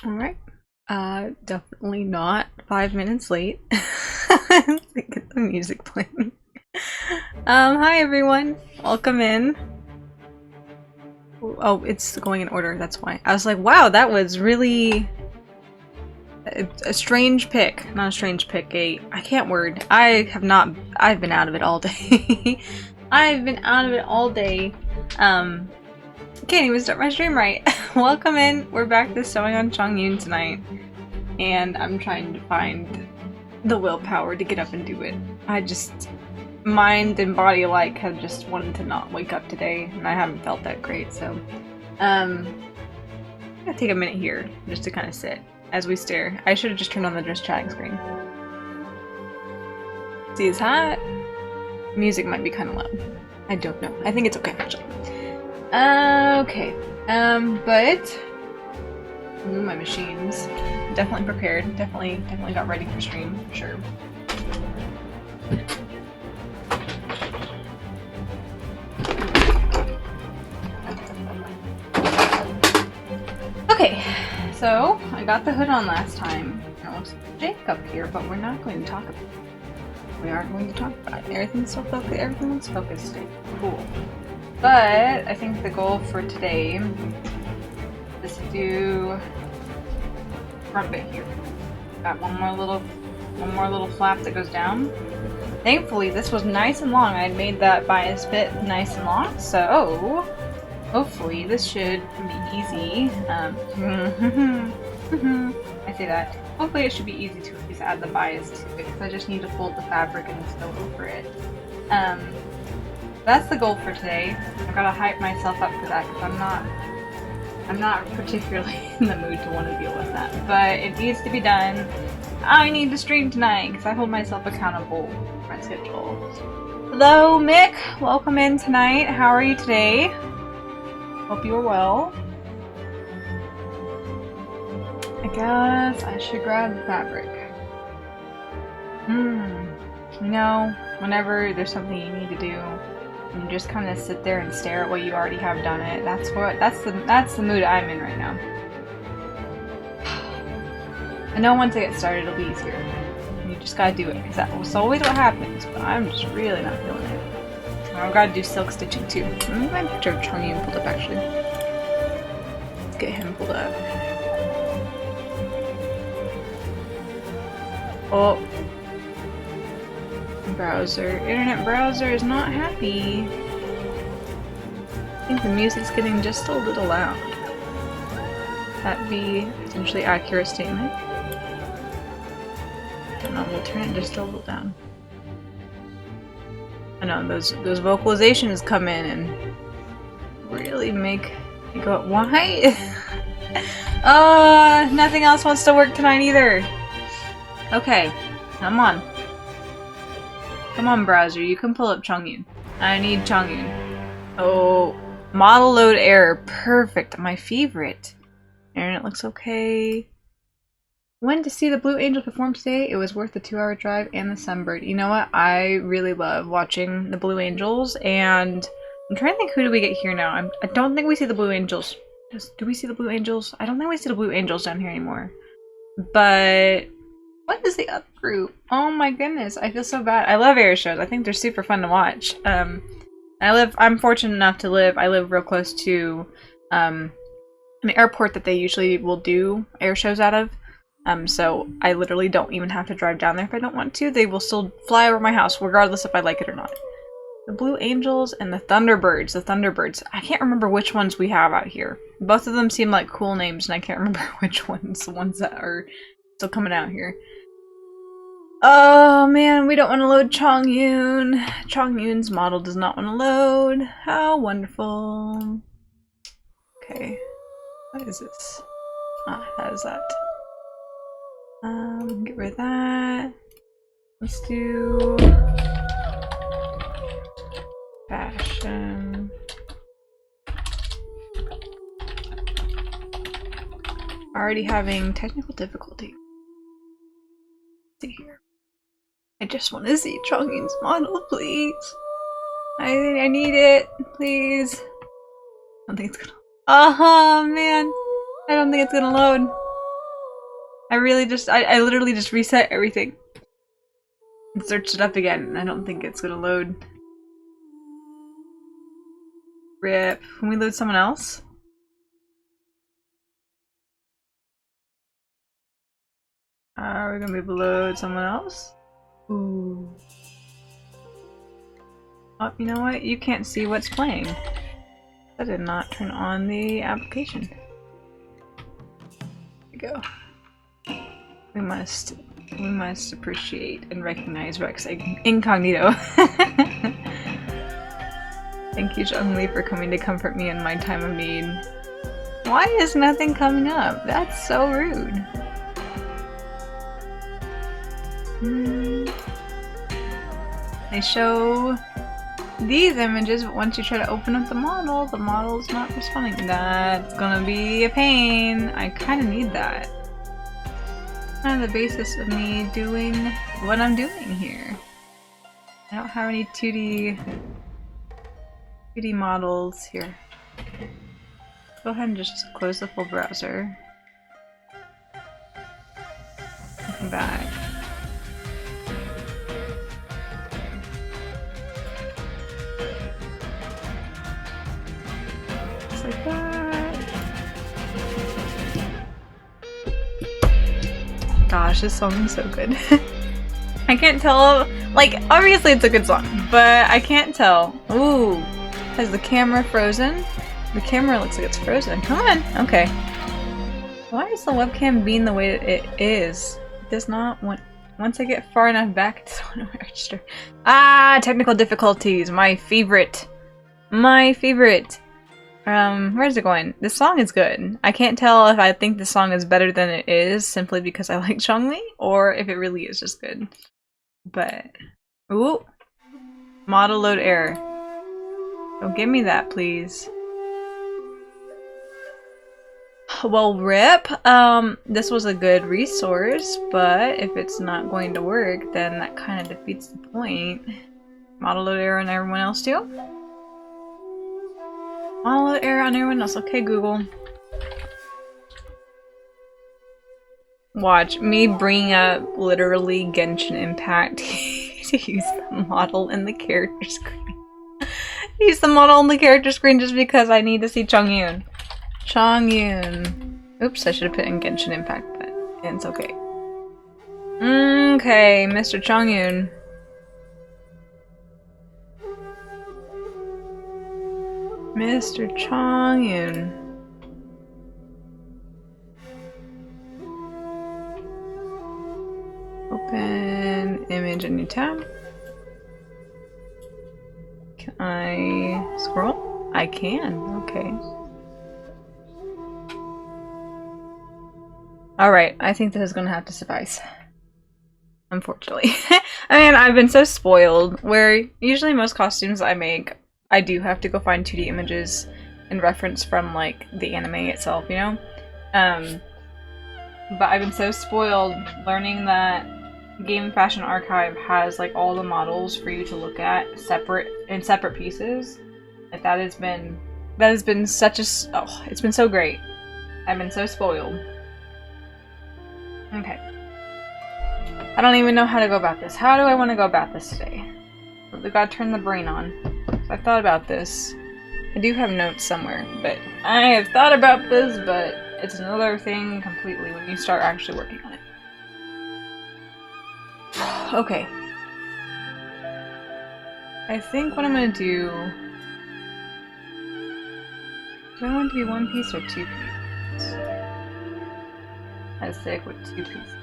Alright. Definitely not 5 minutes late. Get the music playing. Hi everyone. Welcome in. Oh, it's going in order, that's why. I was like, wow, that was really a strange pick. Not a strange pick, I can't word. I've been out of it all day. I've been out of it all day. Can't even start my stream right. Welcome in. We're back to sewing on Chongyun tonight. And I'm trying to find the willpower to get up and do it. Mind and body alike have just wanted to not wake up today, and I haven't felt that great, so I'm gonna take a minute here just to kind of sit as we stare. I should have just turned on the just chatting screen. See his hat? Music might be kind of loud. I don't know. I think it's okay actually. Okay. But my machines. Definitely prepared. Definitely got ready for stream, for sure. Okay, so I got the hood on last time. It looks like Jake up here, but we're not going to talk about it. We aren't going to talk about it. Everything's so focused. Everything looks focused today. Cool. But I think the goal for today is to do front bit here. Got one more little flap that goes down. Thankfully, this was nice and long. I made that bias bit nice and long, so hopefully this should be easy. I say that. Hopefully it should be easy to at least add the bias to it, because I just need to fold the fabric and sew over it. That's the goal for today. I've got to hype myself up for that, because I'm not particularly in the mood to want to deal with that. But it needs to be done. I need to stream tonight, because I hold myself accountable for my schedule. Hello, Mick! Welcome in tonight. How are you today? Hope you are well. I guess I should grab the fabric. You know, whenever there's something you need to do, and you just kind of sit there and stare at what you already have done it. That's the mood I'm in right now. I know once I get started, it'll be easier. You just gotta do it, because that's always what happens. But I'm just really not feeling it. I've got to do silk stitching too. My picture of Chongyun pulled up actually. Let's get him pulled up. Oh. Internet browser is not happy. I think the music's getting just a little loud. That be a potentially accurate statement. I don't know, we'll turn it just a little down. I know, those vocalizations come in and really make you go, why? Nothing else wants to work tonight either. Okay, come on. Come on, browser, you can pull up Chongyun. I need Chongyun. Oh, model load error. Perfect, my favorite. Internet looks okay. Went to see the Blue Angels perform today. It was worth the 2-hour drive and the sunbird. You know what? I really love watching the Blue Angels, and I'm trying to think, who do we get here now? I don't think we see the Blue Angels. Do we see the Blue Angels? I don't think we see the Blue Angels down here anymore. But what is the other group? Oh my goodness, I feel so bad. I love air shows. I think they're super fun to watch. I'm fortunate enough to I live real close to an airport that they usually will do air shows out of. So I literally don't even have to drive down there if I don't want to. They will still fly over my house regardless if I like it or not. The Blue Angels and the Thunderbirds. I can't remember which ones we have out here. Both of them seem like cool names, and I can't remember which ones, the ones that are still coming out here. Oh man, we don't want to load Chongyun. Chongyun's model does not want to load. How wonderful. Okay, what is this? Ah, that is that. Get rid of that. Let's do fashion. Already having technical difficulty. Let's see here. I just want to see Chongyun's model, please. I need it, please. I don't think it's gonna. Oh man, I don't think it's gonna load. I literally just reset everything and searched it up again. I don't think it's gonna load. Rip. Can we load someone else? Are we gonna be able to load someone else? Ooh. Oh, you know what? You can't see what's playing. I did not turn on the application. There we go. We must appreciate and recognize Rex incognito. Thank you, Zhongli, for coming to comfort me in my time of need. Why is nothing coming up? That's so rude. They show these images, but once you try to open up the model's not responding. That's gonna be a pain. I kind of need that. Kind of the basis of me doing what I'm doing here. I don't have any 2D models here. Go ahead and just close the full browser. Come back. Just like that. Gosh, this song is so good. I can't tell, like, obviously it's a good song, but I can't tell. Ooh, has the camera frozen? The camera looks like it's frozen. Come on, okay. Why is the webcam being the way it is? It does not want, once I get far enough back, it doesn't want to register. Ah, technical difficulties, my favorite. My favorite. Where's it going? This song is good. I can't tell if I think the song is better than it is simply because I like Chongyun, or if it really is just good. But, ooh, model load error. Don't give me that, please. Well, rip. This was a good resource, but if it's not going to work, then that kind of defeats the point. Model load error on everyone else too? Model load error on everyone else. Okay, Google. Watch me bring up literally Genshin Impact to use the model in the character screen. Use the model in the character screen just because I need to see Chongyun. Chongyun. Oops, I should have put in Genshin Impact, but it's okay. Okay, Mr. Chongyun. Mr. Chongyun. Open image in new tab. Can I scroll? I can, okay. Alright, I think this is gonna have to suffice. Unfortunately. I mean, I've been so spoiled, where usually most costumes I make, I do have to go find 2D images and reference from, like, the anime itself, you know? But I've been so spoiled learning that Game Fashion Archive has, like, all the models for you to look at in separate pieces. Like, that has been such a, oh, it's been so great. I've been so spoiled. Okay. I don't even know how to go about this. How do I want to go about this today? We gotta turn the brain on. So I've thought about this. I do have notes somewhere, but I have thought about this, but it's another thing completely when you start actually working on it. Okay. I think what I'm gonna do... Do I want it to be one piece or 2 pieces? As thick with 2 pieces.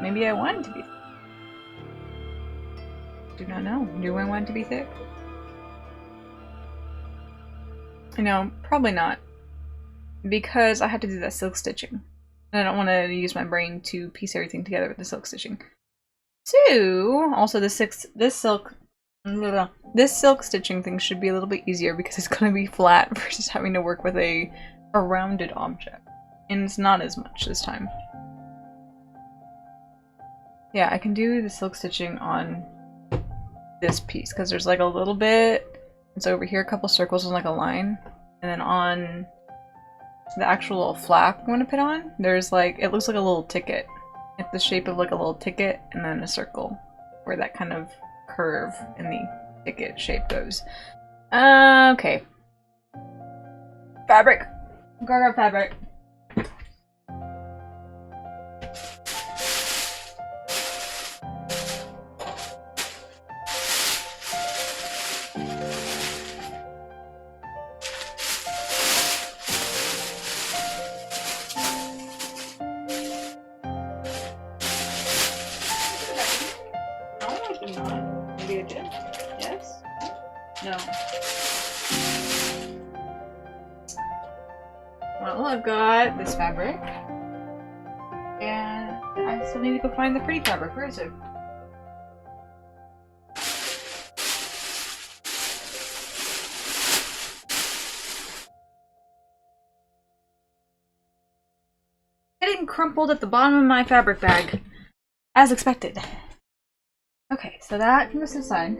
Maybe I want it to be thick. Do not know. Do I want it to be thick? No, probably not. Because I have to do that silk stitching. And I don't want to use my brain to piece everything together with the silk stitching. So, also this silk stitching thing should be a little bit easier because it's going to be flat versus having to work with a rounded object. And it's not as much this time. Yeah, I can do the silk stitching on this piece because there's like a little bit. It's over here, a couple circles and like a line. And then on the actual little flap I'm gonna put on, there's like, it looks like a little ticket. It's the shape of like a little ticket and then a circle where that kind of curve in the ticket shape goes. Okay. Fabric. Go grab fabric. Maybe it did. Yes? No. Well, I've got this fabric. And I still need to go find the pretty fabric. Where is it? Getting crumpled at the bottom of my fabric bag. As expected. Okay, so that can go to the side.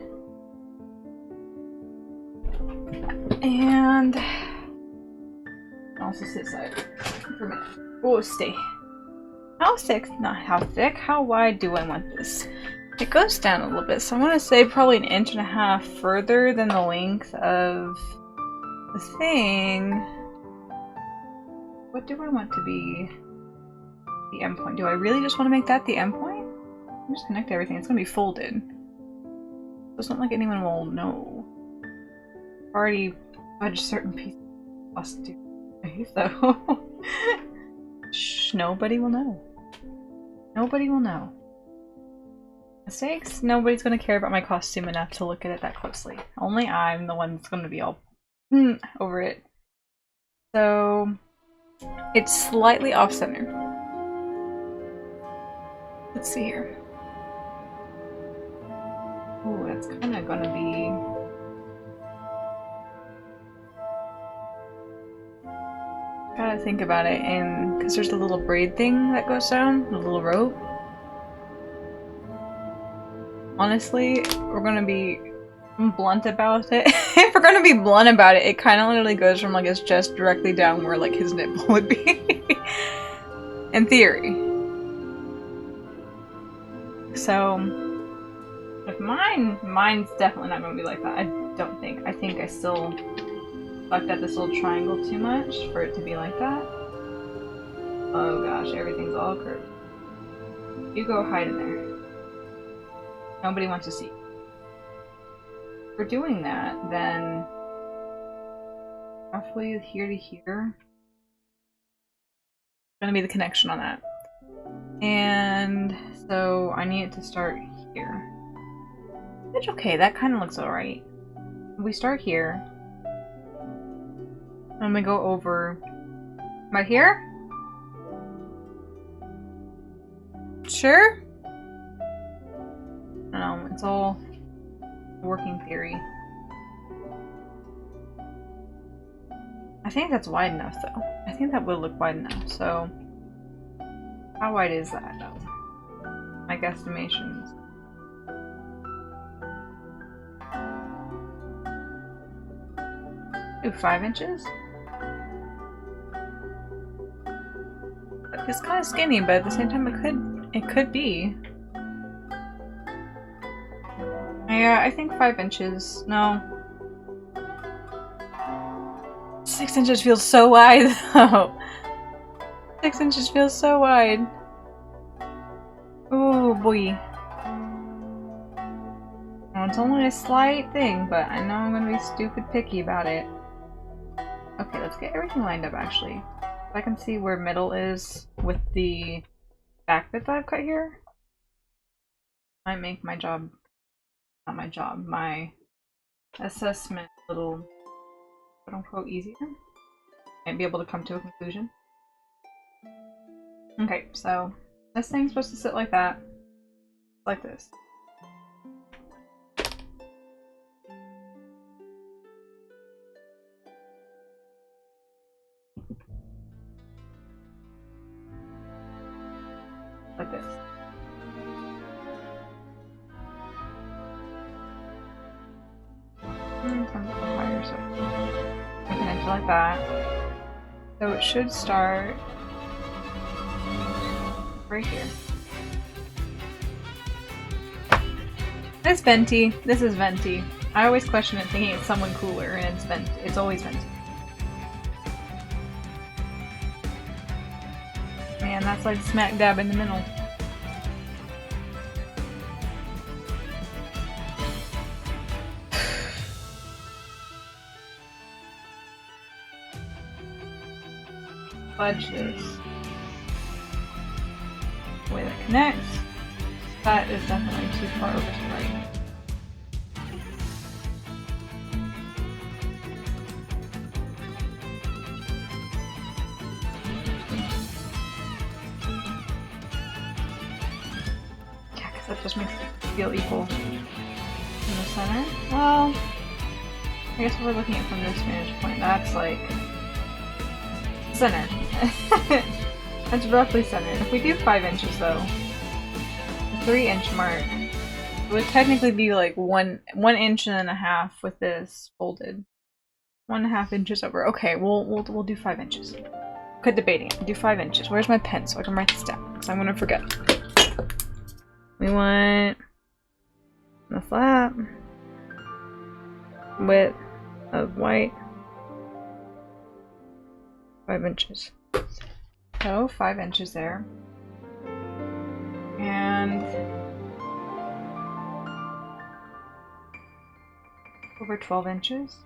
And also sit aside for a minute. Oh, stay. How thick? Not how thick. How wide do I want this? It goes down a little bit, so I want to say probably 1.5 inches further than the length of the thing. What do I want to be the endpoint? Do I really just want to make that the endpoint? Just connect everything. It's gonna be folded. It's not like anyone will know. Already fudged certain pieces of costume, so shh, nobody will know. Nobody will know. Mistakes? Nobody's gonna care about my costume enough to look at it that closely. Only I'm the one that's gonna be all over it. So it's slightly off center. Let's see here. Ooh, that's kind of gonna be... Gotta think about it, and because there's the little braid thing that goes down, the little rope. Honestly, we're gonna be blunt about it. If we're gonna be blunt about it, it kind of literally goes from like his chest directly down where like his nipple would be. In theory. So... If mine's definitely not gonna be like that. I don't think. I think I still fucked up this little triangle too much for it to be like that. Oh gosh, everything's all curved. You go hide in there. Nobody wants to see. If we're doing that, then roughly here to here. Gonna be the connection on that. And so I need it to start here. Which, okay, that kind of looks alright. We start here. And we go over right here? Sure? No, it's all working theory. I think that's wide enough, though. I think that would look wide enough, so... How wide is that, though? My guesstimations. Ooh, 5 inches? It's kind of skinny, but at the same time it could be. Yeah, I think 5 inches. No. 6 inches feels so wide, though. 6 inches feels so wide. Oh boy. Well, it's only a slight thing, but I know I'm gonna be stupid picky about it. Okay, let's get everything lined up, actually. If I can see where middle is with the back bit that I've cut here, might make my job, not my job, my assessment a little, quote-unquote, easier. Might be able to come to a conclusion. Okay, so this thing's supposed to sit like that. Like this. Like this. Come a little higher, so I can enter like that. So it should start right here. It's Venti. This is Venti. I always question it thinking it's someone cooler, and it's Venti. It's always Venti. Man, that's like smack dab in the middle. Fudge this. The way that connects. That is definitely too far over to the right. Yeah, because that just makes it feel equal in the center. Well, I guess if we're looking at it from this vantage point, that's like center. That's roughly centered. If we do 5 inches though, the 3-inch mark, it would technically be like one inch and a half with this folded. 1.5 inches over. Okay, we'll do 5 inches. Quit debating it. Do 5 inches. Where's my pen so I can write this down? Because I'm gonna forget. We want the flap width of white 5 inches. So 5 inches there. And over 12 inches.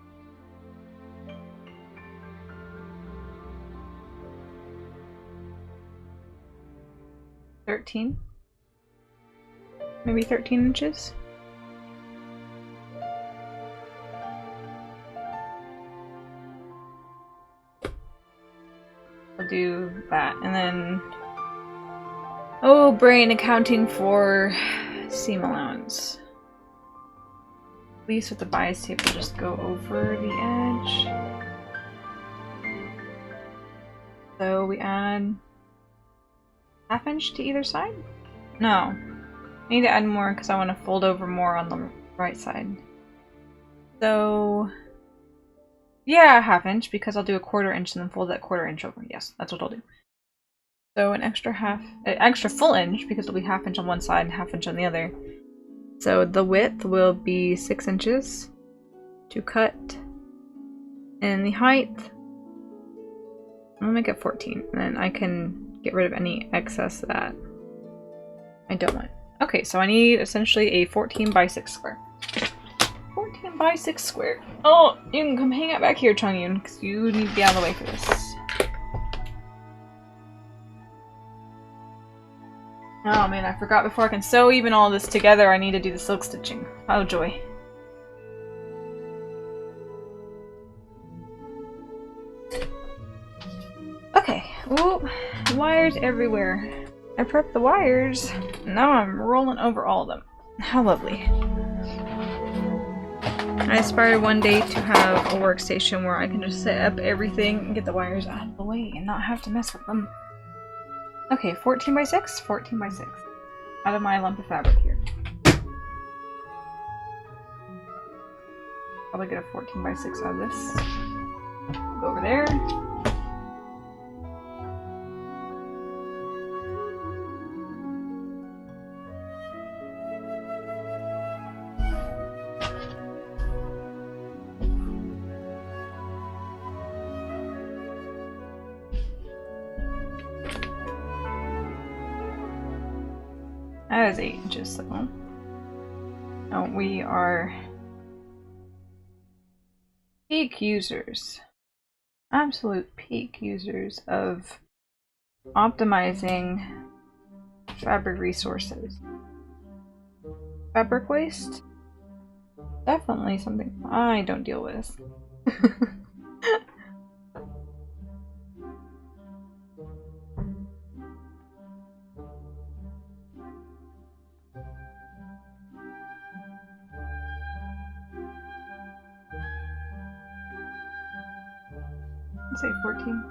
Maybe 13 inches. I'll do that, and then oh, brain accounting for seam allowance. At least with the bias tape, we'll just go over the edge. So we add 1/2 inch to either side? No. I need to add more because I want to fold over more on the right side. So yeah, 1/2 inch because I'll do a 1/4 inch and then fold that 1/4 inch over. Yes, that's what I'll do. So an extra full inch because it'll be 1/2 inch on one side and 1/2 inch on the other. So the width will be 6 inches to cut, and the height, I'll make it 14, and then I can get rid of any excess that I don't want. Okay, so I need essentially a 14 by 6 square. 14 by 6 square. Oh, you can come hang out back here, Chongyun, because you need to be out of the way for this. Oh man, I forgot before I can sew even all this together, I need to do the silk stitching. Oh joy. Okay, ooh, wires everywhere. I prepped the wires, now I'm rolling over all of them. How lovely. I aspire one day to have a workstation where I can just set up everything and get the wires out of the way and not have to mess with them. Okay, 14 by 6, 14 by 6. Out of my lump of fabric here. Probably get a 14 by 6 out of this. Go over there. That is 8 inches, so oh, we are peak users, absolute peak users of optimizing fabric resources. Fabric waste? Definitely something I don't deal with. Let's say 14.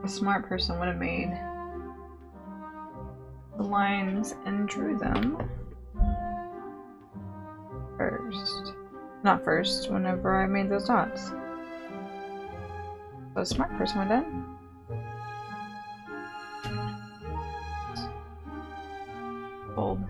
A smart person would have made the lines and drew them first. Not first, whenever I made those dots. So a smart person would have done. Bold.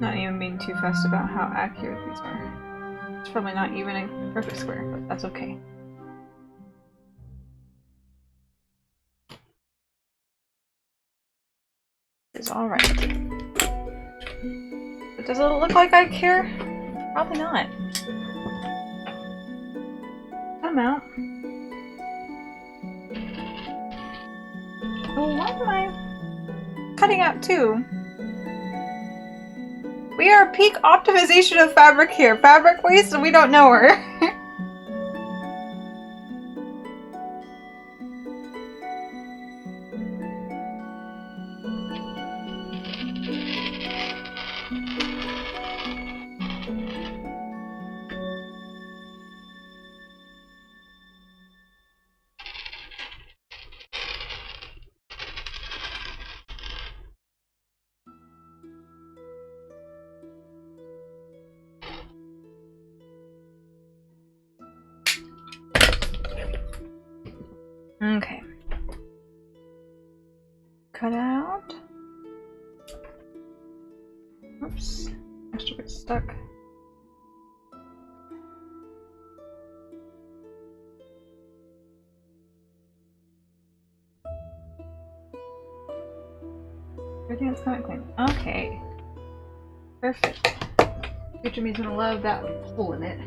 Not even being too fussed about how accurate these are. It's probably not even a perfect square, but that's okay. It's alright. But does it look like I care? Probably not. I'm out. Oh, why am I cutting out too? We are peak optimization of fabric here. Fabric waste and we don't know her. Okay. Cut out. Oops. Extra bit stuck. Everything that's coming clean. Okay. Perfect. Future me's gonna love that hole in it.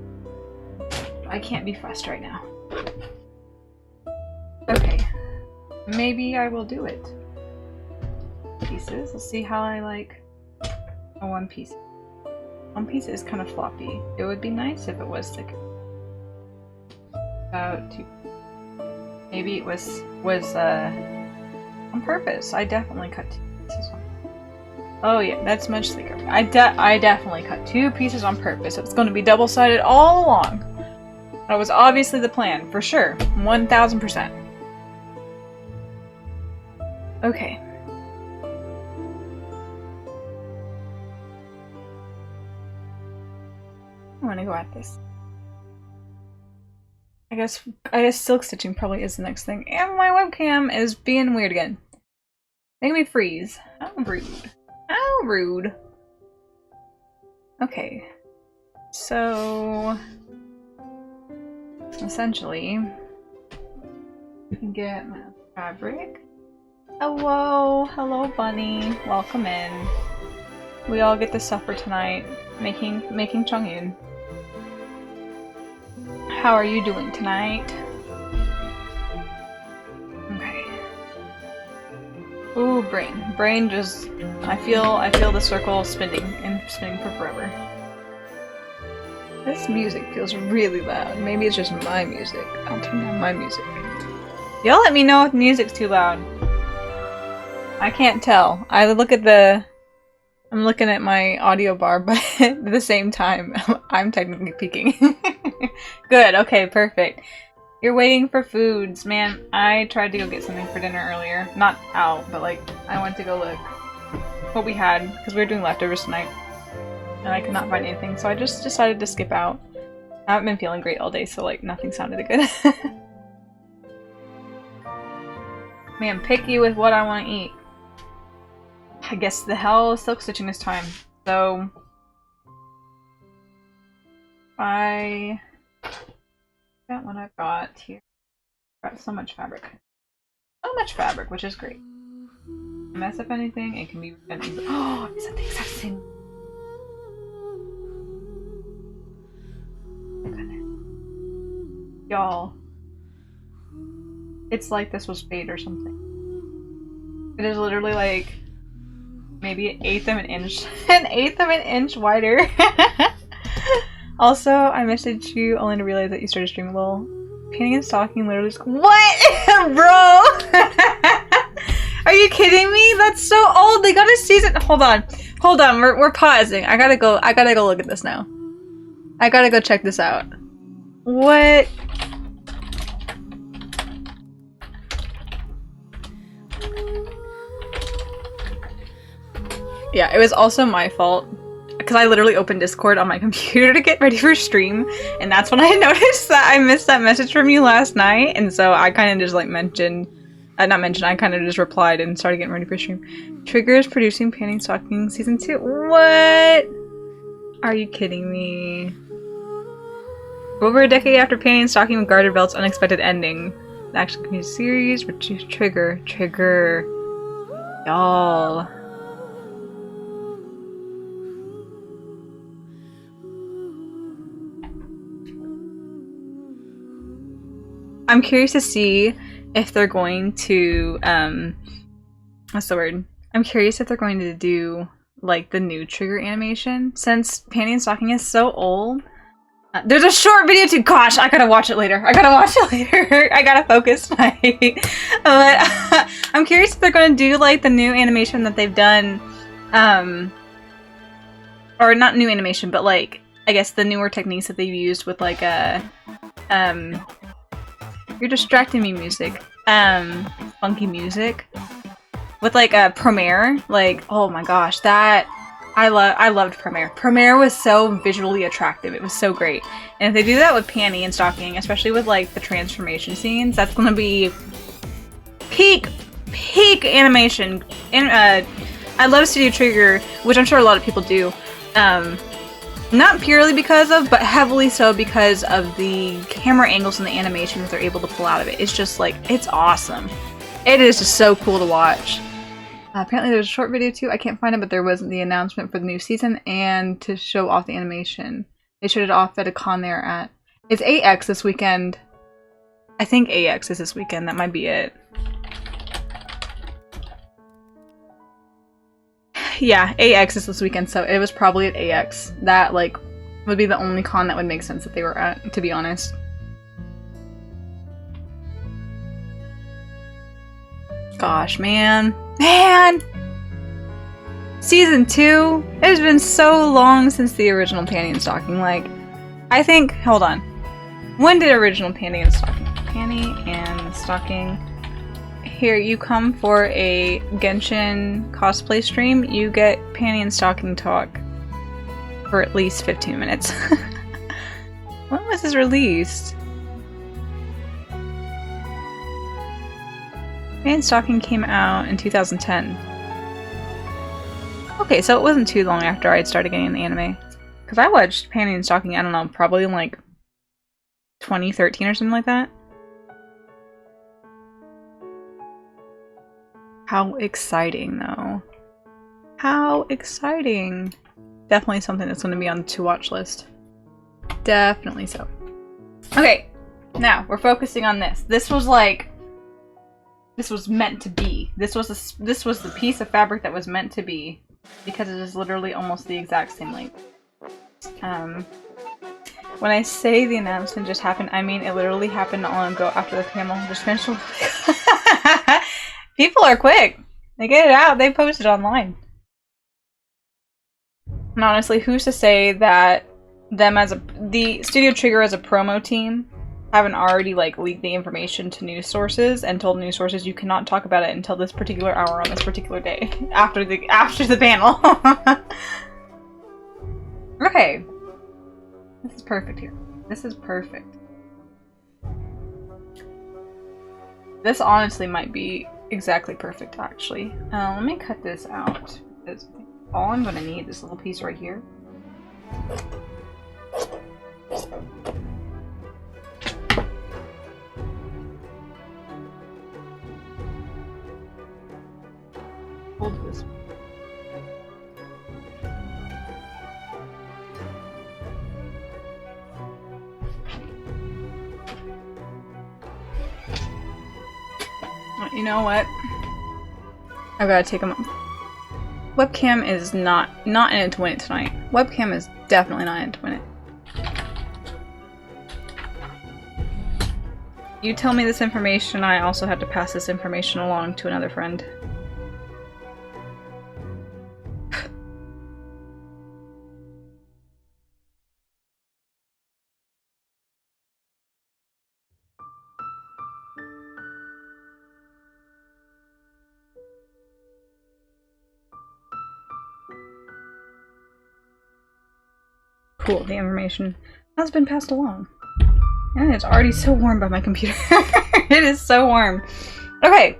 I can't be fussed right now. Okay. Maybe I will do it. Pieces. Let's see how I like a one piece. One piece is kind of floppy. It would be nice if it was thick. About two. Maybe it was on purpose. I definitely cut two pieces on. Oh yeah, that's much thicker. I definitely cut two pieces on purpose. It's going to be double-sided all along. That was obviously the plan, for sure. 1000%. Okay. I want to go at this. I guess silk stitching probably is the next thing. And my webcam is being weird again. Making me freeze. How rude. How rude. Okay. So essentially, you can get my fabric. Hello, hello bunny. Welcome in. We all get to suffer tonight, making Chongyun. How are you doing tonight? Okay. Ooh, brain. Brain just I feel the circle spinning and spinning for forever. This music feels really loud. Maybe it's just my music. I'll turn down my music. Y'all let me know if the music's too loud. I can't tell. I'm looking at my audio bar, but at the same time, I'm technically peeking. Good, okay, perfect. You're waiting for foods. Man, I tried to go get something for dinner earlier. Not out, but like, I went to go look what we had, because we were doing leftovers tonight. And I could not find anything, so I just decided to skip out. I haven't been feeling great all day, so like, nothing sounded good. Man, picky with what I want to eat. I guess the hell is silk stitching this time. So I got what I've got here. Got so much fabric. So much fabric, which is great. Mess up anything, it can be oh, is that the exact same? Y'all. It's like this was fate or something. It is literally like maybe an eighth of an inch wider. Also, I messaged you only to realize that you started streaming. Well, painting and stalking literally just— What? Bro! Are you kidding me? That's so old. They got a season— Hold on. Hold on. We're pausing. I gotta go look at this now. I gotta go check this out. What? Yeah, it was also my fault. Because I literally opened Discord on my computer to get ready for stream, and that's when I noticed that I missed that message from you last night, and so I kind of just like mentioned— I kind of just replied and started getting ready for stream. Trigger is producing Painting Stalking Season 2. What? Are you kidding me? Over a decade after Painting and Stalking with Garter Belt's unexpected ending. The action continues series, reduce Trigger. Y'all. I'm curious to see if they're going to, what's the word? I'm curious if they're going to do, like, the new trigger animation. Since Panty and Stocking is so old. There's a short video too! Gosh, I gotta watch it later. I gotta focus tonight. But, I'm curious if they're going to do, like, the new animation that they've done, or not new animation, but, like, I guess the newer techniques that they've used with, like, you're distracting me, music. Funky music. With like a Premiere. Like, oh my gosh, that I loved Premiere. Premiere was so visually attractive. It was so great. And if they do that with Panty and Stocking, especially with like the transformation scenes, that's gonna be peak animation. And I love Studio Trigger, which I'm sure a lot of people do. Not purely because of, but heavily so because of the camera angles and the animation that they're able to pull out of it. It's just like, it's awesome. It is just so cool to watch. Apparently there's a short video too. I can't find it, but there was the announcement for the new season and to show off the animation. They showed it off at a con there at... It's AX this weekend. I think AX is this weekend. That might be it. Yeah, AX is this weekend, so it was probably at AX. That, like, would be the only con that would make sense that they were at, to be honest. Gosh, man. Man! Season 2? It has been so long since the original Panty and Stocking. Like, I think... Hold on. When did original Panty and Stocking? Panty and Stocking... Here, you come for a Genshin cosplay stream, you get Panty and Stocking talk for at least 15 minutes. When was this released? Panty and Stocking came out in 2010. Okay, so it wasn't too long after I had started getting the anime. Because I watched Panty and Stocking, I don't know, probably in like 2013 or something like that. How exciting, though. How exciting. Definitely something that's going to be on the to-watch list. Definitely so. Okay, now we're focusing on this. This was like... This was meant to be. This was the piece of fabric that was meant to be. Because it is literally almost the exact same length. When I say the announcement just happened, I mean it literally happened not long ago after the panel just finished. People are quick. They get it out. They post it online. And honestly, who's to say that the Studio Trigger as a promo team haven't already like leaked the information to news sources and told news sources you cannot talk about it until this particular hour on this particular day after the panel. Okay. This is perfect here. This is perfect. This honestly might be exactly perfect, actually. Let me cut this out. Because all I'm gonna need is this little piece right here. Hold this. You know what? I've got to take them up. Webcam is not in it to win it tonight. Webcam is definitely not in it to win it. You tell me this information, I also have to pass this information along to another friend. Cool, the information has been passed along. And it's already so warm by my computer. It is so warm. Okay.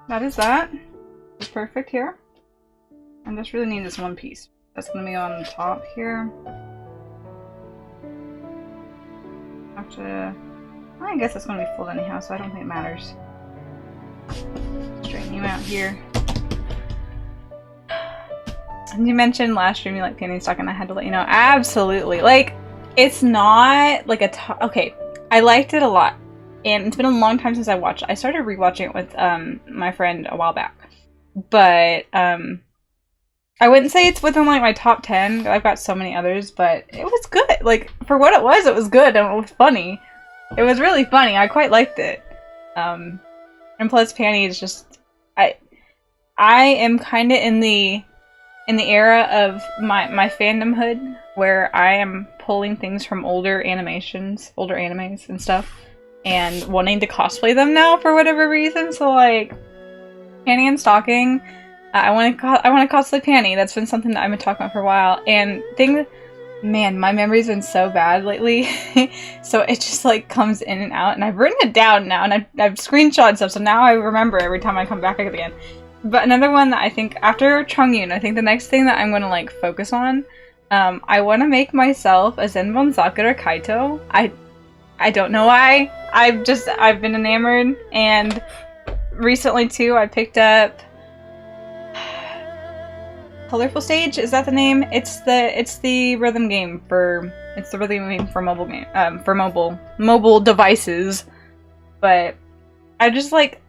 That is that. It's perfect here. I just really need this one piece. That's gonna be on the top here. I guess it's gonna be full anyhow, so I don't think it matters. Straighten you out here. And you mentioned last stream you like Panty Stock, and I had to let you know. Absolutely. Like, it's not like a okay. I liked it a lot, and it's been a long time since I watched it. I started rewatching it with my friend a while back, but I wouldn't say it's within like my top 10. I've got so many others, but it was good. Like, for what it was good, and it was funny. It was really funny. I quite liked it. And plus, Panty is just I am kind of in the era of my fandomhood where I am pulling things from older animes and stuff, and wanting to cosplay them now for whatever reason. So like, Panty and Stocking, I want to cosplay Panty. That's been something that I've been talking about for a while. And man, my memory's been so bad lately, so it just like comes in and out. And I've written it down now, and I've screenshot stuff, so now I remember every time I come back again. But another one that I think, after Chongyun, I think the next thing that I'm going to like focus on, I want to make myself a Zenbon Sakura Kaito. I don't know why. I've been enamored, and recently too I picked up Colorful Stage. Is that the name? It's the rhythm game for mobile devices. But I just like.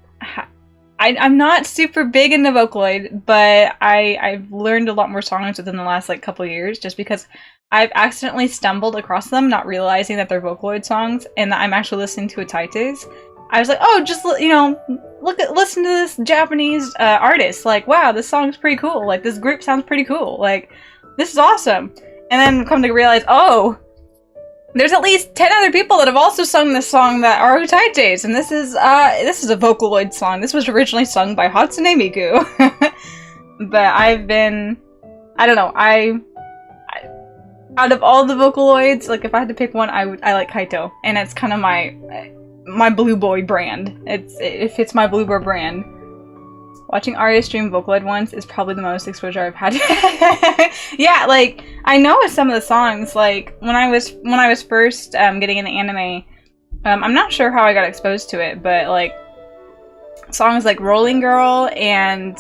I'm not super big into Vocaloid, but I've learned a lot more songs within the last like couple years, just because I've accidentally stumbled across them, not realizing that they're Vocaloid songs, and that I'm actually listening to Ataites. I was like, oh, just listen to this Japanese artist. Like, wow, this song's pretty cool. Like, this group sounds pretty cool. Like, this is awesome. And then come to realize, oh, there's at least 10 other people that have also sung this song that are Utaites, and this is a Vocaloid song. This was originally sung by Hatsune Miku. But I don't know, out of all the Vocaloids, like if I had to pick one, I like Kaito, and it's kind of my Blue Boy brand. It fits my Blue Boy brand. Watching Arya stream Vocaloid once is probably the most exposure I've had. Yeah, like, I know some of the songs, like, when I was first getting into anime, I'm not sure how I got exposed to it, but, like, songs like Rolling Girl and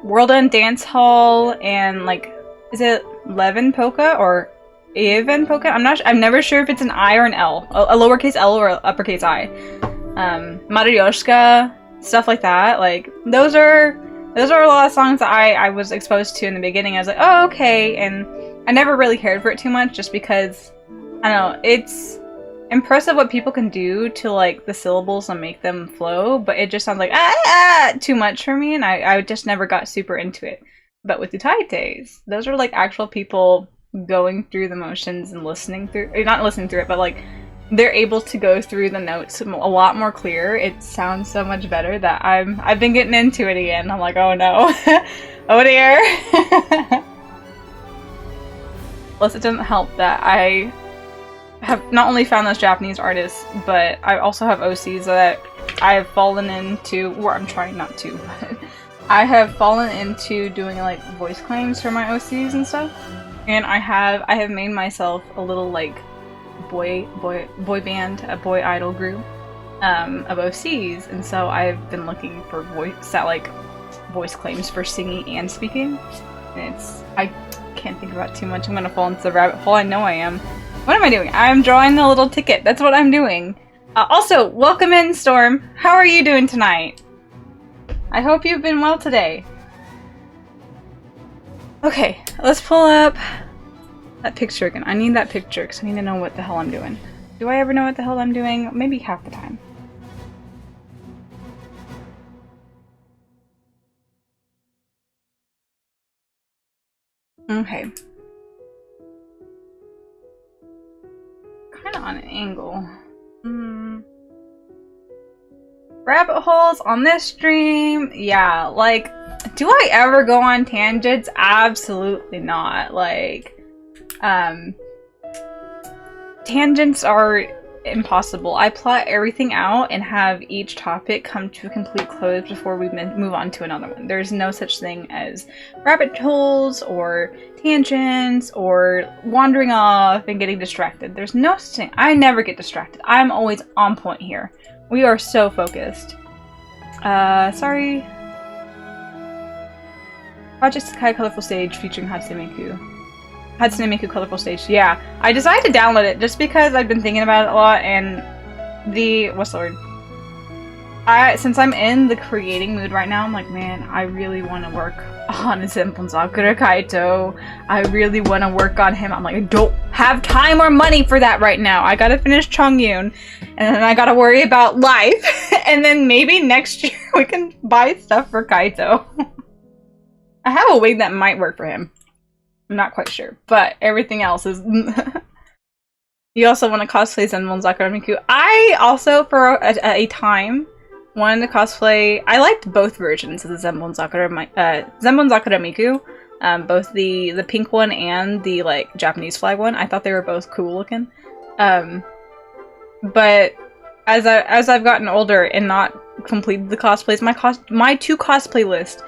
World End Dance Hall and, like, is it Levin Polka or Even Polka? I'm never sure if it's an I or an L. A lowercase L or a uppercase I. Marioshka, stuff like that. Like, those are a lot of songs that I was exposed to in the beginning. I was like, oh, okay, and I never really cared for it too much, just because, I don't know, it's impressive what people can do to, like, the syllables and make them flow, but it just sounds like, too much for me, and I just never got super into it. But with Utaites, those are, like, actual people going through the motions and listening through, not listening through it, but, like, they're able to go through the notes a lot more clear. It sounds so much better that I've been getting into it again. I'm like, oh no. Oh dear. Plus, it doesn't help that I have not only found those Japanese artists, but I also have OCs that I have fallen into, or I'm trying not to, but I have fallen into doing like voice claims for my OCs and stuff. And I have made myself a little like boy band, a boy idol group of OCs, and so I've been looking for voice claims for singing and speaking. And I can't think about it too much. I'm gonna fall into the rabbit hole. I know I am. What am I doing? I'm drawing the little ticket. That's what I'm doing. Also, welcome in, Storm. How are you doing tonight? I hope you've been well today. Okay, let's pull up that picture again. I need that picture because I need to know what the hell I'm doing. Do I ever know what the hell I'm doing? Maybe half the time. Okay. Kind of on an angle. Rabbit holes on this stream? Yeah, like, do I ever go on tangents? Absolutely not. Like, tangents are impossible. I plot everything out and have each topic come to a complete close before we move on to another one. There's no such thing as rabbit holes or tangents or wandering off and getting distracted. There's no such thing. I never get distracted. I'm always on point here. We are so focused. Sorry. Project Sakai Colorful Stage featuring Hatsune Miku. Hatsune Miku Colorful Stage. Yeah, I decided to download it just because I've been thinking about it a lot, and what's the word? Since I'm in the creating mood right now, I'm like, man, I really want to work on Zenbon Sakura Kaito. I really want to work on him. I'm like, I don't have time or money for that right now. I gotta finish Chongyun, and then I gotta worry about life, and then maybe next year we can buy stuff for Kaito. I have a wig that might work for him. I'm not quite sure, but everything else is... You also want to cosplay Zenbon Sakura Miku. I also, for a time, wanted to cosplay... I liked both versions of the Zenbon Sakura Miku. Both the pink one and the, like, Japanese flag one. I thought they were both cool looking. But as I've gotten older and not completed the cosplays, my to cosplay list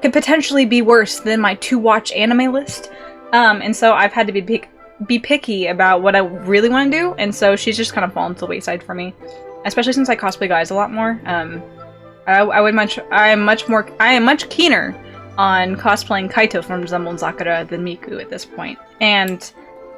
could potentially be worse than my to watch anime list. And so I've had to be picky about what I really want to do, and so she's just kind of fallen to the wayside for me. Especially since I cosplay guys a lot more. I am much keener on cosplaying Kaito from Zenbon Sakura than Miku at this point. And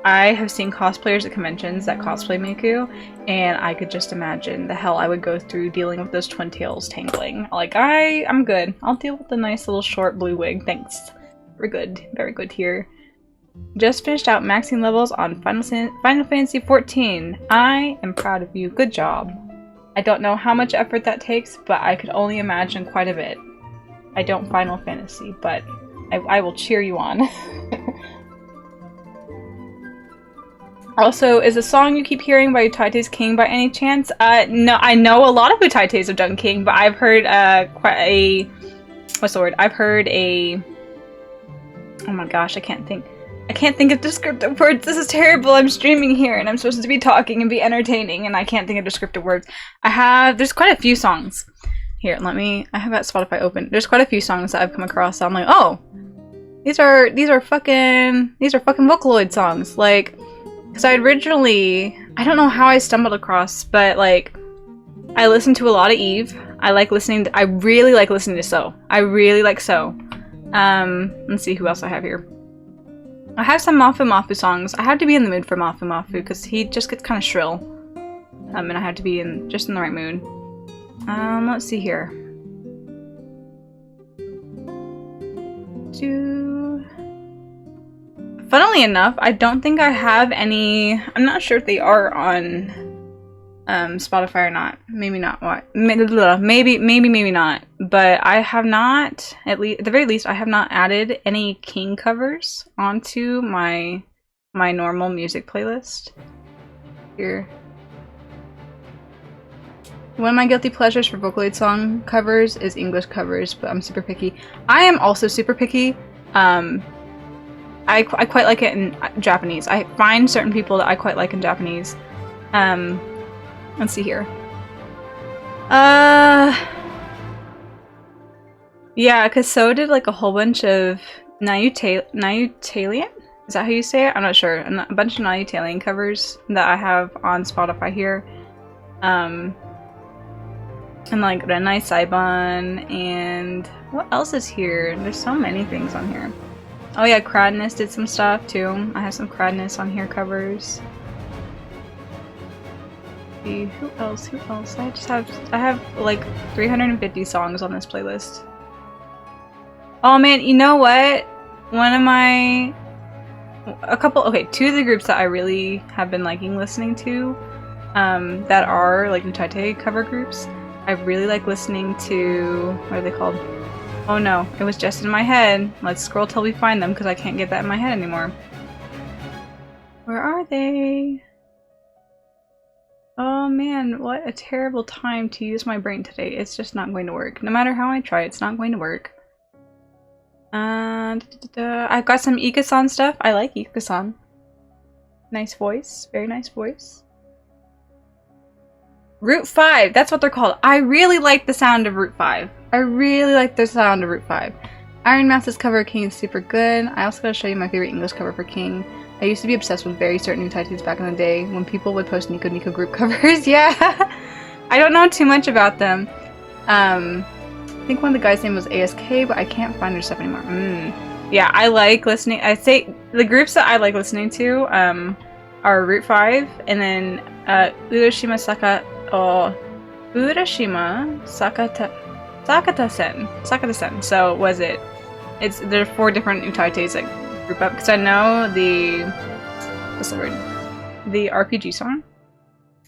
I have seen cosplayers at conventions that cosplay Miku, and I could just imagine the hell I would go through dealing with those twin tails tangling. Like, I'm good. I'll deal with the nice little short blue wig, thanks. We're good. Very good here. Just finished out maxing levels on Final Fantasy XIV. I am proud of you. Good job. I don't know how much effort that takes, but I could only imagine quite a bit. I don't Final Fantasy, but I will cheer you on. Also, is the song you keep hearing by Utaite's King by any chance? No, I know a lot of Utaites have done King, but I've heard quite a... What's the word? I've heard a... Oh my gosh, I can't think of descriptive words. This is terrible. I'm streaming here and I'm supposed to be talking and be entertaining and I can't think of descriptive words. There's quite a few songs. Here, I have that Spotify open. There's quite a few songs that I've come across that I'm like, oh, these are fucking Vocaloid songs. Like, because I don't know how I stumbled across, but like, I listen to a lot of Eve. I really like listening to So. I really like So. Let's see who else I have here. I have some Mafu Mafu songs. I have to be in the mood for Mafu Mafu because he just gets kind of shrill. And I have to be just in the right mood. Let's see here. Funnily enough, I don't think I have any... I'm not sure if they are on Spotify or not. Maybe not. What? Maybe not. But I have not, at the very least, I have not added any King covers onto my normal music playlist. Here. One of my guilty pleasures for Vocaloid song covers is English covers, but I'm super picky. I am also super picky. I quite like it in Japanese. I find certain people that I quite like in Japanese. Let's see here. Yeah, because So did like a whole bunch of Nayutalian? Is that how you say it? I'm not sure. A bunch of Nayutalian covers that I have on Spotify here. And like Renai Saiban, and what else is here? There's so many things on here. Oh yeah, Cradness did some stuff too. I have some Cradness on here covers. Who else? I have like 350 songs on this playlist. Oh man, you know what? Two of the groups that I really have been liking listening to that are like Utaite cover groups. I really like listening to, what are they called? Oh no, it was just in my head. Let's scroll till we find them because I can't get that in my head anymore. Where are they? Oh man, what a terrible time to use my brain today. It's just not going to work. No matter how I try, it's not going to work. I've got some Ika-san stuff. I like Ika-san. Nice voice. Very nice voice. Route 5, that's what they're called. I really like the sound of Route 5. I really like the sound of Route 5. Iron Mouse's cover of King is super good. I also gotta show you my favorite English cover for King. I used to be obsessed with very certain Utaites back in the day when people would post Nico Nico group covers. Yeah! I don't know too much about them. I think one of the guys' name was ASK, but I can't find their stuff anymore. Yeah, I like listening. I'd say the groups that I like listening to are Route 5 and then Urashima Sakata-sen. So was it? There's 4 different Utaites that group up because I know the what's the word? The RPG song.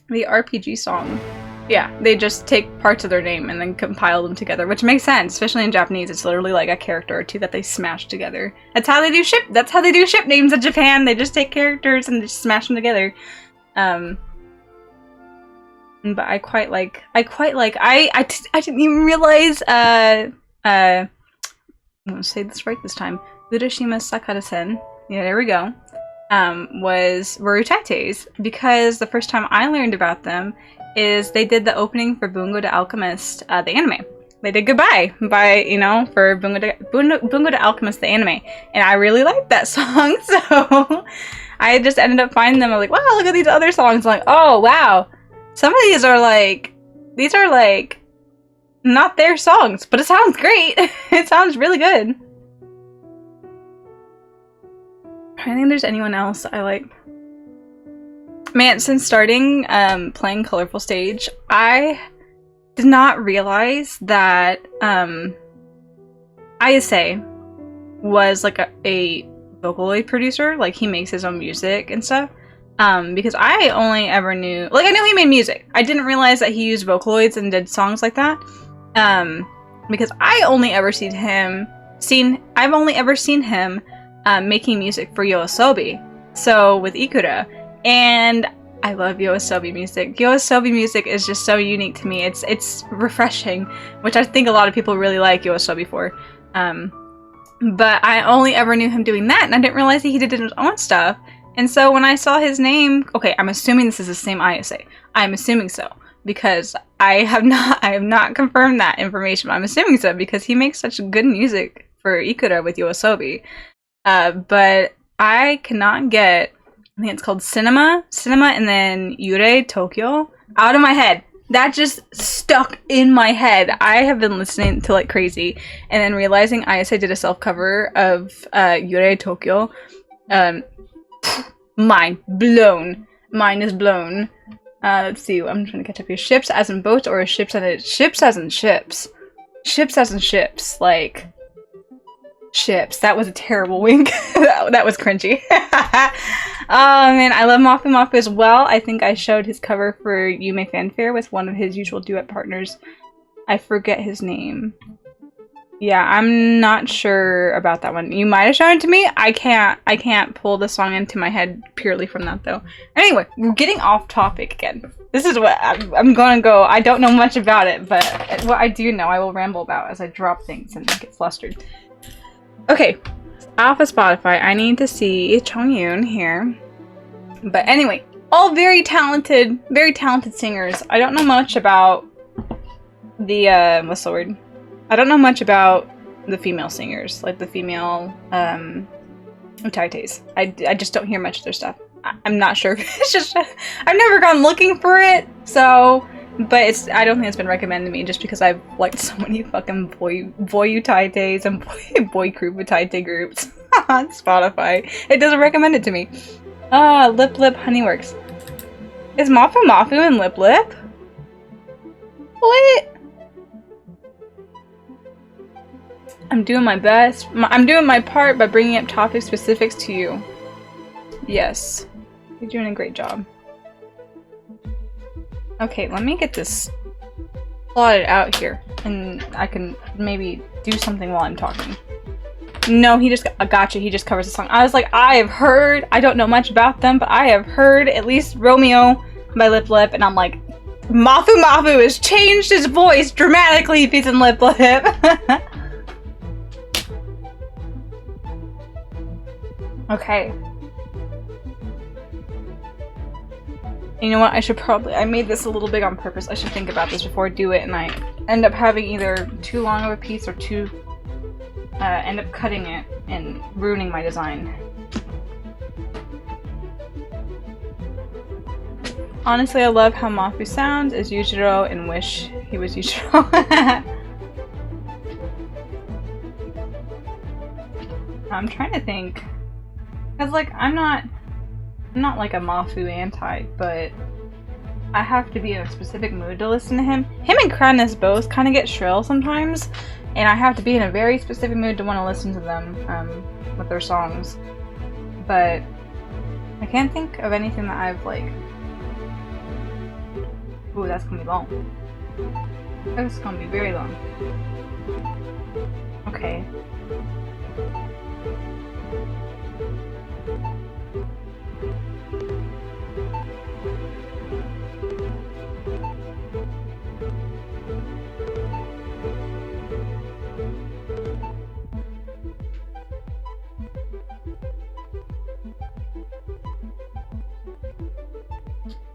The RPG song. Yeah, they just take parts of their name and then compile them together, which makes sense, especially in Japanese. It's literally like a character or 2 that they smash together. That's how they do ship. That's how they do ship names in Japan. They just take characters and just smash them together. But I didn't even realize. I'm gonna say this right this time. Urashima Sakata-sen. Yeah, there we go. Were Utaites because the first time I learned about them is they did the opening for Bungo the Alchemist, the anime. They did Goodbye for Bungo the Alchemist, the anime. And I really liked that song, so I just ended up finding them. I was like, wow, look at these other songs. I'm like, oh, wow. Some of these are like not their songs, but it sounds great. It sounds really good. I don't think there's anyone else I like. Man, since starting playing Colorful Stage, I did not realize that Ayase was like a Vocaloid producer. Like, he makes his own music and stuff. Because I only ever knew, like, I knew he made music. I didn't realize that he used Vocaloids and did songs like that. Because I only ever seen him making music for YOASOBI. So with Ikura. And I love YOASOBI music. YOASOBI music is just so unique to me. It's refreshing, which I think a lot of people really like YOASOBI for. But I only ever knew him doing that, and I didn't realize that he did his own stuff. And so when I saw his name, okay, I'm assuming this is the same Ayase. I'm assuming so, because I have not confirmed that information. I'm assuming so because he makes such good music for Ikura with YOASOBI. But I cannot get, I think it's called Cinema, and then Yurei Tokyo out of my head. That just stuck in my head. I have been listening to like crazy, and then realizing Ayase did a self-cover of Yurei Tokyo. Mind blown. Mine is blown. Let's see. I'm trying to catch up here. Ships as in boats or ships as in ships? Ships as in ships. Like ships. That was a terrible wink. that was cringy. Oh man, I love Mafu Mafu as well. I think I showed his cover for Yume Fanfare with one of his usual duet partners. I forget his name. Yeah, I'm not sure about that one. You might have shown it to me. I can't pull the song into my head purely from that though. Anyway, we're getting off topic again. This is what I'm gonna go. I don't know much about it, but what I do know I will ramble about as I drop things and get flustered. Okay, off of Spotify, I need to see Chongyun here. But anyway, all very talented singers. I don't know much about the, what's the word? I don't know much about the female singers, like the female, Utaites. I just don't hear much of their stuff. I'm not sure. It's just, I've never gone looking for it, so, but I don't think it's been recommended to me just because I've liked so many fucking boy Utaites and boy group Utaite groups on Spotify. It doesn't recommend it to me. Lip Lip Honeyworks. Is Mafu Mafu in Lip Lip? What? I'm doing my best. I'm doing my part by bringing up topic specifics to you. Yes. You're doing a great job. Okay, let me get this plotted out here, and I can maybe do something while I'm talking. No, he just gotcha. He just covers the song. I was like, I have heard. I don't know much about them, but I have heard at least Romeo by Lip Lip, and I'm like, Mafu Mafu has changed his voice dramatically if he's in Lip Lip. Okay. You know what? I made this a little big on purpose. I should think about this before I do it, and I end up having either too long of a piece or end up cutting it and ruining my design. Honestly, I love how Mafu sounds as Yujiro and wish he was Yujiro. I'm trying to think. Cause like, I'm not like a Mafu anti, but I have to be in a specific mood to listen to him. Him and Kradness both kind of get shrill sometimes, and I have to be in a very specific mood to want to listen to them with their songs. But I can't think of anything that I've like... Ooh, that's gonna be long. That's gonna be very long. Okay.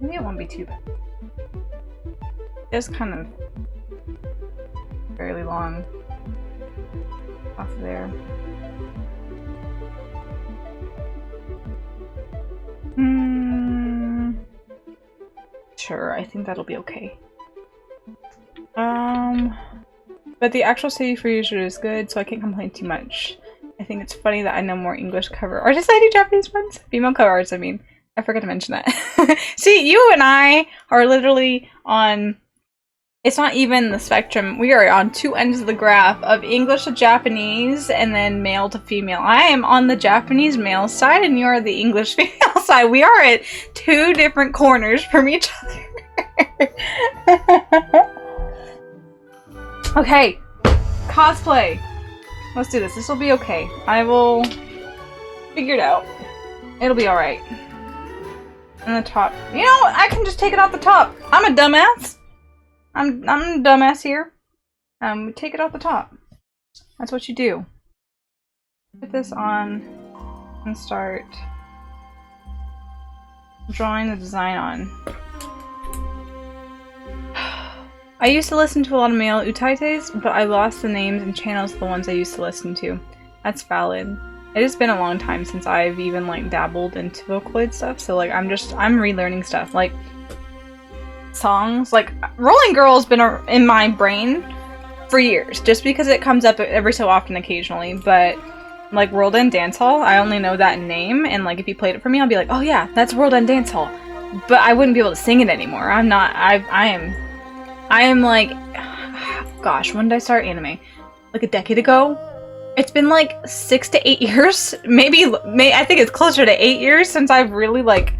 Maybe it won't be too bad. It's kind of fairly long off there. Sure, I think that'll be okay. But the actual city for user is good, so I can't complain too much. I think it's funny that I know more English cover artists I do Japanese ones. Female cover artists, I mean. I forgot to mention that. See, you and I are literally on... It's not even the spectrum. We are on two ends of the graph of English to Japanese and then male to female. I am on the Japanese male side and you are the English female side. We are at two different corners from each other. Okay, cosplay. Let's do this. This will be okay. I will figure it out. It'll be alright. And the top. You know, I can just take it off the top. I'm a dumbass. I'm a dumbass here. Take it off the top. That's what you do. Put this on and start drawing the design on. I used to listen to a lot of male utaites, but I lost the names and channels of the ones I used to listen to. That's valid. It has been a long time since I've even like dabbled into Vocaloid stuff, so like I'm relearning stuff. Like songs, like Rolling Girl's been in my brain for years, just because it comes up every so often occasionally, but like World End Dance Hall, I only know that name, and like if you played it for me, I'll be like, oh yeah, that's World End Dance Hall. But I wouldn't be able to sing it anymore. I am like, gosh, when did I start anime? Like a decade ago? It's been like 6 to 8 years, maybe I think it's closer to 8 years since I've really like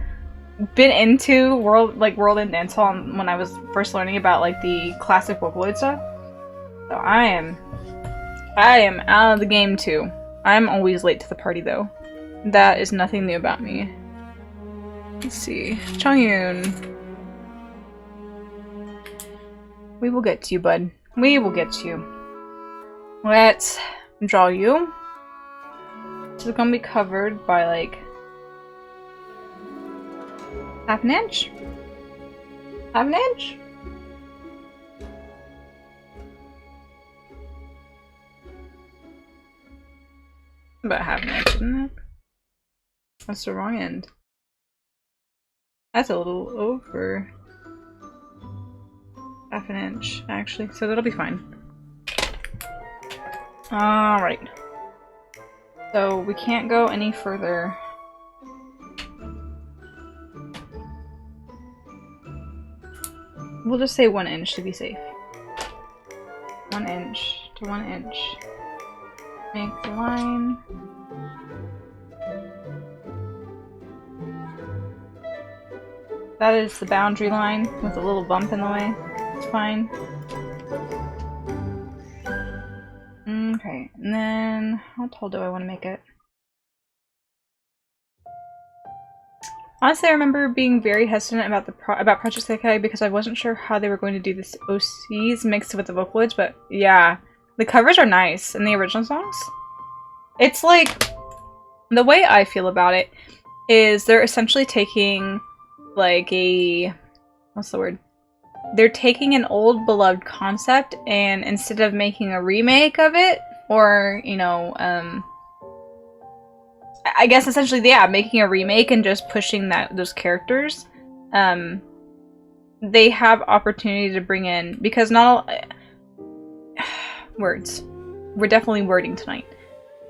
been into World End Dance Hall when I was first learning about like the classic Vocaloid stuff. So I am out of the game too. I'm always late to the party though. That is nothing new about me. Let's see, Chongyun. We will get to you, bud. We will get to you. Let's draw you. This is gonna be covered by like half an inch? Half an inch? About half an inch, isn't it? That's the wrong end. That's a little over half an inch, actually, so that'll be fine. Alright. So we can't go any further. We'll just say 1 inch to be safe. 1 inch to 1 inch. Make the line. That is the boundary line with a little bump in the way. It's fine. Okay, and then how tall do I want to make it? Honestly, I remember being very hesitant about about Project Sekai because I wasn't sure how they were going to do this OCs mixed with the Vocaloids, but yeah, the covers are nice in the original songs. It's like, the way I feel about it is they're essentially taking like a, what's the word? They're taking an old beloved concept and instead of making a remake of it, or, you know, I guess essentially, yeah, making a remake and just pushing those characters, they have opportunity to bring in, because not all words. We're definitely wording tonight.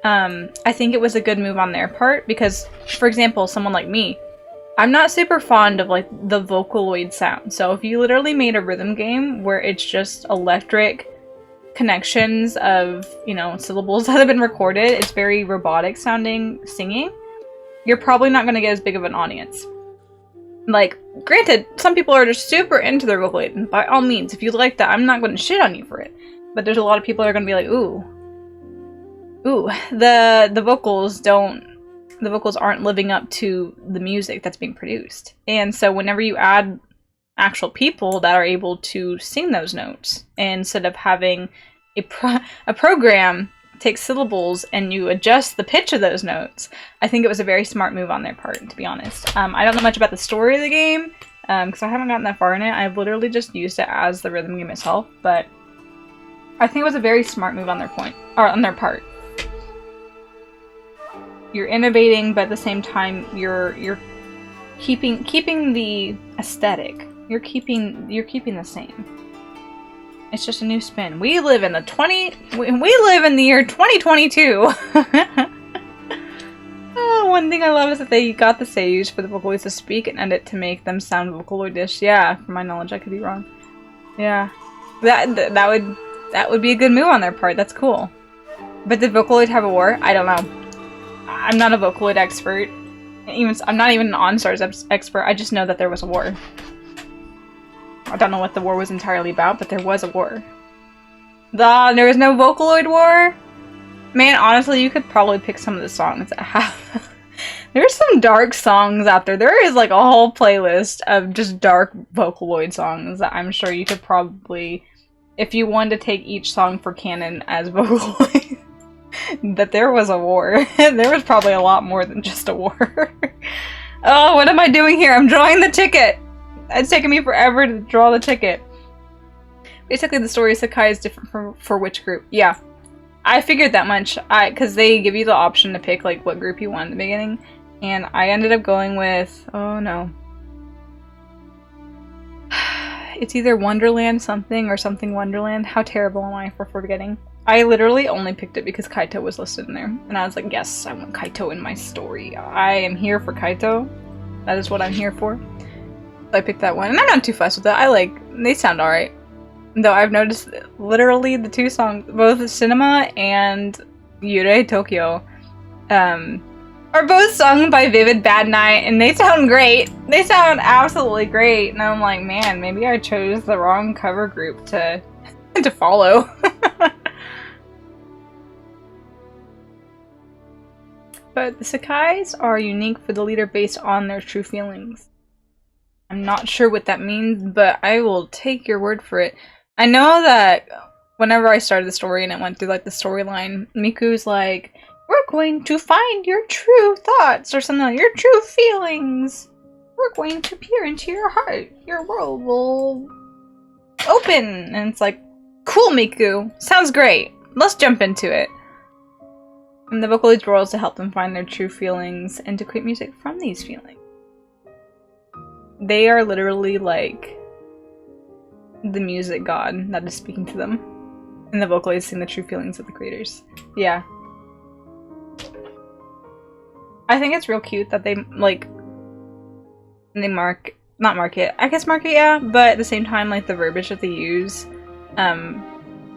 I think it was a good move on their part because, for example, someone like me, I'm not super fond of like the Vocaloid sound. So if you literally made a rhythm game where it's just electric connections of, you know, syllables that have been recorded, it's very robotic sounding singing, you're probably not going to get as big of an audience. Like, granted, some people are just super into their Vocaloid, and by all means, if you like that, I'm not going to shit on you for it. But there's a lot of people that are going to be like, ooh, the vocals aren't living up to the music that's being produced. And so whenever you add actual people that are able to sing those notes, instead of having a program take syllables and you adjust the pitch of those notes, I think it was a very smart move on their part, to be honest. I don't know much about the story of the game, because I haven't gotten that far in it. I've literally just used it as the rhythm game itself, but I think it was a very smart move on their part. You're innovating, but at the same time, you're keeping the aesthetic. You're keeping the same. It's just a new spin. We live in the year 2022. Oh, one thing I love is that they got the Seiyus for the Vocaloids to speak and edit to make them sound Vocaloidish. Yeah, from my knowledge, I could be wrong. Yeah, that would be a good move on their part. That's cool. But did Vocaloid have a war? I don't know. I'm not a Vocaloid expert. I'm not even an OnStars expert. I just know that there was a war. I don't know what the war was entirely about, but there was a war. There was no Vocaloid war? Man, honestly, you could probably pick some of the songs that have... There's some dark songs out there. There is like a whole playlist of just dark Vocaloid songs that I'm sure you could probably... If you wanted to take each song for canon as Vocaloid... But there was a war. There was probably a lot more than just a war. Oh, what am I doing here? I'm drawing the ticket! It's taken me forever to draw the ticket. Basically, the story of Sekai is different for which group. Yeah. I figured that much. Because they give you the option to pick like what group you want in the beginning. And I ended up going with... Oh no. It's either Wonderland something or something Wonderland. How terrible am I for forgetting? I literally only picked it because Kaito was listed in there. And I was like, yes, I want Kaito in my story. I am here for Kaito. That is what I'm here for. So I picked that one. And I'm not too fussed with that. They sound alright. Though I've noticed literally the two songs, both Cinema and Yurei Tokyo, are both sung by Vivid Bad Night, and they sound great. They sound absolutely great. And I'm like, man, maybe I chose the wrong cover group to follow. But the Sekais are unique for the leader based on their true feelings. I'm not sure what that means, but I will take your word for it. I know that whenever I started the story and it went through like the storyline, Miku's like, we're going to find your true thoughts or something like your true feelings. We're going to peer into your heart. Your world will open. And it's like, cool, Miku. Sounds great. Let's jump into it. And the Vocaloid's role is to help them find their true feelings and to create music from these feelings. They are literally like the music god that is speaking to them. And the Vocaloids sing the true feelings of the creators. Yeah. I think it's real cute that they, like, not mark it, yeah, but at the same time, like, the verbiage that they use,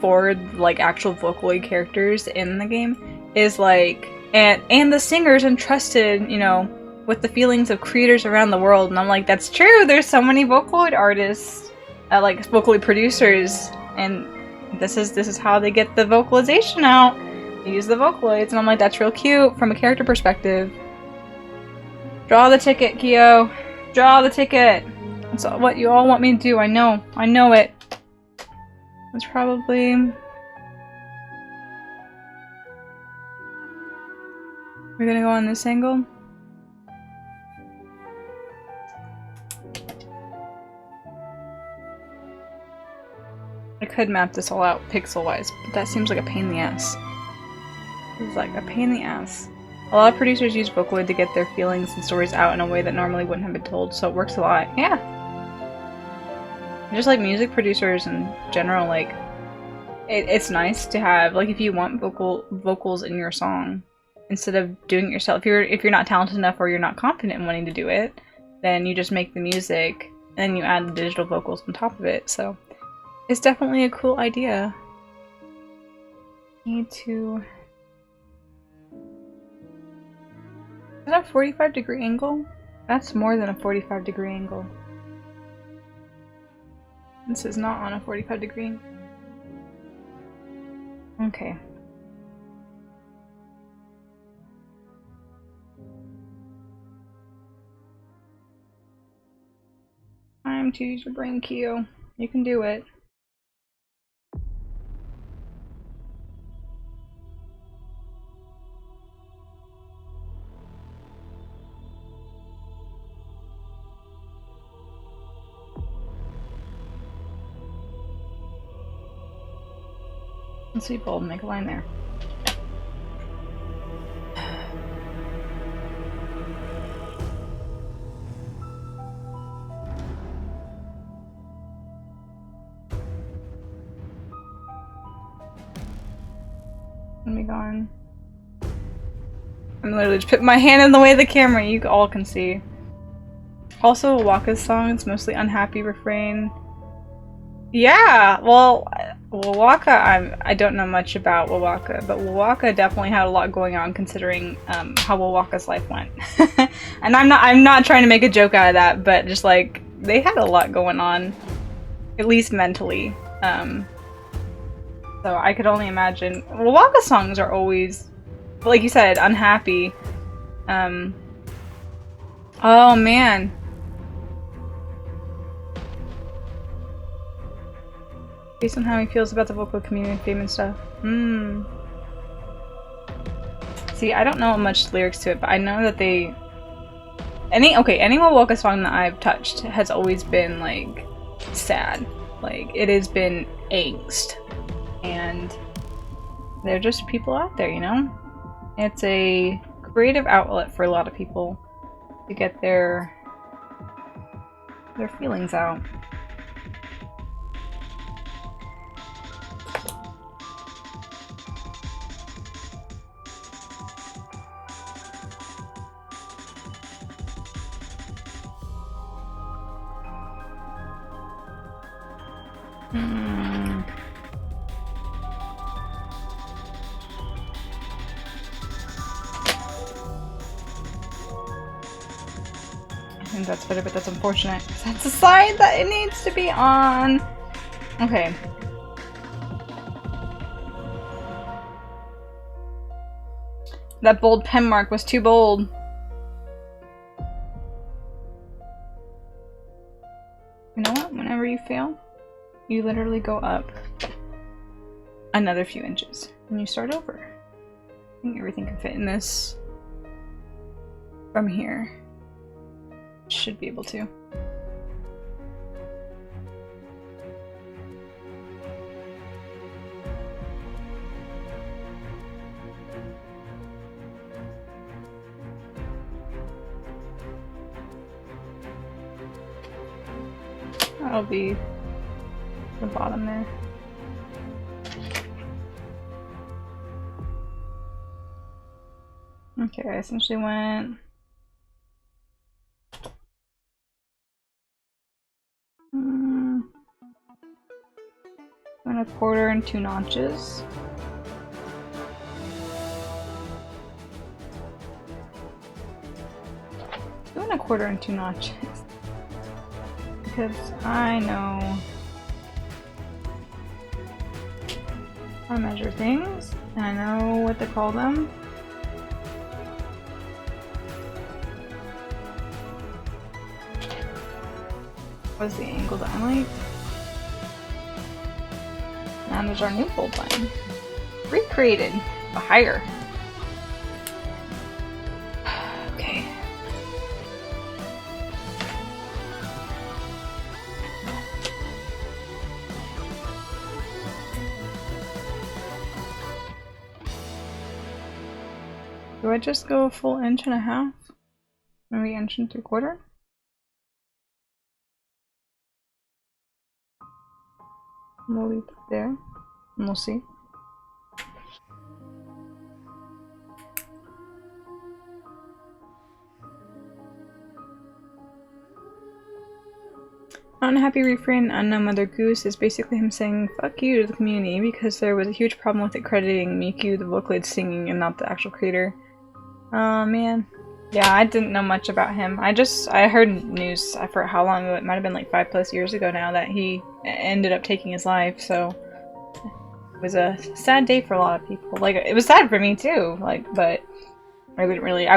for, like, actual Vocaloid characters in the game is, like, and the singers entrusted, you know, with the feelings of creators around the world. And I'm like, that's true. There's so many Vocaloid artists, like Vocaloid producers, and this is how they get the vocalization out. They use the Vocaloids, and I'm like, that's real cute from a character perspective. Draw the ticket, Kyo. Draw the ticket. That's what you all want me to do. I know. I know it. That's probably... We're gonna go on this angle? I could map this all out pixel-wise, but that seems like a pain in the ass. It's like a pain in the ass. A lot of producers use Vocaloid to get their feelings and stories out in a way that normally wouldn't have been told, so it works a lot. Yeah! Just like music producers in general, like, it's nice to have, like, if you want vocals in your song, instead of doing it yourself, if you're not talented enough or you're not confident in wanting to do it, then you just make the music and you add the digital vocals on top of it, so it's definitely a cool idea. Need to... Is that a 45-degree angle? That's more than a 45-degree angle. This is not on a 45-degree. Okay. Time to use your brain, Kyo. You can do it. Let's be bold and make a line there. Let me go on. I'm literally just putting my hand in the way of the camera, you all can see. Also, Waka's song, it's mostly unhappy refrain. Yeah, well, Waka, I don't know much about Waka, but Waka definitely had a lot going on considering how Waka's life went. And I'm not trying to make a joke out of that, but just like they had a lot going on, at least mentally. So I could only imagine. Waka songs are always, like you said, unhappy. Oh man. Based on how he feels about the vocal community and fame and stuff. See, I don't know much lyrics to it, but I know that they... Any Waka song that I've touched has always been, like, sad. Like, it has been angst. And they're just people out there, you know? It's a creative outlet for a lot of people to get their feelings out. I think that's better, but that's unfortunate because that's the side that it needs to be on. Okay. That bold pen mark was too bold. You know what? Whenever you fail, you literally go up another few inches and you start over. I think everything can fit in this from here. Should be able to. That'll be the bottom there. Okay, I essentially went a quarter and 2 notches. 2¼ and 2 notches. Because I know how to measure things, and I know what to call them. What's the angle that I like? And there's our new fold line. Recreated, but higher. Okay. Do I just go a full 1.5 inches? Maybe 1¾ inches? We'll leave it there, and we'll see. Unhappy refrain, unknown mother goose is basically him saying fuck you to the community because there was a huge problem with it crediting Miku the Vocaloid singing and not the actual creator. Oh man. Yeah, I didn't know much about him. I heard news, I forgot how long ago, it might have been like 5+ years ago now that he ended up taking his life, so it was a sad day for a lot of people. Like, it was sad for me too, like, but I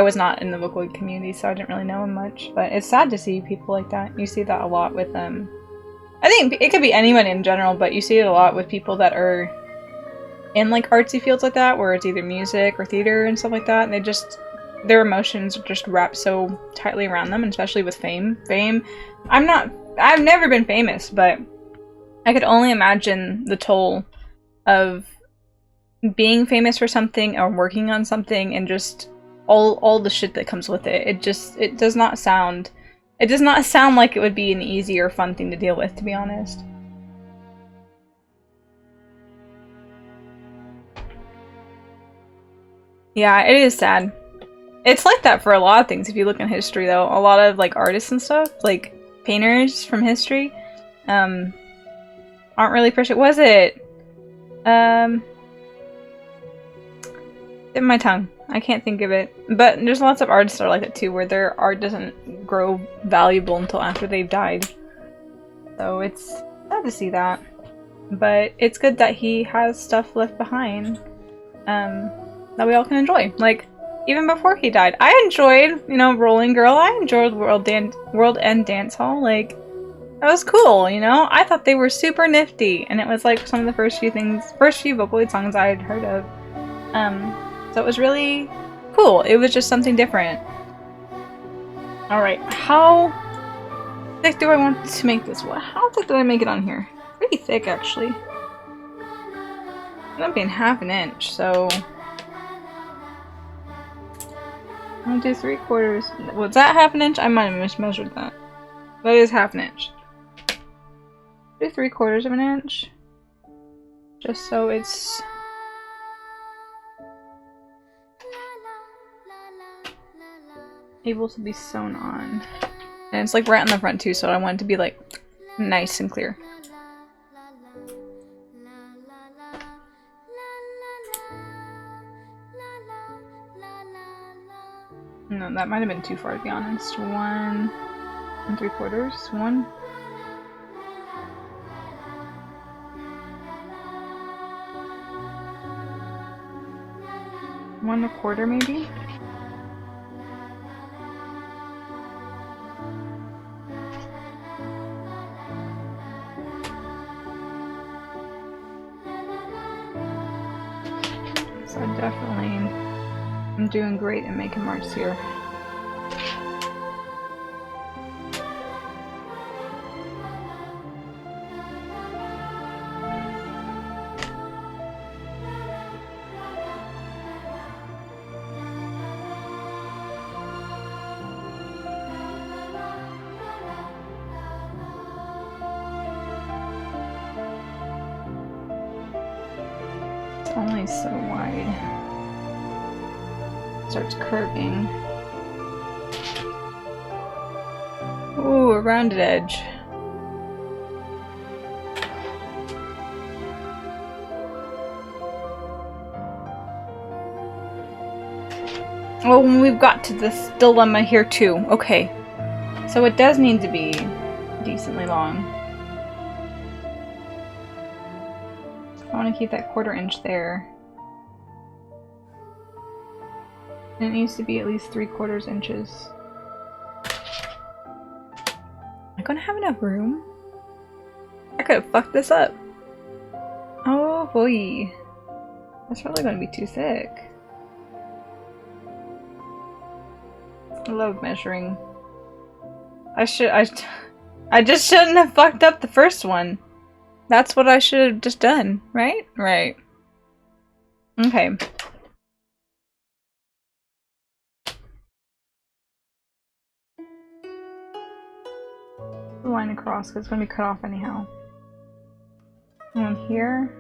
was not in the Vocaloid community, so I didn't really know him much. But it's sad to see people like that. You see that a lot with them. I think it could be anyone in general, but you see it a lot with people that are in like artsy fields like that, where it's either music or theater and stuff like that, and they just, their emotions just wrap so tightly around them, and especially with fame. I've never been famous, but I could only imagine the toll of being famous for something or working on something and just all the shit that comes with it. It does not sound like it would be an easy or fun thing to deal with, to be honest. Yeah, it is sad. It's like that for a lot of things if you look in history though. A lot of like artists and stuff, like painters from history, aren't really appreciated. Was it? In my tongue. I can't think of it. But there's lots of artists that are like that too, where their art doesn't grow valuable until after they've died. So it's sad to see that. But it's good that he has stuff left behind that we all can enjoy. Like, even before he died. I enjoyed, you know, Rolling Girl. I enjoyed World End Dance Hall. Like, that was cool, you know? I thought they were super nifty. And it was like some of the first few Vocaloid songs I had heard of. So it was really cool. It was just something different. Alright, how thick do I want to make this? How thick did I make it on here? Pretty thick, actually. It's gonna be in 1/2 inch, so... I'm gonna do 3/4. Was that 1/2 inch? I might have mismeasured that. That is 1/2 inch. Do 3/4 inch. Just so it's... able to be sewn on. And it's like right on the front too, so I want it to be like nice and clear. No, that might have been too far to be honest. 1 3/4. 1. One 1/4 maybe? So I definitely am doing great at making marks here. Only so wide. Starts curving. Ooh, a rounded edge. Well, we've got to this dilemma here too. Okay. So it does need to be decently long. I want to keep that 1/4 inch there. And it needs to be at least 3/4 inches. Am I gonna have enough room? I could have fucked this up. Oh boy. That's probably gonna be too thick. I love measuring. I just shouldn't have fucked up the first one. That's what I should have just done, right? Right. Okay. Line across because it's gonna be cut off anyhow. And here.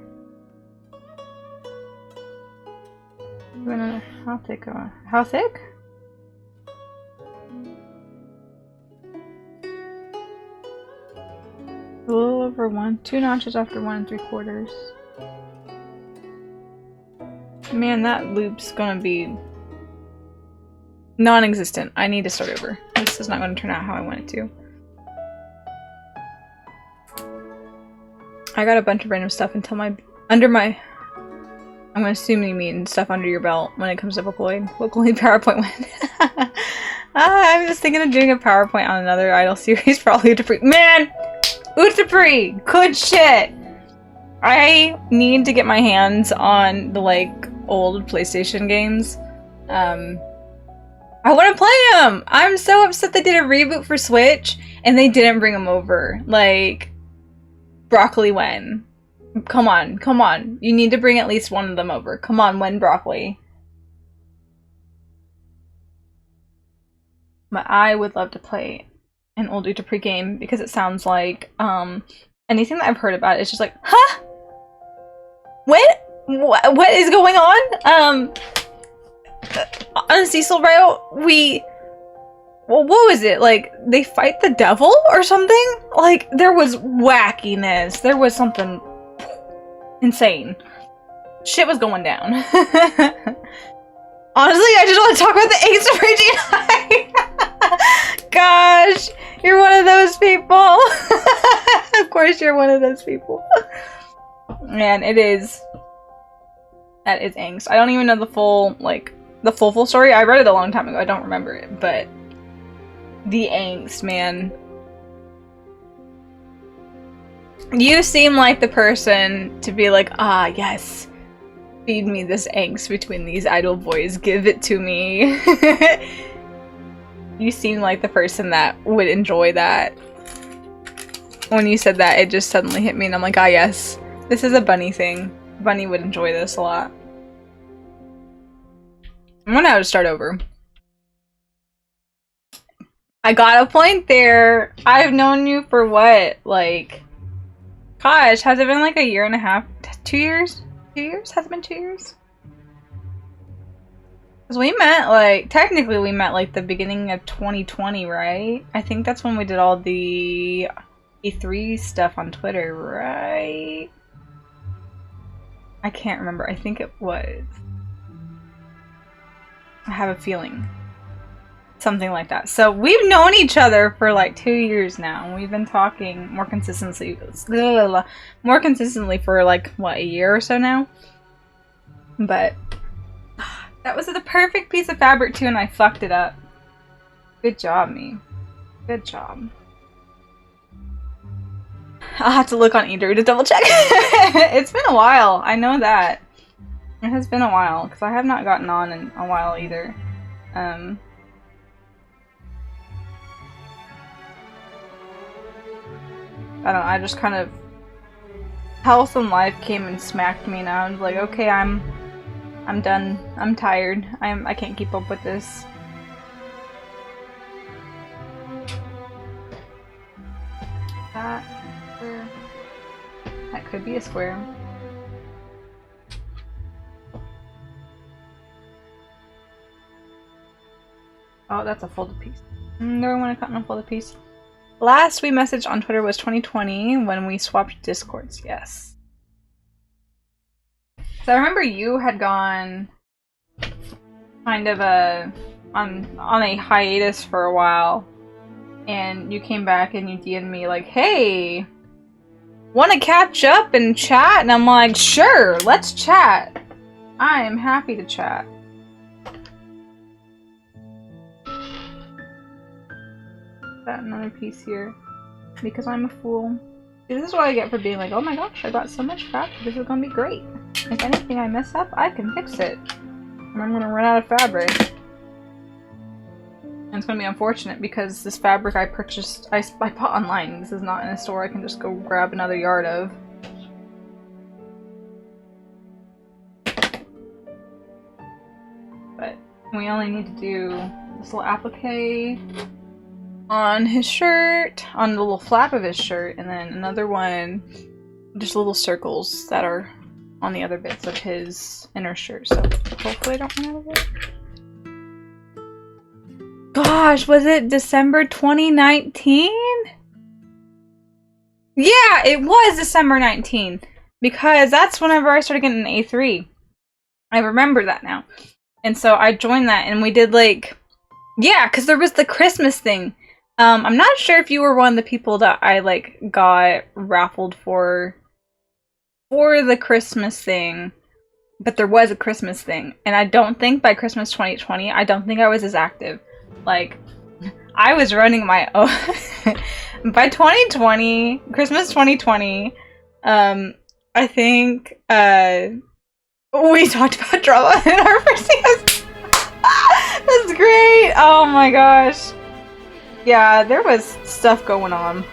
How thick? How thick? A little over 2 notches after 1 3/4. Man, that loop's gonna be non-existent. I need to start over. This is not gonna turn out how I want it to. I got a bunch of random stuff until I'm gonna assume you mean stuff under your belt when it comes to Vocaloid. Vocaloid PowerPoint went. I'm just thinking of doing a PowerPoint on another idol series, probably Utapri. Man! Utapri! Good shit! I need to get my hands on the, like, old PlayStation games. I want to play them! I'm so upset they did a reboot for Switch, and they didn't bring them over. Like, Broccoli when? Come on, come on. You need to bring at least one of them over. Come on, when Broccoli. But I would love to play an old Utapri game because it sounds like, anything that I've heard about it is just like, huh? What is going on? On Cecil Route, well, what was it? Like, they fight the devil or something? Like, there was wackiness. There was something insane. Shit was going down. Honestly, I just want to talk about the Ace of Raging High. Gosh, you're one of those people. Of course you're one of those people. Man, it is. That is angst. I don't even know the full, like, the full story. I read it a long time ago. I don't remember it, but the angst, man. You seem like the person to be like, ah, yes. Feed me this angst between these idol boys. Give it to me. You seem like the person that would enjoy that. When you said that, it just suddenly hit me and I'm like, ah, yes. This is a Bunny thing. Bunny would enjoy this a lot. I'm gonna have to start over. I got a point there. I've known you for what? Like, gosh, has it been like a year and a half? 2 years? 2 years? Has it been 2 years? Because we met, like, technically we met like the beginning of 2020, right? I think that's when we did all the E3 stuff on Twitter, right? I can't remember. I think it was. I have a feeling. Something like that. So we've known each other for like 2 years now. And we've been talking more consistently for like, what, a year or so now? But that was the perfect piece of fabric too, and I fucked it up. Good job, me. Good job. I'll have to look on Eatery to double check. It's been a while. I know that. It has been a while, because I have not gotten on in a while either. I don't know, I just kind of... Health and life came and smacked me, and I was like, okay, I'm done. I'm tired. I can't keep up with this. That square. That could be a square. Oh, that's a folded piece. Never want to cut on a folded piece. Last we messaged on Twitter was 2020 when we swapped Discords. Yes. So I remember you had gone kind of on a hiatus for a while, and you came back and you DM'd me like, "Hey, want to catch up and chat?" And I'm like, "Sure, let's chat. I am happy to chat." Got another piece here because I'm a fool. This is what I get for being like, "Oh my gosh, I got so much fabric. This is gonna be great. If anything I mess up, I can fix it. And I'm gonna run out of fabric." And it's gonna be unfortunate because this fabric I purchased, I bought online. This is not in a store I can just go grab another yard of. But we only need to do this little applique on his shirt, on the little flap of his shirt, and then another one, just little circles that are on the other bits of his inner shirt. So hopefully I don't run out of it. Gosh, was it December 2019? Yeah, it was December 19, because that's whenever I started getting an A3. I remember that now. And so I joined that, and we did like, yeah, because there was the Christmas thing. I'm not sure if you were one of the people that I like got raffled for the Christmas thing, but there was a Christmas thing, and I don't think by Christmas 2020, I don't think I was as active. Like, I was running my own. By 2020, Christmas 2020, I think we talked about drama in our first season. That's great. Oh my gosh. Yeah, there was stuff going on.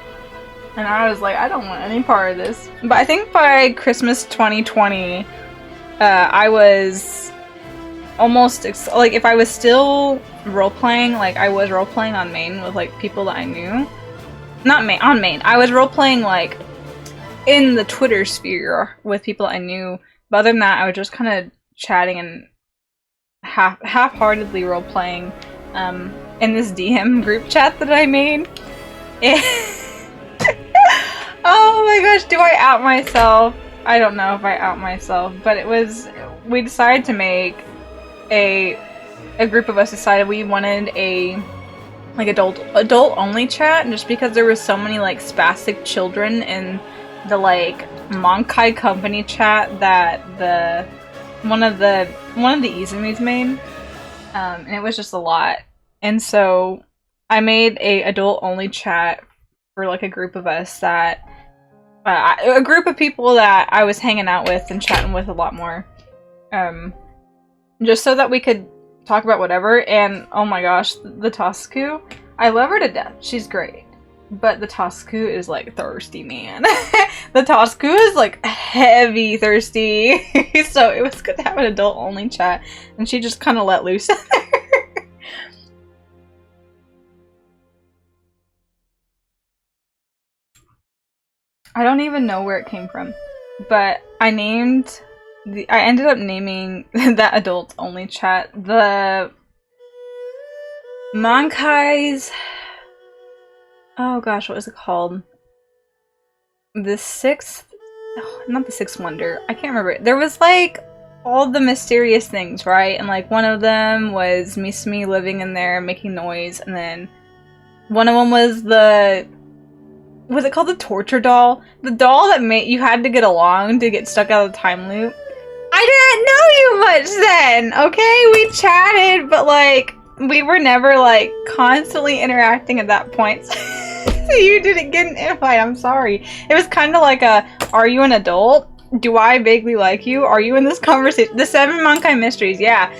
And I was like, I don't want any part of this. But I think by Christmas 2020, I was almost, like, if I was still role-playing, like, I was role-playing on main with, like, people that I knew. Not main, on main. I was role-playing, like, in the Twitter sphere with people I knew. But other than that, I was just kind of chatting and half-heartedly role-playing, in this DM group chat that I made. Oh my gosh, do I out myself? I don't know if I out myself, but it was, we decided to make a group of us decided we wanted a like adult only chat, just because there was so many like spastic children in the like Monkai company chat that one of the Izumis made, and it was just a lot. And so I made a adult only chat for like a group of us that a group of people that I was hanging out with and chatting with a lot more, just so that we could talk about whatever. And oh my gosh, the Tosku, I love her to death. She's great. But the Tosku is like thirsty, man. The Tosku is like heavy thirsty. So it was good to have an adult only chat, and she just kind of let loose in there. I don't even know where it came from, but I ended up naming that adult only chat the Mankai's, oh gosh, what was it called? The sixth, oh, not the sixth wonder, I can't remember. There was like all the mysterious things, right? And like one of them was Misumi living in there making noise, and then one of them was was it called the torture doll? The doll that you had to get along to get stuck out of the time loop. I didn't know you much then, okay? We chatted, but like, we were never like constantly interacting at that point. So you didn't get an invite, I'm sorry. It was kind of like a, are you an adult? Do I vaguely like you? Are you in this conversation? The 7 Monkai Mysteries, yeah.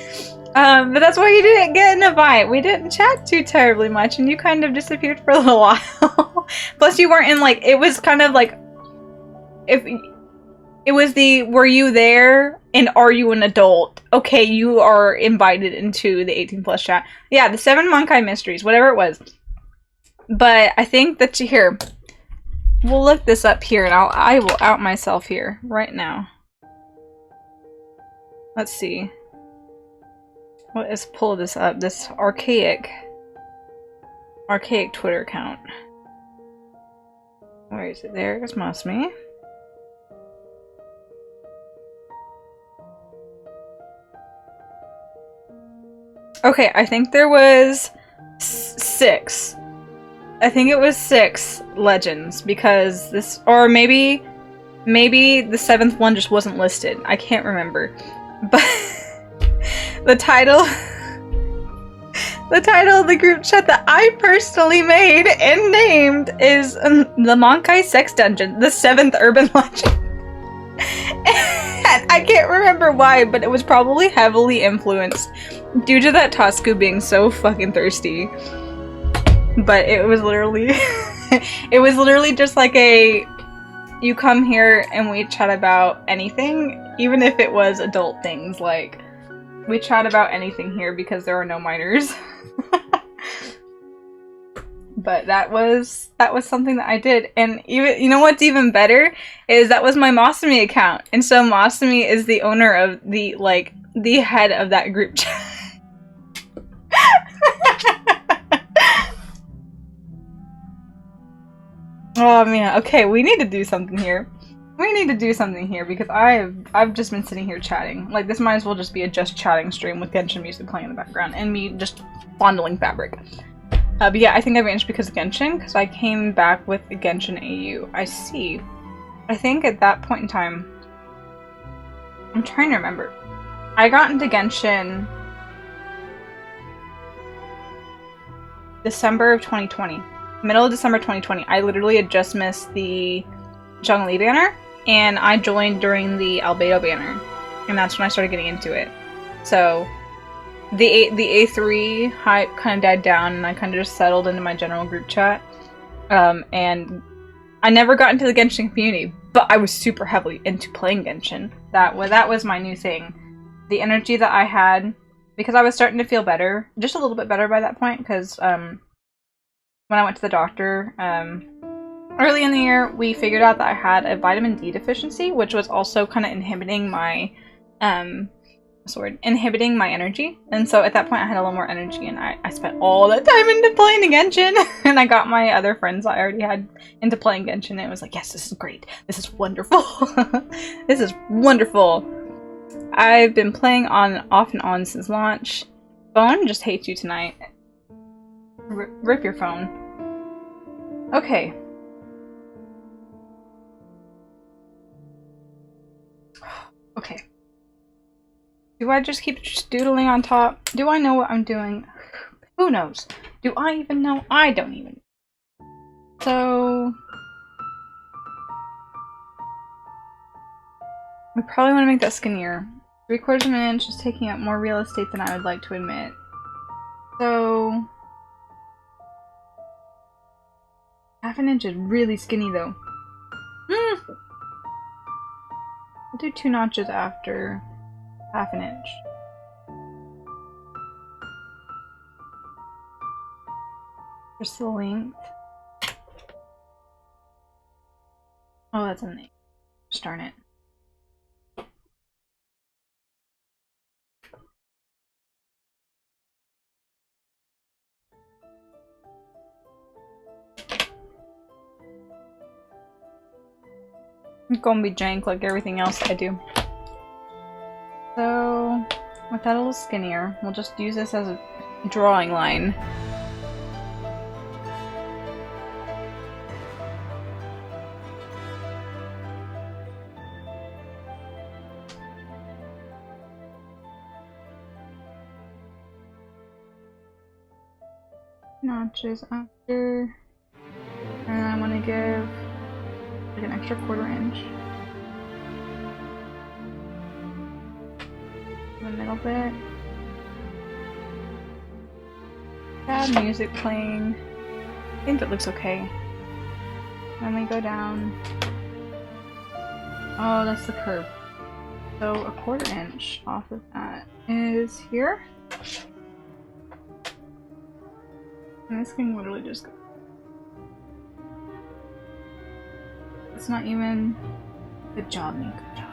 But that's why you didn't get an invite. We didn't chat too terribly much, and you kind of disappeared for a little while. Plus, you weren't in, like, it was kind of like, if it was the, were you there, and are you an adult? Okay, you are invited into the 18+ chat. Yeah, the 7 Monkai Mysteries, whatever it was. But I think that here, we'll look this up here, and I will out myself here right now. Let's see. Let's pull this up. This archaic Twitter account. Where is it? There it must be. Okay, I think there was 6. I think it was 6 legends because this, or maybe the 7th one just wasn't listed. I can't remember. But the title of the group chat that I personally made and named is the Monkai Sex Dungeon, the 7th urban legend. And I can't remember why, but it was probably heavily influenced due to that Tasku being so fucking thirsty. But it was literally it was literally just like a, you come here and we chat about anything, even if it was adult things, like we chat about anything here because there are no minors. But that was something that I did, and even, you know what's even better is that was my Masumi account, and so Masumi is the owner of the, like, the head of that group chat. Oh man, okay, we need to do something here. We need to do something here because I've just been sitting here chatting. Like, this might as well just be a just chatting stream with Genshin music playing in the background and me just fondling fabric. But yeah, I think I vanished because of Genshin, because I came back with Genshin AU. I see. I think at that point in time, I'm trying to remember. I got into Genshin December of 2020. Middle of December 2020. I literally had just missed the Zhongli banner, and I joined during the Albedo banner, and that's when I started getting into it. So the A3 hype kind of died down, and I kind of just settled into my general group chat. And I never got into the Genshin community, but I was super heavily into playing Genshin. That was my new thing. The energy that I had, because I was starting to feel better, just a little bit better by that point, because when I went to the doctor early in the year, we figured out that I had a vitamin D deficiency, which was also kind of inhibiting my inhibiting my energy. And so at that point I had a little more energy, and I spent all that time into playing Genshin. And I got my other friends I already had into playing Genshin, and it was like, yes, this is great. This is wonderful. This is wonderful. I've been playing on off and on since launch. Phone just hates you tonight. Rip your phone. Okay. Okay. Do I just keep doodling on top? Do I know what I'm doing? Who knows? Do I even know? I don't even. So we probably want to make that skinnier. 3/4 of an inch is taking up more real estate than I would like to admit. So 1/2 an inch is really skinny though. I'll do 2 notches after 1/2 an inch. Just the length. Oh, that's an 8. Just darn it. I'm gonna be jank like everything else I do. So, with that a little skinnier, we'll just use this as a drawing line. Notches after, and I want to give like an extra 1/4 inch. The middle bit. Bad music playing. I think that looks okay. Then we go down. Oh, that's the curve. So 1/4 inch off of that is here. And this can literally just go. It's not even. Good job, me. Good job.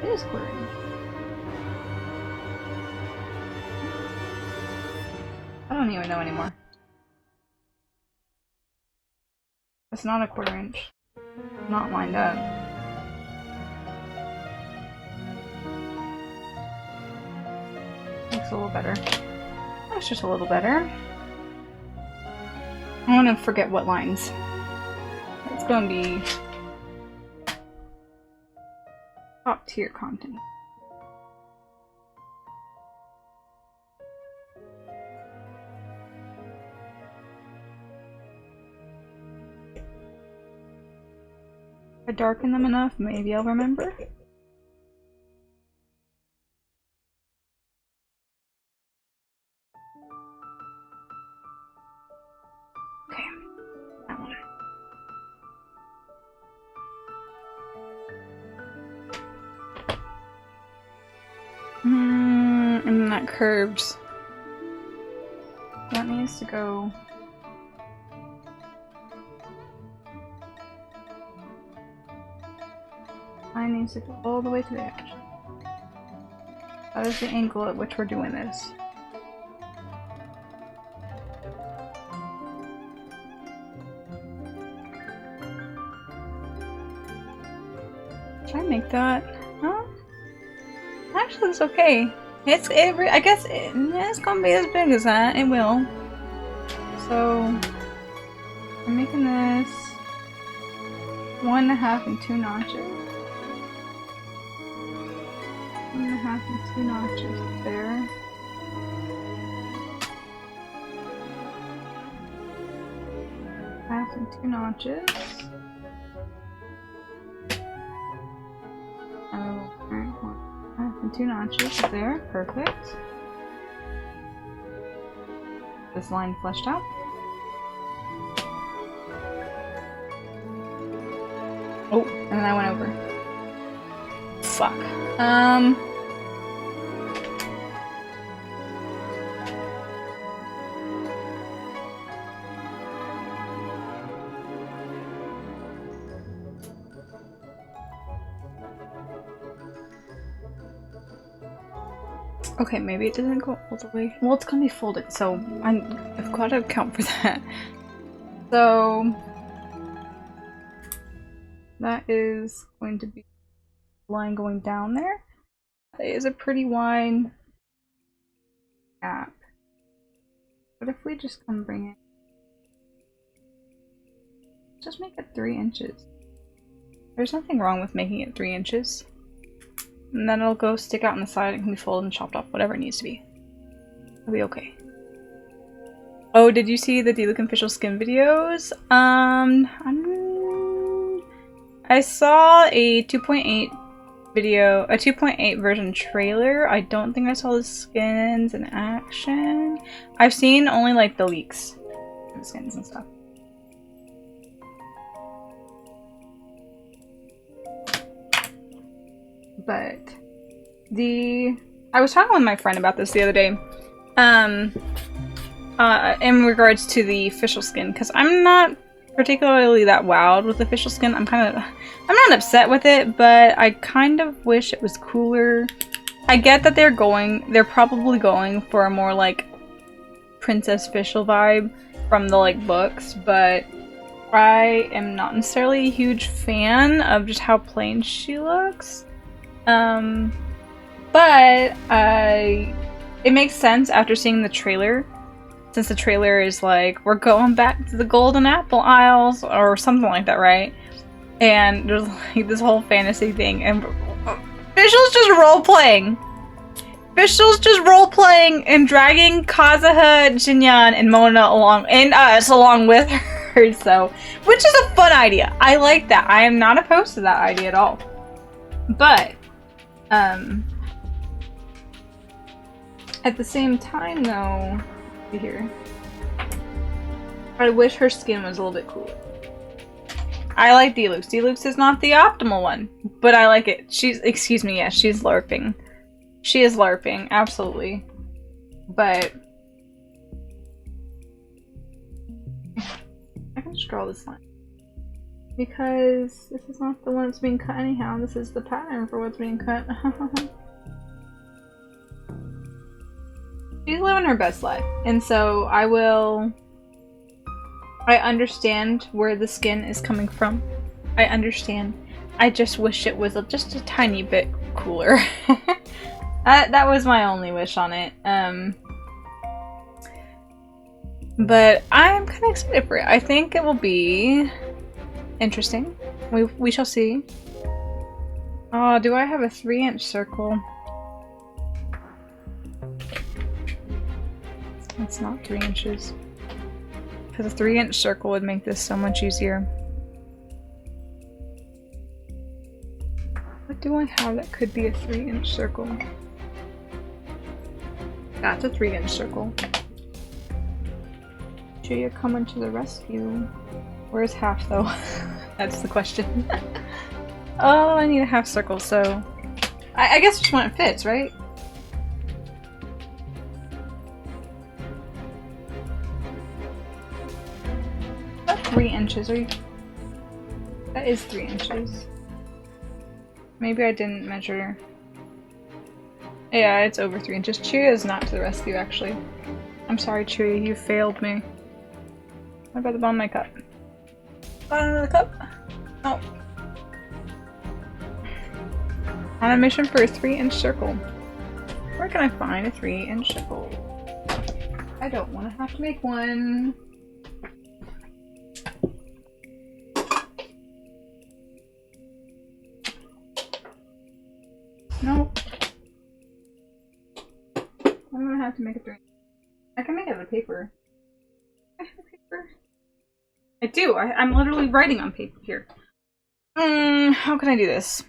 It is 1/4 inch. I don't even know anymore. It's not 1/4 inch. It's not lined up. looks a little better. That's just a little better. I want to forget what lines. It's going to be top tier content. If I darken them enough, maybe I'll remember. Okay, that one. And then that curved. That needs to go. Line needs to go all the way to the edge. That is the angle at which we're doing this. Should I make that? No? Actually, it's okay. I guess it's gonna be as big as that. It will. So I'm making this 1.5 and 2 notches. 1.5 and 2 notches there. Half and 2 notches. And 2 notches there, perfect. This line fleshed out. Oh, and then I went over. Fuck. Okay, maybe it doesn't go all the way. Well, it's gonna be folded, so I've got to account for that. So that is going to be the line going down there. That is a pretty wide gap. What if we just come bring it? Just make it 3 inches. There's nothing wrong with making it 3 inches. And then it'll go stick out on the side and can be folded and chopped off, whatever it needs to be. It'll be okay. Oh, did you see the D-Look official skin videos? I saw a 2.8 video, a 2.8 version trailer. I don't think I saw the skins in action. I've seen only like the leaks of the skins and stuff. But I was talking with my friend about this the other day, in regards to the official skin, because I'm not particularly that wowed with the official skin. I'm not upset with it, but I kind of wish it was cooler. I get that they're probably going for a more like Princess Official vibe from the like books, but I am not necessarily a huge fan of just how plain she looks. But it makes sense after seeing the trailer, since the trailer is like, we're going back to the golden apple aisles or something like that, right? And there's like this whole fantasy thing, and Official's just role-playing. Official's just role-playing and dragging Kazuha, Jinyan, and Mona along, and us along with her, so, which is a fun idea. I like that. I am not opposed to that idea at all. But at the same time, though, here, I wish her skin was a little bit cooler. I like D-Luxe. D-Luxe is not the optimal one, but I like it. Excuse me, yes, she's LARPing. She is LARPing, absolutely. But I can just draw this line. Because this is not the one that's being cut anyhow, this is the pattern for what's being cut. She's living her best life, and so I understand where the skin is coming from. I understand. I just wish it was just a tiny bit cooler. That was my only wish on it. But I'm kind of excited for it. I think it will be interesting. We shall see. Oh, do I have a 3-inch circle? It's not 3 inches. Because a 3-inch circle would make this so much easier. What do I have that could be a 3-inch circle? That's a 3-inch circle. You're coming to the rescue. Where's half though? That's the question. Oh, I need a half circle, so I guess just when it fits, right? About 3 inches, are you? That is 3 inches. Maybe I didn't measure. Yeah, it's over 3 inches. Cheerio is not to the rescue, actually. I'm sorry, Cheerio, you failed me. What about the bottom of my cup? Bottom of the cup? Oh. On a mission for a 3-inch circle. Where can I find a 3-inch circle? I don't want to have to make one. Nope. I'm gonna have to make a 3. I can make it out of paper. I have paper. I do. I'm literally writing on paper here. How can I do this?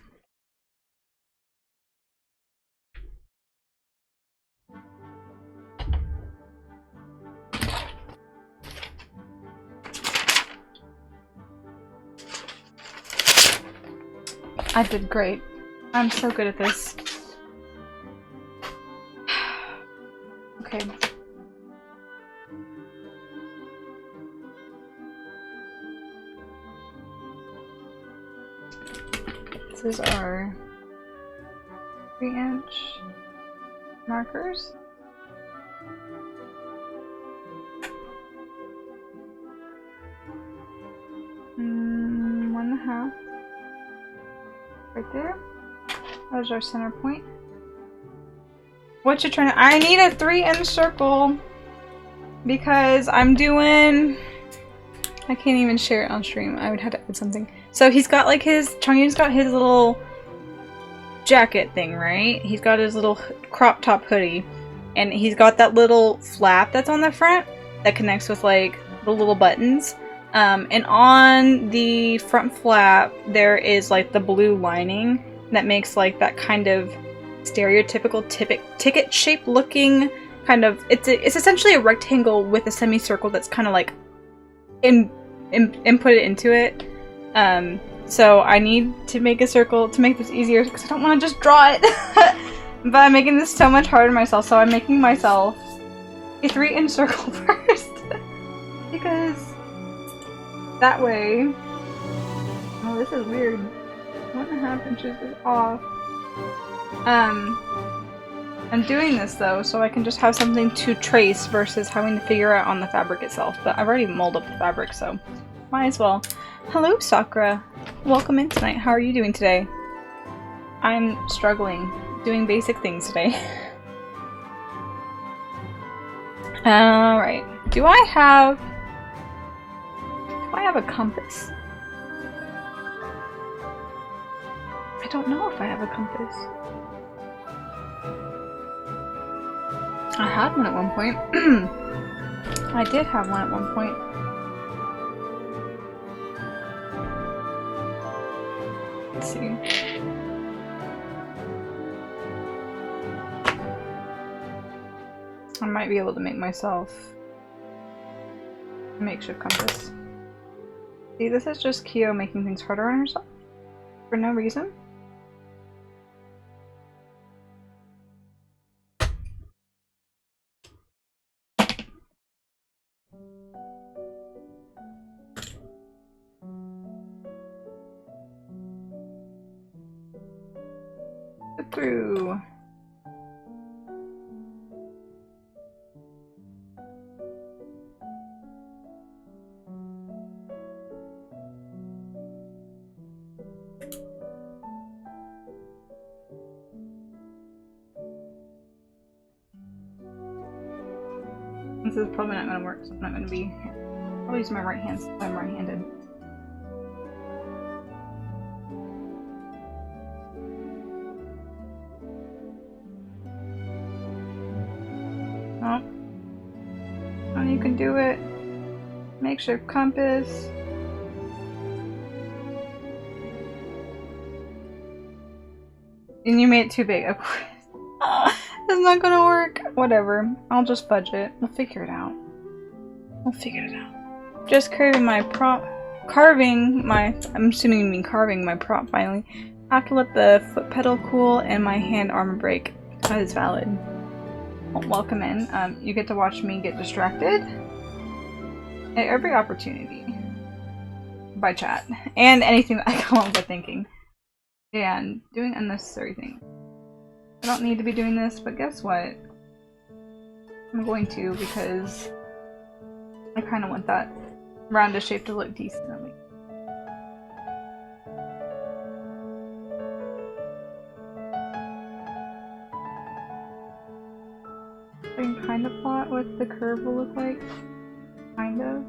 I did great. I'm so good at this. Okay. This is our 3-inch markers. One and a half. Right there. That's our center point. What you trying to— I need a 3-inch circle because I'm doing— I can't even share it on stream. I would have to add something. So he's got like Chongyun's got his little jacket thing, right? He's got his little crop top hoodie, and he's got that little flap that's on the front that connects with like the little buttons. And on the front flap there is like the blue lining that makes like that kind of stereotypical ticket shaped looking kind of— it's essentially a rectangle with a semicircle that's kind of like input it into it. So I need to make a circle to make this easier because I don't want to just draw it. But I'm making this so much harder on myself, so I'm making myself a 3-inch circle first. Because that way— oh, this is weird. 1.5 inches is off. I'm doing this though so I can just have something to trace versus having to figure out on the fabric itself. But I've already molded up the fabric, so might as well. Hello, Sakura. Welcome in tonight. How are you doing today? I'm struggling doing basic things today. Alright. Do I have a compass? I don't know if I have a compass. I had one at one point. I did have one at one point. Let's see. I might be able to make myself a makeshift compass. See, this is just Kyo making things harder on herself for no reason. Through. This is probably not gonna work, so I'm not gonna be... I'll use my right hand since I'm right-handed. Oh. Oh, you can do it. Makeshift compass. And you made it too big, of course. It's not gonna work. Whatever. I'll just budget. We'll figure it out. We'll figure it out. Just carving my prop. I'm assuming you mean carving my prop finally. I have to let the foot pedal cool and my hand armor break. That is valid. Well, welcome in. You get to watch me get distracted at every opportunity by chat and anything that I come up with thinking and doing unnecessary things. I don't need to be doing this, but guess what? I'm going to because I kind of want that rounded shape to look decently. I can kind of plot what the curve will look like. Kind of.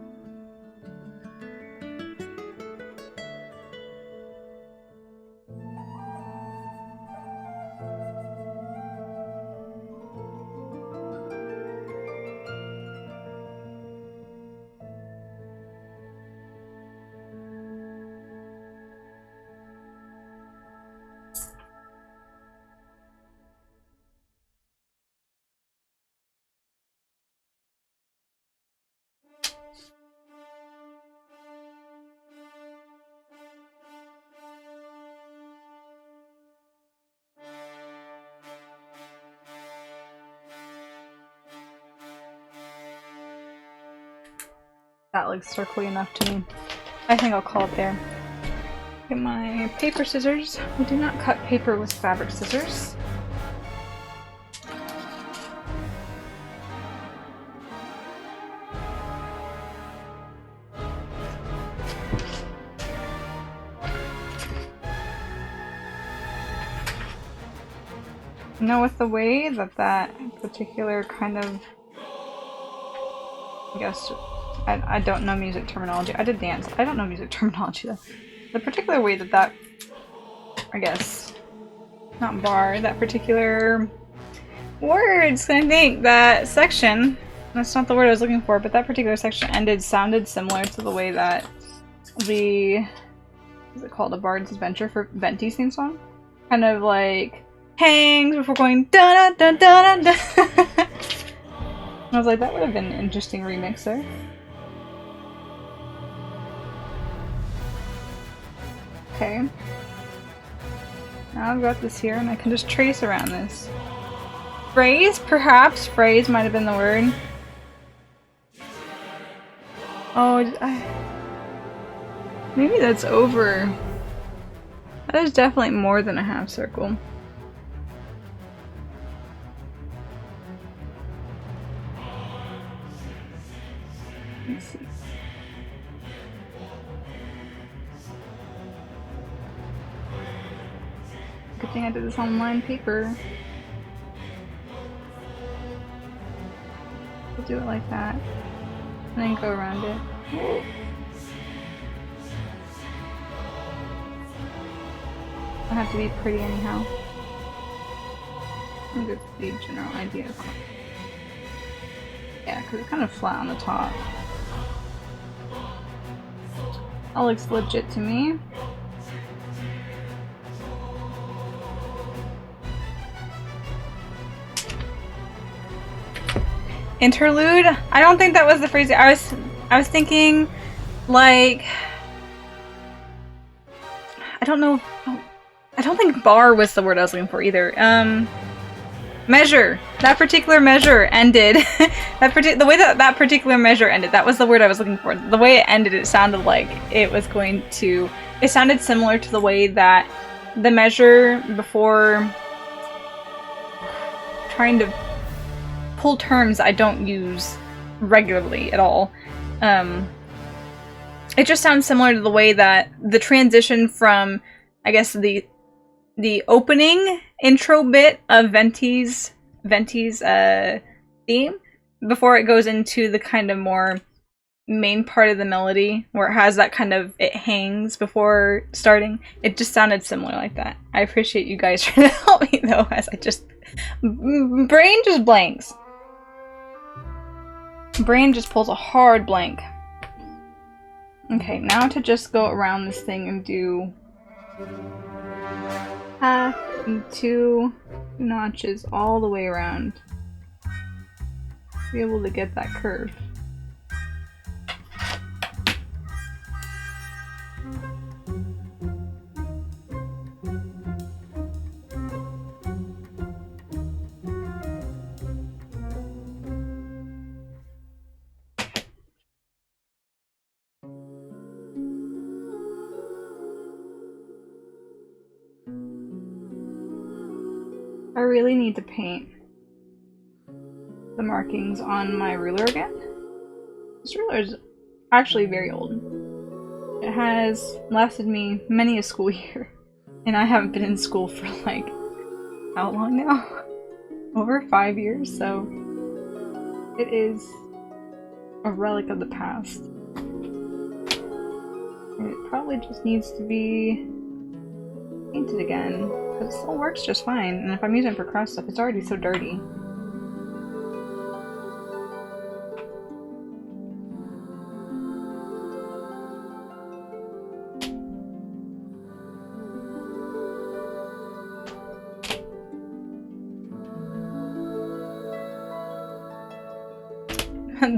That looks circly enough to me. I think I'll call it there. Get my paper scissors. We do not cut paper with fabric scissors. You know, with the way that that particular kind of, I guess, I don't know music terminology. I did dance. I don't know music terminology though. The particular way that that, I guess, not bar, that particular words, I think, that section, that's not the word I was looking for, but that particular section sounded similar to the way that the, is it called A Bard's Adventure for Venti's theme song? Kind of like, hangs before going da da da da da. I was like, that would have been an interesting remix there. Okay. Now I've got this here and I can just trace around this. Phrase? Perhaps. Phrase might have been the word. Oh, maybe that's over. That is definitely more than a half circle. Let's see. Good thing I did this on lined paper. We'll do it like that. And then go around it. I have to be pretty anyhow. I think that's the general idea. Yeah, because it's kind of flat on the top. That looks legit to me. Interlude? I don't think that was the phrase. I was thinking, like, I don't know. I don't think bar was the word I was looking for either. Measure. That particular measure ended. The way that particular measure ended. That was the word I was looking for. The way it ended, it sounded like it was going to. It sounded similar to the way that the measure before trying to pull terms I don't use regularly at all. It just sounds similar to the way that the transition from, I guess, the opening intro bit of Venti's theme before it goes into the kind of more main part of the melody, where it has that kind of, it hangs before starting. It just sounded similar like that. I appreciate you guys trying to help me though, as I just, brain just blanks. Brain just pulls a hard blank. Okay, now to just go around this thing and do half and 2 notches all the way around. Be able to get that curve. I really need to paint the markings on my ruler again. This ruler is actually very old. It has lasted me many a school year, and I haven't been in school for like, how long now? Over 5 years, so it is a relic of the past. And it probably just needs to be painted again, because it still works just fine, and if I'm using it for cross stuff, it's already so dirty.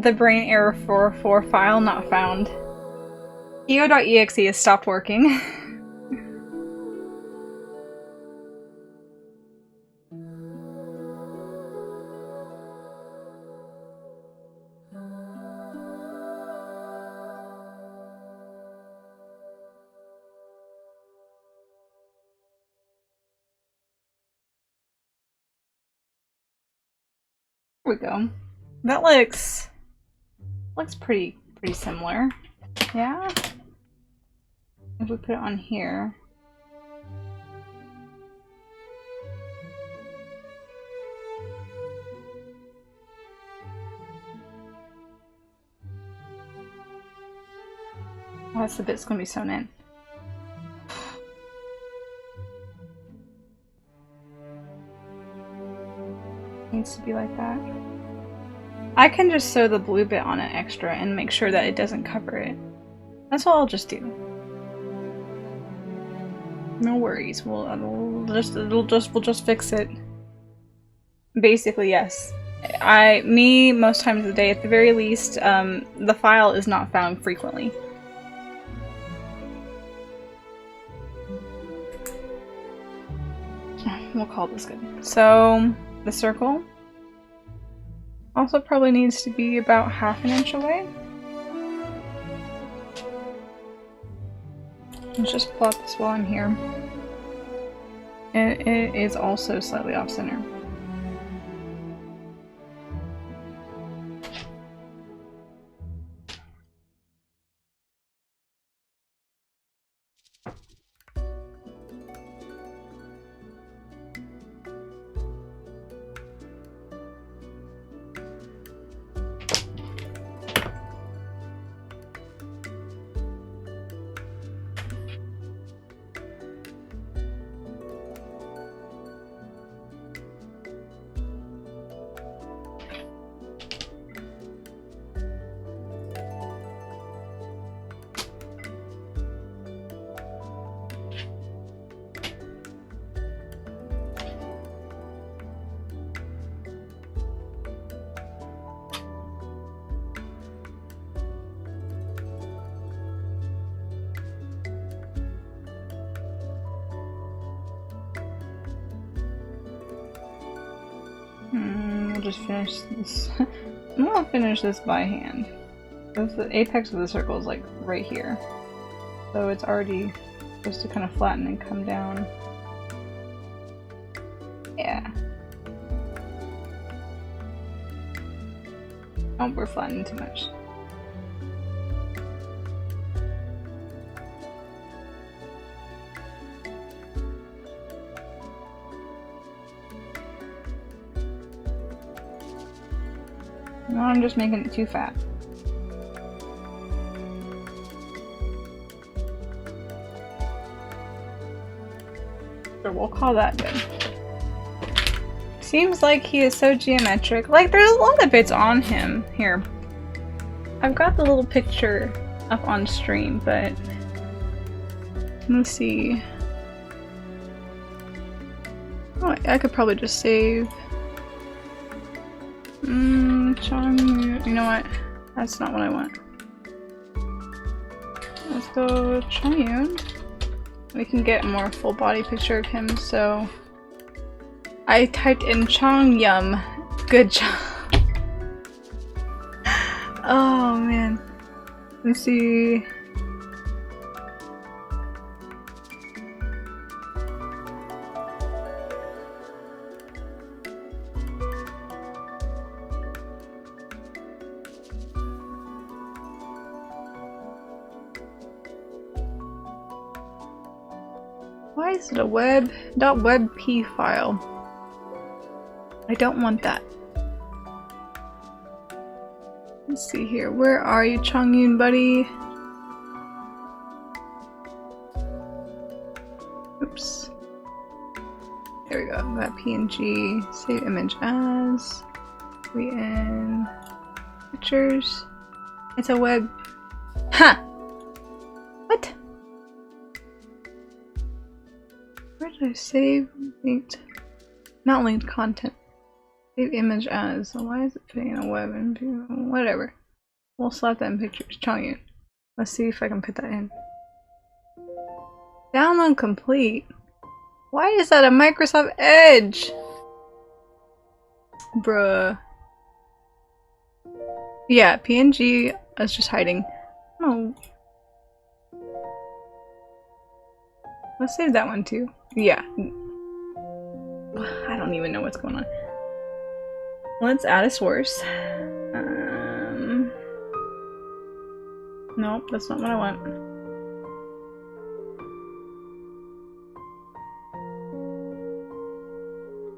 The brain error for file not found. eo.exe has stopped working. There we go. That looks pretty similar. Yeah? If we put it on here. Oh, that's the bit that's gonna be sewn in. Needs to be like that. I can just sew the blue bit on it extra and make sure that it doesn't cover it. That's all I'll just do. No worries. We'll just fix it. Basically, yes. Most times of the day, at the very least, the file is not found frequently. We'll call this good. So, the circle also probably needs to be about ½ an inch away. Let's just plot this while I'm here. And it is also slightly off center. We'll just finish this. I'm gonna finish this by hand. Because the apex of the circle is like right here. So it's already supposed to kind of flatten and come down. Yeah. Oh, we're flattening too much. No, I'm just making it too fat. So we'll call that good. Seems like he is so geometric. Like, there's a lot of bits on him. Here. I've got the little picture up on stream, but let's see. Oh, I could probably just save. Chongyun. You know what? That's not what I want. Let's go Chongyun. We can get a more full body picture of him, so I typed in Chongyun. Good job. Oh man. Let's see. Why is it a .webp file? I don't want that. Let's see here. Where are you, Chongyun, buddy? Oops. There we go. Got PNG. Save image as. We in pictures. It's a web. Ha! What? Where did I save linked? Not linked content. Save image as. So why is it putting in a web and whatever? We'll slap that in pictures. Chongyun. Let's see if I can put that in. Download complete. Why is that a Microsoft Edge? Bruh. Yeah, PNG is just hiding. Oh. Let's save that one too. Yeah. I don't even know what's going on. Let's add a source. Nope, that's not what I want.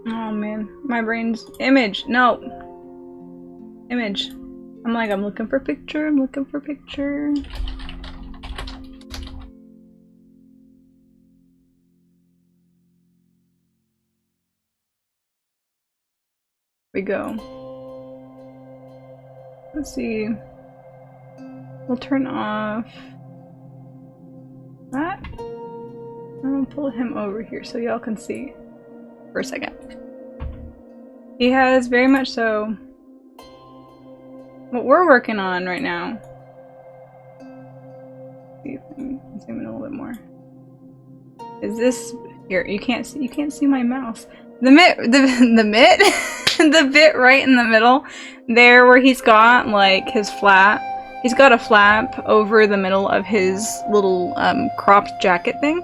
Oh man, my brain's image. No, image. I'm like, I'm looking for picture. I'm looking for picture. We go. Let's see. We'll turn off that. And we'll pull him over here so y'all can see for a second. He has very much so what we're working on right now. Let's see if I can zoom in a little bit more. Is this here? You can't see my mouse. The bit right in the middle there where he's got like his flap. He's got a flap over the middle of his little cropped jacket thing.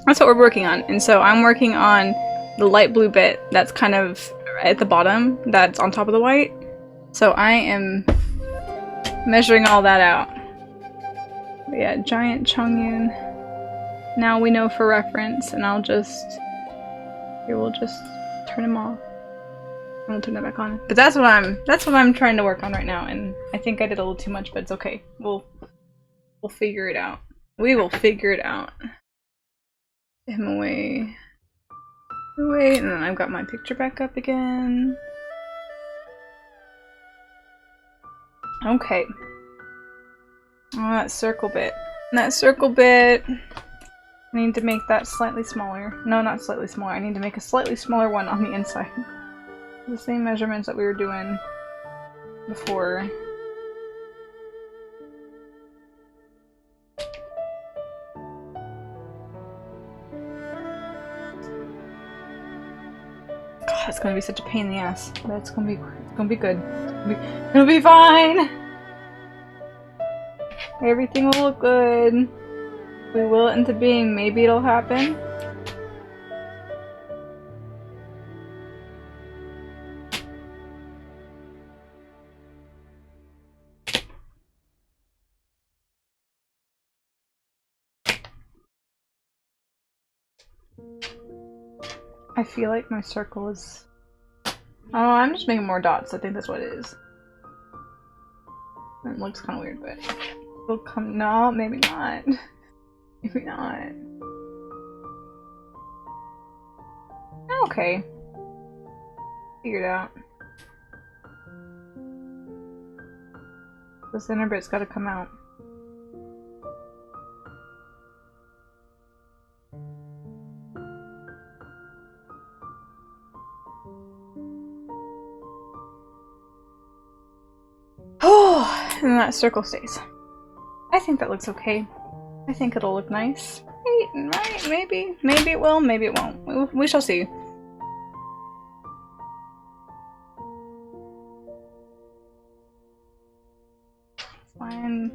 That's what we're working on. And so I'm working on the light blue bit that's kind of at the bottom that's on top of the white. So I am measuring all that out. But yeah, giant Chongyun. Now we know for reference, and I'll just here we'll just turn him off. And we'll turn it back on. But that's what I'm trying to work on right now, and I think I did a little too much, but it's okay. We'll figure it out. We will figure it out. Get him away. Wait, and then I've got my picture back up again. Okay. Oh, that circle bit. That circle bit. I need to make that slightly smaller. No, not slightly smaller. I need to make a slightly smaller one on the inside. The same measurements that we were doing before. God, it's gonna be such a pain in the ass, but it's gonna be good. It'll be fine. Everything will look good. We will it into being. Maybe it'll happen. I feel like my circle is... Oh, I'm just making more dots. I think that's what it is. It looks kind of weird, but it'll come. No, maybe not. Maybe not. Okay. Figured out. The center bit's gotta come out. Oh, and that circle stays. I think that looks okay. I think it'll look nice. Right, maybe. Maybe it will, maybe it won't. We shall see. Fine.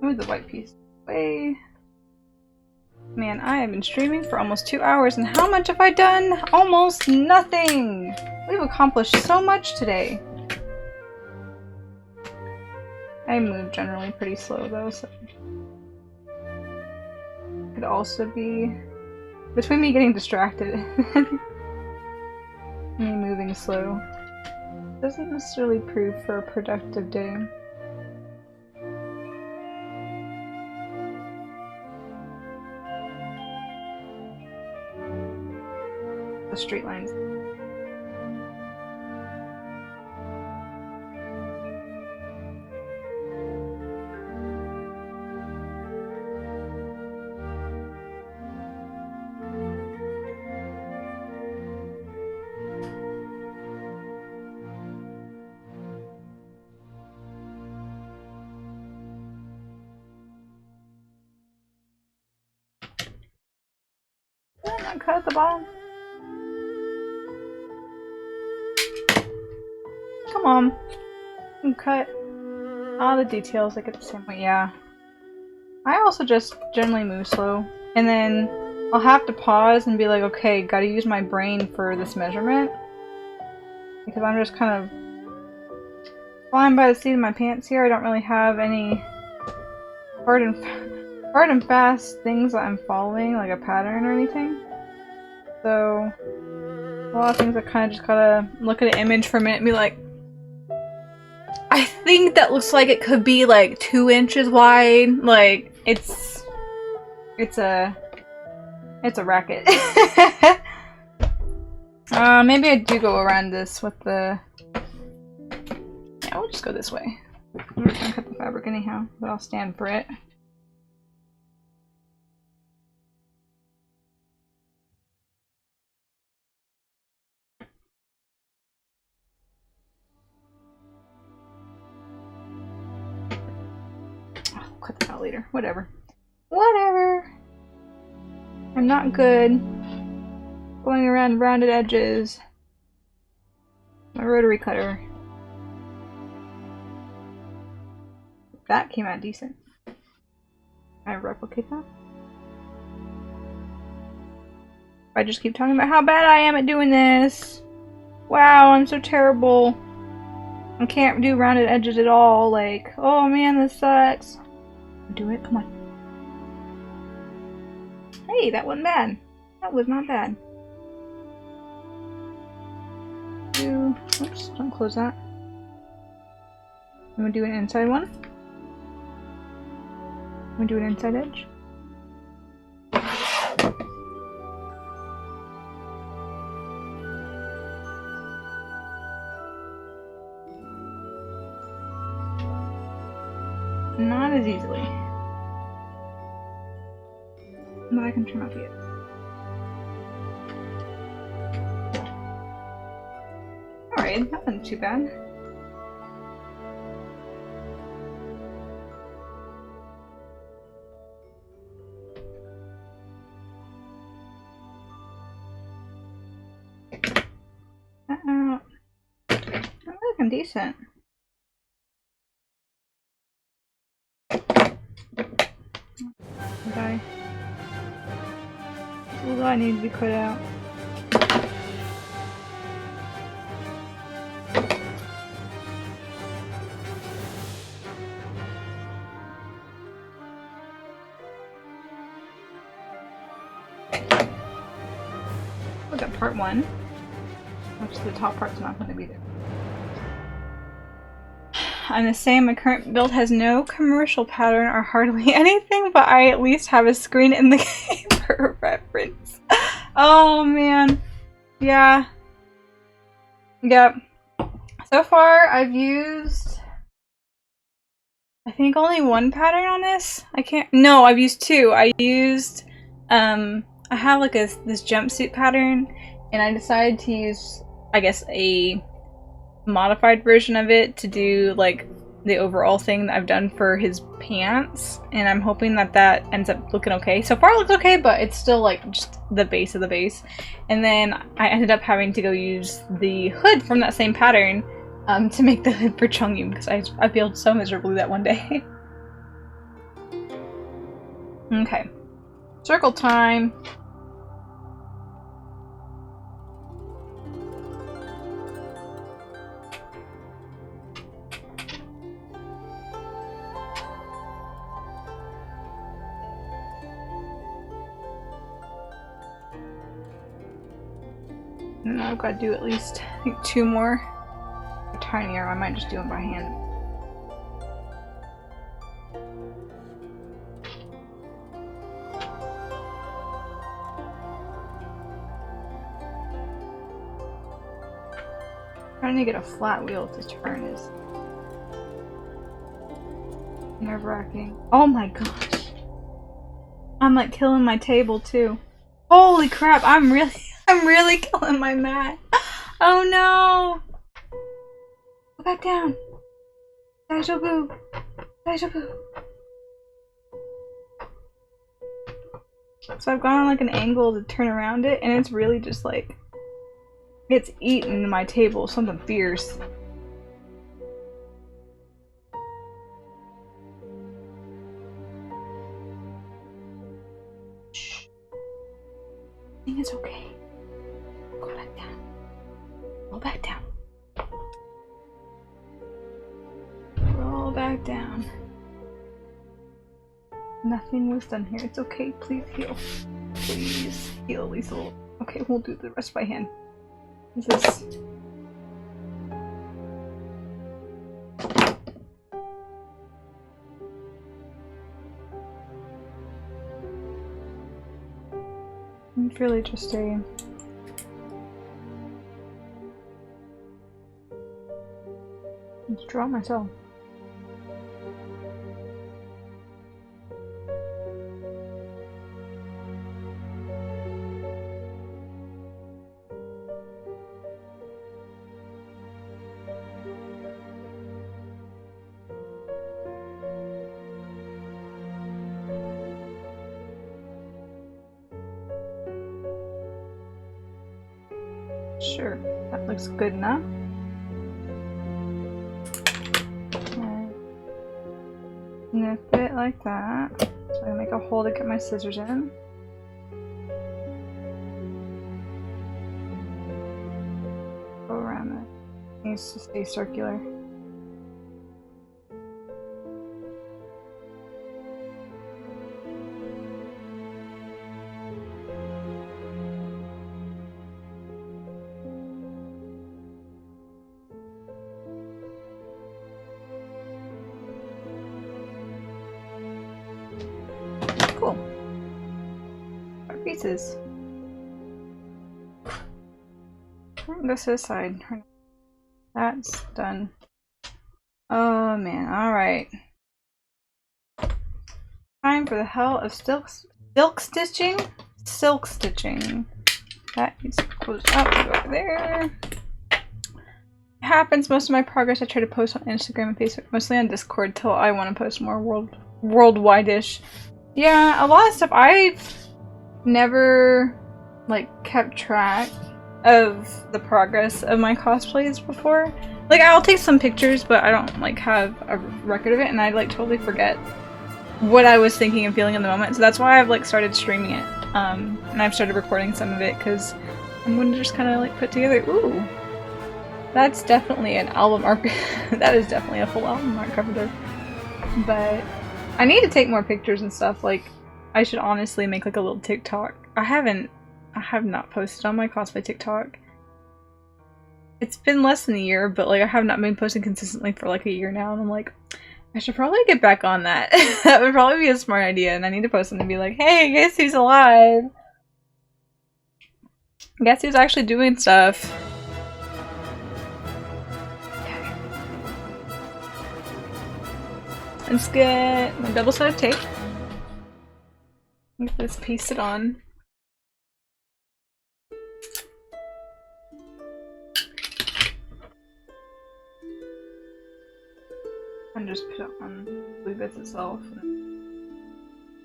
Move the white piece away. Man, I have been streaming for almost 2 hours, and how much have I done? Almost nothing! We've accomplished so much today. I move generally pretty slow though, so could also be between me getting distracted and me moving slow. Doesn't necessarily prove for a productive day. The straight lines. Did I not cut at the bottom? Come on. You can cut all the details like at the same way. Yeah. I also just generally move slow. And then I'll have to pause and be like, okay, gotta use my brain for this measurement. Because I'm just kind of flying by the seat of my pants here. I don't really have any hard and fast things that I'm following, like a pattern or anything. So a lot of things I kind of just gotta look at an image for a minute and be like, I think that looks like it could be like 2 inches wide. Like it's a racket. Maybe I do go around this with the. Yeah, we'll just go this way. I'm just gonna cut the fabric anyhow, but I'll stand for it. I'll cut that out later. Whatever. Whatever. I'm not good going around rounded edges. My rotary cutter. That came out decent. Can I replicate that? I just keep talking about how bad I am at doing this. Wow, I'm so terrible. I can't do rounded edges at all. Like, oh man, this sucks. Do it, come on. Hey, that wasn't bad. That was not bad. Oops, don't close that. I'm gonna do an inside one. I'm gonna do an inside edge. Not as easily. But I can trim up yet. Alright, that wasn't too bad. I'm looking decent. Okay. This little guy needs to be cut out. Look at part 1. Which the top part's not going to be there. I'm the same. My current build has no commercial pattern or hardly anything, but I at least have a screen in the game for reference. Oh man. Yeah. Yep. So far I've used I think only one pattern on this. No, I've used two. I used I have like this jumpsuit pattern, and I decided to use, I guess, a modified version of it to do like the overall thing that I've done for his pants, and I'm hoping that that ends up looking okay. So far it looks okay, but it's still like just the base of the base. And then I ended up having to go use the hood from that same pattern to make the hood for Chongyun, because I failed so miserably that one day. Okay. Circle time. And I've got to do at least, I think, two more. They're tinier, I might just do them by hand. Trying to get a flat wheel to turn is nerve-wracking. Oh my gosh. I'm like killing my table too. Holy crap, I'm really killing my mat. Oh no! Go back down. Daijoubu. Daijoubu. So I've gone on like an angle to turn around it, and it's really just like it's eating my table, something fierce. Shh. I think it's okay. Go back down. Roll back down. Roll back down. Nothing was done here. It's okay. Please heal. Please heal at least a little. Okay, we'll do the rest by hand. This is... It's really just a... Let's draw myself. Sure, that looks good enough. Snip it like that. So I'm gonna make a hole to get my scissors in. Go around it. It needs to stay circular. Cool. Our pieces. Go to the side. That's done. Oh man, alright. Time for the hell of silk stitching? Silk stitching. That needs to close up over there. It happens. Most of my progress I try to post on Instagram and Facebook, mostly on Discord till I want to post more worldwide-ish. Yeah, a lot of stuff I've never like kept track of the progress of my cosplays before. Like I'll take some pictures, but I don't like have a record of it, and I like totally forget what I was thinking and feeling in the moment. So that's why I've like started streaming it, and I've started recording some of it because I'm going to just kind of like put together. Ooh, that's definitely an album art. That is definitely a full album art cover there. But I need to take more pictures and stuff. Like I should honestly make like a little TikTok. I have not posted on my cosplay TikTok. It's been less than a year, but like I have not been posting consistently for like a year now, and I'm like, I should probably get back on that. That would probably be a smart idea, and I need to post something and be like, hey, guess who's alive? Guess who's actually doing stuff? Okay. Let's get my double-sided tape. Get this pasted on. And just put it on the blue bits itself.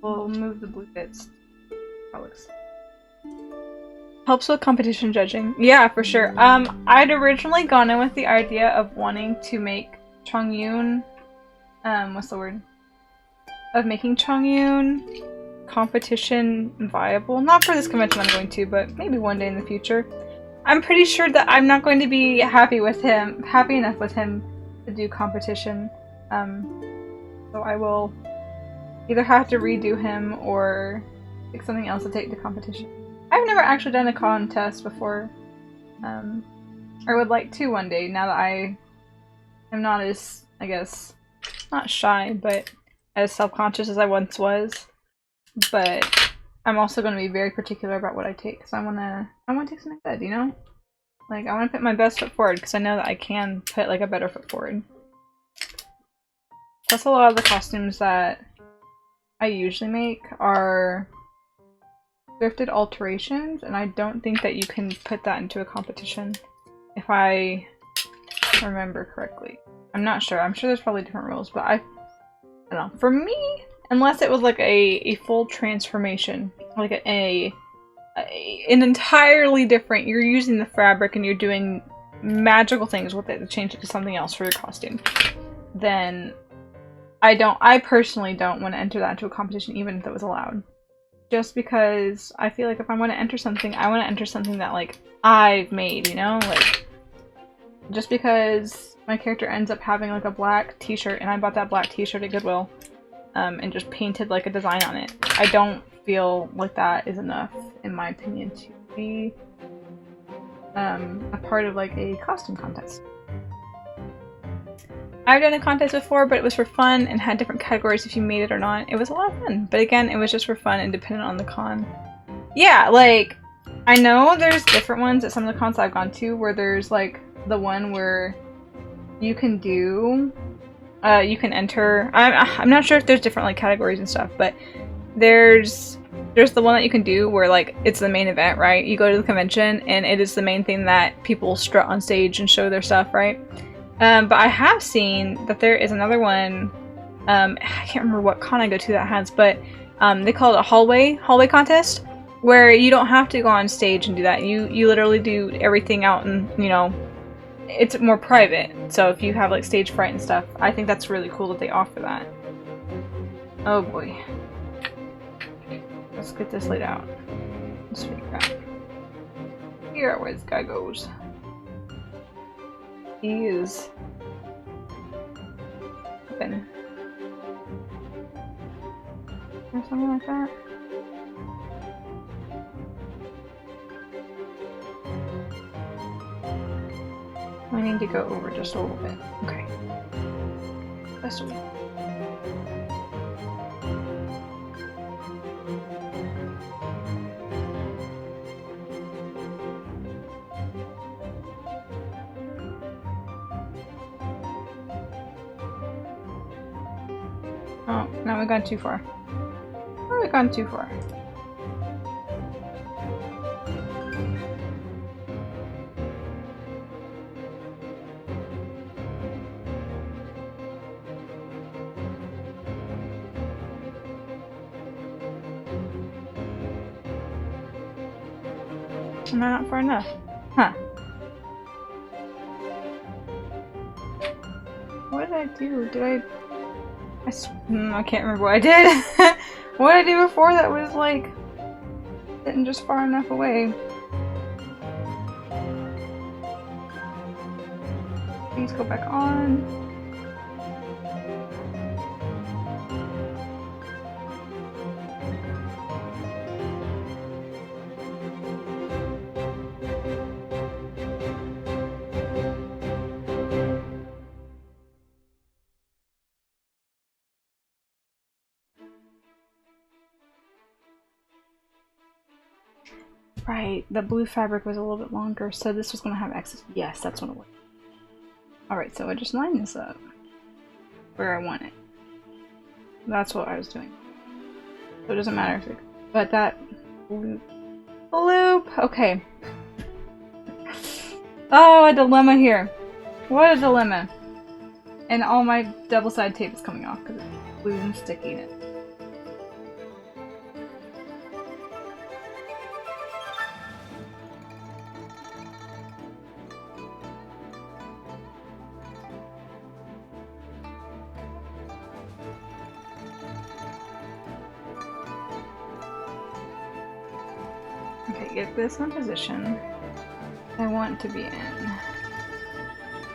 We'll move the blue bits. Alex. Helps with competition judging. Yeah, for sure. I'd originally gone in with the idea of wanting to make Chongyun, what's the word? Of making Chongyun competition viable. Not for this convention I'm going to, but maybe one day in the future. I'm pretty sure that I'm not going to be happy enough with him to do competition. So I will either have to redo him or pick something else to take to competition. I've never actually done a contest before. I would like to one day, now that I am not as, I guess, not shy, but as self-conscious as I once was. But I'm also going to be very particular about what I take, because I want to take something good, you know? Like, I want to put my best foot forward, because I know that I can put, like, a better foot forward. Plus, a lot of the costumes that I usually make are thrifted alterations, and I don't think that you can put that into a competition, if I remember correctly. I'm not sure. I'm sure there's probably different rules, but I don't know. For me, unless it was like a full transformation, like an entirely different, you're using the fabric and you're doing magical things with it to change it to something else for your costume, then I personally don't want to enter that into a competition, even if it was allowed. Just because I feel like if I want to enter something, I want to enter something that, like, I've made, you know? Like, just because my character ends up having, like, a black t-shirt, and I bought that black t-shirt at Goodwill, and just painted, like, a design on it, I don't feel like that is enough, in my opinion, to be a part of, like, a costume contest. I've done a contest before, but it was for fun and had different categories if you made it or not. It was a lot of fun, but again, it was just for fun and dependent on the con. Yeah, like, I know there's different ones at some of the cons I've gone to where there's, like, the one where you can do, you can enter, I'm not sure if there's different, like, categories and stuff, but there's the one that you can do where, like, it's the main event, right? You go to the convention and it is the main thing that people strut on stage and show their stuff, right? But I have seen that there is another one, I can't remember what con I go to that has, but they call it a hallway contest, where you don't have to go on stage and do that. You literally do everything out and, you know, it's more private. So if you have, like, stage fright and stuff, I think that's really cool that they offer that. Oh boy. Let's get this laid out. Let's figure out. Figure out where this guy goes. He is open. Or something like that. I need to go over just a little bit. Okay. That's okay. Oh, now we've gone too far. Oh, we've gone too far. Am I not far enough? Huh. What did I do? I can't remember what I did. What did I do before that was, like, sitting just far enough away? Please go back on. right. The blue fabric was a little bit longer, so this was going to have excess. Yes, that's what it was. Alright, so I just line this up where I want it. That's what I was doing. So it doesn't matter if it... But that... Loop! Okay. Oh, a dilemma here. What a dilemma. And all my double-sided tape is coming off because it's glued and sticky in it. Okay, get this in position. I want to be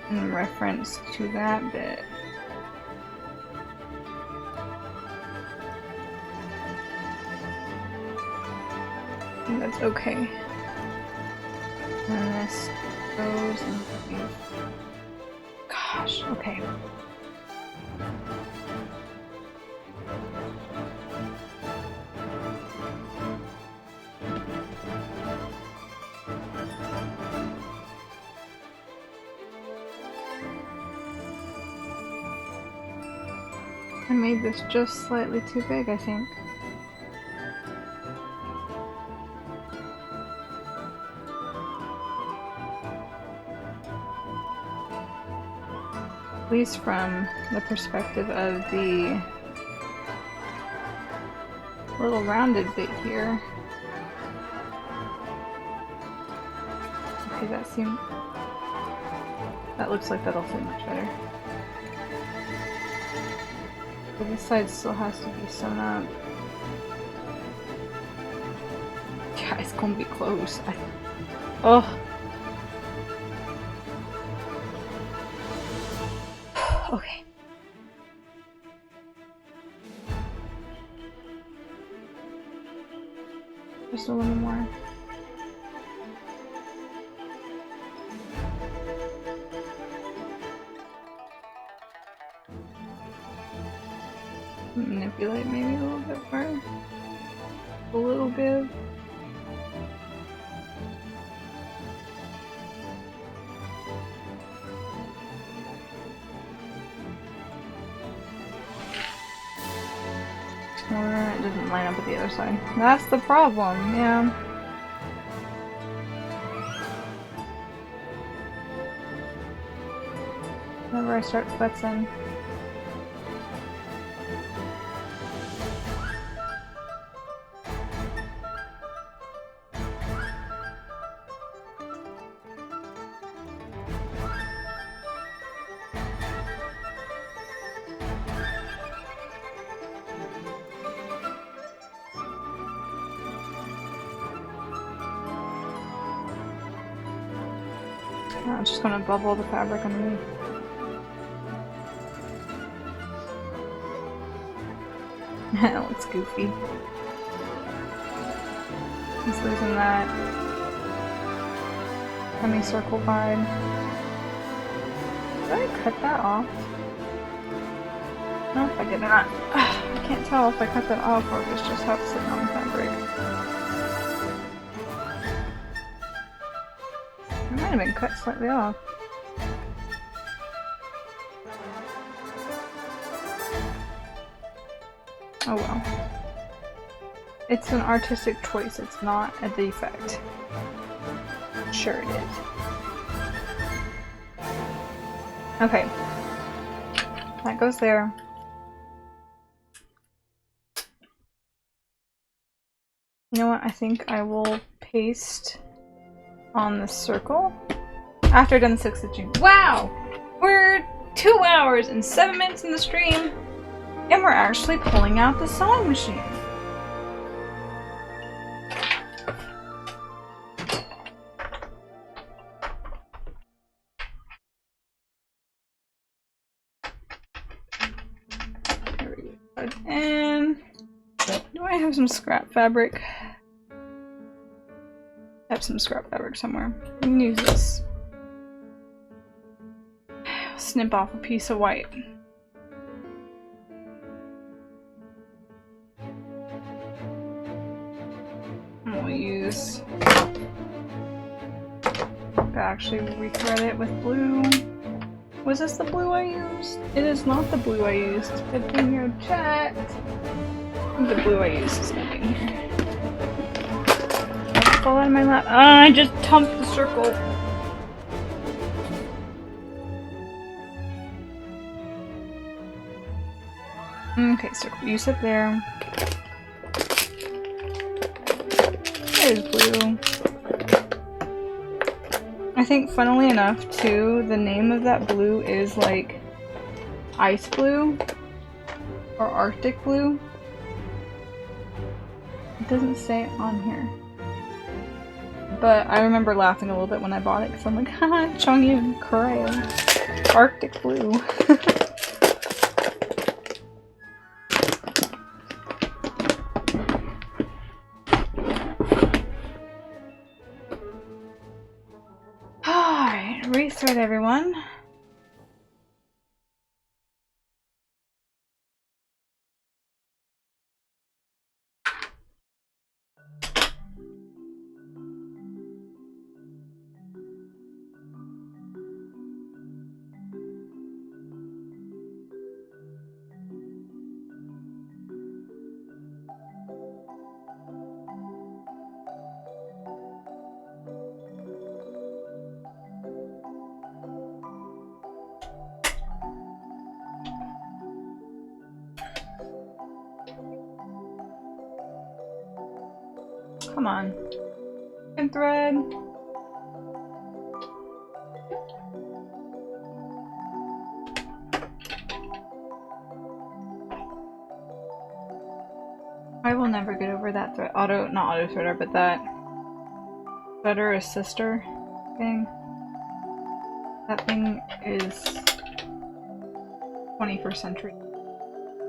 in reference to that bit. And that's okay. And this goes into... Gosh, okay. I made this just slightly too big, I think. At least from the perspective of the little rounded bit here. Okay, that looks like that'll fit much better. But this side still has to be sewn up. Yeah, it's gonna be close. Oh. Okay. Just a little more. Manipulate maybe a little bit more. A little bit. It doesn't line up with the other side. That's the problem, yeah. Whenever I start flexing. I'm just gonna bubble the fabric underneath. That looks goofy. He's losing that semicircle vibe. Did I cut that off? No, if I did not. I can't tell if I cut that off or if it's just how it's sitting on the fabric. It might have been cut slightly off. Oh well. It's an artistic choice, it's not a defect. Sure it is. Okay. That goes there. You know what? I think I will paste on the circle after I've done the 6th stitching. Wow! We're 2 hours and 7 minutes in the stream and we're actually pulling out the sewing machine. There we go. And do I have some scrap fabric? I have some scrap fabric somewhere. I can use this. Snip off a piece of white. And we'll use actually rethread it with blue. Was this the blue I used? It is not the blue I used. Good thing you checked. I think the blue I used is gonna be in here. Don't fall out of my lap. Ah, I just tumped the circle. Okay, circle. You sit there. There's blue. I think, funnily enough, too, the name of that blue is like ice blue or Arctic blue. It doesn't say it on here. But I remember laughing a little bit when I bought it because I'm like, haha, Chongyun crayon. Arctic blue. Alright, rethread everyone. Come on. And thread. I will never get over that not auto threader, but that threader assister thing. That thing is 21st century,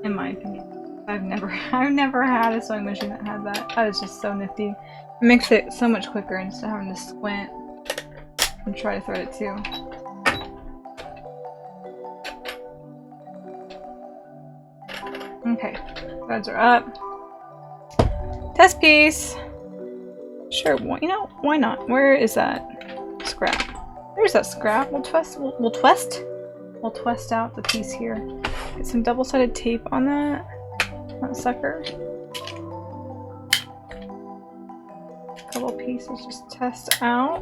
in my opinion. I've never had a sewing machine that had that. That is just so nifty. It makes it so much quicker instead of having to squint and try to thread it too. Okay, threads are up. Test piece! Sure, you know, why not? Where is that scrap? There's that scrap. We'll twist out the piece here. Get some double-sided tape on that. That sucker. Couple pieces just test out.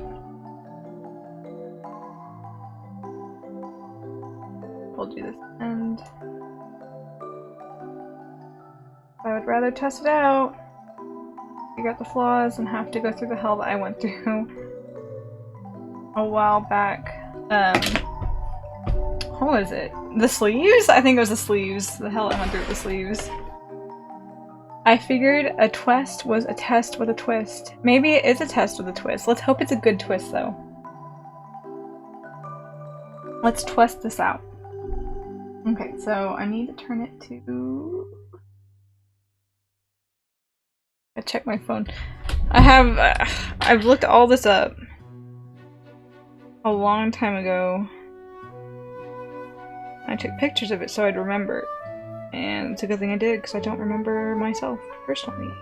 We'll do this end. I would rather test it out. Figure out the flaws and have to go through the hell that I went through a while back. What was it? The sleeves? I think it was the sleeves. The hell I went through with the sleeves. I figured a twist was a test with a twist. Maybe it is a test with a twist. Let's hope it's a good twist though. Let's twist this out. Okay, so I need to turn it to... I check my phone. I've looked all this up a long time ago. I took pictures of it so I'd remember it. And it's a good thing I did, because I don't remember myself personally.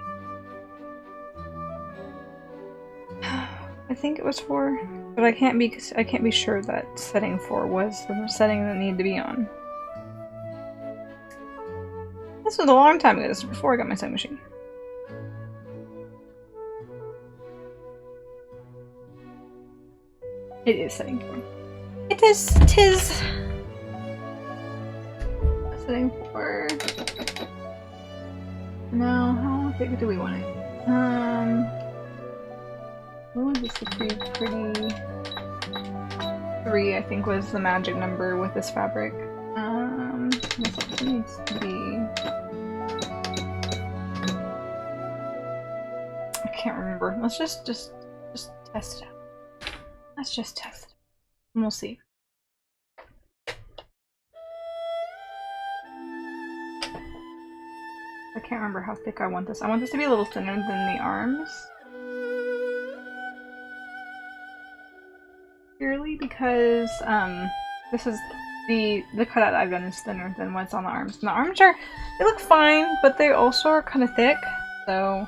I think it was 4, but I can't be sure that setting 4 was the setting that needed to be on. This was a long time ago. This was before I got my sewing machine. It is setting 4. Tis setting 4. Now, how big do we want it? What would this be? Pretty 3, I think, was the magic number with this fabric. This also needs to be... I can't remember. Let's just test it out. Let's just test it. And we'll see. I can't remember how thick I want this. I want this to be a little thinner than the arms. Purely because this is the cutout I've done is thinner than what's on the arms. And the arms they look fine, but they also are kind of thick, so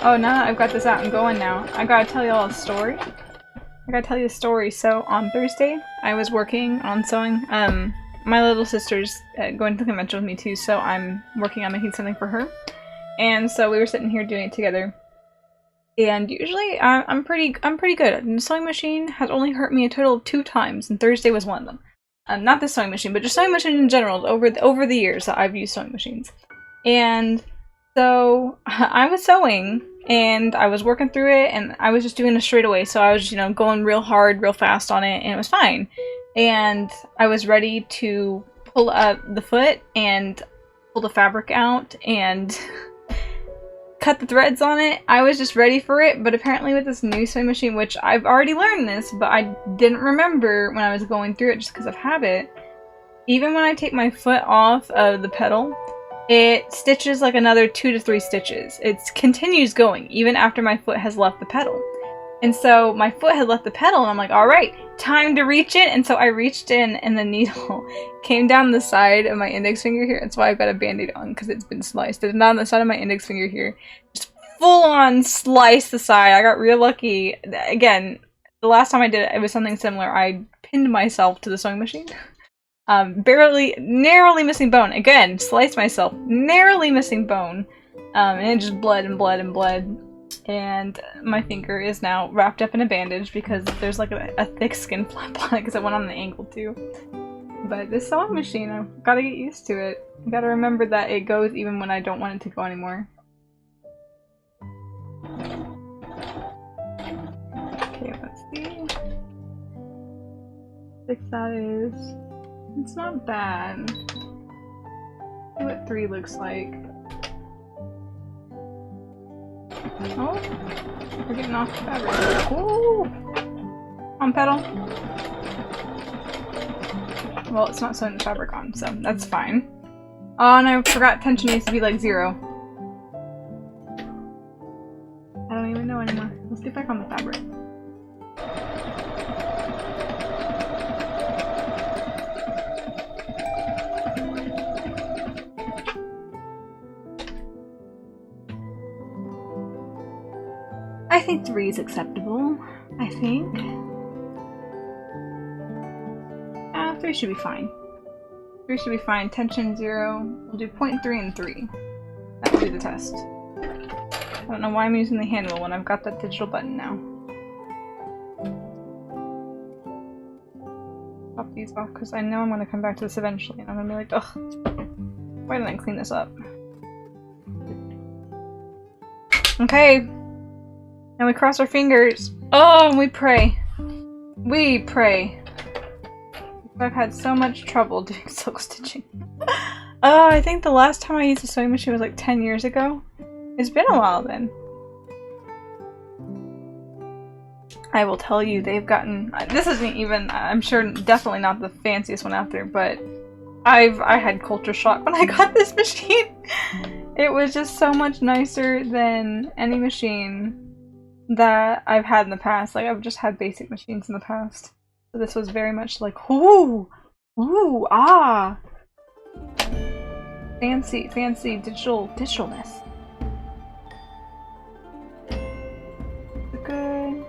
Oh, now that I've got this out and going now, I gotta tell y'all a story. I gotta tell you a story. So on Thursday, I was working on sewing. My little sister's going to the convention with me too, so I'm working on making something for her. And so we were sitting here doing it together. And usually I'm pretty good. And the sewing machine has only hurt me a total of 2 times, and Thursday was one of them. Not this sewing machine, but just sewing machine in general. Over the years that I've used sewing machines, and so I was sewing and I was working through it, and I was just doing it straight away. So I was, you know, going real hard, real fast on it, and it was fine. And I was ready to pull up the foot and pull the fabric out and cut the threads on it. I was just ready for it, but apparently with this new sewing machine, which I've already learned this, but I didn't remember when I was going through it just because of habit, even when I take my foot off of the pedal, it stitches like another 2 to 3 stitches. It continues going even after my foot has left the pedal. And so my foot had left the pedal, and I'm like, alright, time to reach in. And so I reached in, and the needle came down the side of my index finger here. That's why I've got a band-aid on, because it's been sliced. It's not on the side of my index finger here. Just full-on slice the side. I got real lucky. Again, the last time I did it, it was something similar. I pinned myself to the sewing machine. Narrowly missing bone. Again, sliced myself. Narrowly missing bone. And it just bled and bled and bled. And my finger is now wrapped up in a bandage because there's like a thick skin flap on it because it went on an angle too. But this sewing machine, I've got to get used to it. I gotta remember that it goes even when I don't want it to go anymore. Okay, let's see. 6 that is. It's not bad. Let's see what 3 looks like. Oh, we're getting off the fabric. Ooh! On pedal. Well, it's not sewing the fabric on, so that's fine. Oh, and I forgot tension needs to be like 0. I don't even know anymore. Let's get back on the fabric. I think 3 is acceptable. I think. 3 should be fine. 3 should be fine. Tension 0. We'll do 0.3 and 3. That will be the test. I don't know why I'm using the handle when I've got that digital button now. Pop these off because I know I'm going to come back to this eventually, and I'm going to be like, ugh, why didn't I clean this up? Okay. And we cross our fingers. Oh, and we pray. We pray. I've had so much trouble doing silk stitching. I think the last time I used a sewing machine was like 10 years ago. It's been a while then. I will tell you, they've gotten... This isn't even... I'm sure definitely not the fanciest one out there, but I had culture shock when I got this machine. It was just so much nicer than any machine that I've had in the past. Like, I've just had basic machines in the past. So this was very much like, ooh, ooh, ah. Fancy, fancy digitalness. Good.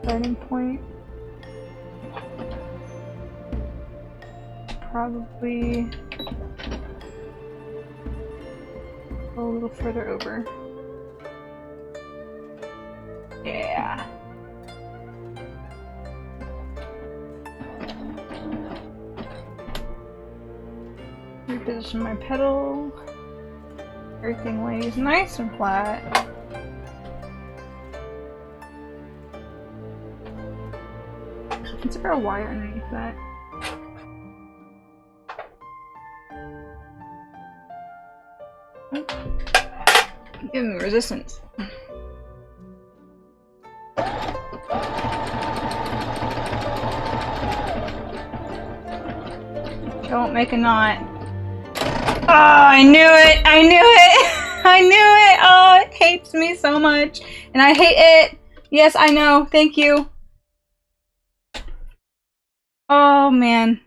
Starting point. Probably go a little further over. Yeah. Reposition my pedal. Everything lays nice and flat. Is there a wire underneath that? Give me resistance. Don't make a knot. Oh, I knew it! I knew it! I knew it! Oh, it hates me so much. And I hate it! Yes, I know. Thank you. Oh, man.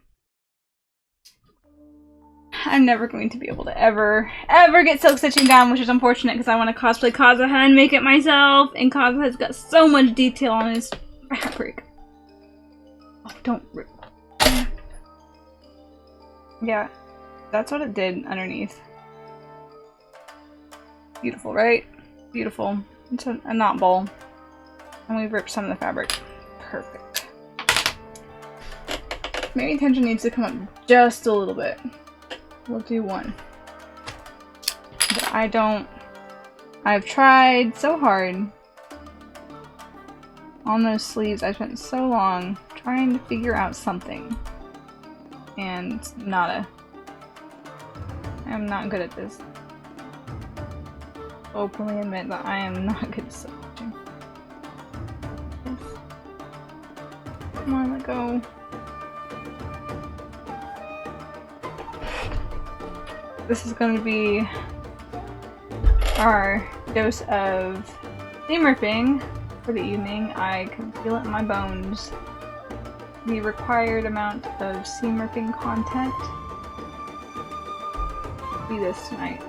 I'm never going to be able to ever get silk stitching down, which is unfortunate because I want to cosplay Kazuha and make it myself, and Kazuha's got so much detail on his fabric. Oh, don't rip. Yeah, that's what it did underneath. Beautiful, right? Beautiful. It's a knot ball. And we ripped some of the fabric. Perfect. Maybe tension needs to come up just a little bit. We'll do one. But I've tried so hard on those sleeves. I spent so long trying to figure out something. And I'm not good at this. Openly admit that I am not good at silk stitching. Come on, let go. This is going to be our dose of seam ripping for the evening. I can feel it in my bones. The required amount of seam ripping content will be this tonight.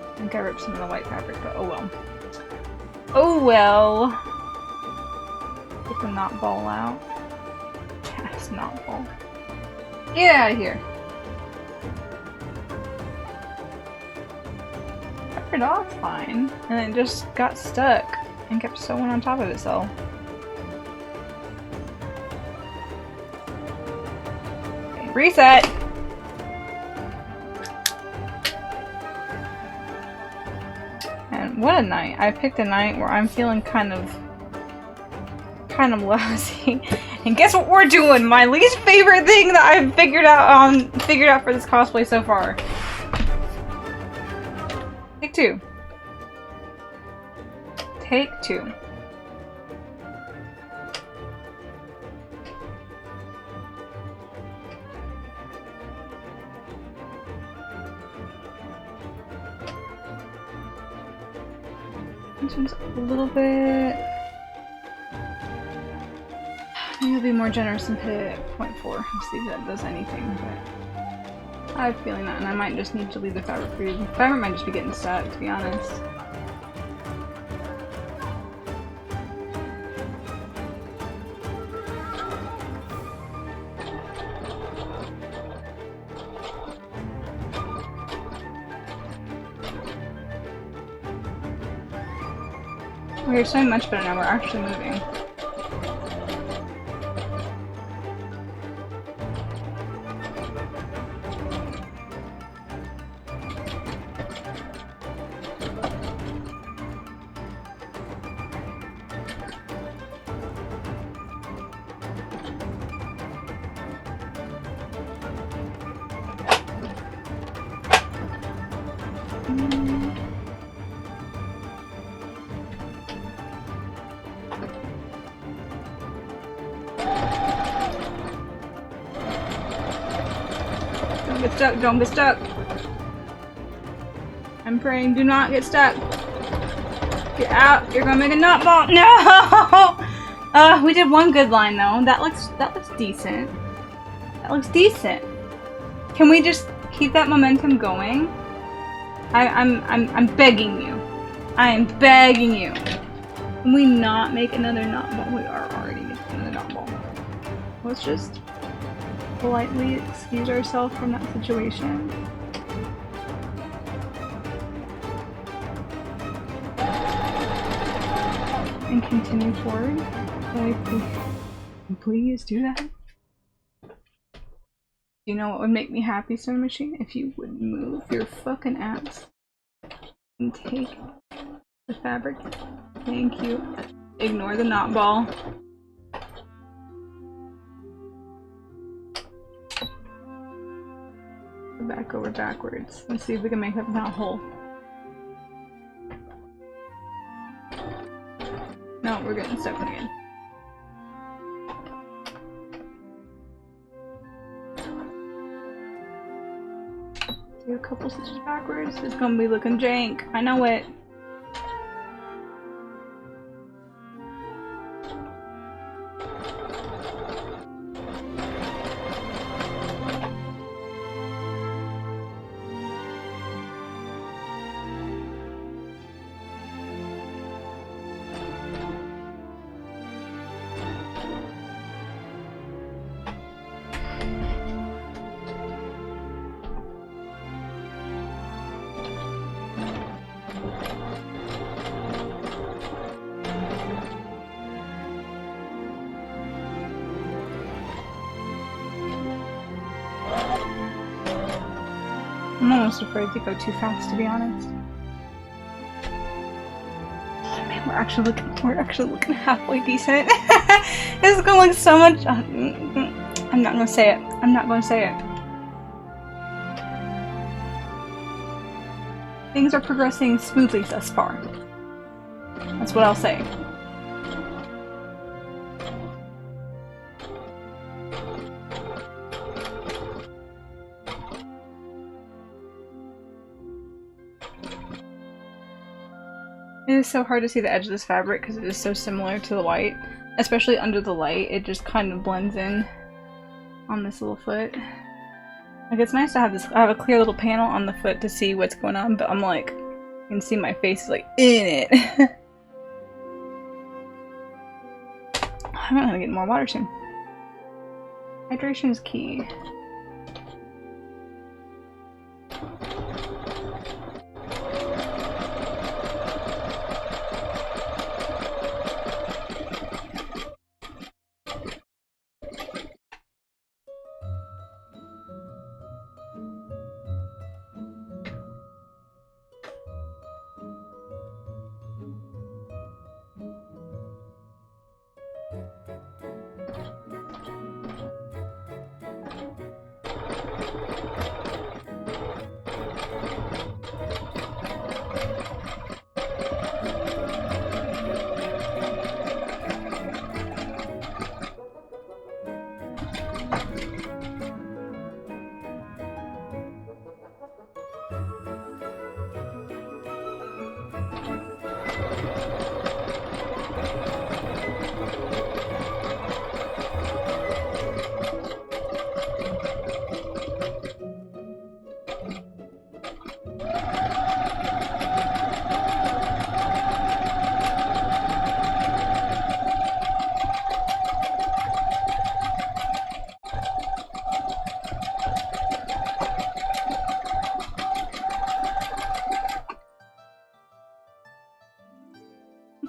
I think I ripped some of the white fabric, but oh well. Oh well! Get the knot ball out. Yes, knot ball. Get out of here! It off fine, and it just got stuck and kept sewing on top of itself. Okay, reset! And what a night. I picked a night where I'm feeling kind of lousy. And guess what we're doing? My least favorite thing that I've figured out for this cosplay so far. Take two. Take two. This one's a little bit... Maybe I'll be more generous and put it at 0.4 and see if that does anything, but... I have a feeling that, and I might just need to leave the fabric free. The fabric might just be getting stuck, to be honest. We're sewing much better now, we're actually moving. Don't get stuck, don't get stuck. I'm praying, do not get stuck. Get out, you're gonna make a knot ball. No! We did one good line though. That looks decent. That looks decent. Can we just keep that momentum going? I'm begging you. I am begging you. Can we not make another knot ball? We are already making another knot ball. Let's just politely excuse ourselves from that situation. And continue forward. Please do that. You know what would make me happy, sewing machine? If you would move your fucking ass and take the fabric. Thank you. Ignore the knot ball. Go back over backwards. Let's see if we can make up that hole. No, we're getting stuck again. Do a couple stitches backwards. It's gonna be looking jank. I know it. I'm almost afraid to go too fast, to be honest. Oh man, we're actually looking halfway decent. This is gonna look so much. I'm not gonna say it. I'm not gonna say it. Things are progressing smoothly thus far. That's what I'll say. It is so hard to see the edge of this fabric because it is so similar to the white. Especially under the light, it just kind of blends in on this little foot. Like, it's nice to have this. I have a clear little panel on the foot to see what's going on, but I'm like, you can see my face like in it. I'm gonna get more water soon. Hydration is key.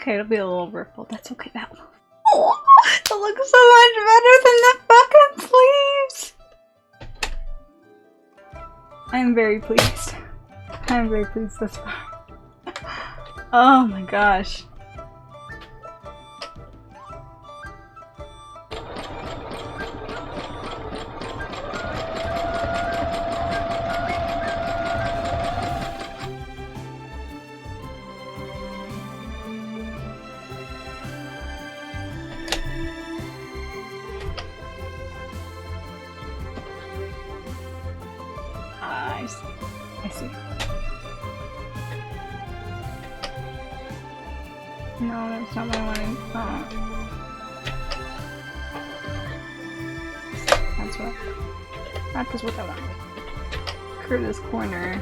Okay, it'll be a little rippled. That's okay. That looks so much better than the fucking sleeves! I am very pleased. I am very pleased thus far. Oh my gosh. I see. No, that's not what I wanted. That is what I want. Curve this corner.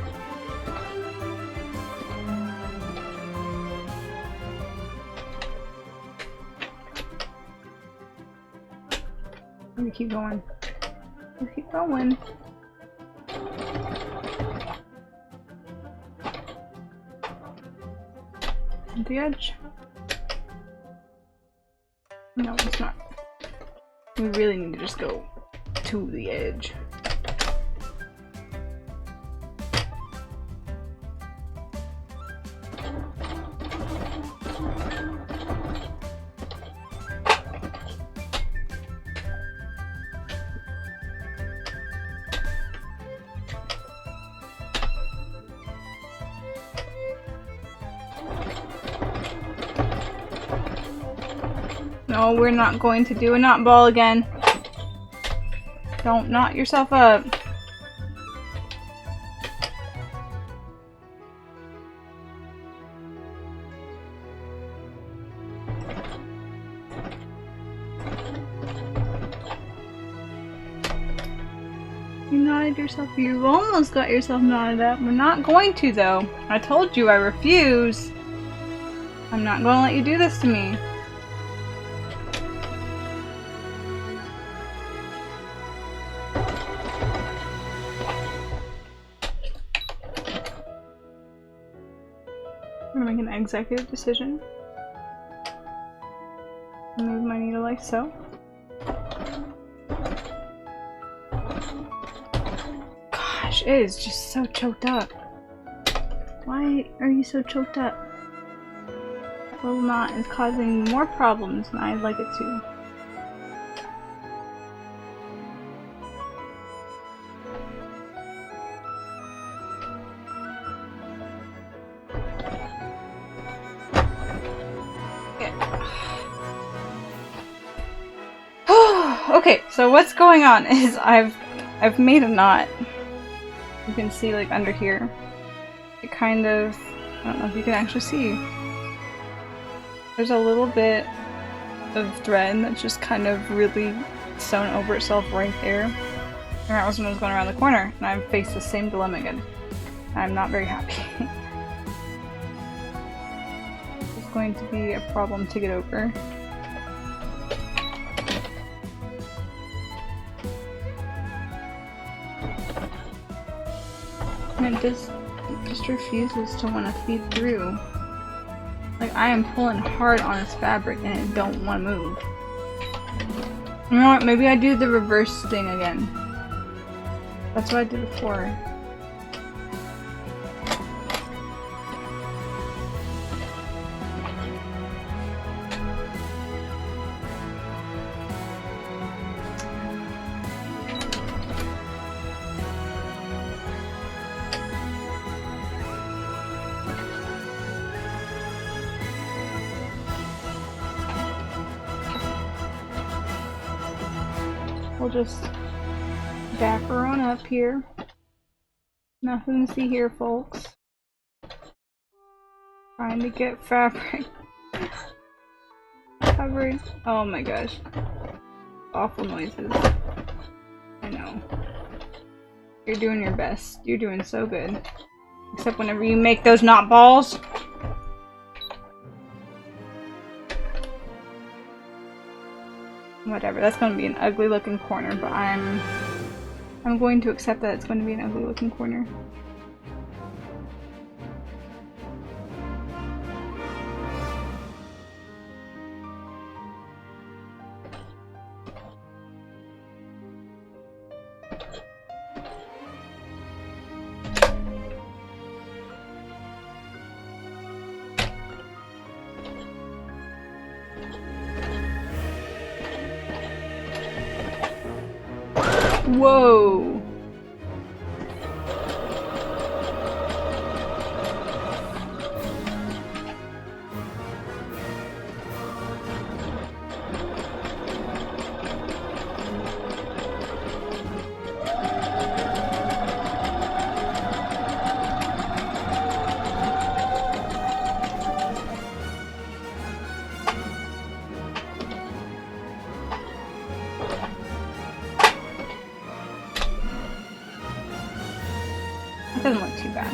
Let me keep going. Let's keep going. The edge? No, it's not. We really need to just go to the edge. No, we're not going to do a knot ball again. Don't knot yourself up. You knotted yourself. You've almost got yourself knotted up. We're not going to, though. I told you I refuse. I'm not going to let you do this to me. I'm gonna make an executive decision. Move my needle like so. Gosh. gosh, it is just so choked up. Why are you so choked up? Well, not is causing more problems than I'd like it to. Okay, so what's going on is I've made a knot. You can see like under here. It kind of, I don't know if you can actually see. There's a little bit of thread that's just kind of really sewn over itself right there. And that was when I was going around the corner, and I've faced the same dilemma again. I'm not very happy. It's going to be a problem to get over. And it just refuses to want to feed through. Like, I am pulling hard on this fabric and it don't want to move. You know what? Maybe I do the reverse thing again. That's what I did before. We'll just back her on up here. Nothing to see here, folks. Trying to get fabric covered. Oh my gosh. Awful noises. I know. You're doing your best. You're doing so good. Except whenever you make those knot balls. Whatever, that's going to be an ugly looking corner, but I'm going to accept that it's going to be an ugly looking corner. Whoa! Doesn't look too bad.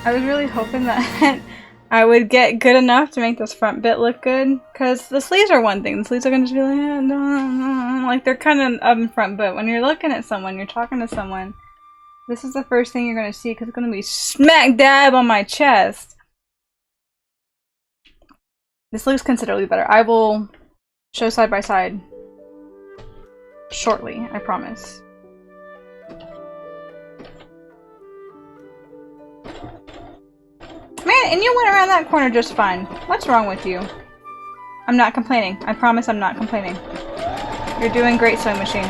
I was really hoping that I would get good enough to make this front bit look good, because the sleeves are one thing. The sleeves are gonna just be like, eh, no, like they're kind of up in front, but when you're looking at someone, you're talking to someone, this is the first thing you're gonna see, because it's gonna be smack dab on my chest. This looks considerably better. I will show side by side shortly, I promise. Man, and you went around that corner just fine. What's wrong with you? I'm not complaining. I promise I'm not complaining. You're doing great, sewing machine.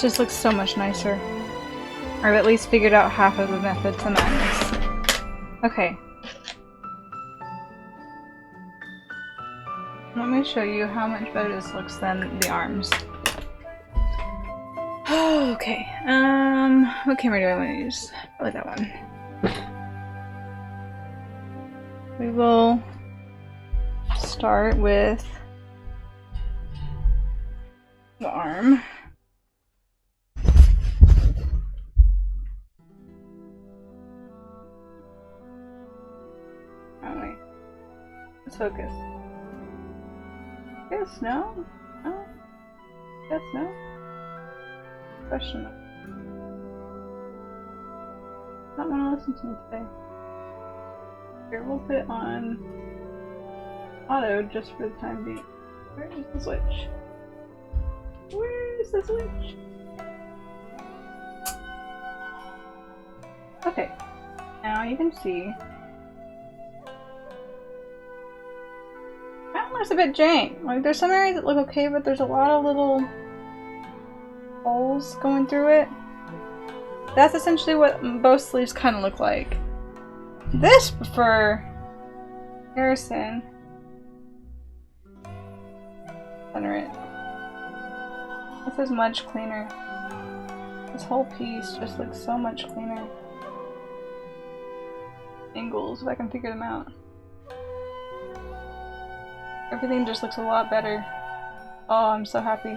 This looks so much nicer. I've at least figured out half of the method to madness. Okay. Let me show you how much better this looks than the arms. Okay. What camera do I want to use? Probably that one. We will start with The arm. Oh wait. Let's focus. Yes, no? No? Yes, no? Question mark. Not want to listen to me today. Here, we'll put it on auto just for the time being. Where is the switch? Where is the switch? Okay, now you can see. That looks a bit jank. Like, there's some areas that look okay, but there's a lot of little holes going through it. That's essentially what both sleeves kind of look like. This for Harrison. Center it. This is much cleaner. This whole piece just looks so much cleaner. Angles, if I can figure them out. Everything just looks a lot better. Oh, I'm so happy.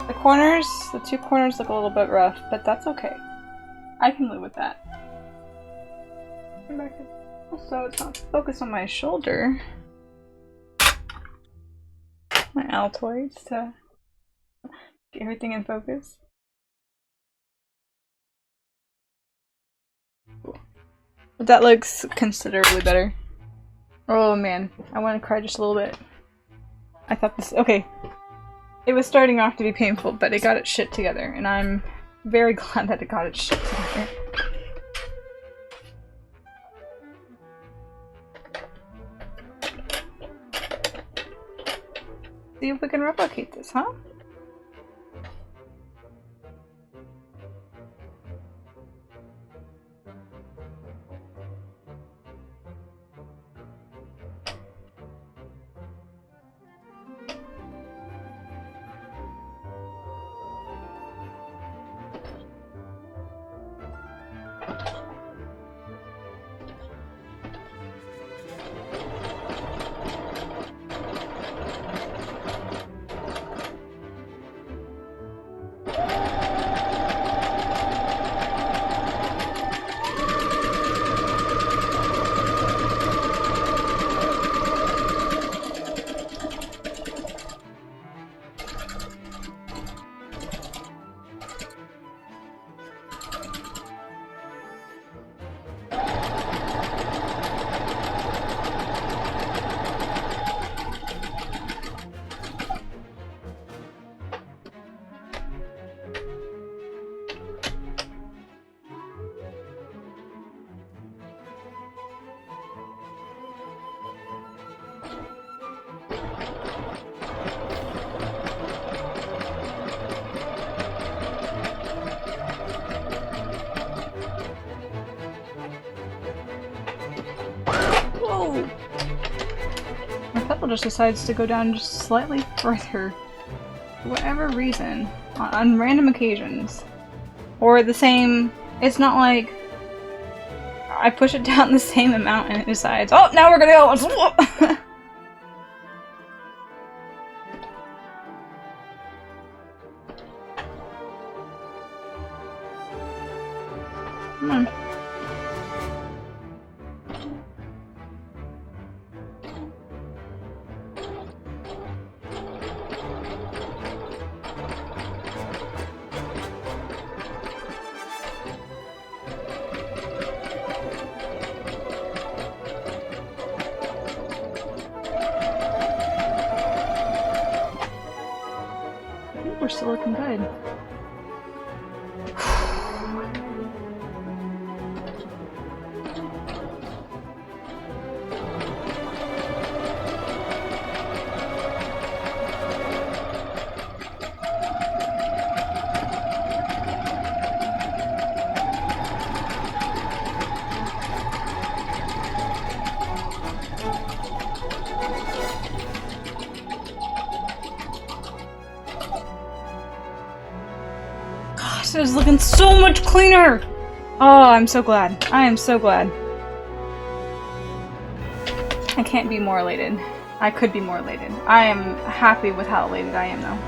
The corners, the two corners look a little bit rough, but that's okay. I can live with that. So it's not focused on my shoulder. My Altoids to get everything in focus. Cool. But that looks considerably better. Oh man, I want to cry just a little bit. I thought this- okay. It was starting off to be painful, but it got its shit together, and I'm very glad that it got its shit together. See if we can replicate this, huh? Just decides to go down just slightly further for whatever reason on random occasions, or the same. It's not like I push it down the same amount and it decides, oh, now we're gonna go. Come on. We're still looking good. It was looking so much cleaner! Oh, I'm so glad. I am so glad. I can't be more elated. I could be more elated. I am happy with how elated I am, though.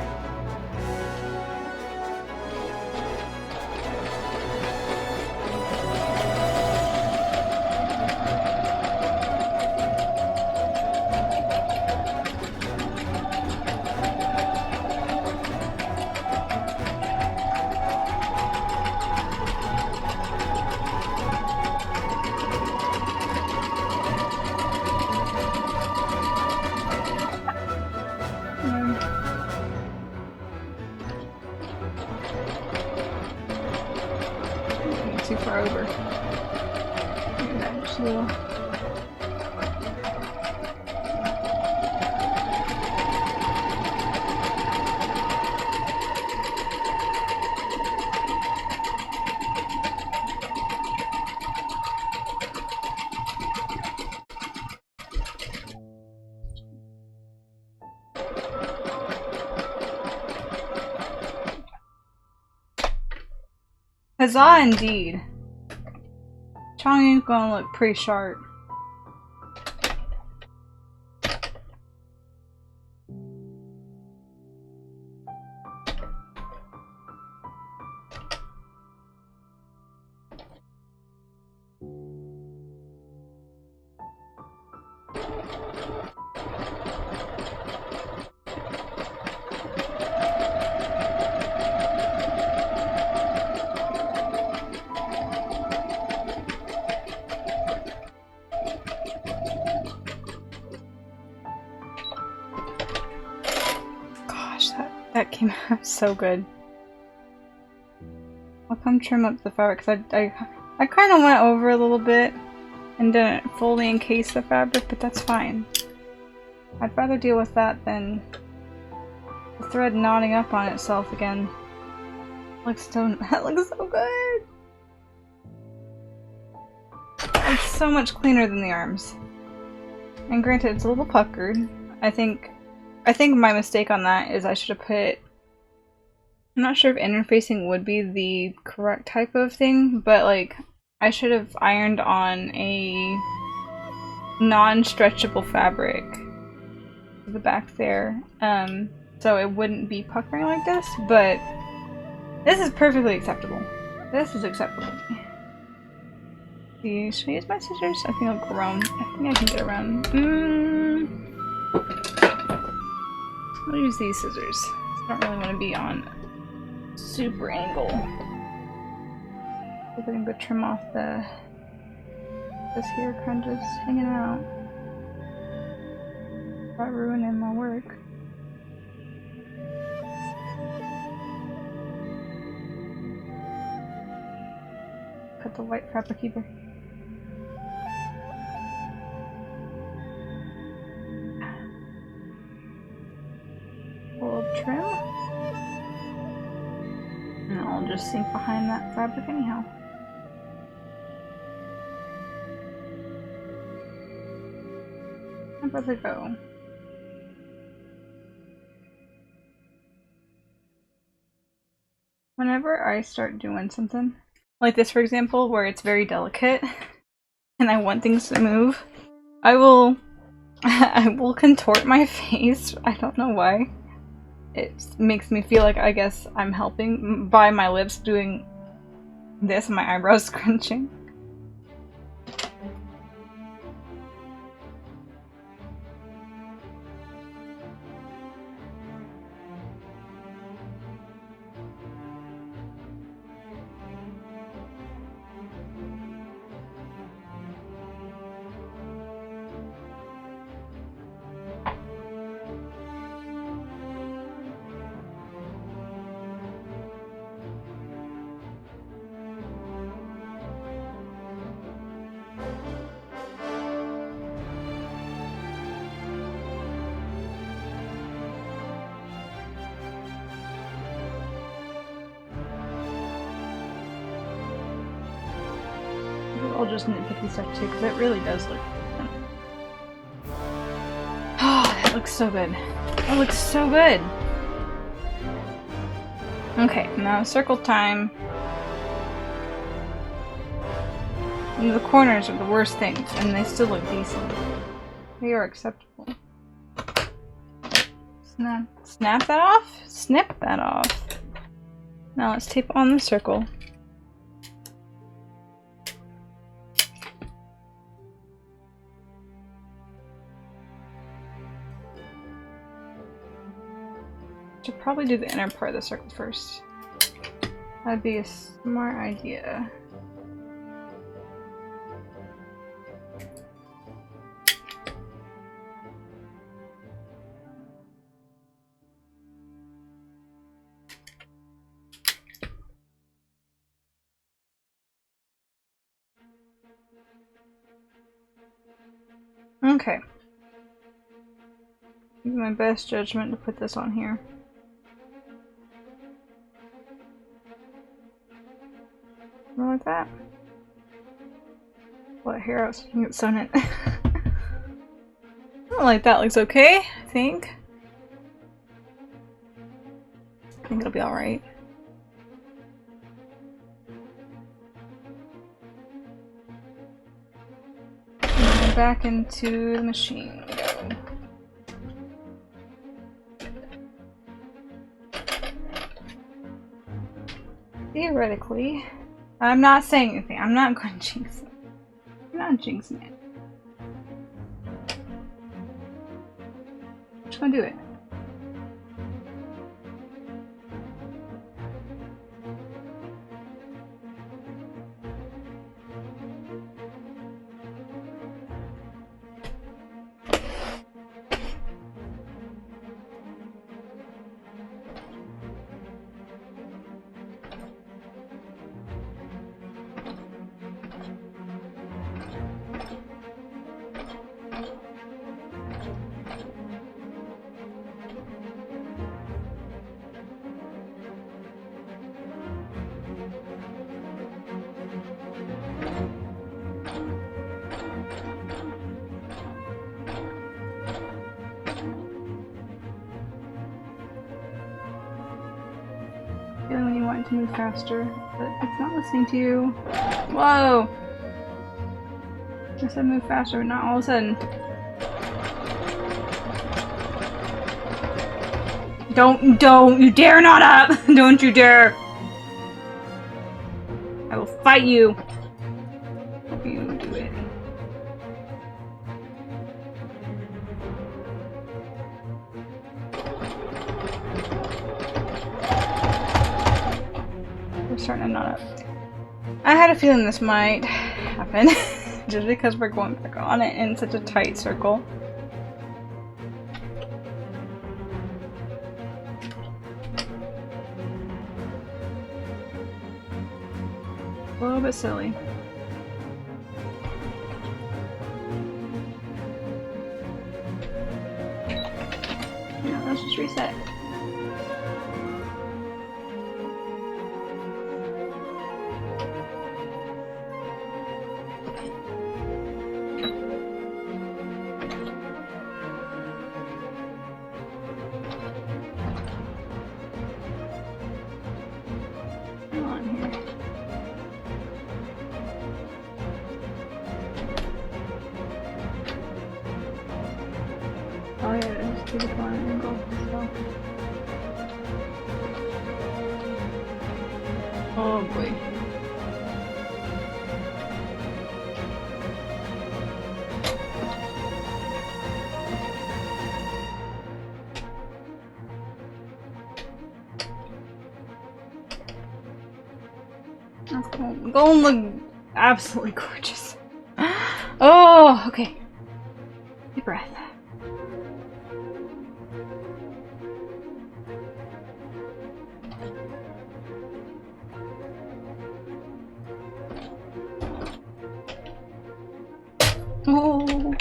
We're over. Look at that, just a little. Huzzah indeed. Chongyun's gonna look pretty sharp. That came out so good. I'll come trim up the fabric because I kind of went over a little bit and didn't fully encase the fabric, but that's fine. I'd rather deal with that than the thread knotting up on itself again. That looks so good! It's so much cleaner than the arms. And granted, it's a little puckered. I think my mistake on that is I should have put... I'm not sure if interfacing would be the correct type of thing, but like, I should have ironed on a non-stretchable fabric to the back there, so it wouldn't be puckering like this, but this is perfectly acceptable. This is acceptable. Should I use my scissors? I think I'll go around. I think I can get around. I'll use these scissors. I don't really want to be on super angle. See if I can go trim off this here kind of just hanging out. Without ruining my work. Cut the white fabric either. Trim, and I'll just sink behind that fabric anyhow. How about they go? Whenever I start doing something like this, for example, where it's very delicate and I want things to move, I will contort my face. I don't know why. It makes me feel like I guess I'm helping by my lips doing this and my eyebrows scrunching. I'll just nitpicky stuff too, because it really does look good. Oh, that looks so good. That looks so good! Okay, now circle time. And the corners are the worst things, and they still look decent. They are acceptable. Snap that off? Snip that off. Now let's tape on the circle. Should probably do the inner part of the circle first. That'd be a smart idea. Okay. Use my best judgment to put this on here. Something like that. What hair I was thinking it's sewn in. Something like that looks okay, I think. I think it'll be alright. Back into the machine we go. Theoretically, I'm not saying anything. I'm not going to jinx it. I'm not jinxing it. I'm just gonna do it. When you want it to move faster, but it's not listening to you. Whoa! I said move faster, but not all of a sudden. Don't you dare not up! Don't you dare! I will fight you! You do it. We're starting to not up. I had a feeling this might happen, just because we're going back on it in such a tight circle. A little bit silly. Yeah, let's just reset. Oh yeah, just do the corner angle. So. Oh boy. That's cool. Golden look absolutely gorgeous. Oh, okay. Deep breath. Oh.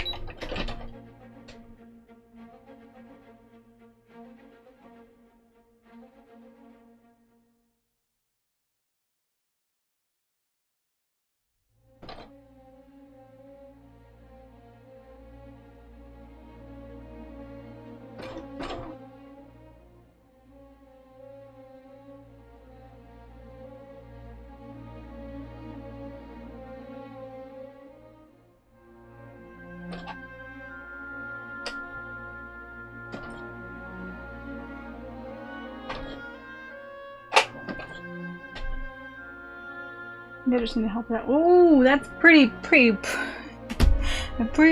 I just need to help that. Oh, that's pretty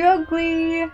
ugly.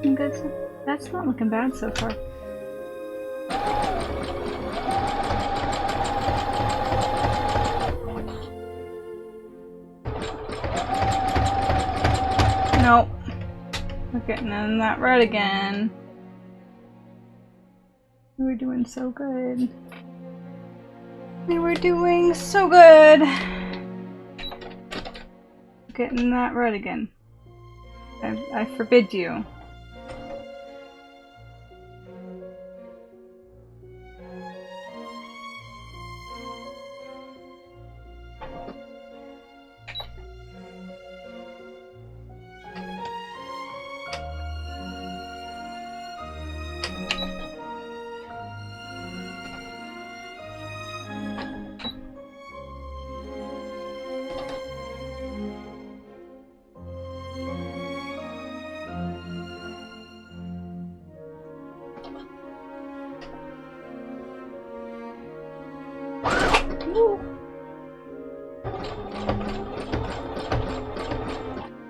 looking good. That's not looking bad so far. Nope. We're getting in that red again. We were doing so good. We were doing so good. Getting that red again. I forbid you.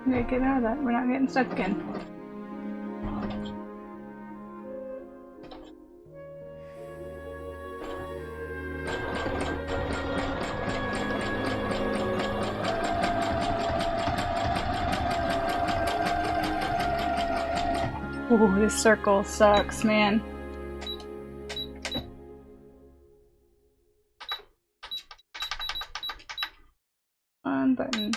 Okay, get out of that. We're not getting stuck again. Ooh, this circle sucks, man. One button.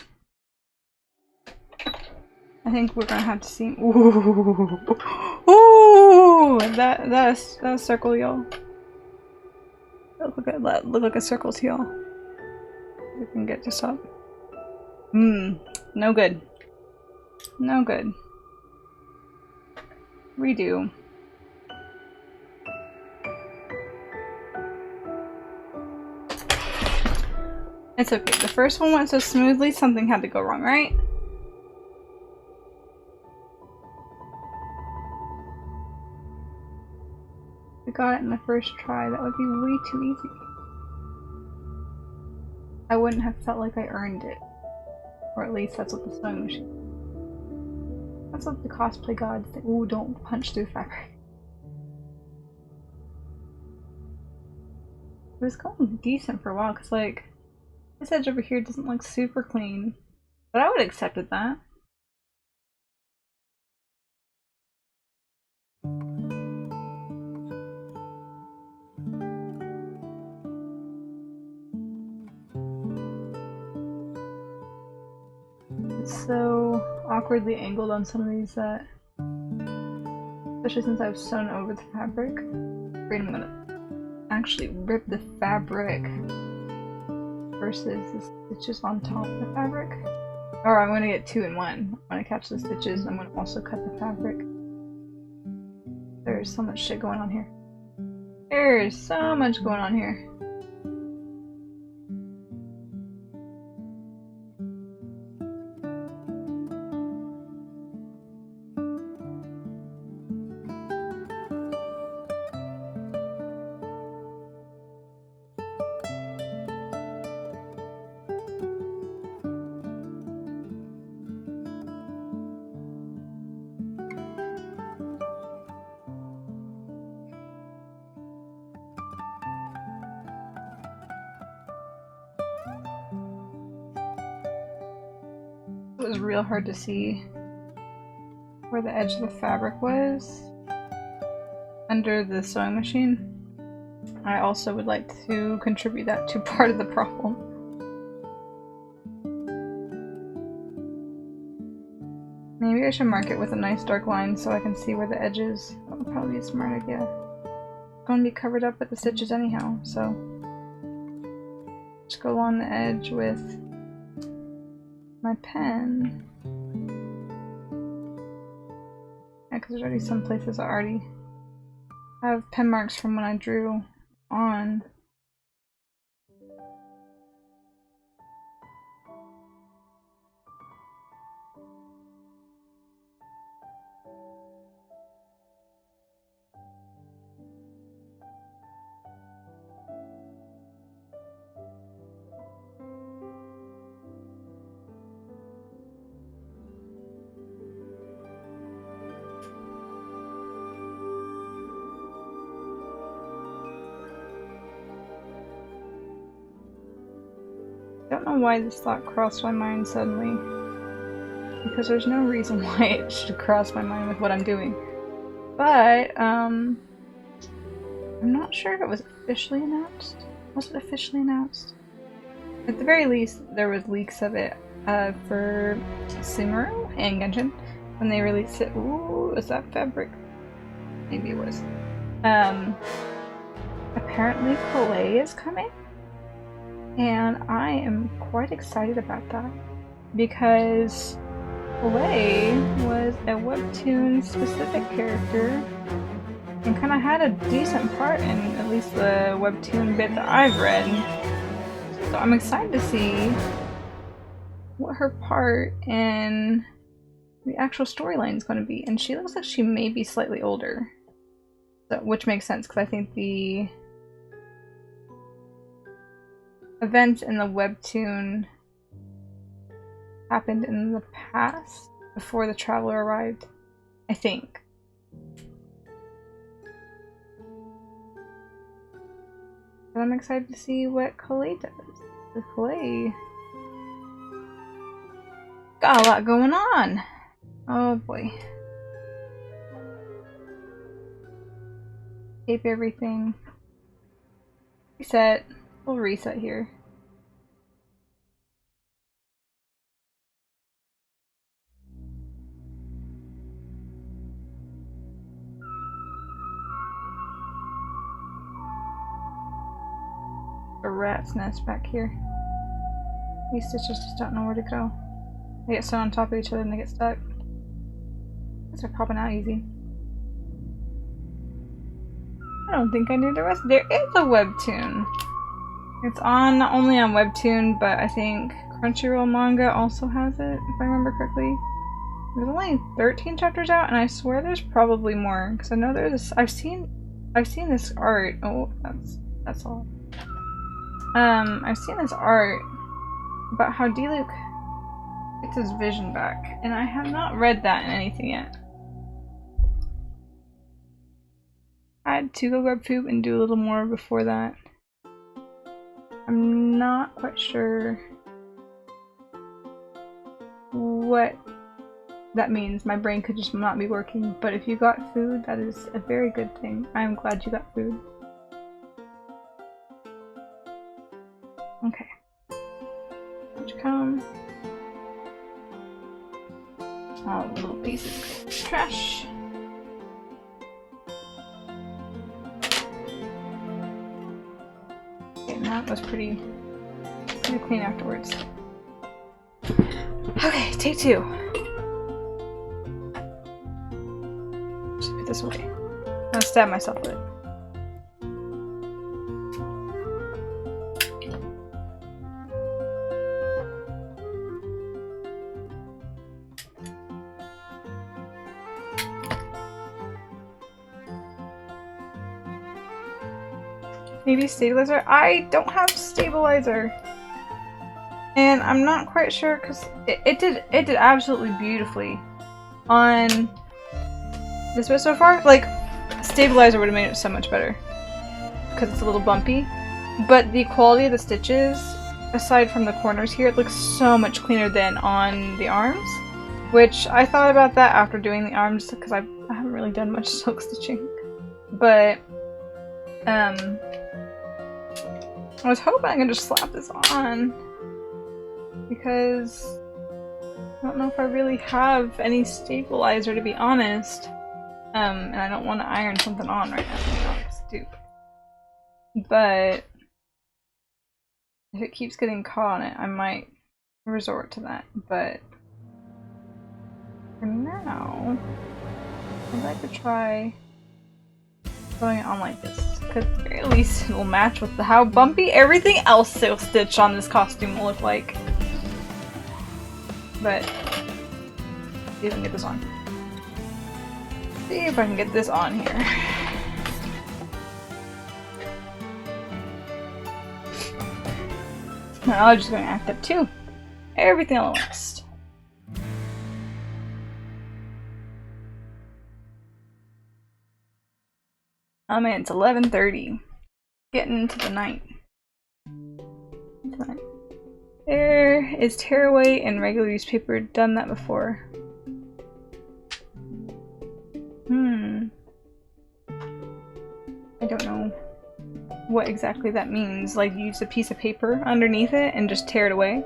I think we're gonna have to see. Ooh, ooh, that circle, y'all. Look like a circle to y'all. We can get this up. No good. No good. Redo. It's okay. The first one went so smoothly, something had to go wrong, right? We got it in the first try. That would be way too easy. I wouldn't have felt like I earned it. Or at least that's what the sewing machine. That's what the cosplay gods think. Ooh, don't punch through fabric. It was going decent for a while, because like, this edge over here doesn't look super clean. But I would have accepted that. It's so awkwardly angled on some of these that, especially since I've sewn over the fabric. Wait, I'm gonna actually rip the fabric versus the stitches on top of the fabric. Or I'm gonna get two in one. I'm gonna catch the stitches, I'm gonna also cut the fabric. There's so much shit going on here. There's so much going on here. It was real hard to see where the edge of the fabric was under the sewing machine. I also would like to contribute that to part of the problem. Maybe I should mark it with a nice dark line so I can see where the edge is. That would probably be a smart idea. It's going to be covered up with the stitches anyhow, so just go along the edge with my pen. Yeah, because there's already some places I already have pen marks from when I drew on. Don't know why this thought crossed my mind suddenly. Because there's no reason why it should cross my mind with what I'm doing. But, I'm not sure if it was officially announced. Was it officially announced? At the very least, there was leaks of it for Sumeru and Genshin when they released it. Ooh, is that fabric? Maybe it was. Apparently Cosplay is coming, and I am quite excited about that because Cosplay was a webtoon specific character and kind of had a decent part in at least the webtoon bit that I've read. So I'm excited to see what her part in the actual storyline is going to be. And she looks like she may be slightly older, so, which makes sense because I think the events in the webtoon happened in the past before the traveler arrived, I think. But I'm excited to see what Cosplay does. The Cosplay got a lot going on. Oh boy. Tape everything. Reset. We'll reset here. A rat's nest back here. These stitches just don't know where to go. They get sewn on top of each other and they get stuck. These are popping out easy. I don't think I knew the rest. There is a webtoon. It's on not only on webtoon, but I think Crunchyroll manga also has it, if I remember correctly. There's only 13 chapters out, and I swear there's probably more because I know there's. I've seen this art. Oh, that's all. I've seen this art about how Diluc gets his vision back, and I have not read that in anything yet. I had to go grab food and do a little more before that. I'm not quite sure what that means. My brain could just not be working, but if you got food, that is a very good thing. I am glad you got food. Okay. Let's come. All the little pieces go trash. Okay, that was pretty clean afterwards. Okay, take two. Just put this away. I'm gonna stab myself with it. Maybe stabilizer? I don't have stabilizer. And I'm not quite sure because it did absolutely beautifully on this bit so far. Like, stabilizer would have made it so much better because it's a little bumpy. But the quality of the stitches, aside from the corners here, it looks so much cleaner than on the arms. Which I thought about that after doing the arms because I haven't really done much silk stitching. But I was hoping I could just slap this on because I don't know if I really have any stabilizer, to be honest. And I don't want to iron something on right now. You know, it's stupid. But if it keeps getting caught on it, I might resort to that. But for now, I'd like to try throwing it on like this, because at least it'll match with how bumpy everything else silk stitch on this costume will look like. But see if I can get this on. See if I can get this on here. Now I'm just going to act up too. Everything on the list. Oh man, it's 11:30. Getting into the night. There is tearaway and regular use paper. Done that before. I don't know what exactly that means. Like, use a piece of paper underneath it and just tear it away?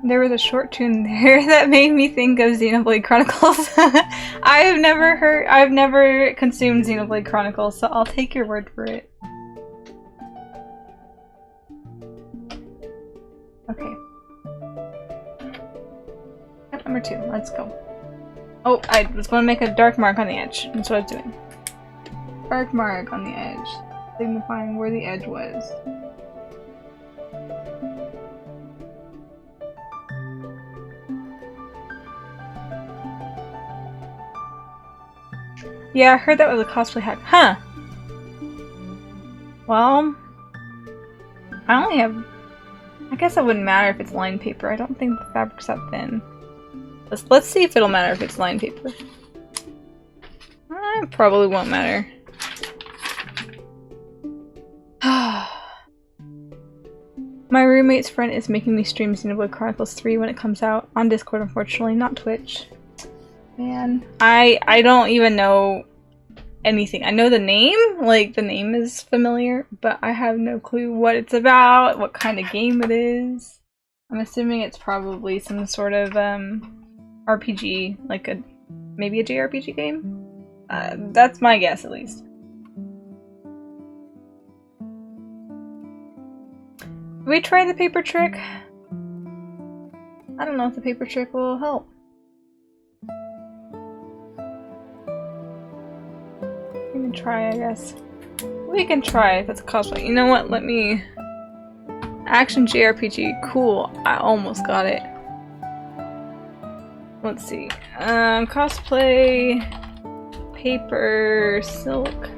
There was a short tune there that made me think of Xenoblade Chronicles. I've never consumed Xenoblade Chronicles, so I'll take your word for it. Okay. Step number 2, let's go. Oh, I was going to make a dark mark on the edge. That's what I was doing. Dark mark on the edge, signifying where the edge was. Yeah, I heard that was a cosplay hack. Huh. Well, I only have... I guess it wouldn't matter if it's lined paper. I don't think the fabric's that thin. Let's see if it'll matter if it's lined paper. It probably won't matter. My roommate's friend is making me stream Xenoblade Chronicles 3 when it comes out. On Discord, unfortunately, not Twitch. Man, I don't even know anything. I know the name, like the name is familiar, but I have no clue what it's about, what kind of game it is. I'm assuming it's probably some sort of RPG, like maybe a JRPG game? That's my guess, at least. Did we try the paper trick? I don't know if the paper trick will help. We can try, I guess. We can try if it's a cosplay. You know what? Let me... Action JRPG. Cool. I almost got it. Let's see. Cosplay... Paper... Silk...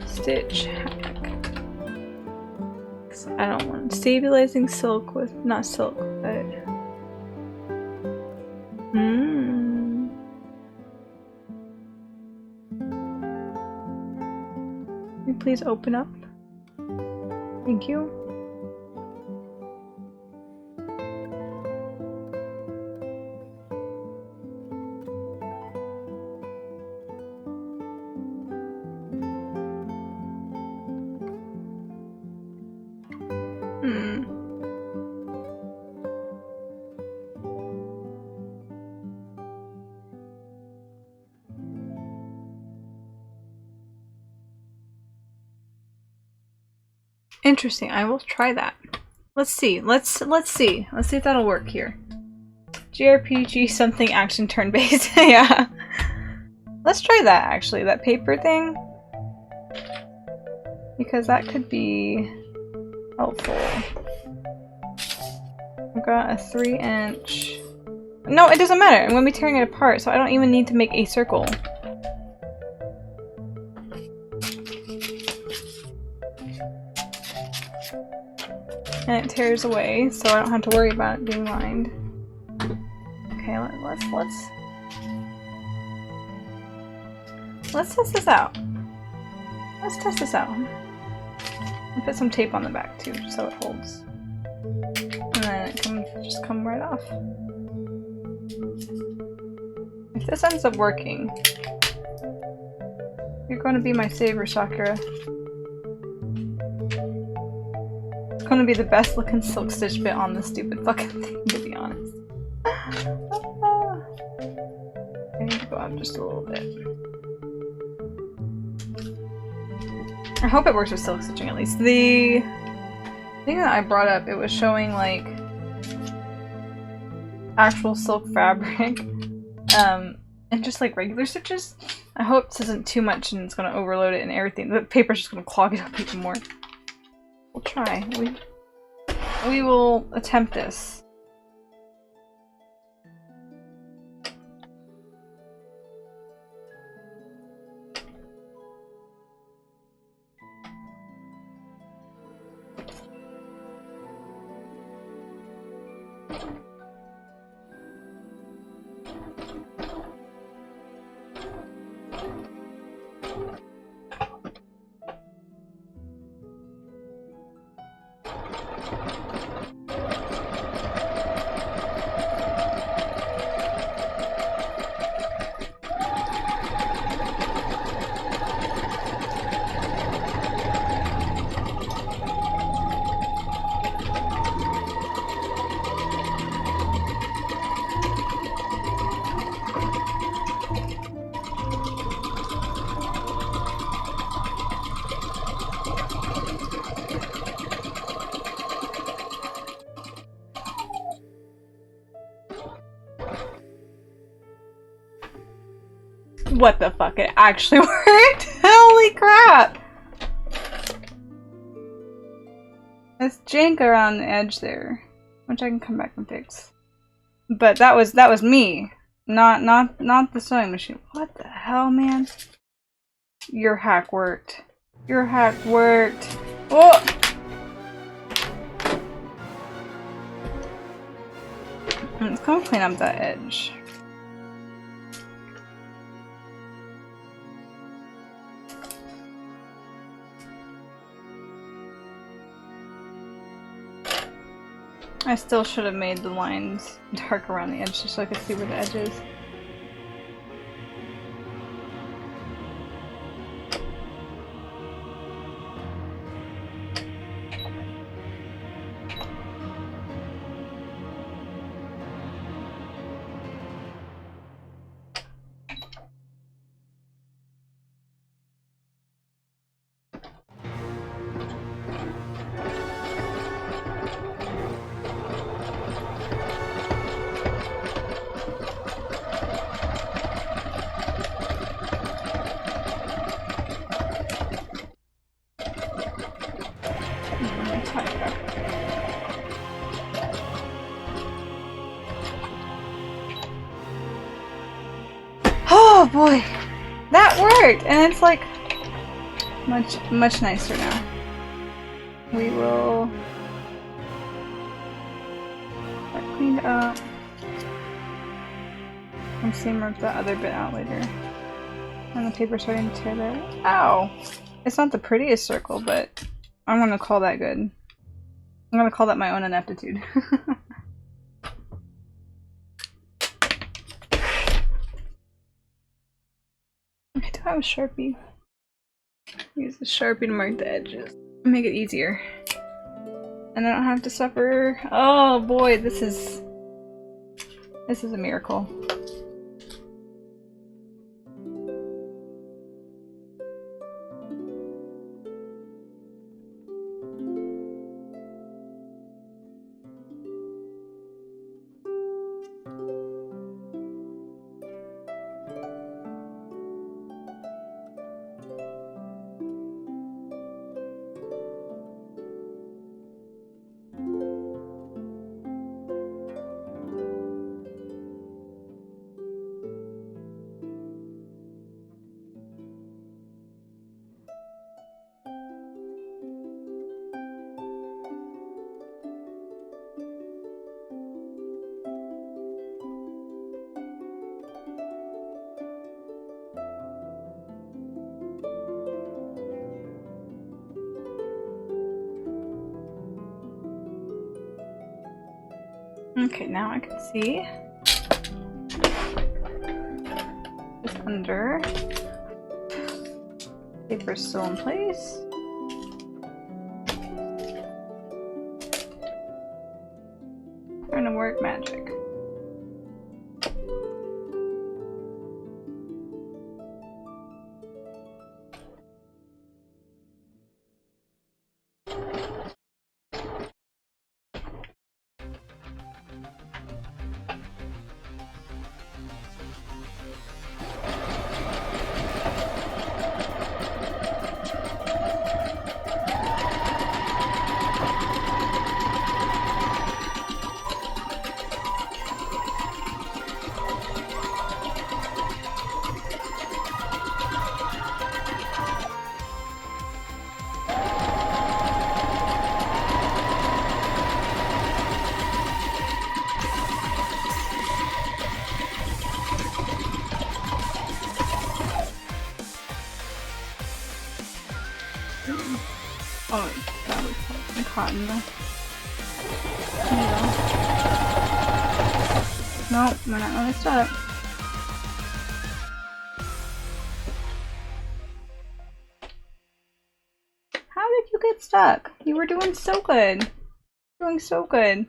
Stitch... Hack. I don't want... Stabilizing silk with... Not silk, but... Can you please open up? Thank you. Interesting. I will try that. Let's see. Let's see. Let's see if that'll work here. JRPG something action turn-based. Yeah. Let's try that actually. That paper thing. Because that could be helpful. I've got a 3-inch. No, it doesn't matter. I'm gonna be tearing it apart, so I don't even need to make a circle. And it tears away, so I don't have to worry about it being lined. Okay, let's test this out. Let's test this out. And put some tape on the back too, so it holds. And then it can just come right off. If this ends up working, you're going to be my savior, Sakura. It's going to be the best looking silk stitch bit on this stupid fucking thing, to be honest. I need to go up just a little bit. I hope it works with silk stitching at least. The thing that I brought up, it was showing like actual silk fabric and just like regular stitches. I hope this isn't too much and it's going to overload it and everything. The paper's just going to clog it up even more. We'll try. We will attempt this. What the fuck? It actually worked! Holy crap! There's jank around the edge there, which I can come back and fix. But that was me, not the sewing machine. What the hell, man? Your hack worked. Your hack worked. Oh! Let's come clean up that edge. I still should have made the lines dark around the edge just so I could see where the edge is. Oh boy, that worked, and it's like much nicer now. We will get cleaned up. I'm seeing rip that other bit out later. And the paper starting to tear that. Ow! It's not the prettiest circle, but I'm gonna call that good. I'm gonna call that my own ineptitude. I do have a Sharpie. Use the Sharpie to mark the edges. Make it easier. And I don't have to suffer. Oh boy, this is a miracle. Okay, now I can see just under. Paper's still in place. Trying to work magic. Oh, that was cotton though. Nope, we're not gonna stop. How did you get stuck? You were doing so good. Doing so good.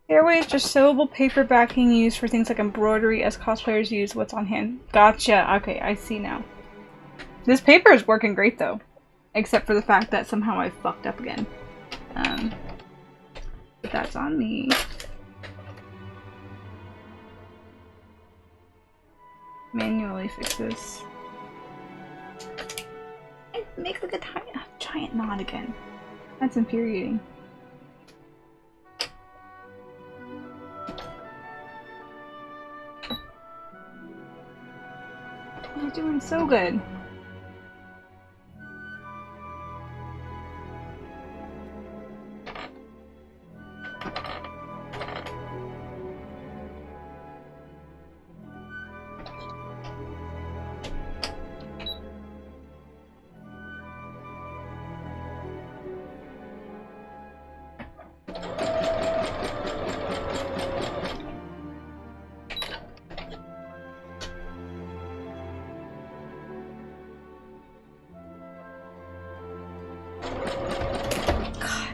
Airway is just sewable paper backing used for things like embroidery as cosplayers use what's on hand. Gotcha. Okay, I see now. This paper is working great though. Except for the fact that somehow I fucked up again. But that's on me. manually fix this. It makes like a giant knot again. That's infuriating. You're doing so good.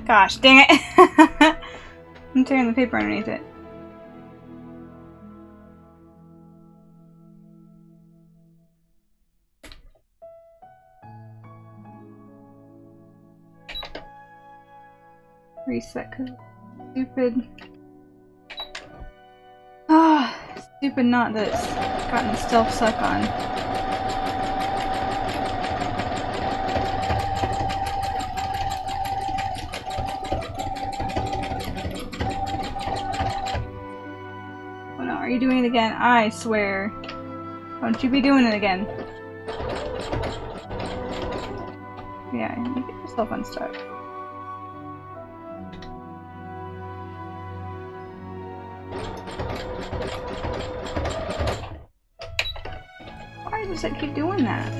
Gosh, dang it! I'm tearing the paper underneath it. Reset, cause stupid. Ah, stupid knot that's gotten stealth suck on. Oh no, are you doing it again? I swear. Don't you be doing it again. Yeah, you get yourself unstuck. Why does it keep doing that?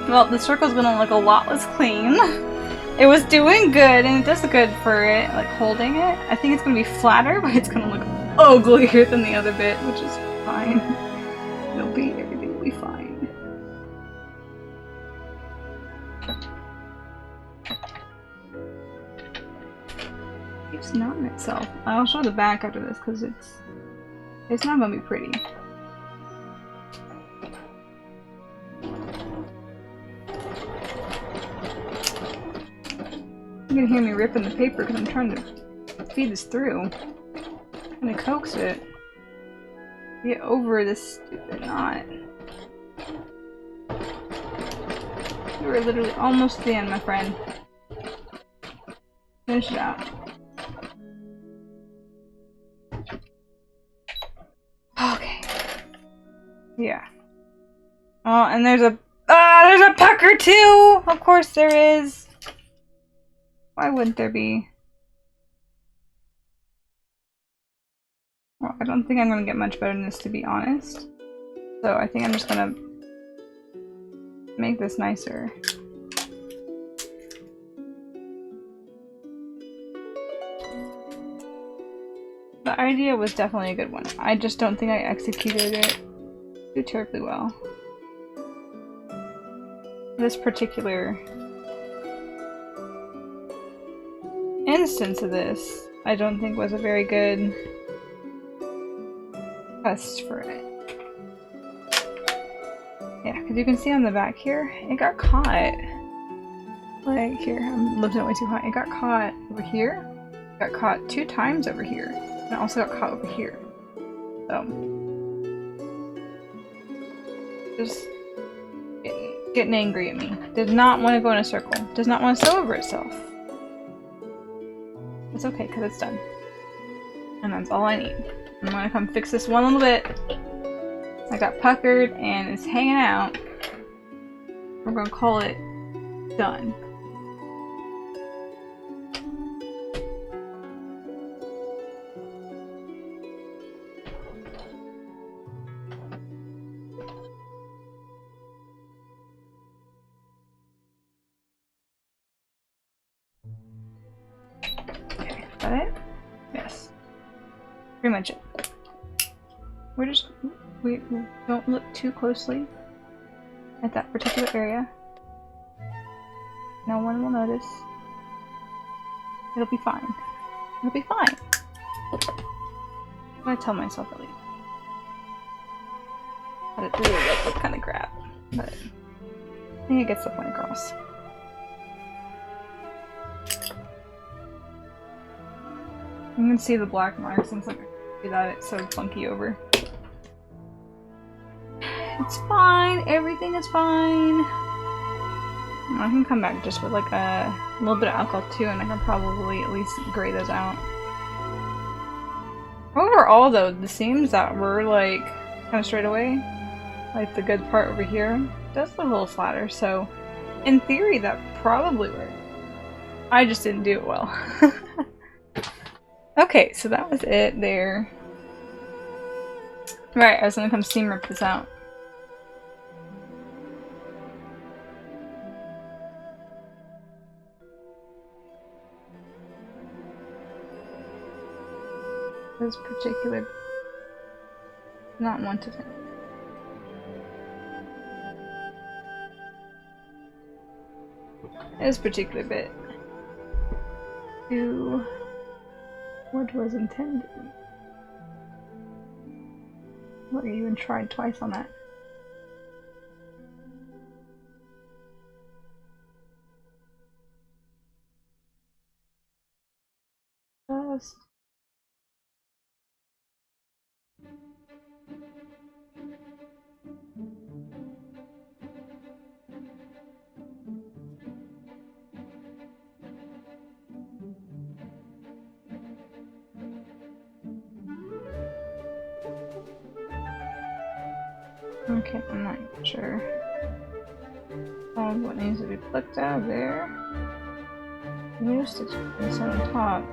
Well, the circle's gonna look a lot less clean. It was doing good, and it does good for it, like holding it. I think it's gonna be flatter, but it's gonna look uglier than the other bit, which is fine. Everything will be fine. It's not itself. I'll show the back after this, because it's not gonna be pretty. You're gonna hear me ripping the paper because I'm trying to feed this through. I'm gonna coax it. Get over this stupid knot. You were literally almost to the end, my friend. Finish it out. Okay. Yeah. Oh, and there's a pucker too! Of course there is. Why wouldn't there be? Well, I don't think I'm gonna get much better than this, to be honest. So I think I'm just gonna make this nicer. The idea was definitely a good one. I just don't think I executed it too terribly well. This particular instance of this, I don't think was a very good test for it. Yeah, because you can see on the back here, it got caught. Like here, I'm lifting it way too high. It got caught over here. It got caught 2 times over here. And it also got caught over here. So, just getting angry at me. Does not want to go in a circle. Does not want to sew over itself. It's okay, because it's done. And that's all I need. I'm gonna come fix this one little bit. I got puckered and it's hanging out. We're gonna call it done. that it? Yes. Pretty much it. We don't look too closely at that particular area. No one will notice. It'll be fine. It'll be fine. I tell myself at least. But it really does look kind of crap. But I think it gets the point across. You can see the black marks and something that it's so funky over. It's fine. Everything is fine. I can come back just with like a little bit of alcohol too, and I can probably at least gray those out. Overall though, the seams that were like kind of straight away, like the good part over here, does look a little flatter, so in theory that probably worked. I just didn't do it well. Okay, so that was it there. Right, I was gonna come steam rip this out. This particular, not one to 10. This particular bit to what was intended. Look, you even tried twice on that. Just okay, I'm not sure what needs to be plucked out of there. New stitch piece on top.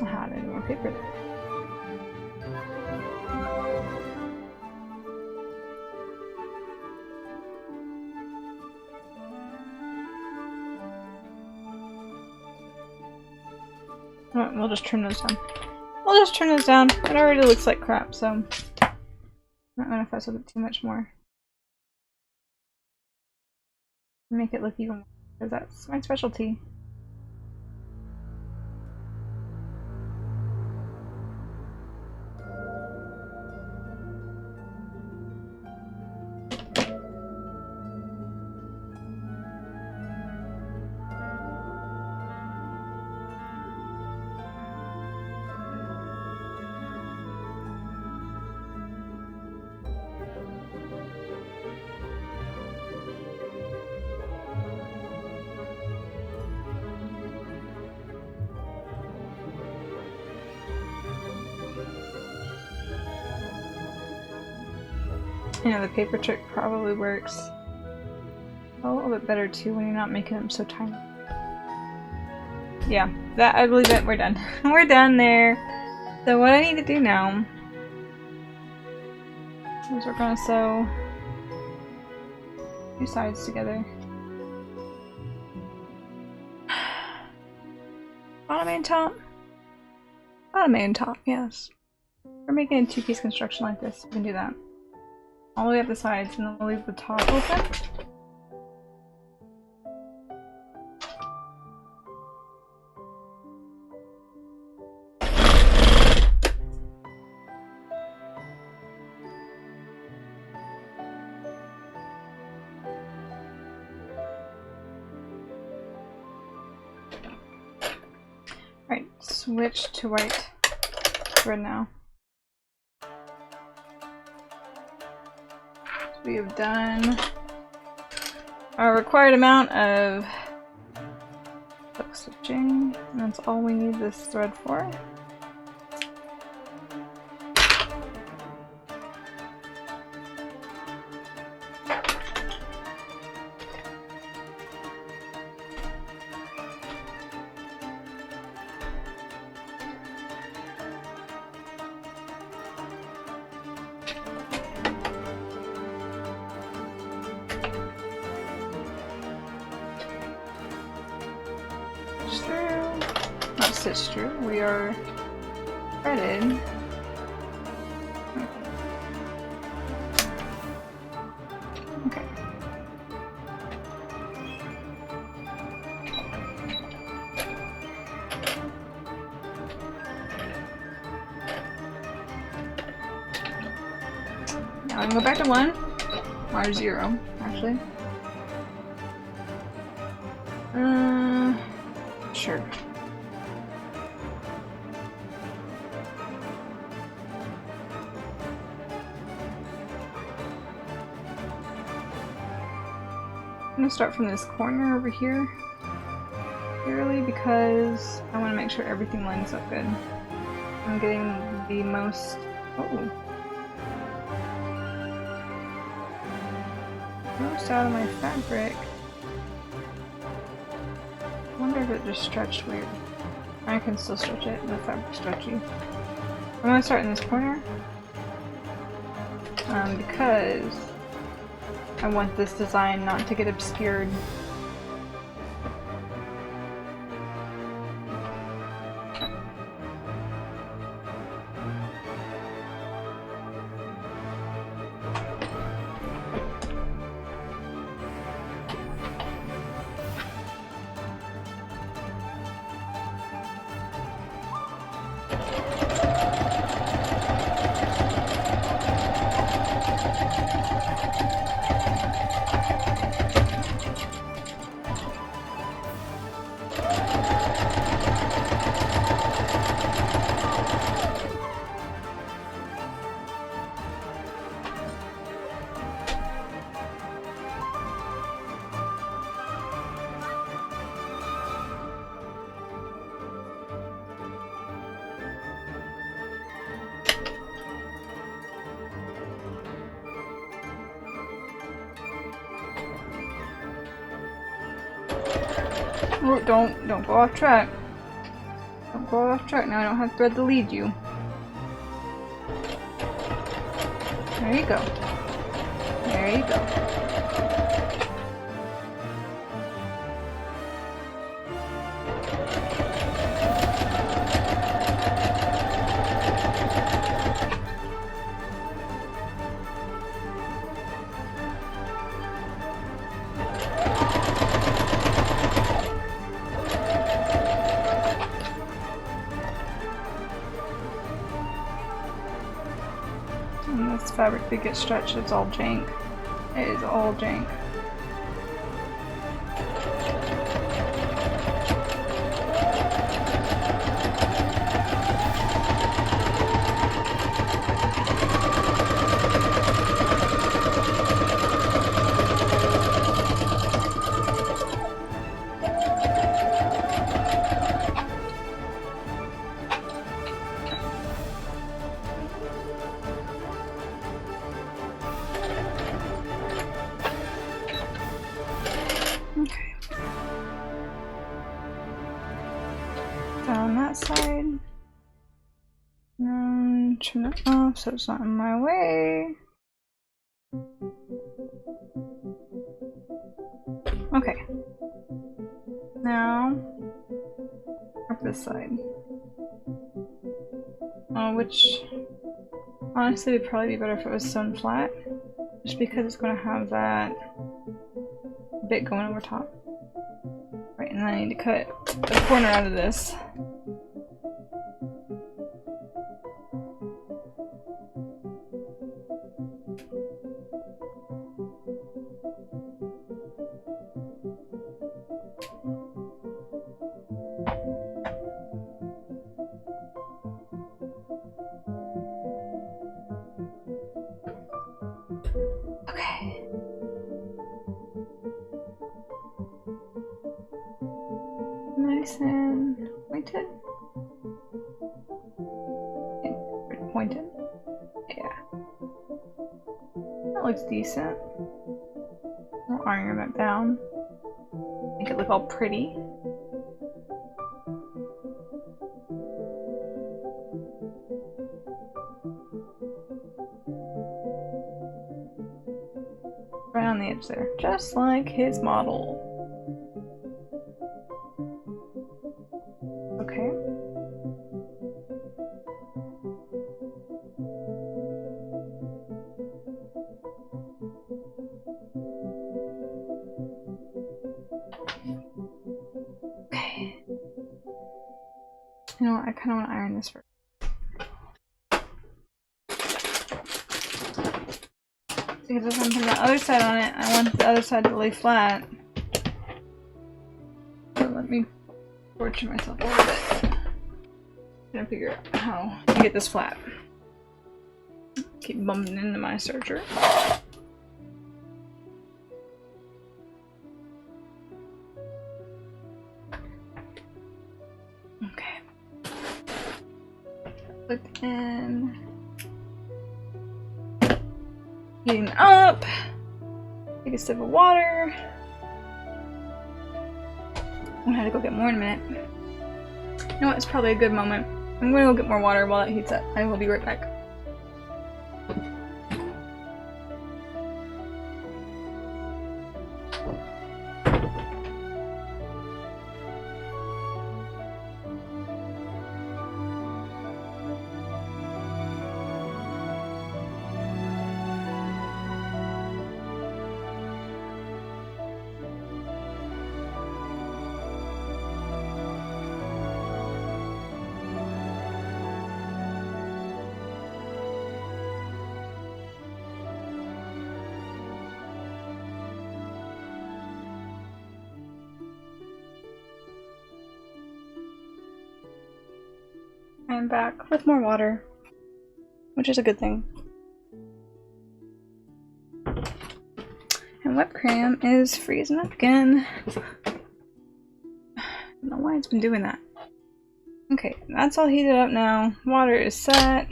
Aha, there's more paper there. Alright, we'll just trim those down. We'll just trim those down. It already looks like crap, so I'm not gonna fuss with it too much more. Make it look even more, because that's my specialty. You know, the paper trick probably works a little bit better too when you're not making them so tiny. Yeah, that I believe it. We're done. We're done there. So what I need to do now is we're gonna sew two sides together. Bottom and top. Bottom and top, yes. We're making a two-piece construction like this. We can do that. All the way up the sides, and then we'll leave the top open. Right, switch to white thread now. We have done our required amount of hook stitching, and that's all we need this thread for. stitched through. Not stitched through, we are threaded. Okay. Now I can go back to 1, or 0, actually. Sure. I'm gonna start from this corner over here, purely because I want to make sure everything lines up good. I'm getting the most. Most out of my fabric. I wonder if it just stretched weird. I can still stretch it, the fabric's stretchy. I'm gonna start in this corner. Because I want this design not to get obscured. Oh, don't go off track. Don't go off track. Now I don't have thread to lead you. There you go. There you go. And this fabric that gets stretched, it's all jank. It is all jank. Okay. Down that side. And trim it off so it's not in my way. Okay. Now, up this side. Which honestly would probably be better if it was sewn flat. Just because it's going to have that bit going over top. Right, and then I need to cut the corner out of this. Okay. Nice and pointed. Yeah, pretty pointed. Yeah. That looks decent. I'll iron it down. Make it look all pretty. Right on the edge there, just like his model. You know what? I kind of want to iron this first. Because if I'm putting the other side on it, I want the other side to lay flat. So let me torture myself a little bit. I'm gonna figure out how to get this flat. Keep bumping into my searcher. Okay. Click in. Heating up. Take a sip of water. I'm gonna have to go get more in a minute. You know what? It's probably a good moment. I'm gonna go get more water while it heats up. I will be right back. I'm back with more water, which is a good thing. And webcam is freezing up again. I don't know why it's been doing that. Okay, that's all heated up now. Water is set.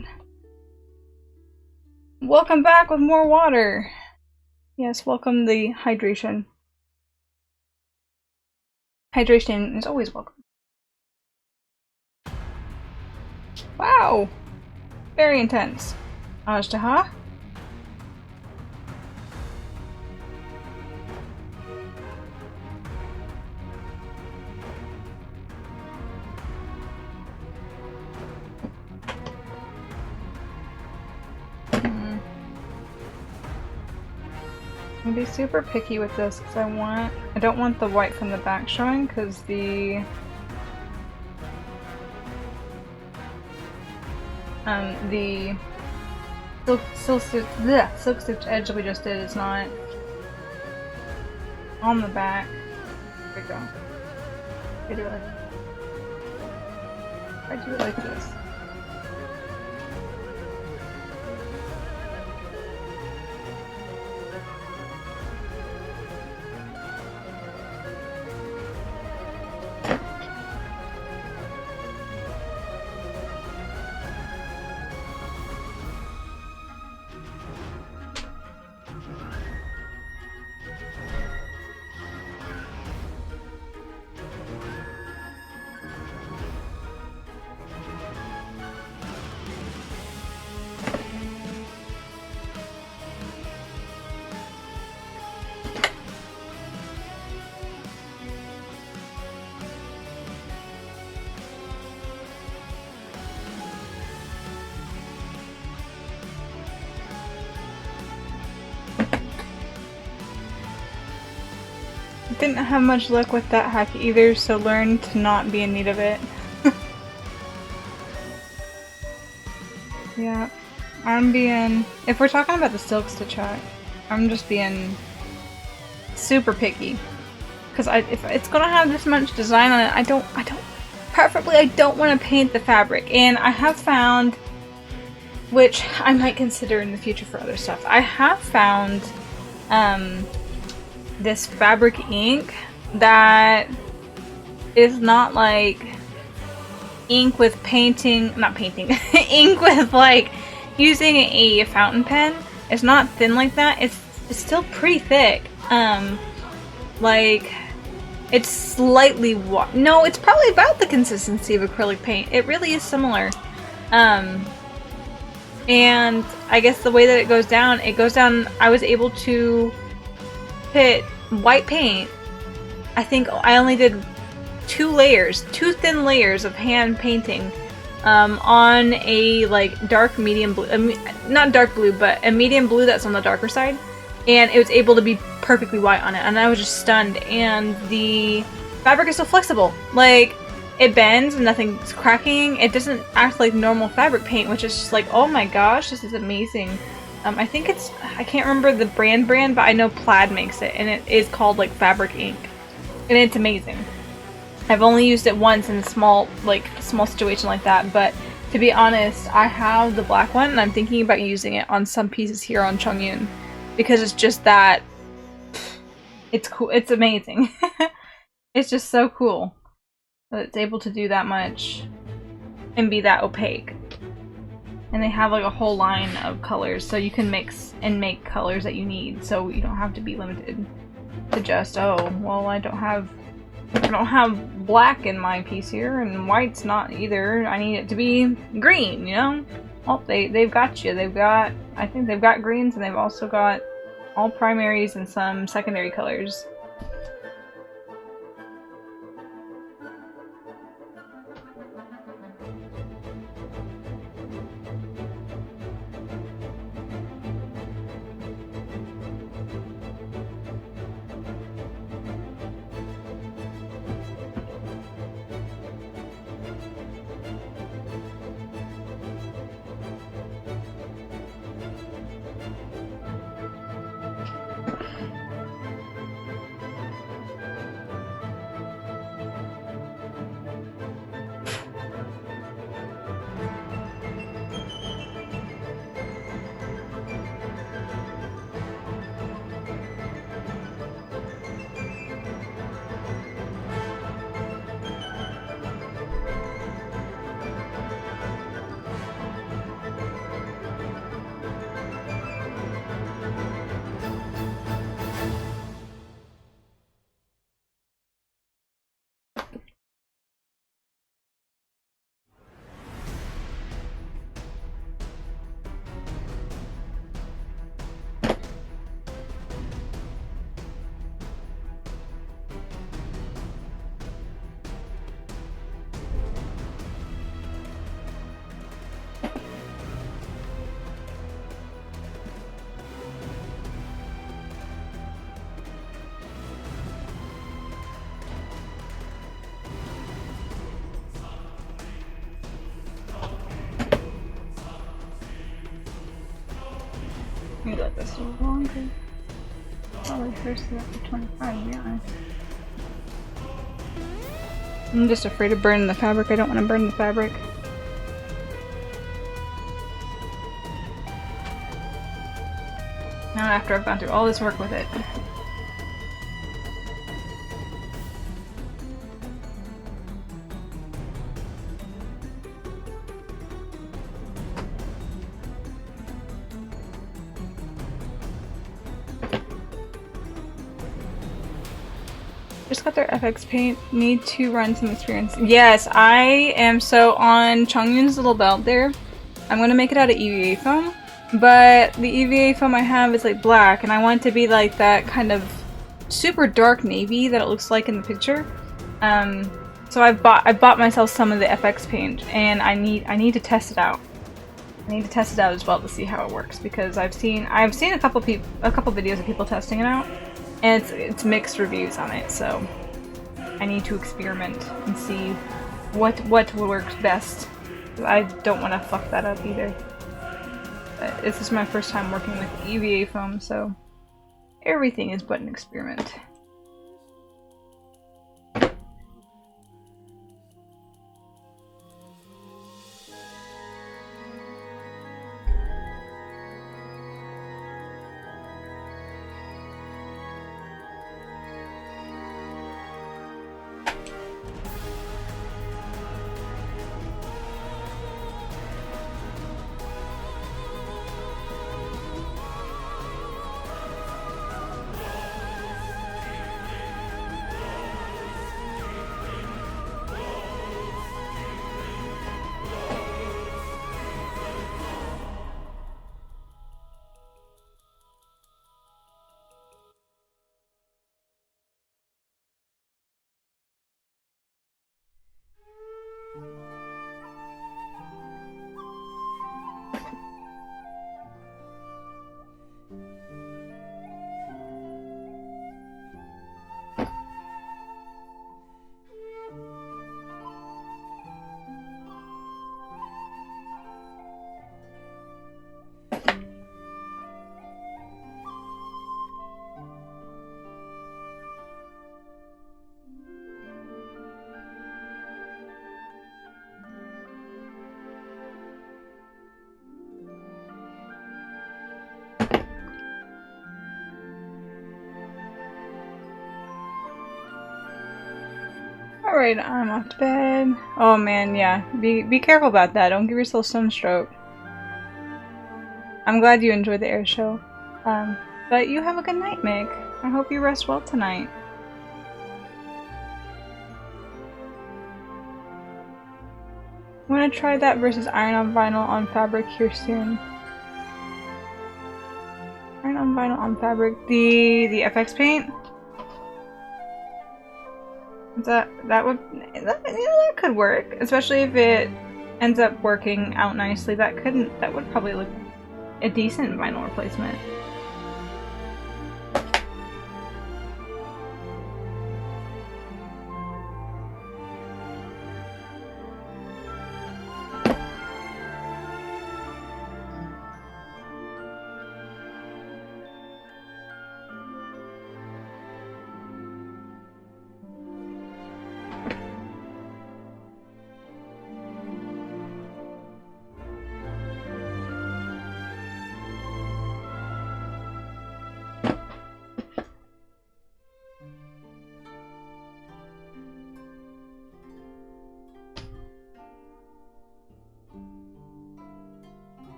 Welcome back with more water. Yes, welcome the hydration. Hydration is always welcome. Wow! Very intense. Ajtaha? I'm gonna be super picky with this because I don't want the white from the back showing because the silk stitch edge that we just did is not on the back. There we go. I do it like this. Didn't have much luck with that hack either, so learn to not be in need of it. Yeah, I'm being, if we're talking about the silk stitch hack, I'm just being super picky. Because if it's gonna have this much design on it, preferably I don't want to paint the fabric. And I have found, which I might consider in the future for other stuff, I have found, this fabric ink that is not like ink with painting, not painting, ink with like using a fountain pen. It's not thin like that. It's still pretty thick. Like it's slightly no, it's probably about the consistency of acrylic paint. It really is similar. And I guess the way that it goes down, I was able to put white paint. I think I only did two thin layers of hand painting on a like dark medium blue, not dark blue, but a medium blue that's on the darker side, and it was able to be perfectly white on it, and I was just stunned. And the fabric is so flexible. Like it bends and nothing's cracking. It doesn't act like normal fabric paint, which is just like, oh my gosh, this is amazing. I think it's, I can't remember the brand, but I know Plaid makes it, and it is called like fabric ink, and it's amazing. I've only used it once in a small situation like that, but to be honest, I have the black one, and I'm thinking about using it on some pieces here on Chongyun, because it's just that, it's cool, it's amazing. It's just so cool that it's able to do that much and be that opaque. And they have like a whole line of colors, so you can mix and make colors that you need, so you don't have to be limited to just, oh, well, I don't have black in my piece here, and white's not either. I need it to be green, you know? Well, they've got you. I think they've got greens, and they've also got all primaries and some secondary colors. Maybe let this a little longer. Probably first it up to 25, yeah. I'm just afraid of burning the fabric. I don't want to burn the fabric. Not after I've gone through all this work with it. Just got their FX paint. Need to run some experience. Yes, I am so on Chongyun's little belt there. I'm gonna make it out of EVA foam, but the EVA foam I have is like black, and I want it to be like that kind of super dark navy that it looks like in the picture. So I bought myself some of the FX paint, and I need to test it out. I need to test it out as well to see how it works, because I've seen a couple videos of people testing it out. And it's mixed reviews on it, so I need to experiment and see what works best. I don't want to fuck that up either. But this is my first time working with EVA foam, so everything is but an experiment. Alright, I'm off to bed. Oh man, yeah. Be careful about that. Don't give yourself sunstroke. I'm glad you enjoyed the air show. But you have a good night, Mick. I hope you rest well tonight. I'm gonna try that versus iron on vinyl on fabric here soon. Iron on vinyl on fabric. The FX paint? That could work, especially if it ends up working out nicely. That would probably look a decent vinyl replacement.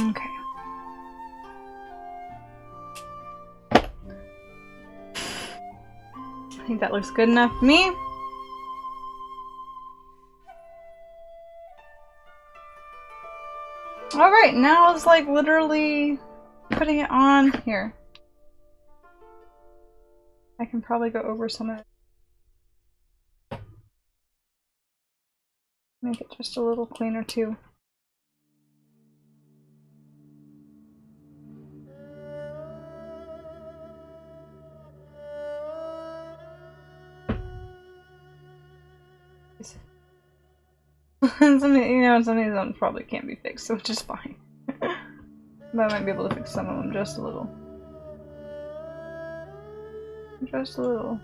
Okay. I think that looks good enough for me. Alright, now it's like literally putting it on here. I can probably go over some of it. Make it just a little cleaner too. Some of them probably can't be fixed, so which is fine. But I might be able to fix some of them just a little. Just a little.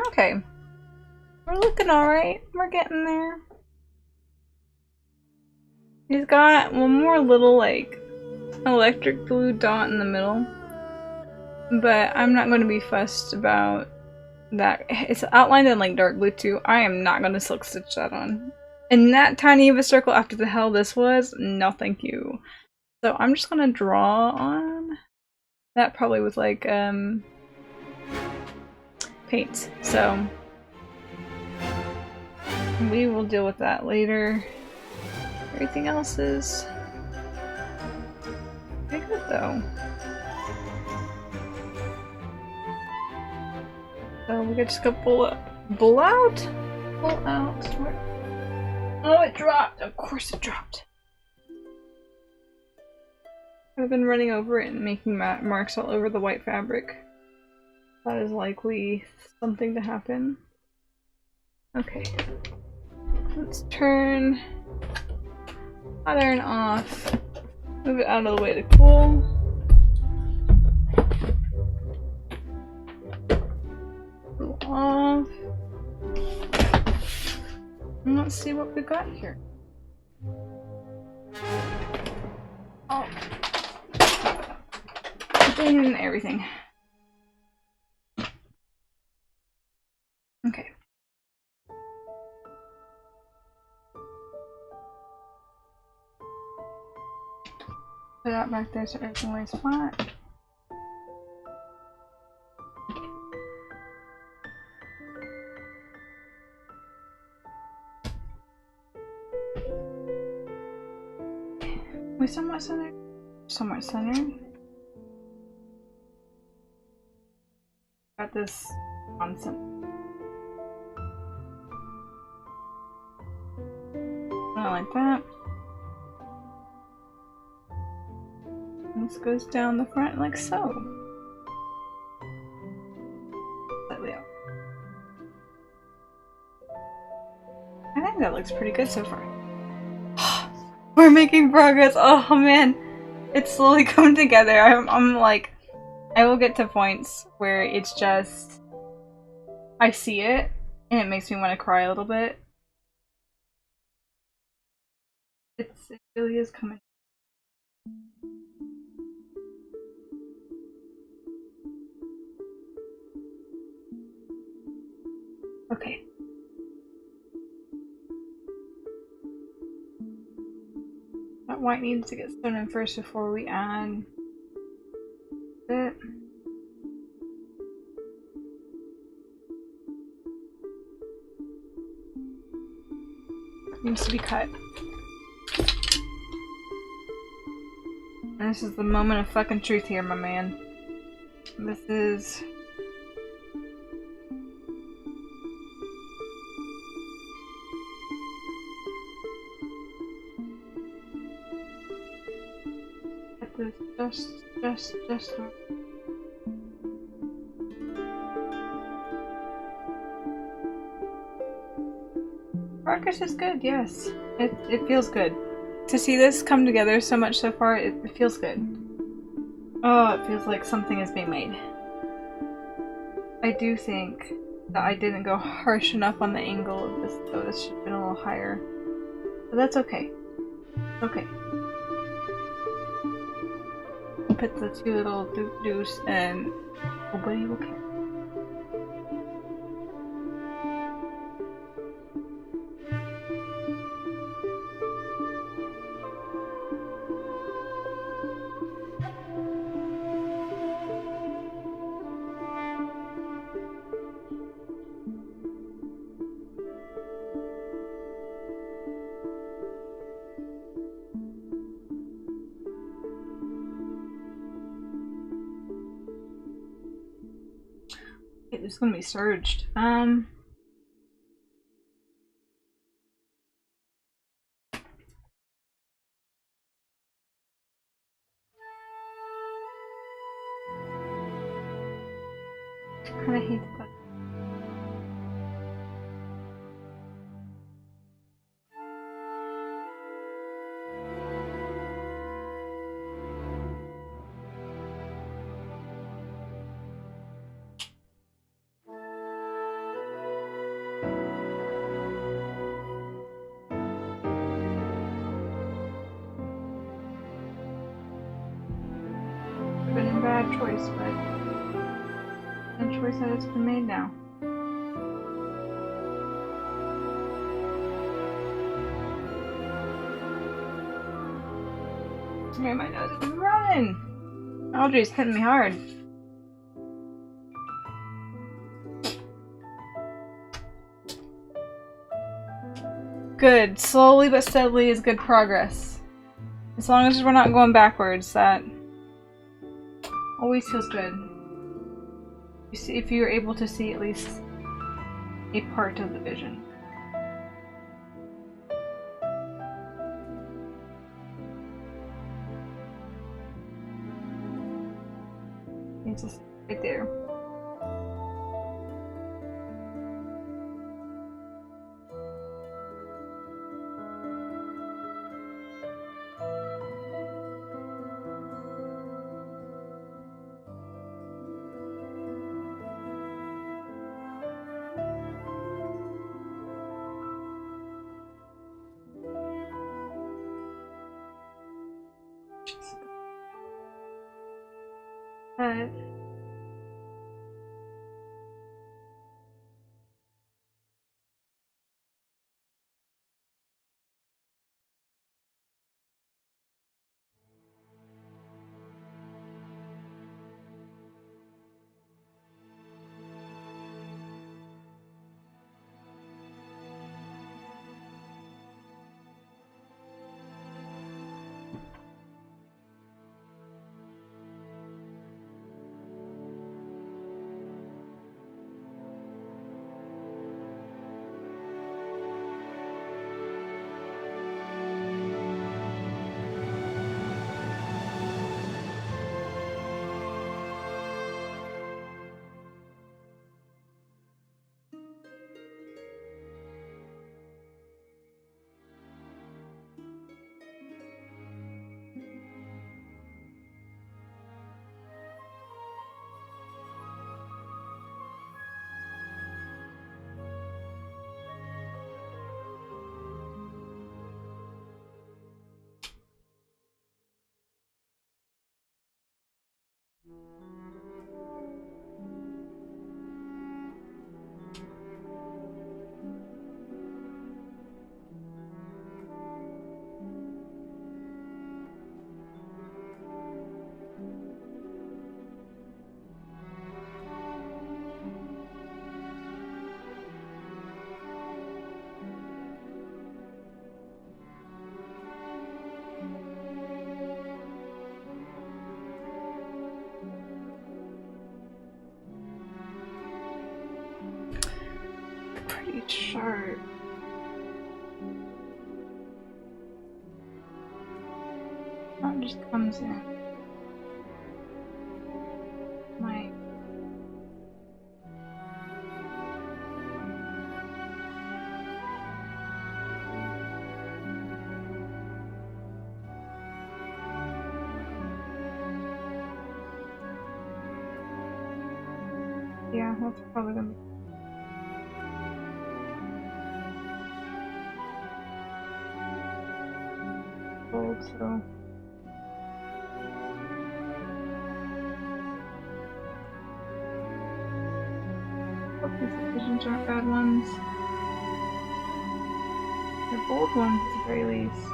Okay. We're looking alright. We're getting there. He's got one more little, like, electric blue dot in the middle. But I'm not going to be fussed about that. It's outlined in, like, dark blue too. I am not going to silk stitch that on. And that tiny of a circle after the hell this was, no thank you. So I'm just going to draw on that probably with, like, paint. So we will deal with that later. Everything else is pretty good though. So we could just go pull out. Pull out? Oh, it dropped! Of course it dropped. I've been running over it and making marks all over the white fabric. That is likely something to happen. Okay. Let's turn hot iron off. Move it out of the way to cool. Cool off. And let's see what we got here. Oh. And everything. Okay. Put that back there so everything lays flat. We somewhat centered? Somewhat centered. Got this constant. Not like that. This goes down the front like so. Slightly out. I think that looks pretty good so far. We're making progress. Oh man, It's slowly come together. I'm like, I will get to points where it's just, I see it and it makes me want to cry a little bit. It really is coming. Okay. That white needs to get stoned in first before we add it. Needs to be cut. And this is the moment of fucking truth here, my man. This is... Just... Progress is good, yes. It feels good. To see this come together so much so far, it feels good. Oh, it feels like something is being made. I do think that I didn't go harsh enough on the angle of this, though. This should have been a little higher. But that's okay. Okay. Put the two little doos and nobody will care. It's gonna be surged. Kinda hate that. Been a bad choice, but a choice that has been made now. Man, my nose is running! Audrey's hitting me hard. Good. Slowly but steadily is good progress. As long as we're not going backwards, that always feels good. You see, if you're able to see at least a part of the vision. It's just right there. But Pretty sharp. That just comes in. My yeah, that's probably gonna be gold, so hope these decisions aren't bad ones. They're bold ones at the very least.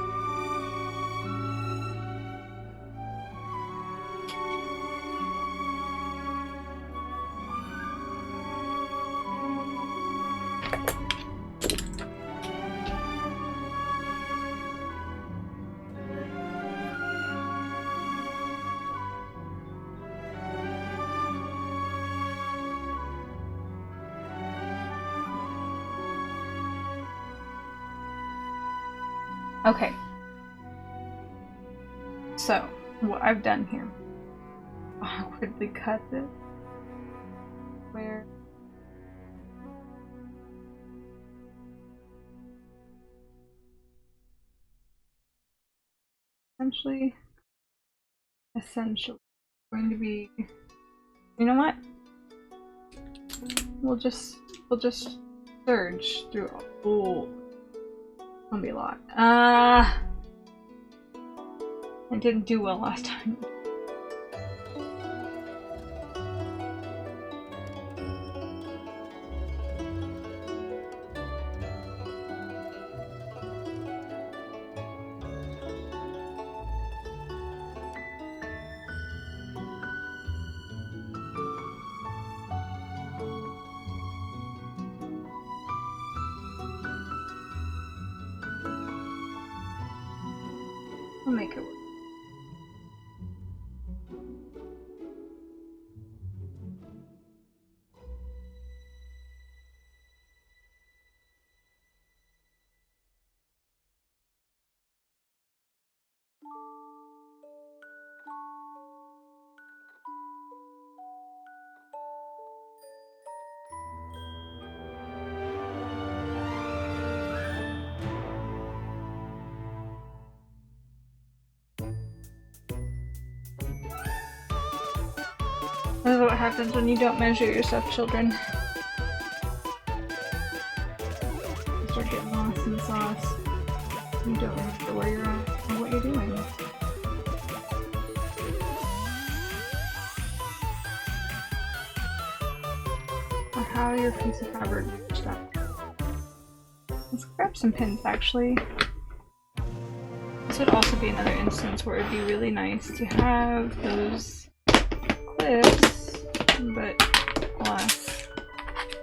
Okay. So, what I've done here, awkwardly cut this, where essentially going to be, you know what? We'll just surge through. Oh, it's gonna be a lot. I didn't do well last time. I'll make it work. This is what happens when you don't measure yourself, children. You start getting lost in the sauce. You don't remember where you're at or what you're doing. Or how your piece of fabric reached that. Let's grab some pins, actually. This would also be another instance where it'd be really nice to have those clips, but alas,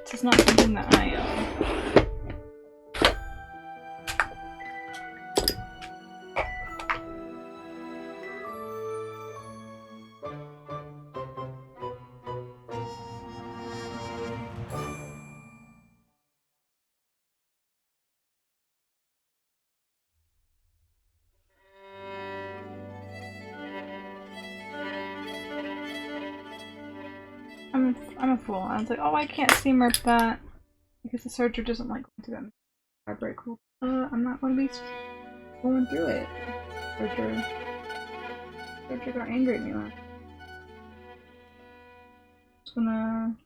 this is not something that I own. I'm a fool. I was like, oh, I can't seam rip that because the serger doesn't like going through that fabric. Well, I'm not going to be going through it. Serger got angry at me last. Just gonna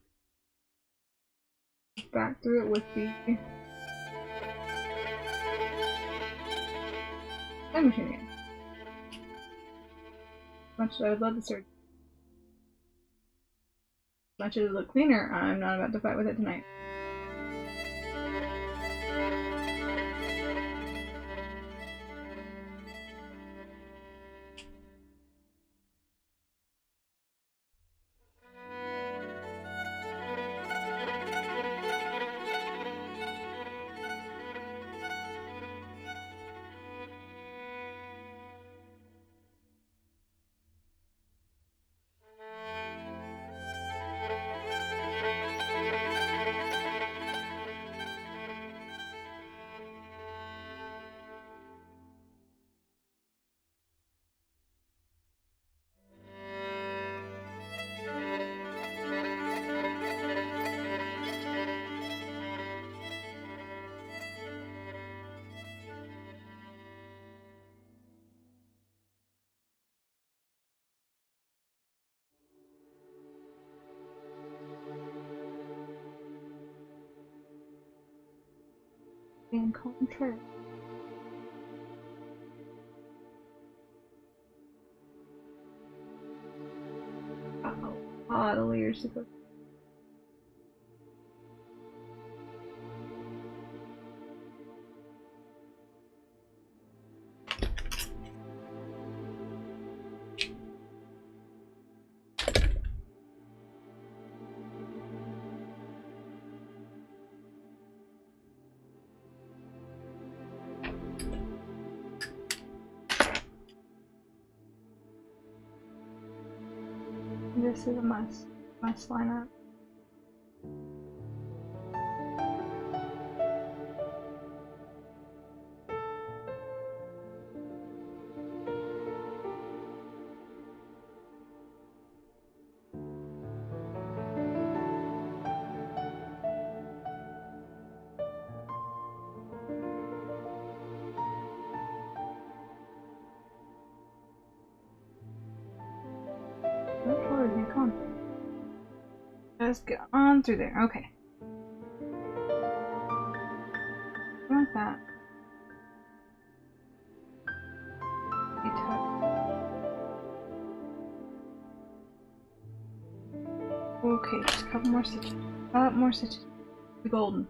back through it with the time machine again. Much as I would love the serger. much as it look cleaner, I'm not about to fight with it tonight. Encounter. Uh-oh. Ah, the layers to go. This is a must lineup. What color is it on? Let's get on through there. Okay. I like that. Okay, just a couple more stitches. More stitches. The golden.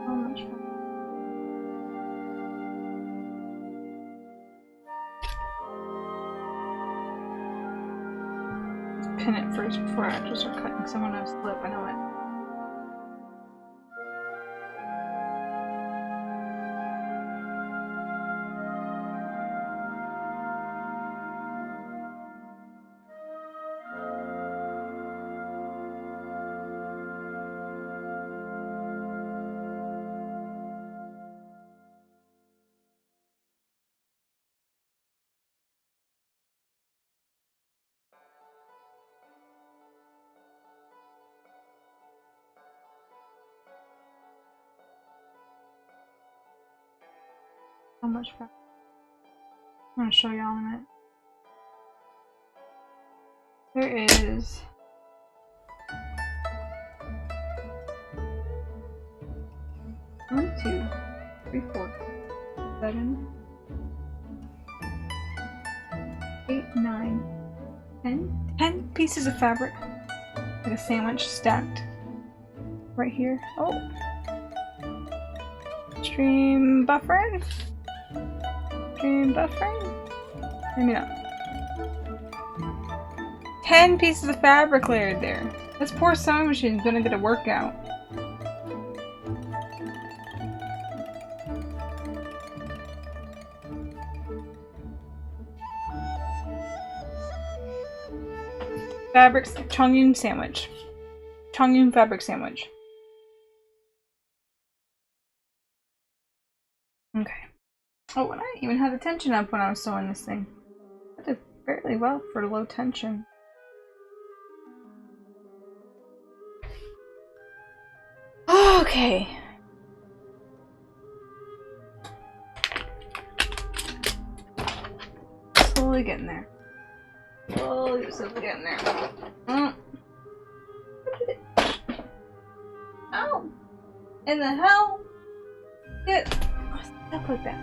How much fun. Let's pin it first before I actually start cutting someone else's lip. I know it. How much fun. I'm gonna show y'all in a minute. There is 1, 2, 3, 4, 7, 8, 9, 10. 10 pieces of fabric. Like a sandwich stacked right here. Oh. Stream buffering? Stream buffering? Maybe not. 10 pieces of fabric layered there. This poor sewing machine's gonna get a workout. Fabric Chongyun sandwich. Chongyun fabric sandwich. Okay. Oh, and I even had the tension up when I was sewing this thing. I did fairly well for low tension. Okay. Slowly getting there. Slowly getting there. Oh! In the hell? Get stuck like that.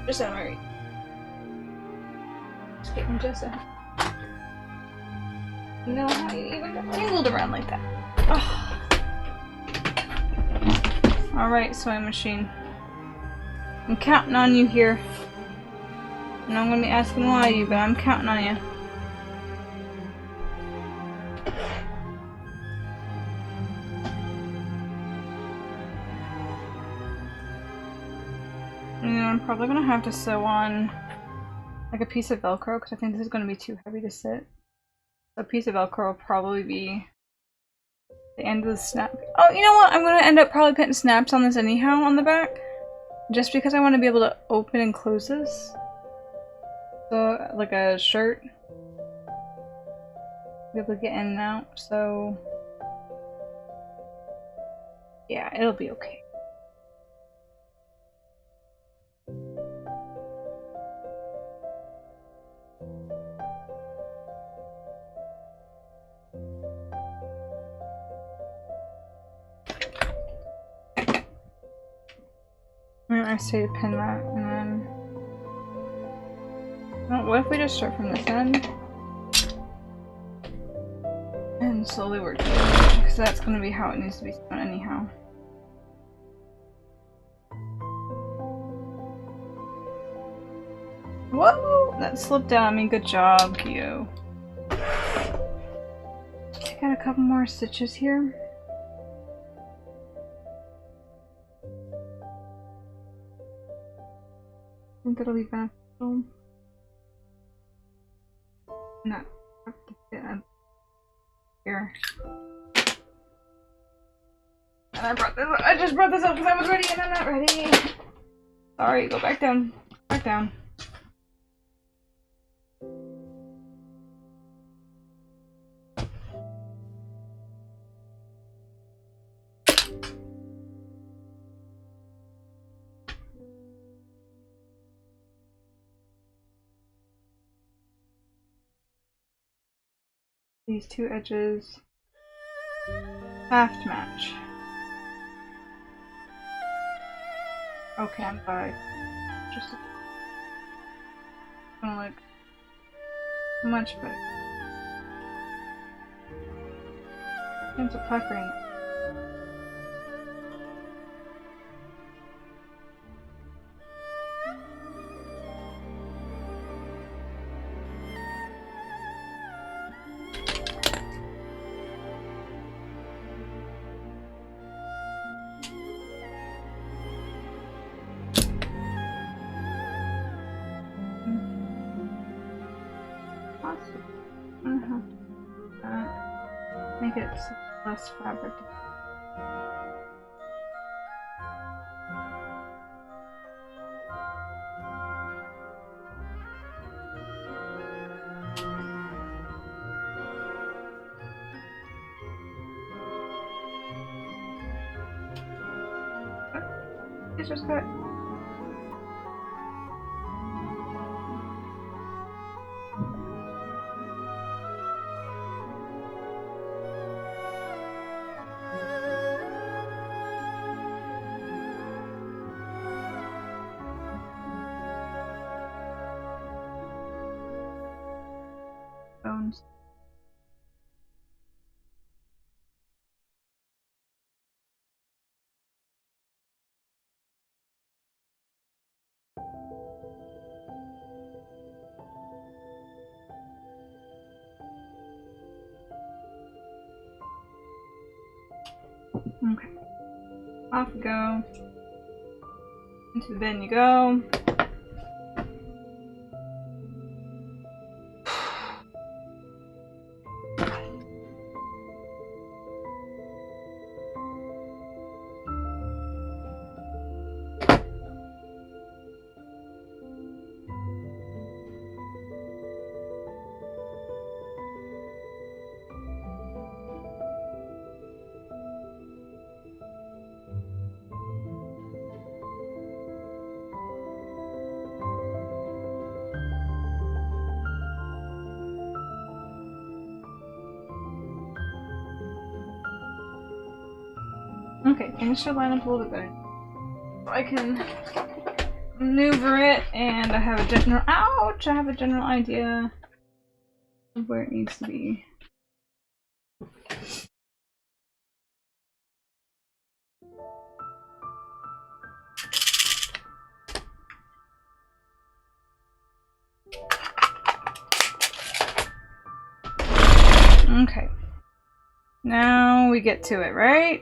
Just not right. Just getting just a. You know how you even got tangled around like that. Alright, sewing machine. I'm counting on you here. And I'm gonna be asking why you, but I'm counting on you. And I'm probably gonna have to sew on like a piece of Velcro because I think this is gonna be too heavy to sit. A piece of Velcro will probably be the end of the snap. Oh, you know what? I'm gonna end up probably putting snaps on this anyhow on the back. Just because I want to be able to open and close this. So, like a shirt. Be able to get in and out, so... yeah, it'll be okay. I say to pin that, and then... well, what if we just start from this end? And slowly work it, because that's going to be how it needs to be done anyhow. Whoa! That slipped out on me. Good job, Kyo. I got a couple more stitches here. I think that'll be beneficial. No. Here. And I just brought this up because I was ready and I'm not ready. Sorry, go back down. Back down. These two edges have to match. Okay, I'm sorry. Just gonna look much better. Hands are puckering. Make it less fabric. It's just cut. Okay. Off we go. Into the bin you go. Okay, things should line up a little bit better. I can maneuver it, and I have a general. Ouch! I have a general idea of where it needs to be. Okay. Now we get to it, right?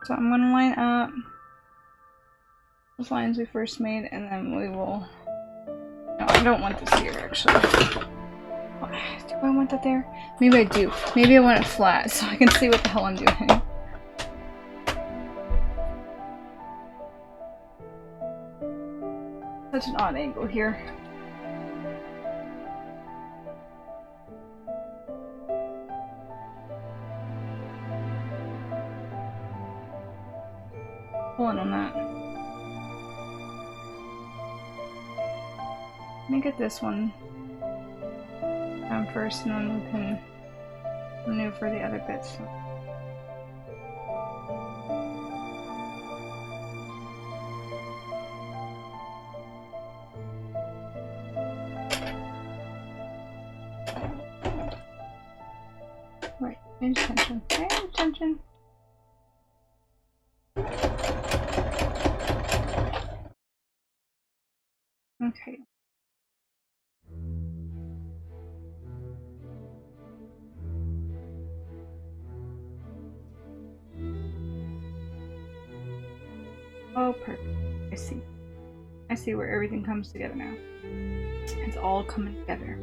So I'm gonna line up those lines we first made, and then we will... No, I don't want this here, actually. Do I want that there? Maybe I do. Maybe I want it flat, so I can see what the hell I'm doing. Such an odd angle here. Pulling on that. Let me get this one down first, and then we can maneuver the other bits. Right, pay attention. Pay attention. Okay. Oh, perfect. I see. I see where everything comes together now. It's all coming together.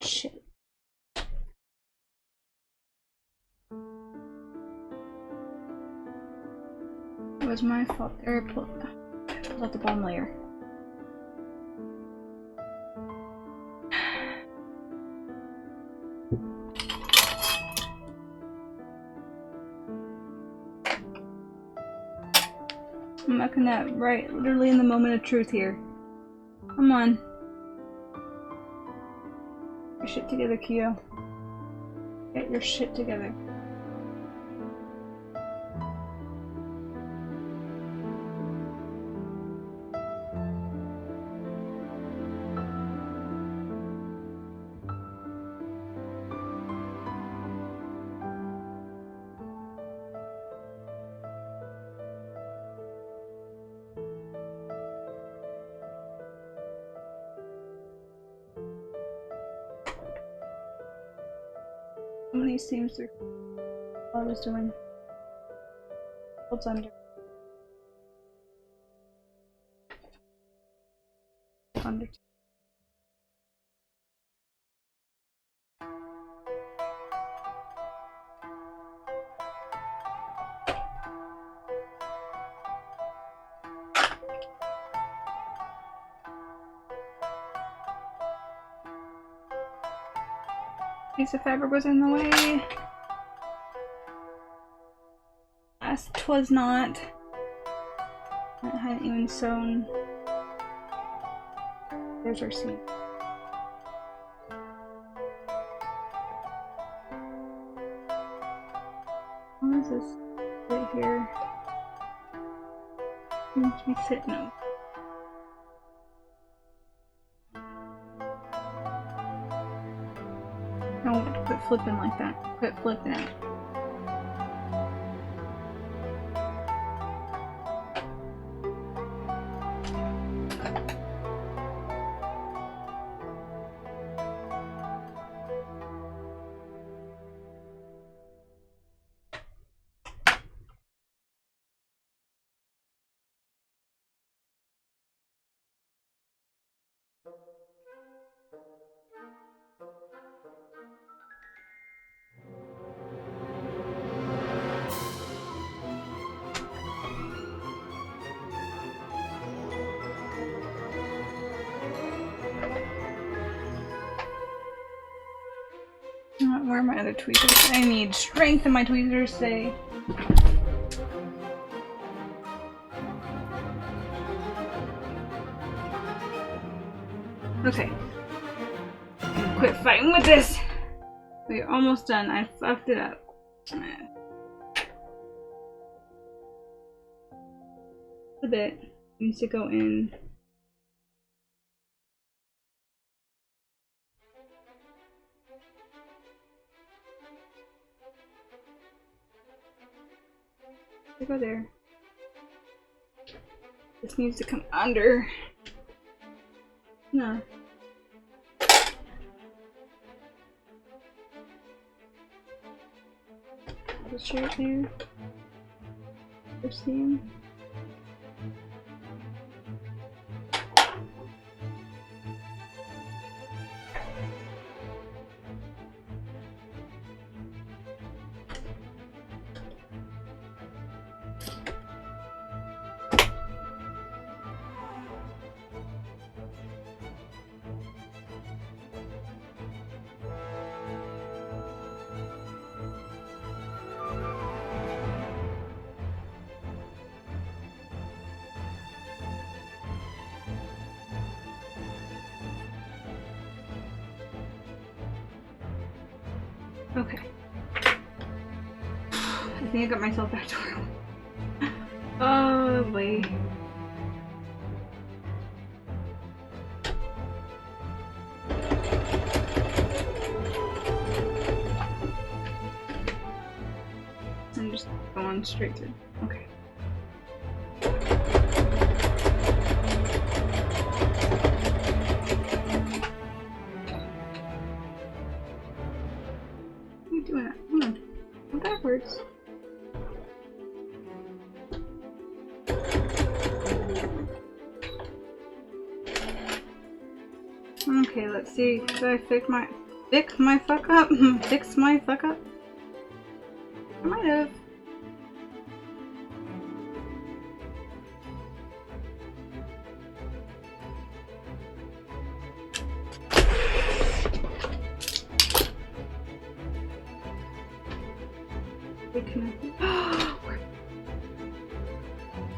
Shit. It was my fault there. I pulled out the bottom layer. I'm mucking that right literally in the moment of truth here. Come on. Get your shit together, Kyo. Get your shit together. How many seams through what I was doing? Holds under. Under. Piece of fabric was in the way. As 'twas not. I hadn't even sewn. There's our seam. What is this? Right here. Seems to be sitting up. No, quit flipping like that. Quit flipping it. Where are my other tweezers? I need strength in my tweezers today. Okay. Quit fighting with this! We're almost done. I fucked it up. A bit needs to go in. Go there. This needs to come under. No. Just right there. The seam. Okay. I think I got myself back to where oh boy. I'm just going straight through. Okay. Backwards. Okay, let's see. Did I fix my fuck up? Fix my fuck up? I might have.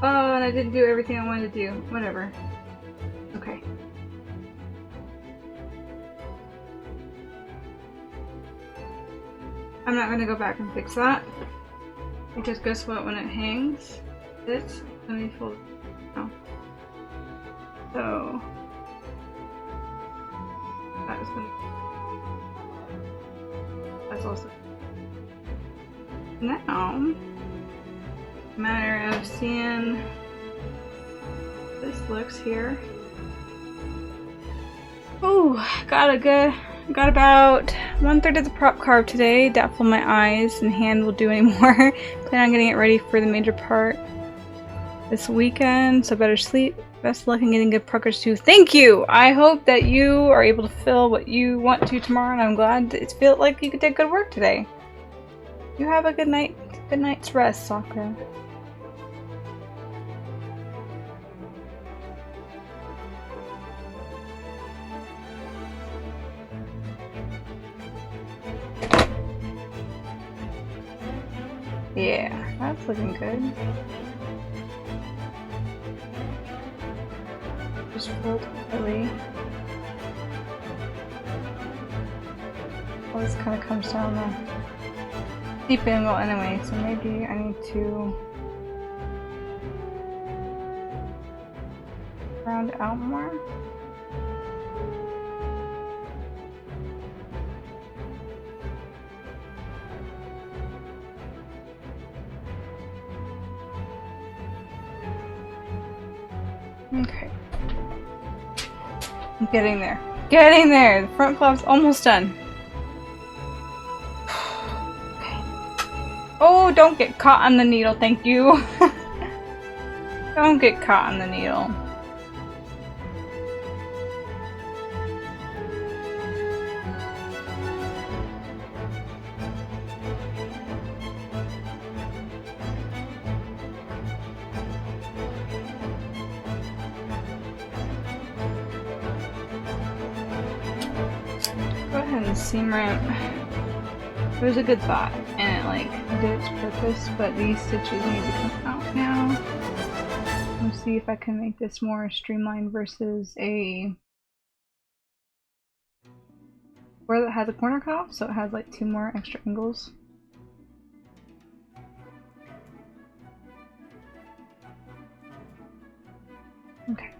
Oh, and I didn't do everything I wanted to do. Whatever. Okay. I'm not gonna go back and fix that. Because guess what? When it hangs, it's gonna be full. Oh. So that is gonna. That's also. Now, matter of seeing this looks here. Oh, got about 1/3 of the prop carved today. Doubtful my eyes and hand will do anymore. Plan on getting it ready for the major part this weekend, so better sleep. Best of luck in getting good progress too. Thank you! I hope that you are able to fill what you want to tomorrow, and I'm glad it felt like you did good work today. You have a good night's rest, Sakura. Yeah, that's looking good. Just fold quickly. Well, this kind of comes down the deep angle anyway, so maybe I need to round out more. Okay. I'm getting there. Getting there! The front flap's almost done. Okay. Oh, don't get caught on the needle, thank you. Don't get caught on the needle. And seam ramp. It was a good thought, and it like did its purpose, but these stitches need to come out now. Let's see if I can make this more streamlined versus a where it has a corner cut off, so it has like 2 more extra angles. Okay.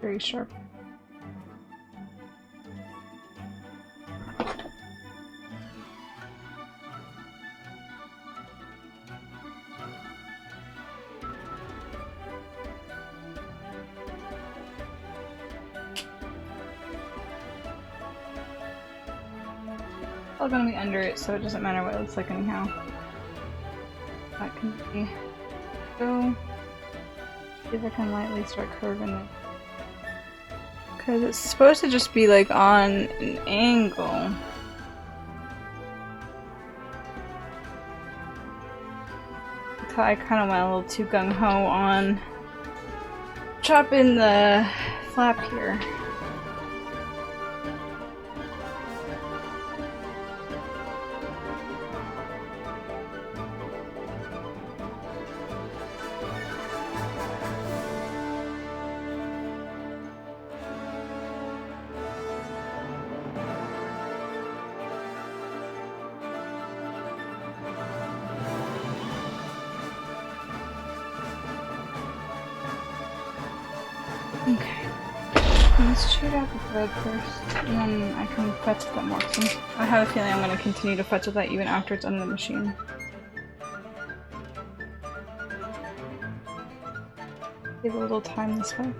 Very sharp. All gonna be under it, so it doesn't matter what it looks like anyhow. That can be so. See if I can lightly start curving it. Because it's supposed to just be like on an angle. I kind of went a little too gung-ho on chopping the flap here. Okay, let's shoot out the thread first, and then I can fetch with that more. I have a feeling I'm going to continue to fetch with that even after it's under the machine. Give a little time this way.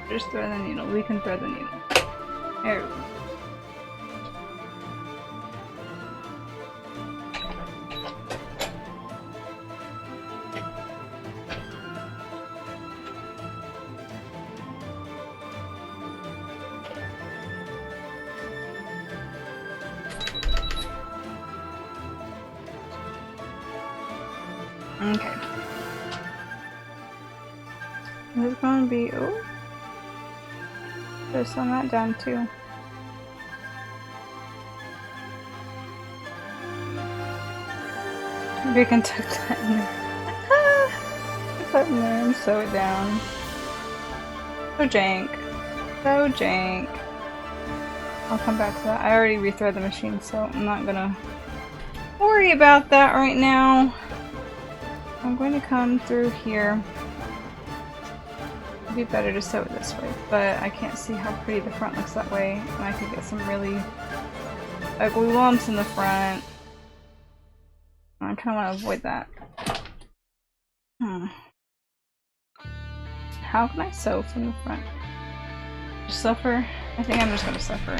Just thread the needle. We can thread the needle. There we go. Okay. This is going to be, oh, just on that down too. Maybe I can tuck that in there. Put that in there and sew it down. So jank. So jank. I'll come back to that. I already rethread the machine, so I'm not gonna worry about that right now. I'm going to come through here. It'd be better to sew it this way, but I can't see how pretty the front looks that way, and I could get some really ugly lumps in the front. I kind of want to avoid that. How can I sew from the front? Just suffer? I think I'm just gonna suffer.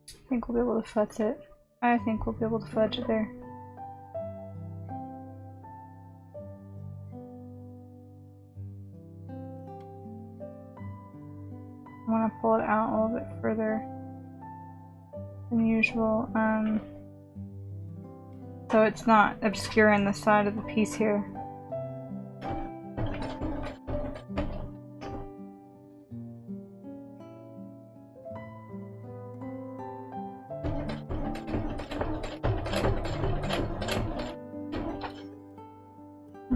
I think we'll be able to fudge it. I think we'll be able to fudge it there. I want to pull it out a little bit further than usual, so it's not obscuring the side of the piece here.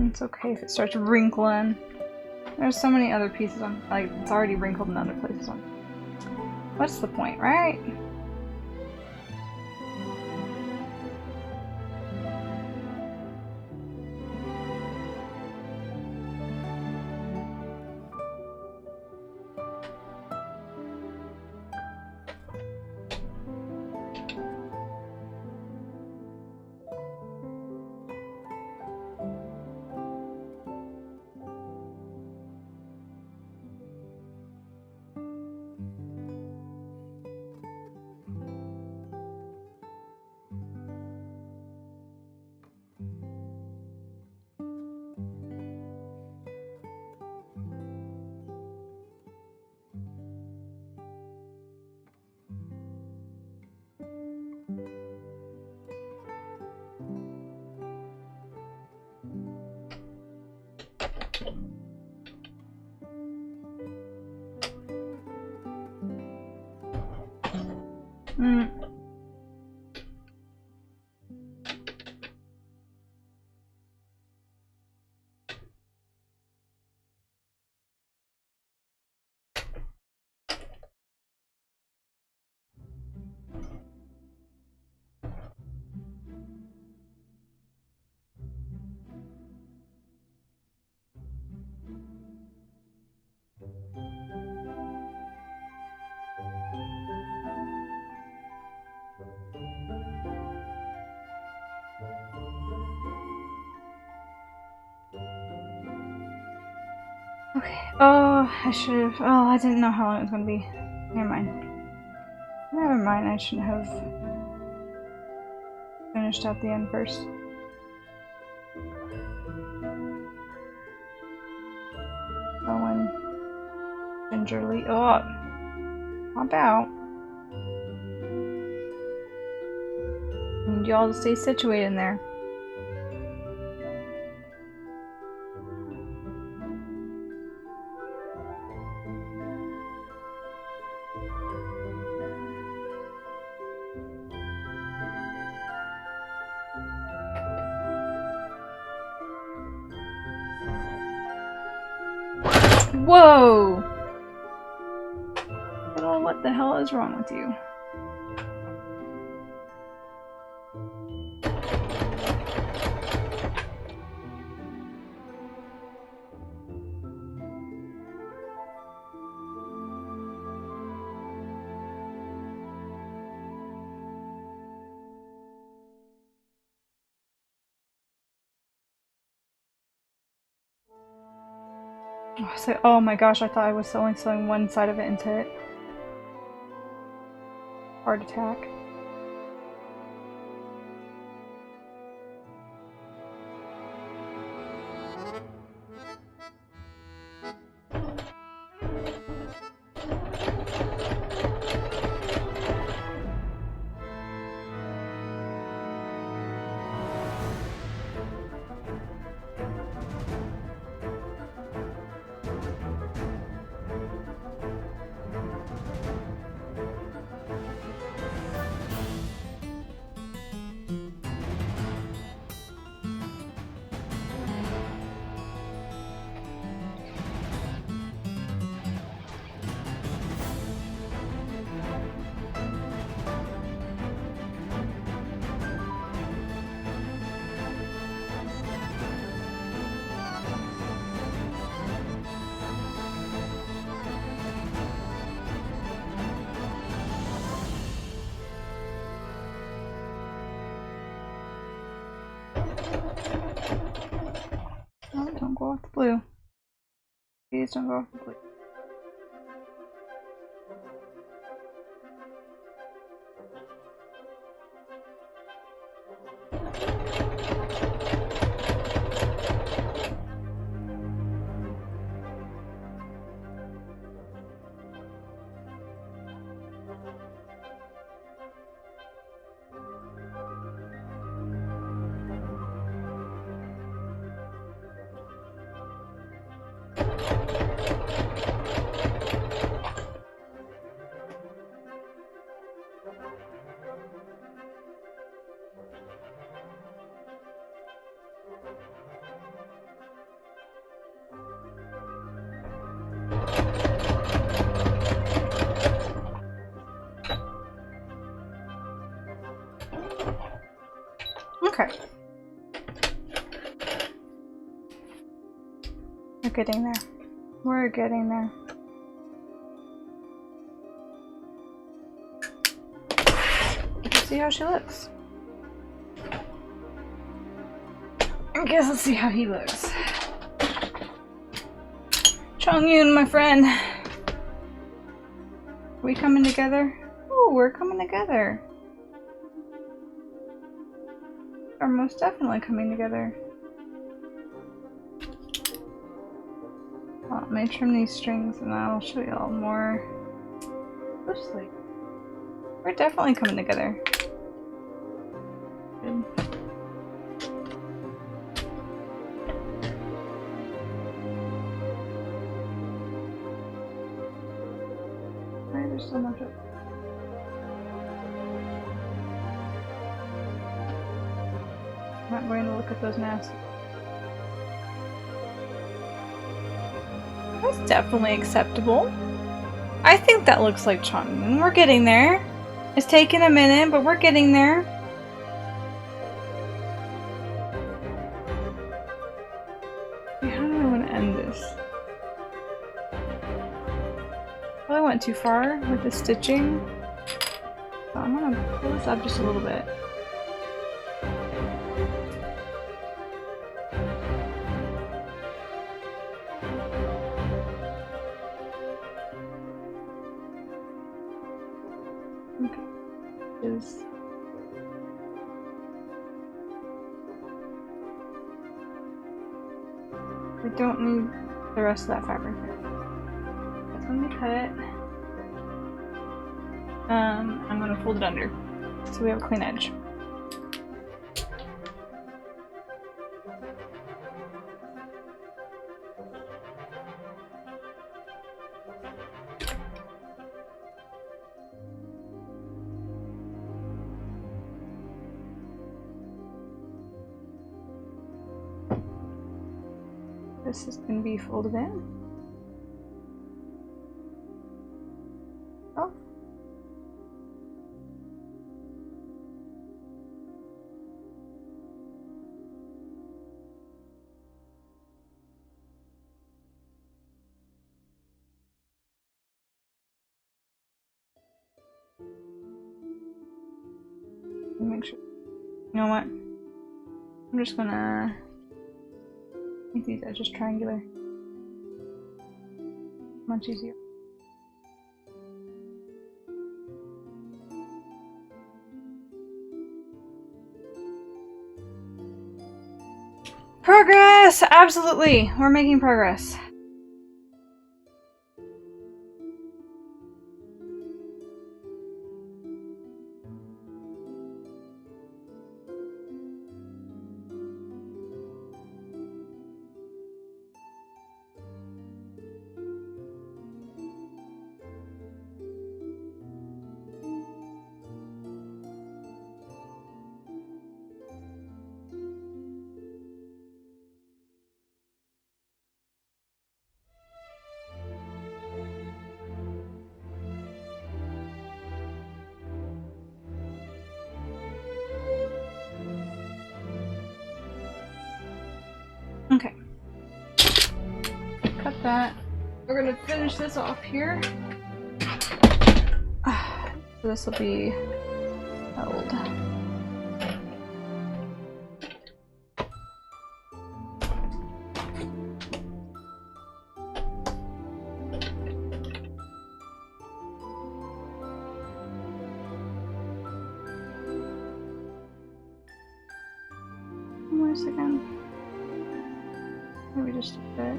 It's okay if it starts wrinkling. There's so many other pieces on, like, it's already wrinkled in other places on. What's the point, right? Okay. Oh, I should have. Oh, I didn't know how long it was going to be. Never mind. Never mind, I shouldn't have finished out the end first. Going gingerly. Oh! Hop out. I need y'all to stay situated in there. Whoa! Oh, what the hell is wrong with you? So, oh my gosh, I thought I was only sewing one side of it into it. Heart attack. Oh, don't go off the blue. Please don't go off the blue. Okay. We're getting there. We're getting there. Let's see how she looks. I guess let's see how he looks. Chongyun, my friend. Are we coming together? Oh, we're coming together. We're most definitely coming together. Let me trim these strings and I'll show you all more closely. We're definitely coming together. Good. Why is there so much of I'm not going to look at those masks. That's definitely acceptable. I think that looks like Chongyun. We're getting there. It's taking a minute, but we're getting there. How do I want to end this? Probably went too far with the stitching. So I'm gonna pull this up just a little bit. We don't need the rest of that fabric. That's when we cut it. I'm gonna fold it under so we have a clean edge. This is going to be folded in. Oh. Make sure. You know what? I'm just gonna make these edges triangular. Much easier. Progress! Absolutely! We're making progress. Okay. Cut that. We're gonna finish this off here. So this will be held. Where's again? Maybe just a bit.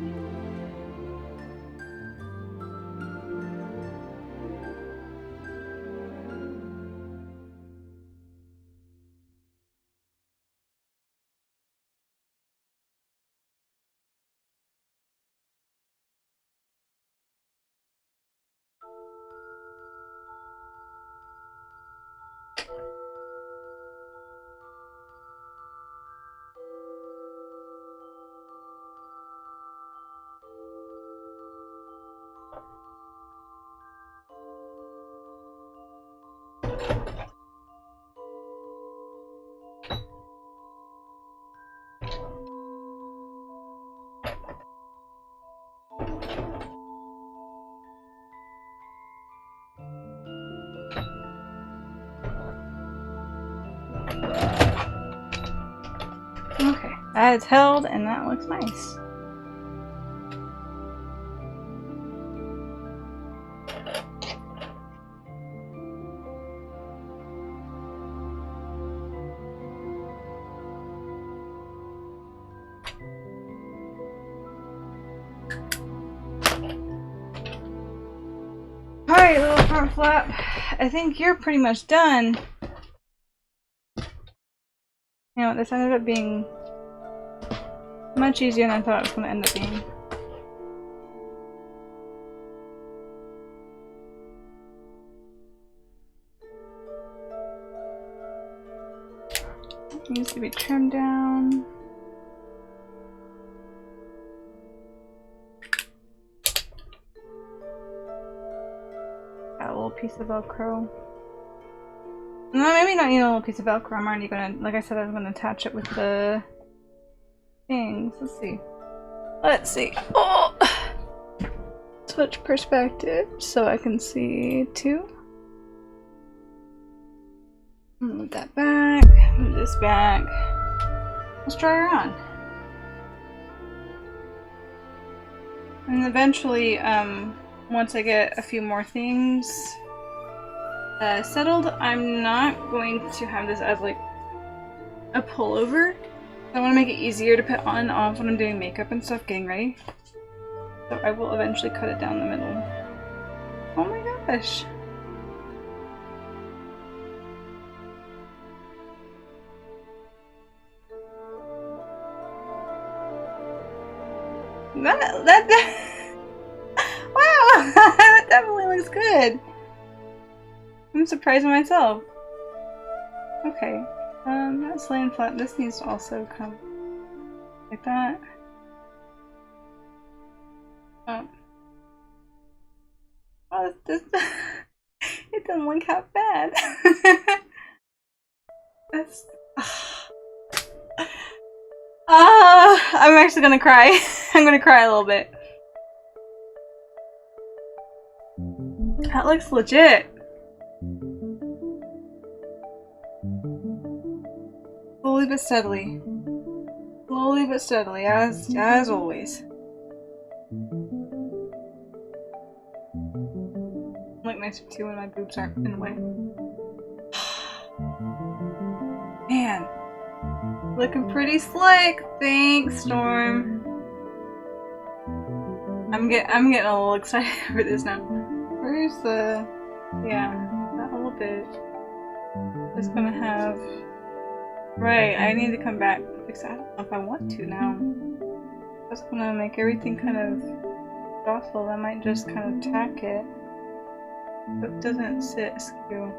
Okay, that is held and that looks nice. Alright, little front flap. I think you're pretty much done. You know, this ended up being much easier than I thought it was going to end up being. It needs to be trimmed down. Got a little piece of Velcro. No, maybe not need a little piece of Velcro. I'm already gonna, like I said, I was gonna attach it with the things. Let's see. Let's see. Oh! Switch perspective so I can see too. Move that back. Move this back. Let's try her on. And eventually, once I get a few more things settled, I'm not going to have this as like a pullover. I want to make it easier to put on and off when I'm doing makeup and stuff, getting ready. So I will eventually cut it down the middle. Oh my gosh. That wow, that definitely looks good. I'm surprised at myself. Okay, that's laying flat. This needs to also come like that. Oh, this it doesn't look half bad. That's. I'm actually gonna cry. I'm gonna cry a little bit. That looks legit. Slowly but steadily. Slowly but steadily, as always. Look nice too when my boobs aren't in the way. Man. Looking pretty slick. Thanks, Storm. I'm getting a little excited for this now. Where's the... yeah, that little bit. It's gonna have... right, I need to come back and fix that. I don't know if I want to now. That's gonna make everything kind of docile. I might just kind of tack it. So it doesn't sit askew.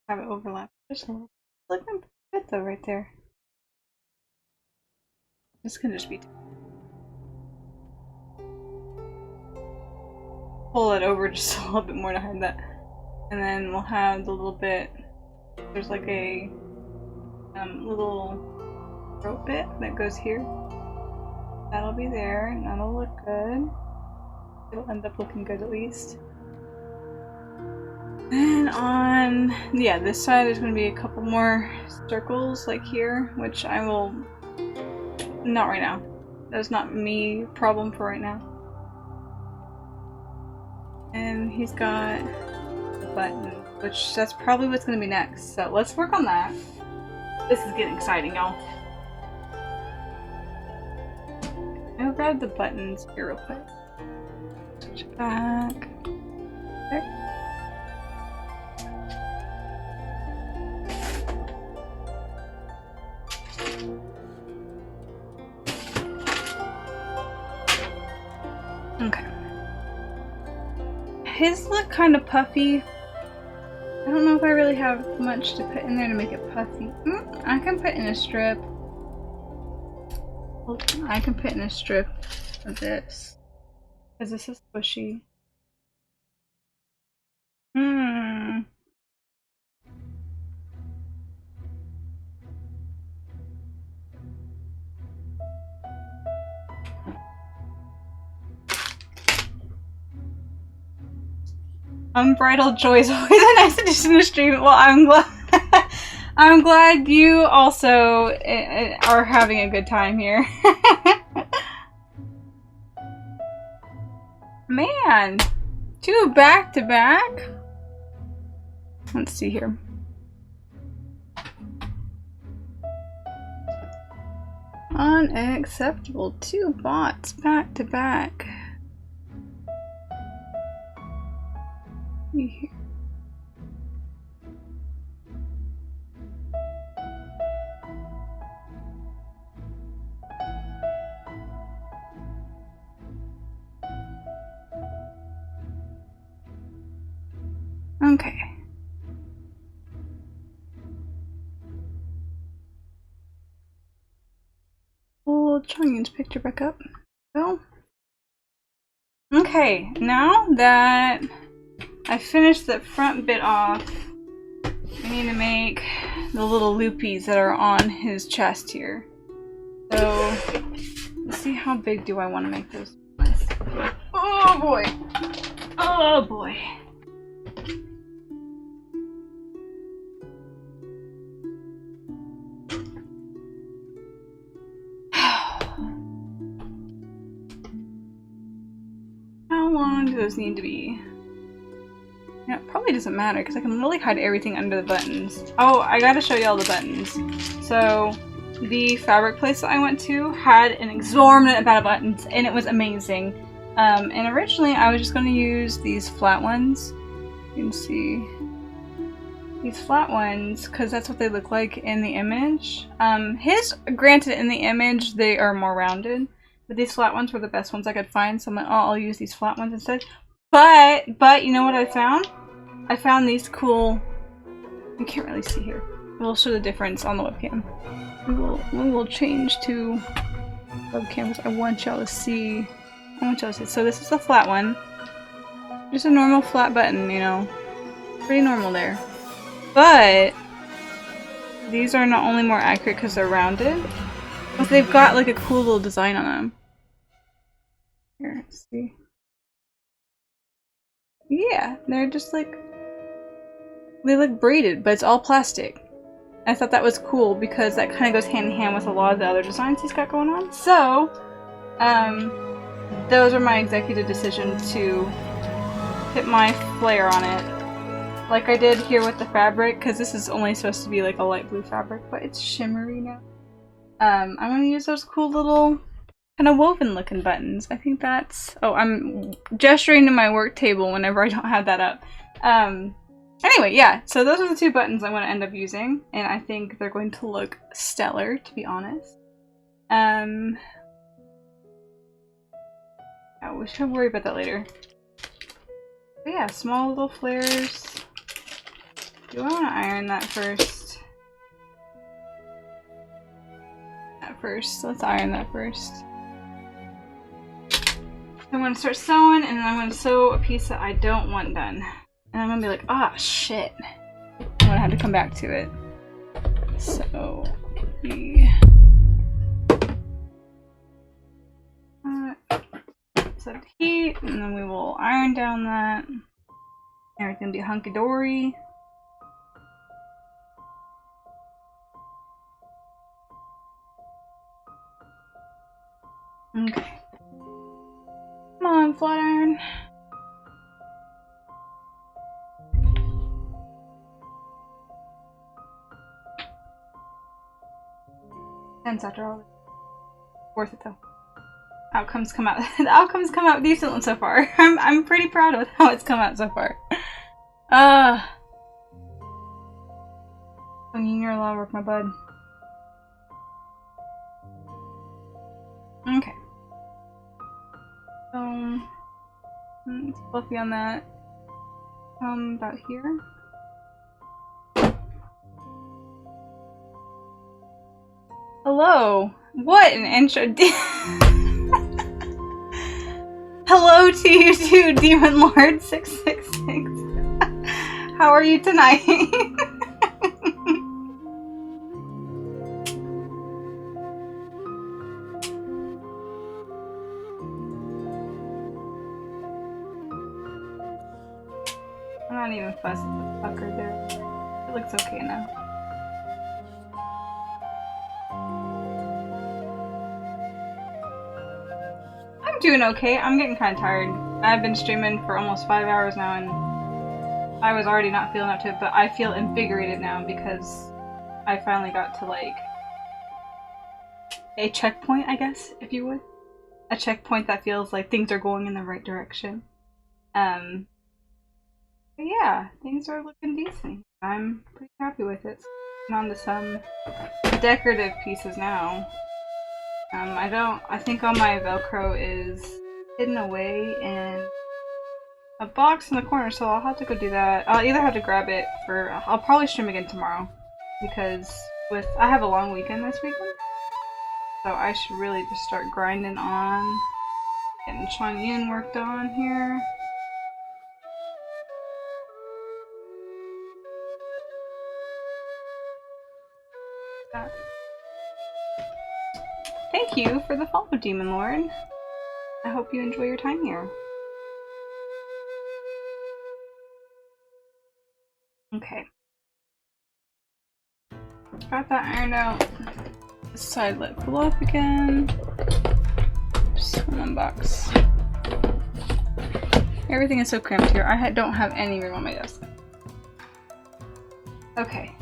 Have it overlap just a little. Looking good though right there. This can just be... pull it over just a little bit more to hide that. And then we'll have the little bit, there's like a little rope bit that goes here. That'll be there, and that'll look good. It'll end up looking good at least. And on, yeah, this side there's going to be a couple more circles like here, which I will, not right now. That's not me problem for right now. And he's got a button, which that's probably what's going to be next. So let's work on that. This is getting exciting, y'all. I'll grab the buttons here real quick. Switch it back. There. Okay. His look kind of puffy. I don't know if I really have much to put in there to make it puffy. I can put in a strip. I can put in a strip of this. Because this is squishy. Unbridled joy is always a nice addition to stream. Well, I'm glad. I'm glad you also are having a good time here. Man, 2 back to back. Let's see here. Unacceptable. 2 bots back to back. Here. Okay. Pull Chongyun's picture back up. Go. Okay, now that I finished the front bit off, I need to make the little loopies that are on his chest here. So, let's see, how big do I want to make those? Oh boy! Oh boy! How long do those need to be? Yeah, it probably doesn't matter because I can really hide everything under the buttons. Oh, I gotta show you all the buttons. So, the fabric place that I went to had an exorbitant amount of buttons and it was amazing. And originally I was just going to use these flat ones. You can see these flat ones because that's what they look like in the image. Granted, in the image they are more rounded, but these flat ones were the best ones I could find, so I'm like, oh, I'll use these flat ones instead. But you know what I found? I found these cool. You can't really see here. We'll show the difference on the webcam. We will change to webcams. I want y'all to see. So this is the flat one. Just a normal flat button, you know. Pretty normal there. But these are not only more accurate because they're rounded, but they've got like a cool little design on them. Here, let's see. Yeah, they're just like they look braided, but it's all plastic. I thought that was cool because that kind of goes hand in hand with a lot of the other designs he's got going on. So, those are my executive decision to put my flair on it. Like I did here with the fabric, because this is only supposed to be like a light blue fabric, but it's shimmery now. I'm going to use those cool little kind of woven looking buttons. I think that's... Oh, I'm gesturing to my work table whenever I don't have that up. Anyway, yeah, so those are the two buttons I'm going to end up using, and I think they're going to look stellar, to be honest. Yeah, we should worry about that later. But yeah, small little flares. Do I want to iron that first? Let's iron that first. I'm going to start sewing, and then I'm going to sew a piece that I don't want done. And I'm going to be like, ah, shit. I'm going to have to come back to it. So, set heat, and then we will iron down that. Everything will be hunky-dory. Okay. Come on, flat iron. Tense after all. Worth it though. Outcomes come out. The outcomes come out decent so far. I'm pretty proud of how it's come out so far. Chongyun, you're a lot of work, my bud. Okay. So it's fluffy on that. About here. Hello. What an intro. Hello to you too, Demon Lord 666. How are you tonight? I'm not even fussed with the pucker there. It looks okay now. I'm doing okay. I'm getting kind of tired. I've been streaming for almost 5 hours now, and I was already not feeling up to it, but I feel invigorated now because I finally got to, like, a checkpoint, I guess, if you would. A checkpoint that feels like things are going in the right direction. But yeah, things are looking decent. I'm pretty happy with it. On to some decorative pieces now. I think all my Velcro is hidden away in a box in the corner, so I'll have to go do that. I'll either have to grab it I'll probably stream again tomorrow, because I have a long weekend this weekend, so I should really just start grinding on getting Chongyun worked on here. Thank you for the follow, Demon Lord. I hope you enjoy your time here. Okay. Got that ironed out. This side let pull up again. Just one box. Everything is so cramped here. I don't have any room on my desk. Okay.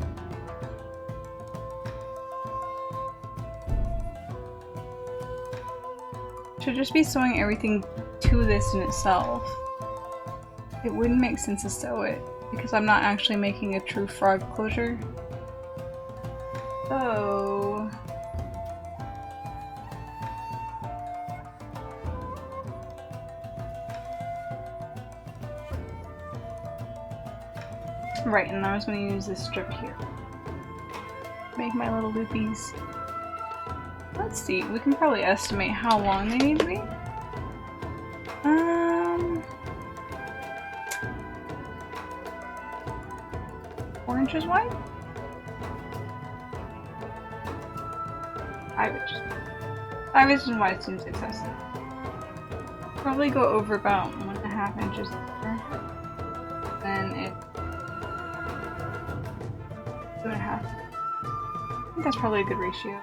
Should just be sewing everything to this in itself. It wouldn't make sense to sew it because I'm not actually making a true frog closure. So right, and I was going to use this strip here. Make my little loopies. Let's see, we can probably estimate how long they need to be. 4 inches wide? 5 inches. 5 inches wide seems excessive. Probably go over about 1.5 inches there. Then it 2.5. I think that's probably a good ratio.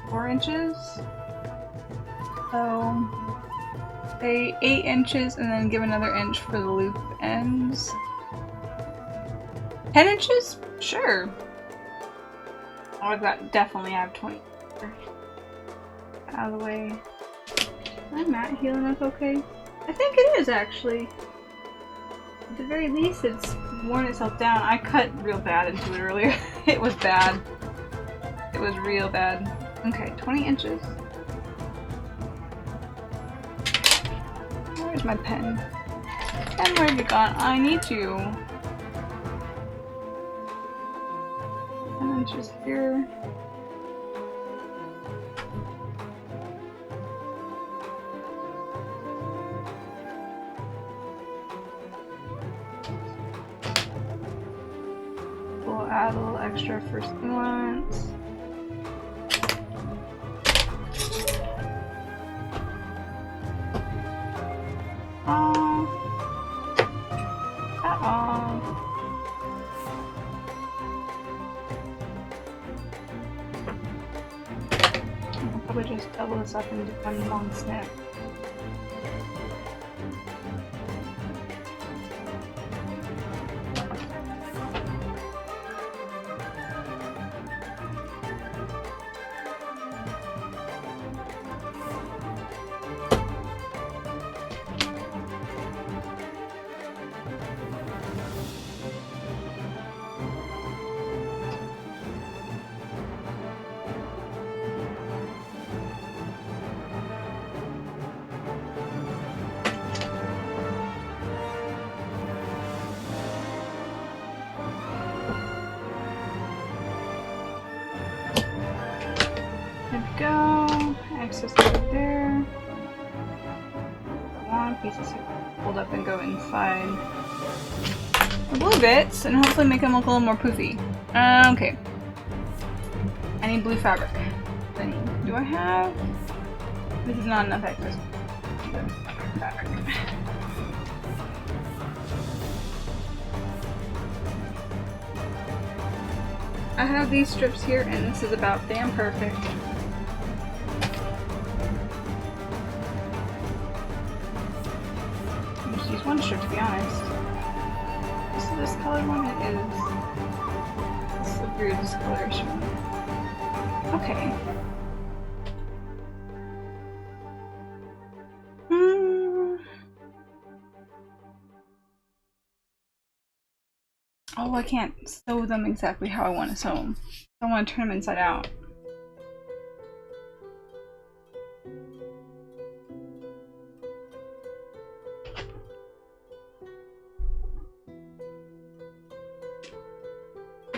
4 inches. So, say 8 inches and then give another inch for the loop ends. 10 inches? Sure. Oh, I've got definitely have 20. Out of the way. My mat healing up okay? I think it is actually. At the very least, it's worn itself down. I cut real bad into it earlier. It was bad. It was real bad. Okay, 20 inches. Where's my pen? Pen, where'd it gone? I need to. 10 inches here. We'll add a little extra for stimulants. I'll probably just double this up into one long snip. Go. Access right there. Long pieces here. Hold up and go inside the blue bits and hopefully make them look a little more poofy. Okay. I need blue fabric. Do I have? This is not enough excess fabric. I have these strips here and this is about damn perfect. Use one strip to be honest. So this color one is a weird discoloration. Okay. Oh, I can't sew them exactly how I want to sew them. I want to turn them inside out.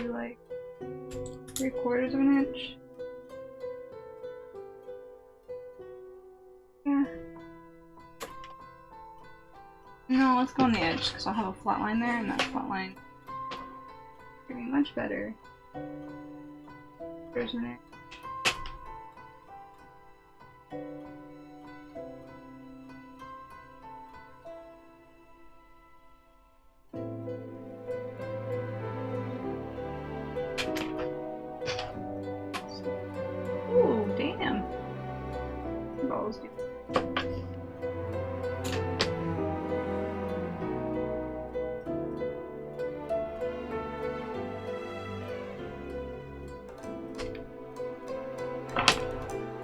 Like 3/4 of an inch. Yeah. No, let's go on the edge because I'll have a flat line there, and that flat line is getting much better. There's an inch.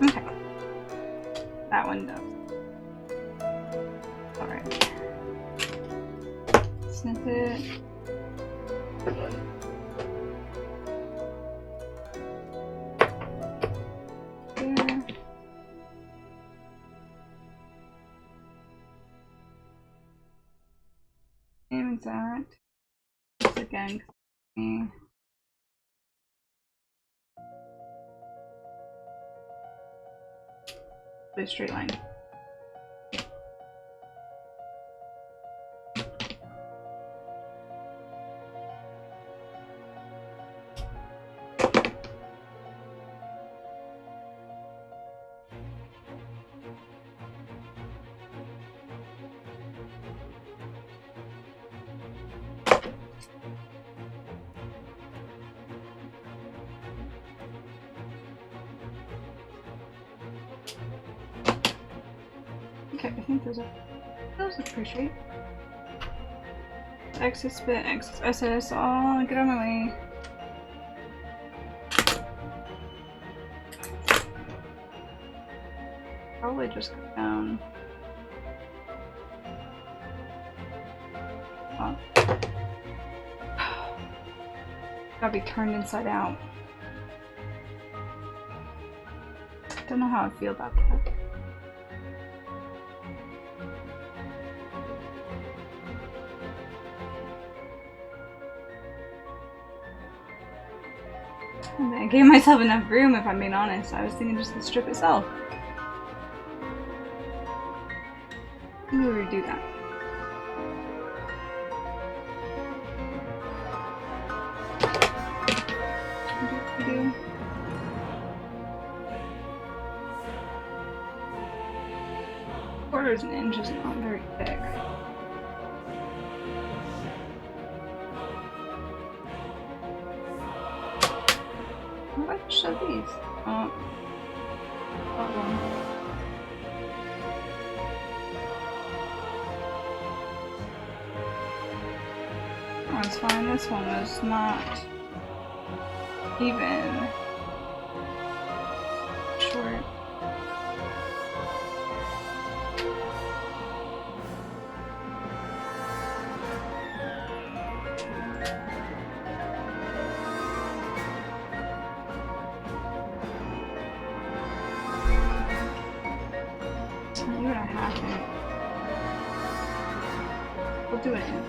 Okay. That one does. Alright. Snip it. There. Same exact. Just again. A straight line. Okay, I think those look pretty straight. Exit spit, exit SS. Oh, get out of my way. Probably just go down. Oh. Gotta be turned inside out. Don't know how I feel about that. I gave myself enough room, if I'm being honest. I was thinking just the strip itself. I'm gonna redo that. Redo. Quarters an inch is not very thick. How about I show these? Oh. That's fine. This one was not even short. Even a half inch. We'll do an inch.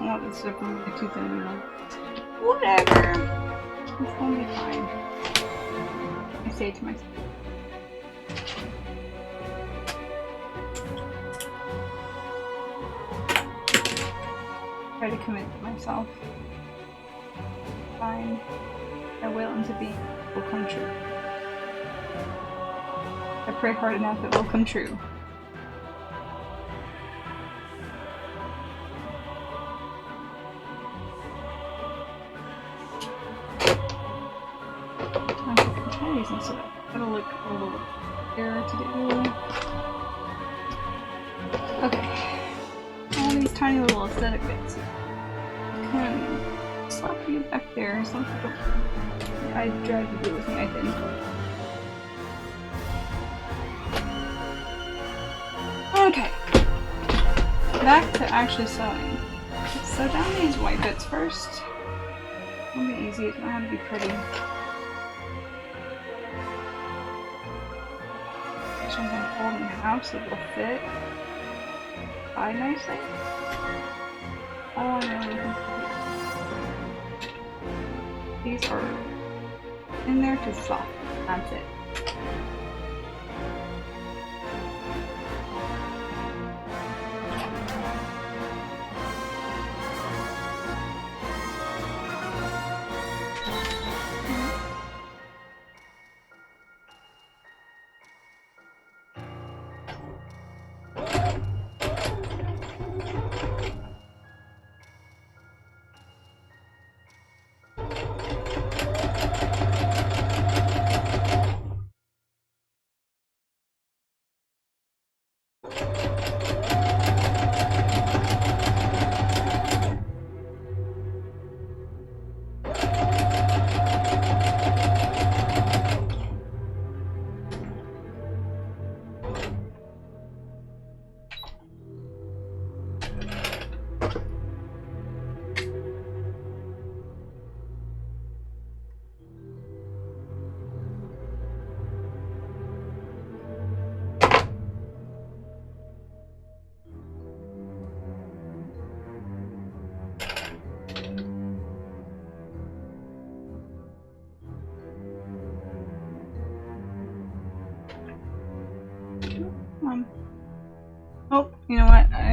Oh, this is definitely too thin now. Whatever. It's gonna be fine. I say it to myself. Try to commit to myself. Fine. I will into being will come true. I pray hard enough it will come true. So that'll look a little clearer to do. Okay. All these tiny little aesthetic bits. Can slap you back there. Something I dread to do with my knife in. Okay. Back to actually sewing. Let's sew down these white bits first. It'll be easy. It doesn't have to be pretty. I'm going to fold in half so it'll fit nicely. Oh, no. These are in there to soften. That's it.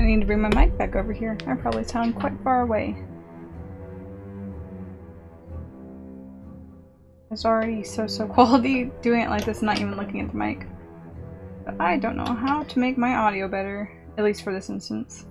need to bring my mic back over here. I probably sound quite far away. It's already so quality doing it like this, not even looking at the mic. But I don't know how to make my audio better, at least for this instance.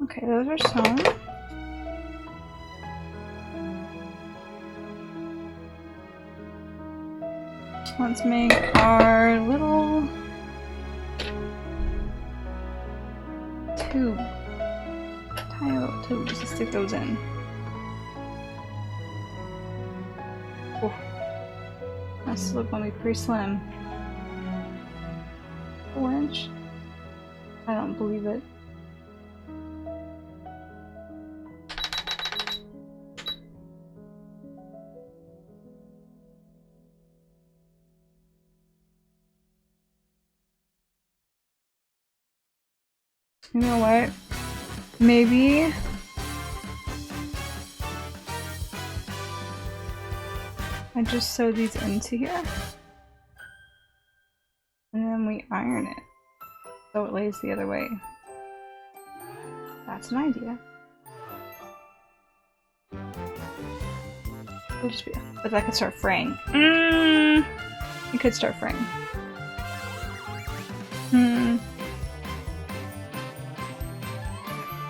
Okay, those are sewn. Let's make our little tube. Tiny little tubes to stick those in. Oh, this looks gonna be pretty slim. 4-inch? I don't believe it. You know what? Maybe I just sew these into here and then we iron it so it lays the other way. That's an idea. It'll just be, but I could start fraying. It could start fraying.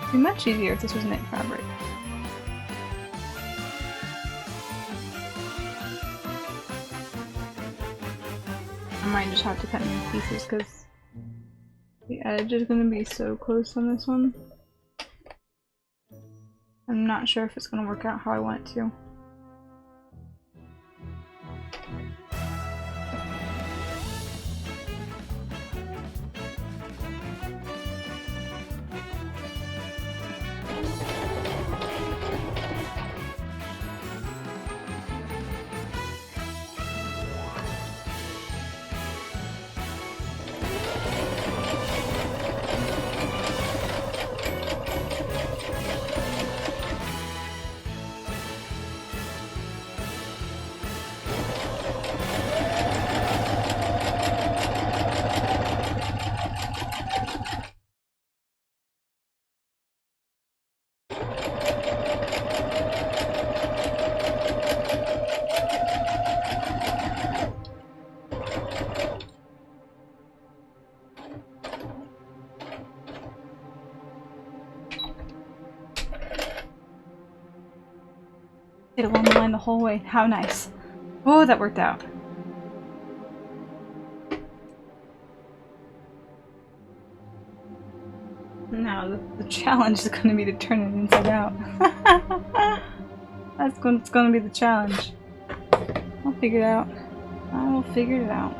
It'd be much easier if this was knit fabric. I might just have to cut new pieces because the edge is going to be so close on this one. I'm not sure if it's going to work out how I want it to. Stayed along the line the whole way. How nice. Oh, that worked out. Now the challenge is going to be to turn it inside out. It's going to be the challenge. I'll figure it out. I will figure it out.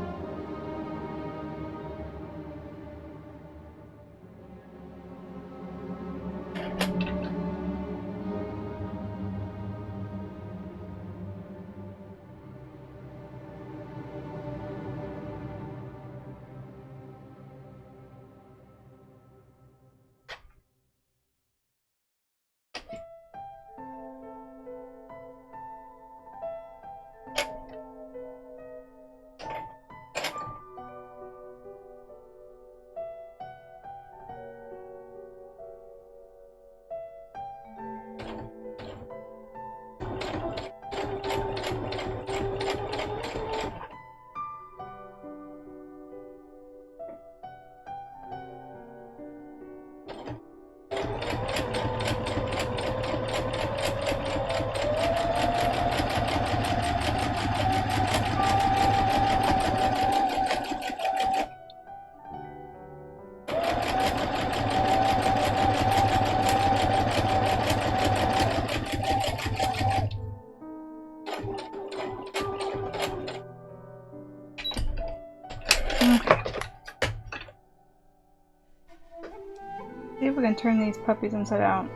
can turn these puppies inside out.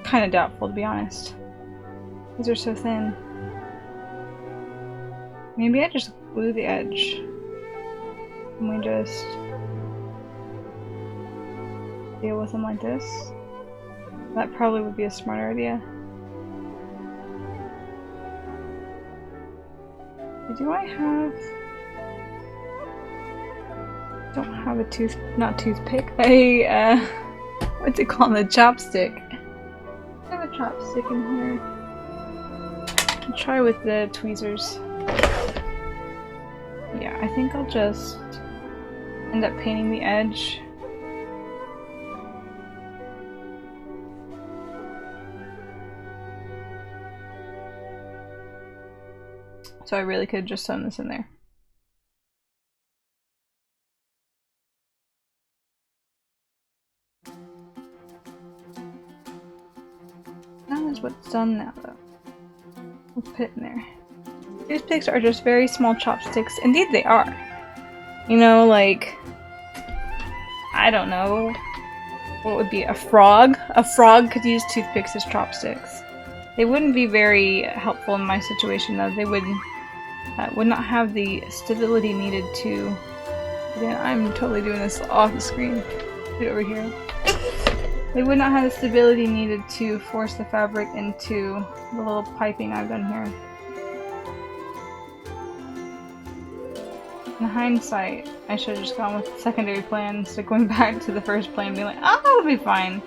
Kind of doubtful, to be honest. These are so thin. Maybe I just glue the edge. And we just deal with them like this. That probably would be a smarter idea. Do I have... don't have a not toothpick, a, what's it called? A chopstick. I have a chopstick in here. I'll try with the tweezers. Yeah, I think I'll just end up painting the edge. So I really could just sewn this in there. That is what's done now, though. We'll put it in there. Toothpicks are just very small chopsticks. Indeed they are. You know, like... I don't know. What would be a frog? A frog could use toothpicks as chopsticks. They wouldn't be very helpful in my situation, though. They would not have the stability needed to... Again, I'm totally doing this off the screen. Put it over here. They would not have the stability needed to force the fabric into the little piping I've done here. In hindsight, I should have just gone with the secondary plan instead of going back to the first plan and being like, oh, it'll be fine.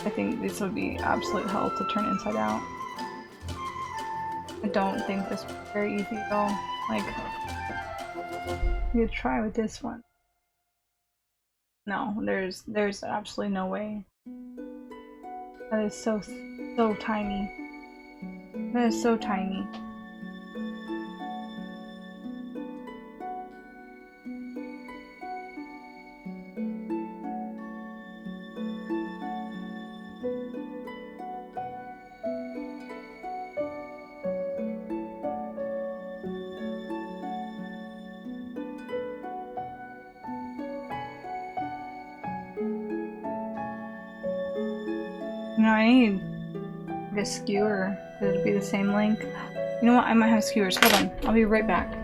I think this would be absolute hell to turn inside out. I don't think this was very easy at all. Like, you could try with this one. No, there's absolutely no way. That is so tiny. That is so tiny. No, I need a skewer. Could it be the same length? You know what? I might have skewers. Hold on. I'll be right back.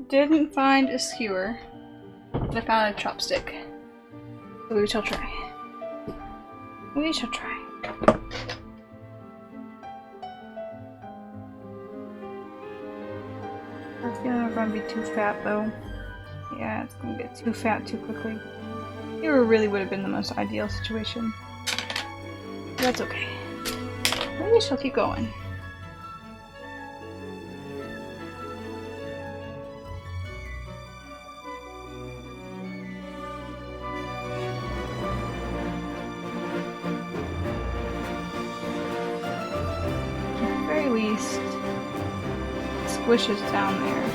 Didn't find a skewer, but I found a chopstick. So we shall try. We shall try. I feel like I'm gonna be too fat though. Yeah, it's gonna get too fat too quickly. Here really would have been the most ideal situation. But that's okay. We shall keep going. Squishes down there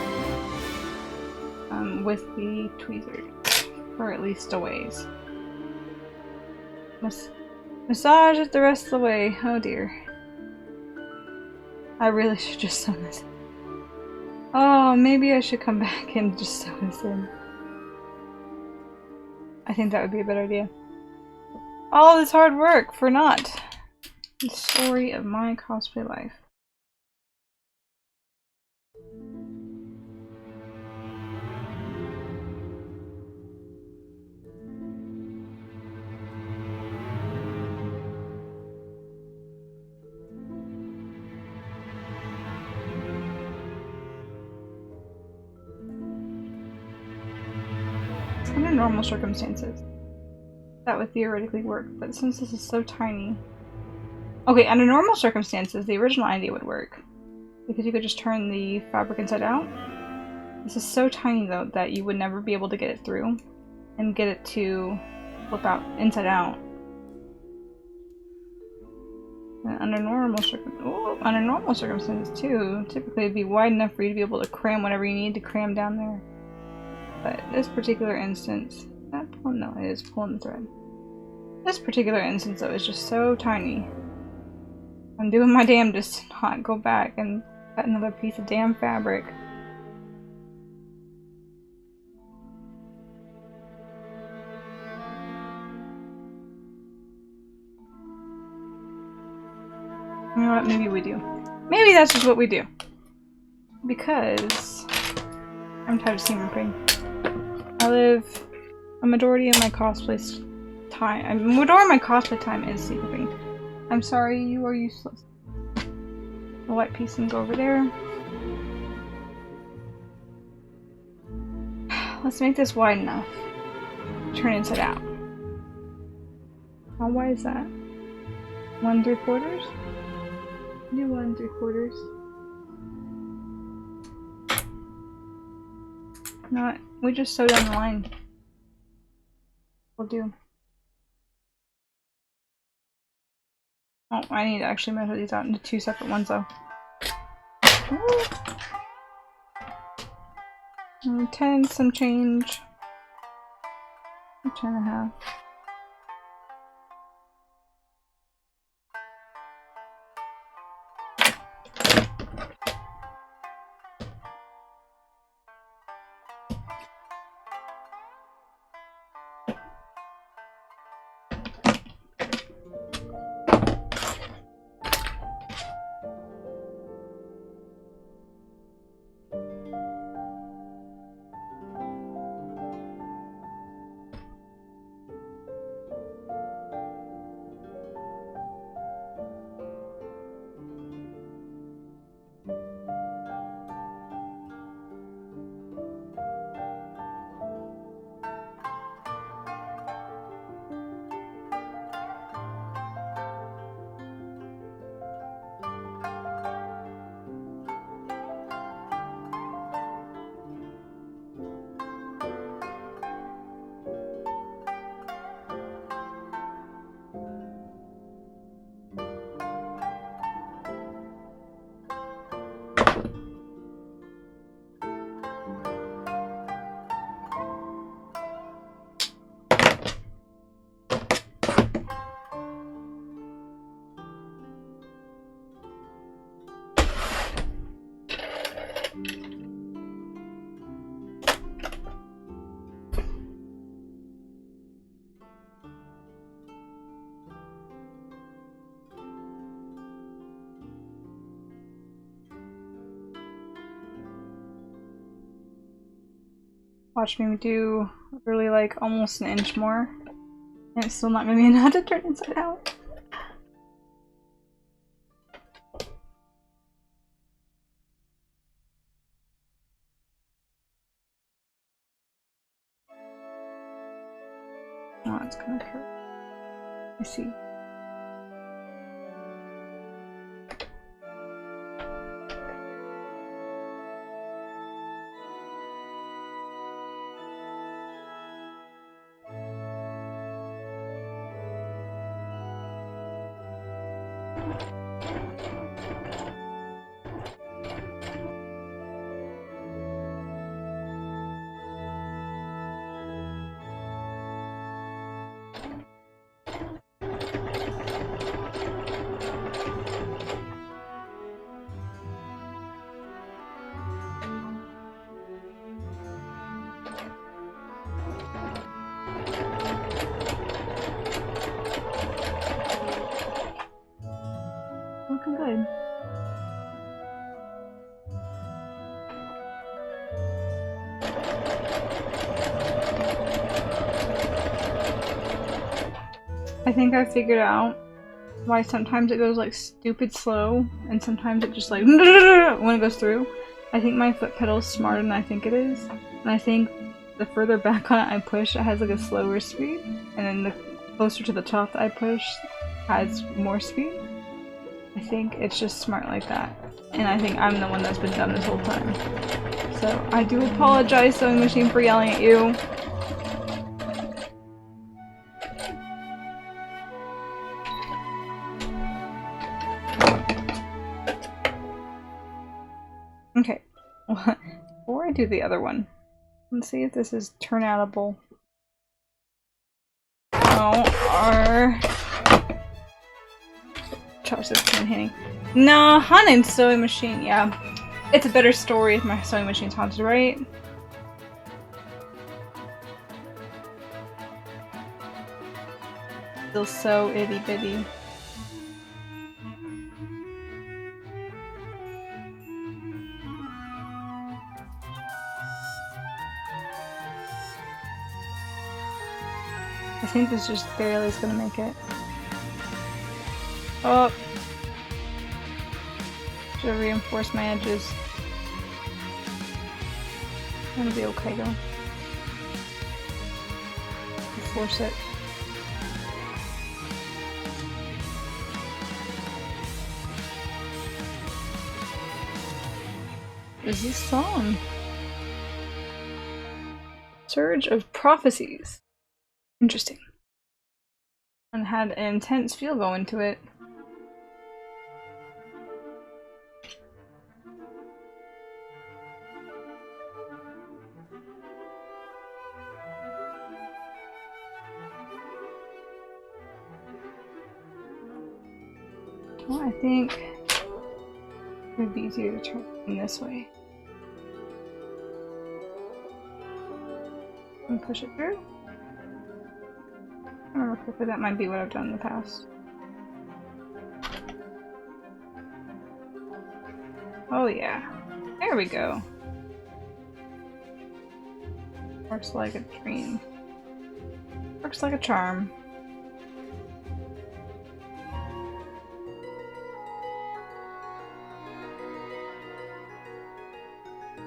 with the tweezers, or at least a ways. Massage it the rest of the way. Oh dear. I really should just sew this. Oh, maybe I should come back and just sew this in. I think that would be a better idea. All this hard work for naught. The story of my cosplay life. Under normal circumstances, that would theoretically work, but since this is so tiny... Okay, under normal circumstances, the original idea would work. Because you could just turn the fabric inside out. This is so tiny, though, that you would never be able to get it through. And get it to flip out inside out. And under normal circumstances, too, typically it'd be wide enough for you to be able to cram whatever you need to cram down there. But this particular instance, no, it is pulling the thread. This particular instance, though, is just so tiny. I'm doing my damnedest to not go back and cut another piece of damn fabric. You know what? Maybe we do. Maybe that's just what we do. Because I'm tired of seeing ripping. I live a majority of my cosplay time is sleeping. I'm sorry, you are useless. The white piece can go over there. Let's make this wide enough. Turn inside out. How wide is that? 1 3/4? Do 1 3/4. Not. We just sew down the line. We'll do. Oh, I need to actually measure these out into 2 separate ones though. Ooh. 10, some change. 10.5. Watch me do really like almost 1 inch more. And it's still not gonna be enough to turn inside out. Oh, it's gonna hurt. I see. Looking good. I think I figured out why sometimes it goes like stupid slow and sometimes it just like when it goes through. I think my foot pedal is smarter than I think it is. And I think the further back on it I push, it has like a slower speed, and then the closer to the top that I push has more speed. I think it's just smart like that. And I think I'm the one that's been dumb this whole time. So I do apologize, sewing machine, for yelling at you. Okay, before I do the other one, let's see if this is turnoutable. Oh, Charles is hand. No, haunted sewing machine, yeah. It's a better story if my sewing machine's haunted, right? Still so itty bitty. I think this just barely is gonna make it. Oh! Should have reinforced my edges. It'll be okay though. Force it. What is this song? Surge of Prophecies. Interesting. And had an intense feel going to it. Well, I think it would be easier to turn in this way. And push it through. I remember quickly that might be what I've done in the past. Oh yeah. There we go. Works like a dream. Works like a charm.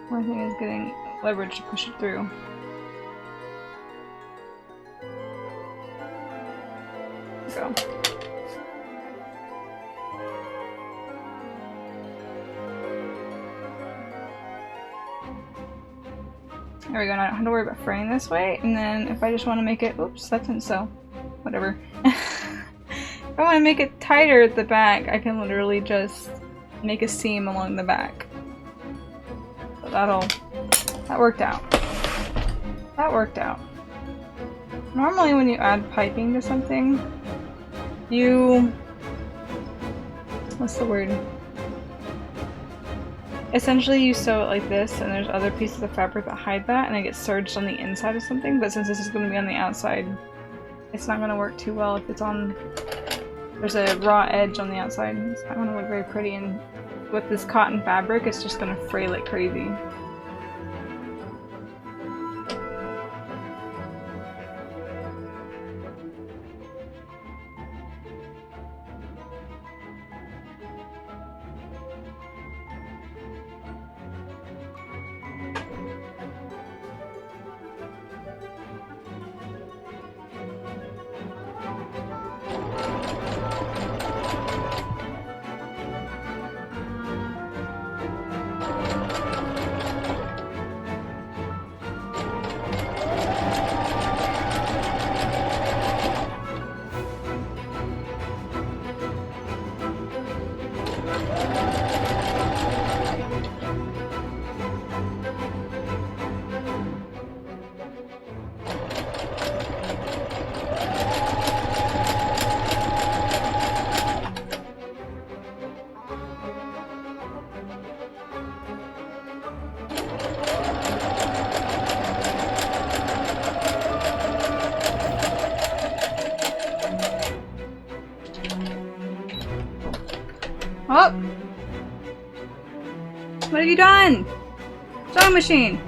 One thing is getting leverage to push it through. Go. There we go, now I don't have to worry about fraying this way, and then if I just want to make it, oops, that didn't sew. Whatever. If I want to make it tighter at the back, I can literally just make a seam along the back. So that worked out. That worked out. Normally when you add piping to something, what's the word? Essentially you sew it like this, and there's other pieces of fabric that hide that, and it gets serged on the inside of something, but since this is going to be on the outside, it's not going to work too well if it's on... There's a raw edge on the outside. It's not going to look very pretty, and with this cotton fabric, it's just going to fray like crazy. Oh! What have you done? Sewing machine!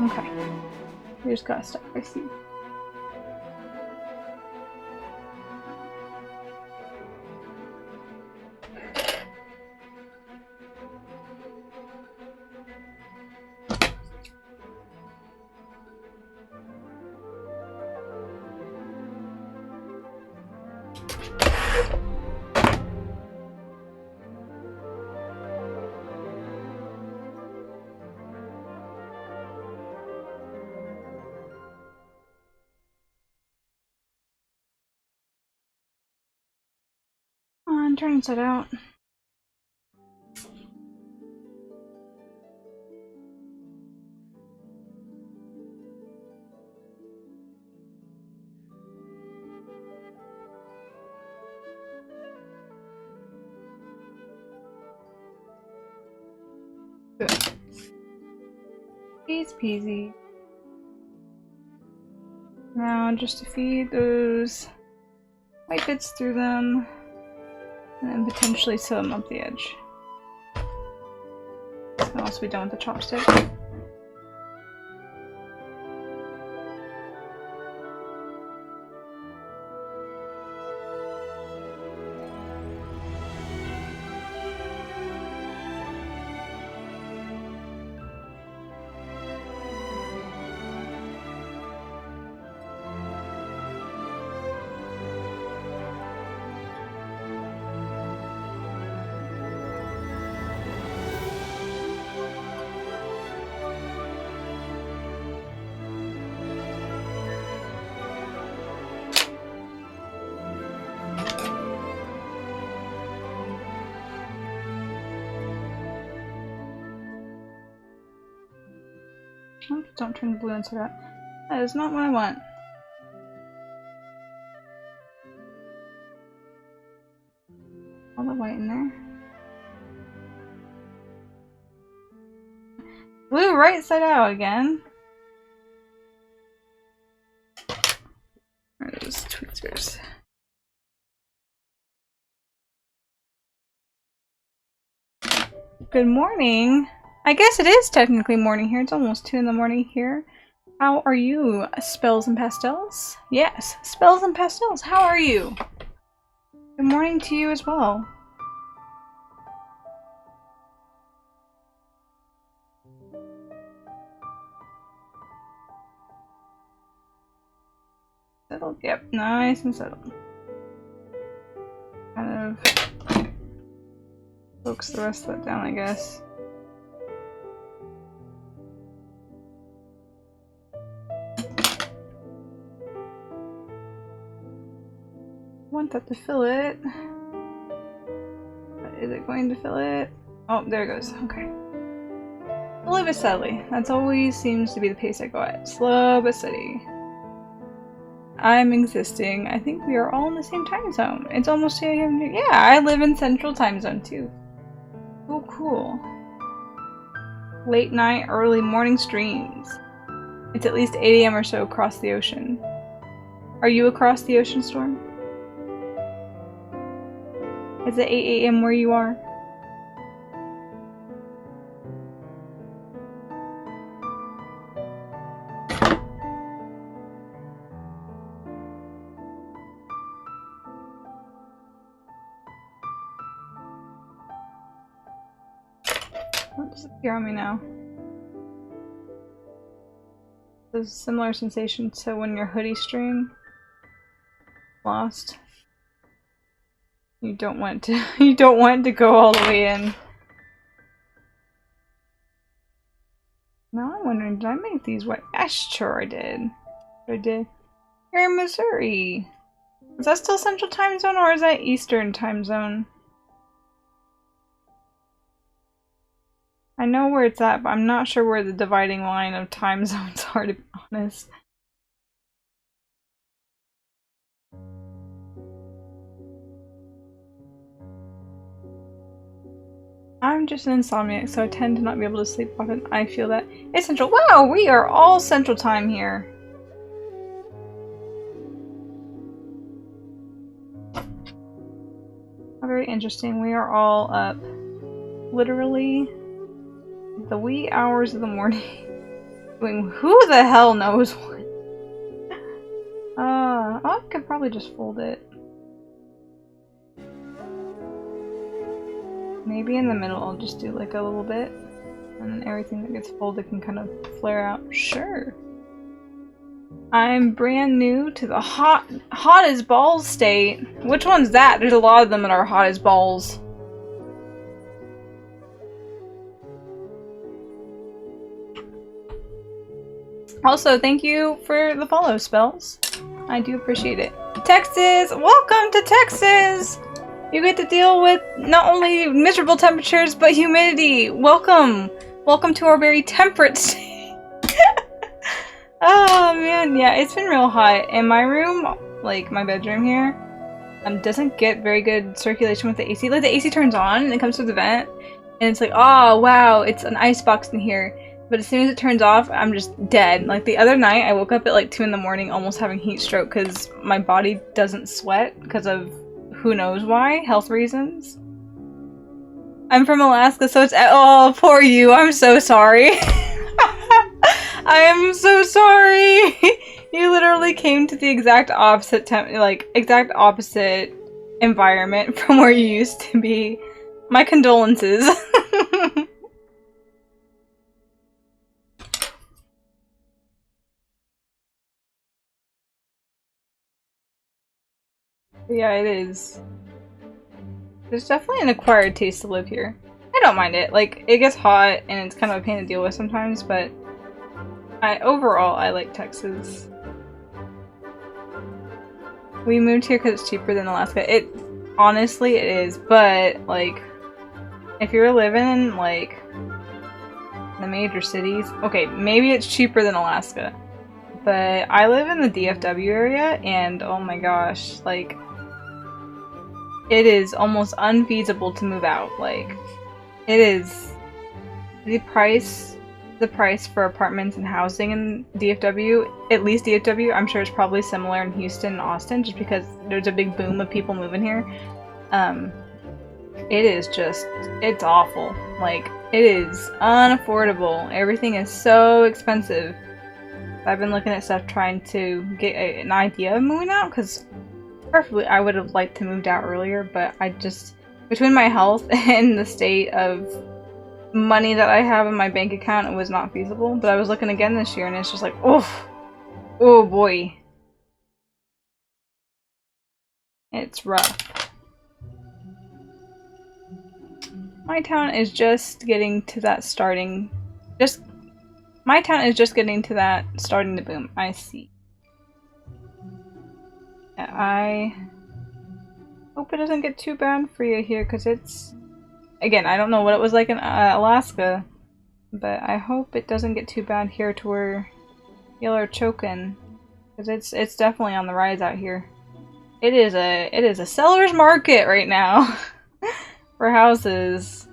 Okay. We just gotta start by seam. Come on, turn inside out. Good. Easy peasy. Now just to feed those white bits through them, and then potentially sew them up the edge. I'll also be done with the chopstick. Oops, don't turn the blue inside out. That is not what I want. All the white in there. Blue right side out again. Where are those tweezers? Good morning. I guess it is technically morning here. It's almost 2 in the morning here. How are you, Spells and Pastels? Yes, Spells and Pastels. How are you? Good morning to you as well. Settled. Yep, nice and settled. Kind of focus the rest of that down, I guess. Want that to fill it. But is it going to fill it? Oh, there it goes. Okay. Slowly but steadily. That's always seems to be the pace I go at. Slow but steady. I'm existing. I think we are all in the same time zone. It's almost 2 a.m. here. Yeah, I live in Central Time Zone too. Oh, cool. Late night, early morning streams. It's at least 8 a.m. or so across the ocean. Are you across the ocean, Storm? Is it 8 a.m. where you are? What does appear on me now? There's a similar sensation to when your hoodie stream lost. You don't want to you don't want to go all the way in. Now I'm wondering, did I make these white? Yeah, sure I did. I did. You're in Missouri. Is that still Central Time Zone or is that Eastern Time Zone? I know where it's at, but I'm not sure where the dividing line of time zones are, to be honest. I'm just an insomniac, so I tend to not be able to sleep often. I feel that. It's Central. Wow, we are all Central Time here. Very interesting. We are all up literally the wee hours of the morning. Doing who the hell knows what. I could probably just fold it. Maybe in the middle I'll just do like a little bit. And then everything that gets folded can kind of flare out. Sure. I'm brand new to the hot as balls state. Which one's that? There's a lot of them that are hot as balls. Also, thank you for the follow spells. I do appreciate it. Texas! Welcome to Texas! You get to deal with not only miserable temperatures, but humidity. Welcome! Welcome to our very temperate state. Oh man, yeah, it's been real hot. And my room, like my bedroom here, doesn't get very good circulation with the AC. Like the AC turns on and it comes through the vent, and it's like, oh wow, it's an icebox in here. But as soon as it turns off, I'm just dead. Like the other night, I woke up at like 2 in the morning almost having heat stroke because my body doesn't sweat because of who knows why, health reasons. I'm from Alaska, so it's- oh, poor you, I'm so sorry. I am so sorry! You literally came to the exact opposite exact opposite environment from where you used to be. My condolences. Yeah, it is. There's definitely an acquired taste to live here. I don't mind it. Like, it gets hot and it's kind of a pain to deal with sometimes, but overall, I like Texas. We moved here because it's cheaper than Alaska. Honestly, it is, but, like, if you're living in, like, the major cities, okay, maybe it's cheaper than Alaska, but I live in the DFW area, and oh my gosh, like, it is almost unfeasible to move out. Like, it is the price for apartments and housing in DFW, at least DFW, I'm sure it's probably similar in Houston and Austin, just because there's a big boom of people moving here. It is just, it's awful. Like, it is unaffordable. Everything is so expensive. I've been looking at stuff trying to get an idea of moving out, because preferably I would have liked to moved out earlier, but I just, between my health and the state of money that I have in my bank account, it was not feasible. But I was looking again this year and it's just like, oh boy. It's rough. My town is just getting to that starting to boom. I see. I hope it doesn't get too bad for you here, because it's, again, I don't know what it was like in Alaska, but I hope it doesn't get too bad here to where y'all are choking, because it's definitely on the rise out here. It is a seller's market right now for houses,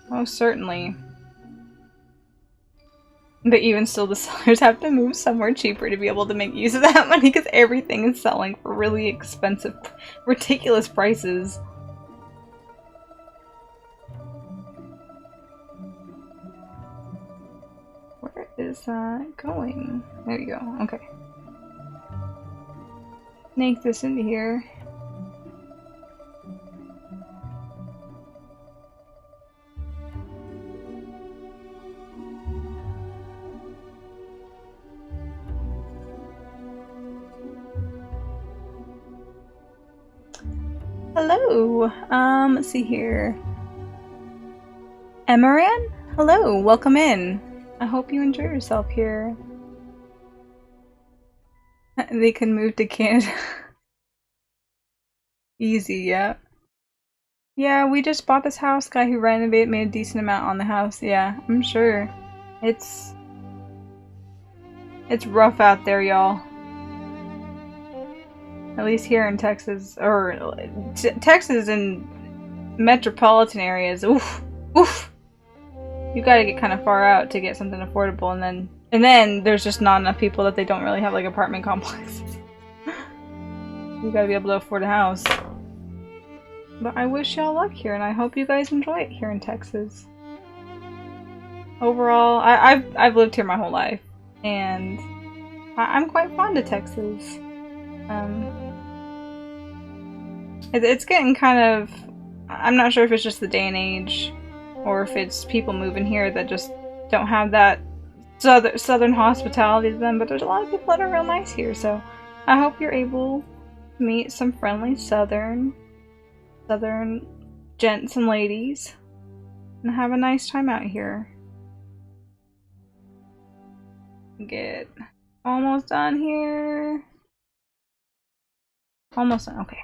most certainly. But even still, the sellers have to move somewhere cheaper to be able to make use of that money, because everything is selling for really expensive, ridiculous prices. Where is that going? There you go. Okay. Snake this into here. Hello. Let's see here. Emaran? Hello, welcome in. I hope you enjoy yourself here. They can move to Canada. Easy, yeah. Yeah, we just bought this house. Guy who renovated made a decent amount on the house. Yeah, I'm sure. It's rough out there, y'all. At least here in Texas, or Texas and metropolitan areas. Oof, oof. You gotta get kind of far out to get something affordable, and then there's just not enough people that they don't really have like apartment complexes. You gotta be able to afford a house. But I wish y'all luck here, and I hope you guys enjoy it here in Texas. Overall, I've lived here my whole life, and I'm quite fond of Texas. It's getting kind of, I'm not sure if it's just the day and age, or if it's people moving here that just don't have that southern hospitality to them, but there's a lot of people that are real nice here, so I hope you're able to meet some friendly southern gents and ladies and have a nice time out here. Get almost done here. Almost done, okay.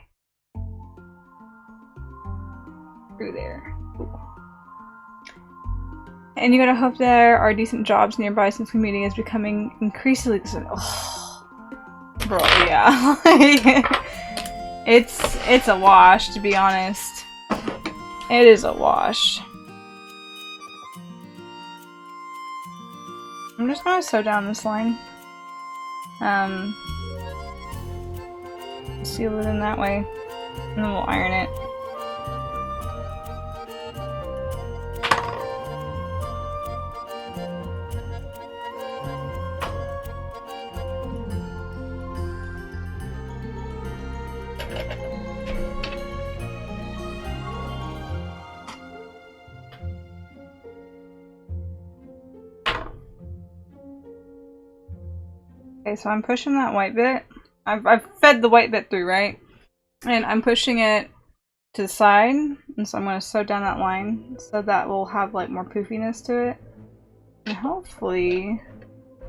Through there. Cool. And you gotta hope there are decent jobs nearby since commuting is becoming increasingly bro, yeah. it's a wash, to be honest. It is a wash. I'm just gonna sew down this line. Seal it in that way, and then we'll iron it. Okay, so I'm pushing that white bit. I've fed the white bit through, right? And I'm pushing it to the side, and so I'm going to sew down that line so that will have like more poofiness to it. And hopefully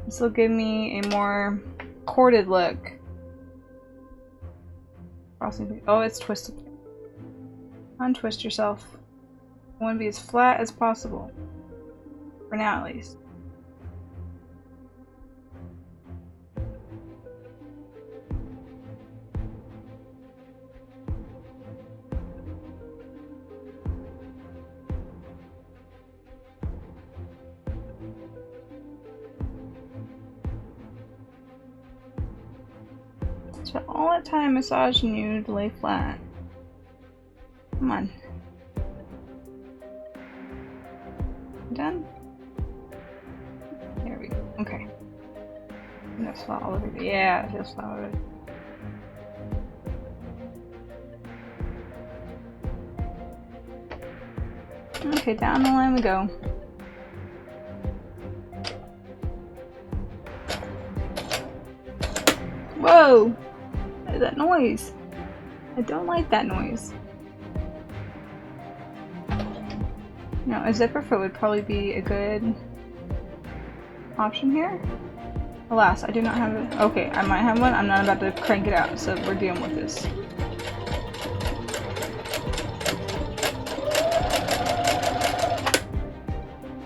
this will give me a more corded look. Oh, it's twisted. Untwist yourself. I want to be as flat as possible. For now, at least. So all that time massaging you to lay flat. Come on. Done? There we go. Okay. That's flat all over. Yeah, it feels flat over. Okay, down the line we go. Whoa! What is that noise? I don't like that noise. No, a zipper foot would probably be a good option here. Alas, I do not have it. Okay, I might have one. I'm not about to crank it out, so we're dealing with this.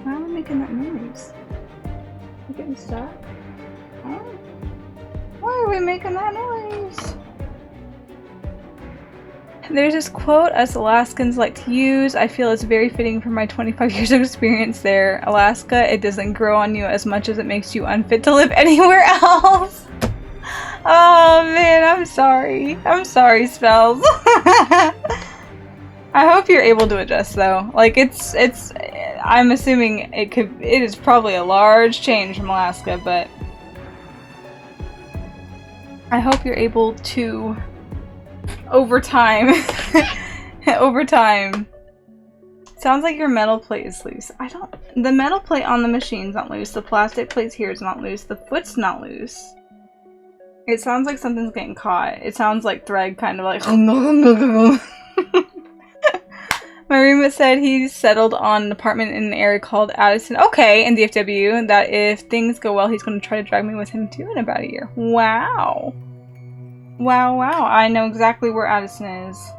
Why am I making that noise? You getting stuck? Oh. Why are we making that noise? There's this quote us Alaskans like to use. I feel it's very fitting for my 25 years of experience there. Alaska, it doesn't grow on you as much as it makes you unfit to live anywhere else. Oh man, I'm sorry. I'm sorry, Spells. I hope you're able to adjust though. Like I'm assuming it is probably a large change from Alaska, but I hope you're able to over time. Sounds like your metal plate is loose. The metal plate on the machine's not loose. The plastic plate here is not loose. The foot's not loose. It sounds like something's getting caught. It sounds like thread kind of like My roommate said he settled on an apartment in an area called Addison. Okay, in DFW. That if things go well, he's going to try to drag me with him too in about a year. Wow. Wow, wow. I know exactly where Addison is.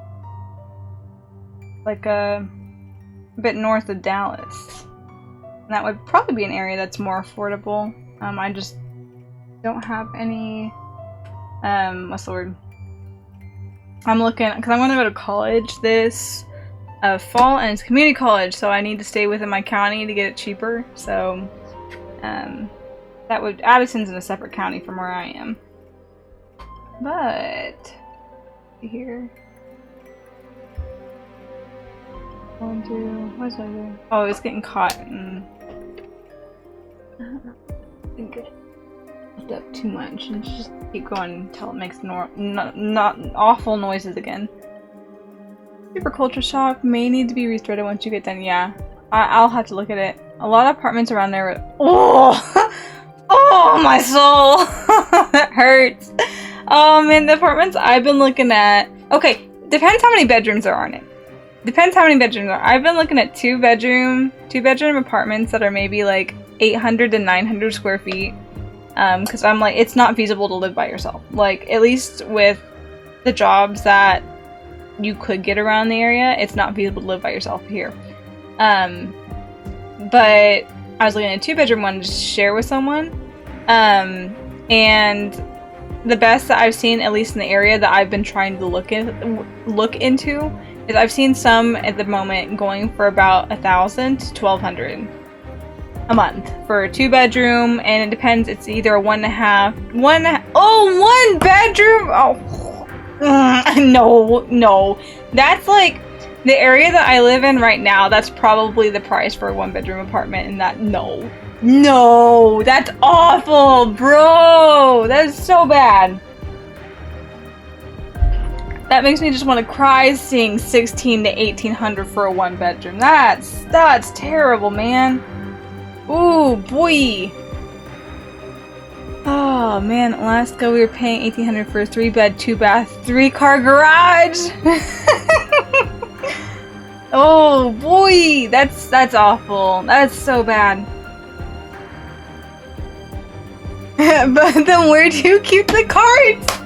Like a bit north of Dallas. And that would probably be an area that's more affordable. I just don't have any, what's the word? I'm looking, because I'm going to go to college this fall, and it's community college, so I need to stay within my county to get it cheaper. So, Addison's in a separate county from where I am. But here, what's I doing? Oh, it's getting caught. I think it lift up too much and just keep going until it makes not awful noises again. Super culture shock may need to be restarted once you get done. Yeah, I'll have to look at it. A lot of apartments around there. Oh, oh, my soul. That hurts. Man, the apartments I've been looking at. Okay, depends how many bedrooms there are in it. Depends how many bedrooms there are. I've been looking at two bedroom apartments that are maybe like 800 to 900 square feet. Because I'm like, it's not feasible to live by yourself. Like, at least with the jobs that you could get around the area, it's not feasible to live by yourself here. But I was looking at a 2-bedroom one to share with someone. And the best that I've seen, at least in the area that I've been trying to look into, is I've seen some at the moment going for about $1,000 to $1,200 a month for a 2-bedroom, and it depends. It's either a 1.5. Oh, 1 bedroom. Oh, no. That's like the area that I live in right now. That's probably the price for a 1-bedroom apartment, and that no, that's awful, bro. That is so bad. That makes me just want to cry seeing $1,600 to $1,800 for a 1-bedroom. That's terrible, man. Ooh, boy. Oh man, Alaska, we were paying $1,800 for a 3-bed, 2-bath, 3-car garage. Oh boy, that's awful. That's so bad. But then where do you keep the carts?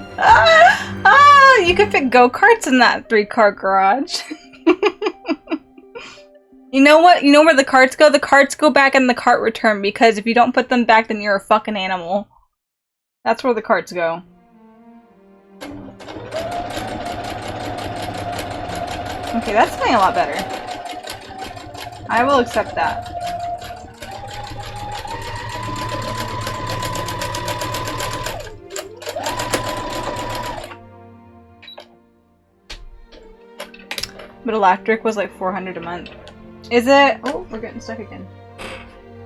You could fit go-karts in that 3-car garage. You know what? You know where the carts go? The carts go back in the cart return, because if you don't put them back, then you're a fucking animal. That's where the carts go. Okay, that's smelling a lot better. I will accept that. But electric was like $400 a month. Is it? Oh, we're getting stuck again.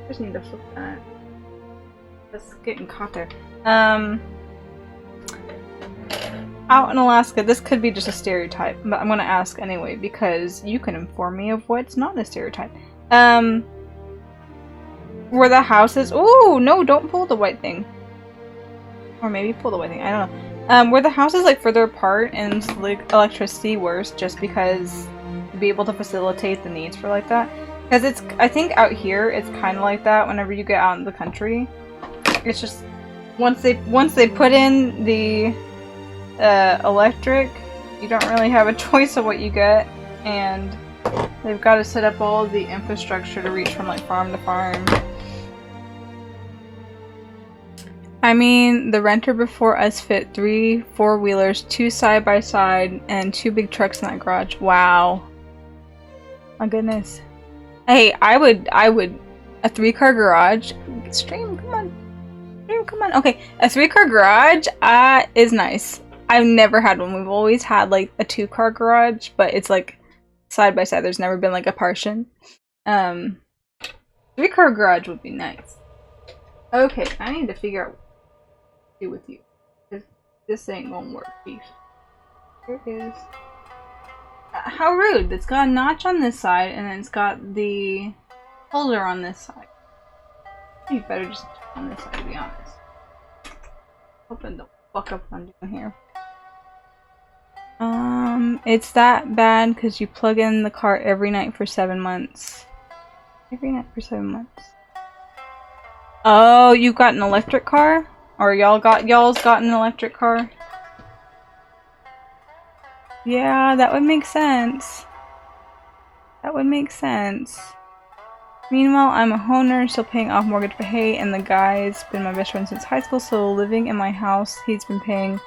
Just need to flip that. That's getting caught there. Out in Alaska, this could be just a stereotype, but I'm gonna ask anyway because you can inform me of what's not a stereotype. Were the houses? Oh no! Don't pull the white thing. Or maybe pull the white thing. I don't know. Were the houses like further apart and like electricity worse, just because to be able to facilitate the needs for like that? Because it's, I think out here it's kind of like that. Whenever you get out in the country, it's just once they put in the electric, you don't really have a choice of what you get, and they've got to set up all the infrastructure to reach from like farm to farm. I mean, the renter before us fit 3 4-wheelers, 2 side-by-side, and 2 big trucks in that garage. Wow. My goodness. Hey, I would, a 3-car garage, stream, come on. Stream, come on. Okay, a 3-car garage, is nice. I've never had one. We've always had like a 2-car garage, but it's like side-by-side. There's never been like a partition. 3-car garage would be nice. Okay, I need to figure out with you, because this ain't gonna work, beef. Here it is. How rude! It's got a notch on this side, and then it's got the holder on this side. You better just on this side, to be honest. Hoping the fuck up what I'm doing here. It's that bad because you plug in the car every night for 7 months. Every night for 7 months. Oh, you got an electric car? Or y'all's got an electric car? Yeah, that would make sense. That would make sense. Meanwhile, I'm a homeowner, still paying off mortgage for hay, and the guy's been my best friend since high school, so living in my house, he's been paying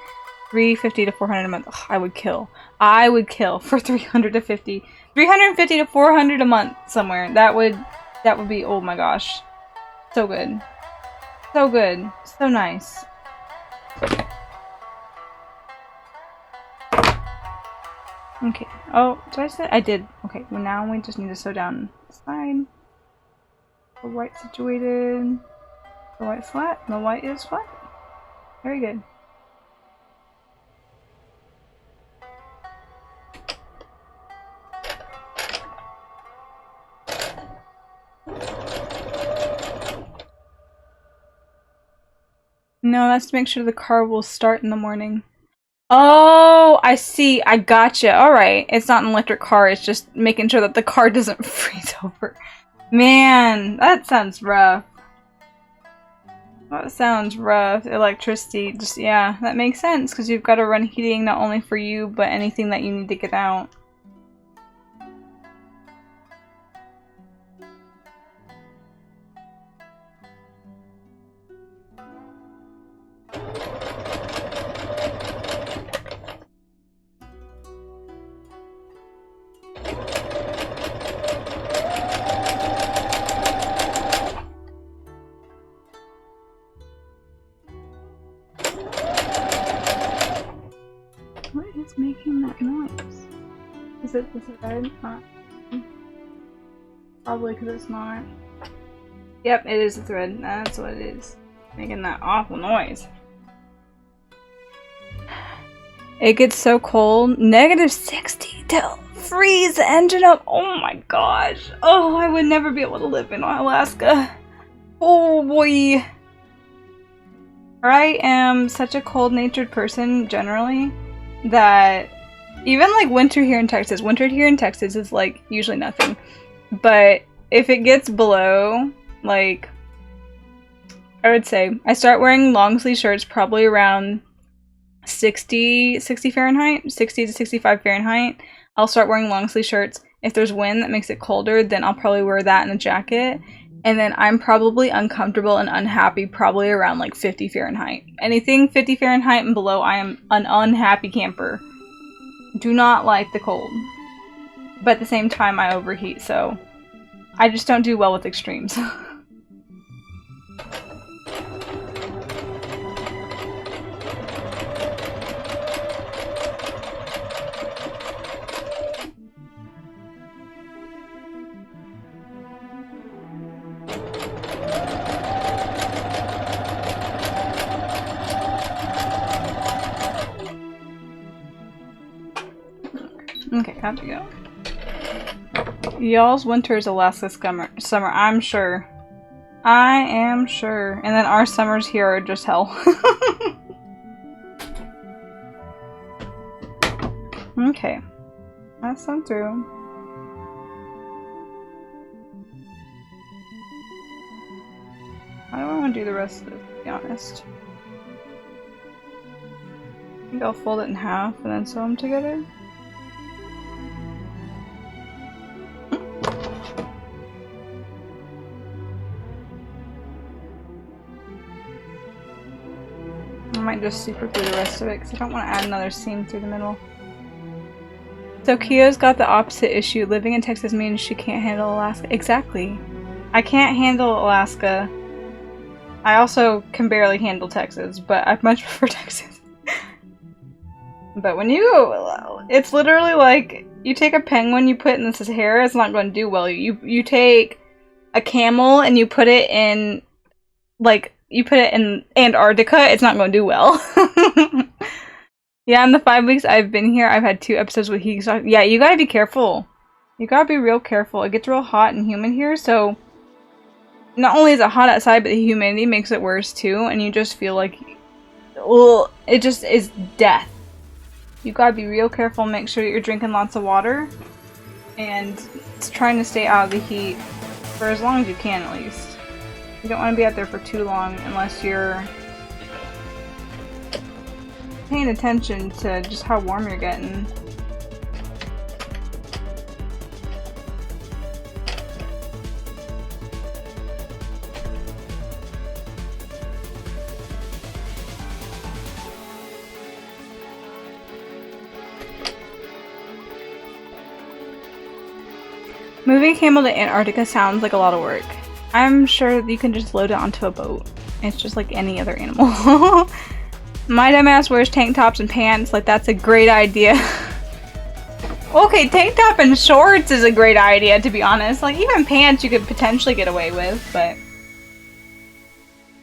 $350 to $400 a month. Ugh, I would kill. I would kill for $350 to $400 a month somewhere. That would be, oh my gosh. So good. So good. So nice. Okay. Oh, did I say? I did. Okay, well now we just need to sew down the side. The white situated. The white flat. The white is flat. Very good. No, that's to make sure the car will start in the morning. Oh, I see. I gotcha. Alright. It's not an electric car, it's just making sure that the car doesn't freeze over. Man, that sounds rough. That sounds rough. Electricity, just, yeah, that makes sense, because you've got to run heating not only for you, but anything that you need to get out. What is making that noise? Is it red? Probably because it's not. Yep, it is a thread. That's what it is. Making that awful noise. It gets so cold. -60 to freeze the engine up. Oh my gosh. Oh, I would never be able to live in Alaska. Oh boy. I am such a cold-natured person generally that even like winter here in Texas is like usually nothing. But if it gets below, like, I would say I start wearing long sleeve shirts probably around 60 Fahrenheit, 60 to 65 Fahrenheit. I'll start wearing long sleeve shirts. If there's wind that makes it colder, then I'll probably wear that and a jacket. And then I'm probably uncomfortable and unhappy probably around like 50 Fahrenheit. Anything 50 Fahrenheit and below, I am an unhappy camper. Do not like the cold. But at the same time, I overheat, so I just don't do well with extremes. Okay, have to go. Y'all's winter is Alaska summer, I'm sure. I am sure. And then our summers here are just hell. Okay. That's some through. How do I want to do the rest of this, to be honest? I think I'll fold it in half and then sew them together. I might just super glue the rest of it because I don't want to add another seam through the middle. So Kyo's got the opposite issue. Living in Texas means she can't handle Alaska. Exactly. I can't handle Alaska. I also can barely handle Texas, but I much prefer Texas. But when you, it's literally like, you take a penguin, you put it in the Sahara, it's not going to do well. You take a camel and you put it in, like, you put it in Antarctica, it's not going to do well. Yeah, in the 5 weeks I've been here, I've had 2 episodes with heat stroke. Yeah, you gotta be careful. You gotta be real careful. It gets real hot and humid here, so not only is it hot outside, but the humidity makes it worse too, and you just feel like, ugh, it just is death. You gotta be real careful, make sure that you're drinking lots of water, and trying to stay out of the heat for as long as you can at least. You don't want to be out there for too long unless you're paying attention to just how warm you're getting. Moving a camel to Antarctica sounds like a lot of work. I'm sure you can just load it onto a boat. It's just like any other animal. My dumbass wears tank tops and pants, like that's a great idea. Okay, tank top and shorts is a great idea, to be honest. Like even pants you could potentially get away with, but...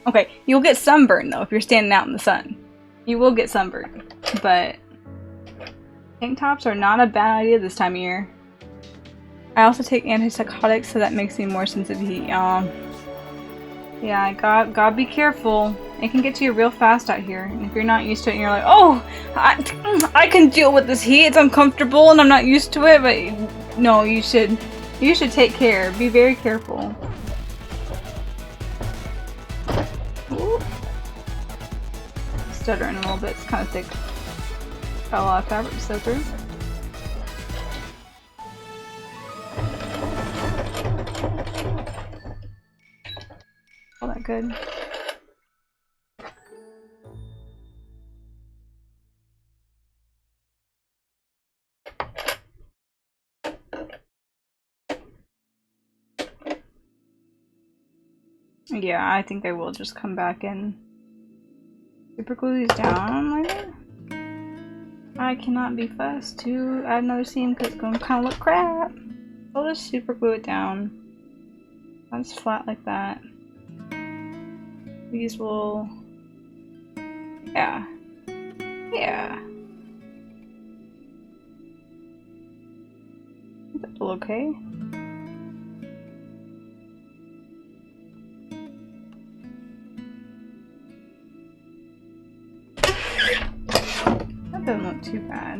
Okay, you'll get sunburned though if you're standing out in the sun. You will get sunburned, but... tank tops are not a bad idea this time of year. I also take antipsychotics, so that makes me more sensitive to heat. Yeah, gotta be careful. It can get to you real fast out here. And if you're not used to it and you're like, oh, I can deal with this heat, it's uncomfortable and I'm not used to it, but no, you should take care. Be very careful. Ooh. Stuttering a little bit, it's kind of thick. Got a lot of fabric to sew through. All that good. Yeah, I think I will just come back and super glue these down later. I cannot be fussed to add another seam because it's going to kind of look crap. I'll just super glue it down. That's flat like that. These will... yeah. Yeah. That'll okay. That doesn't look too bad.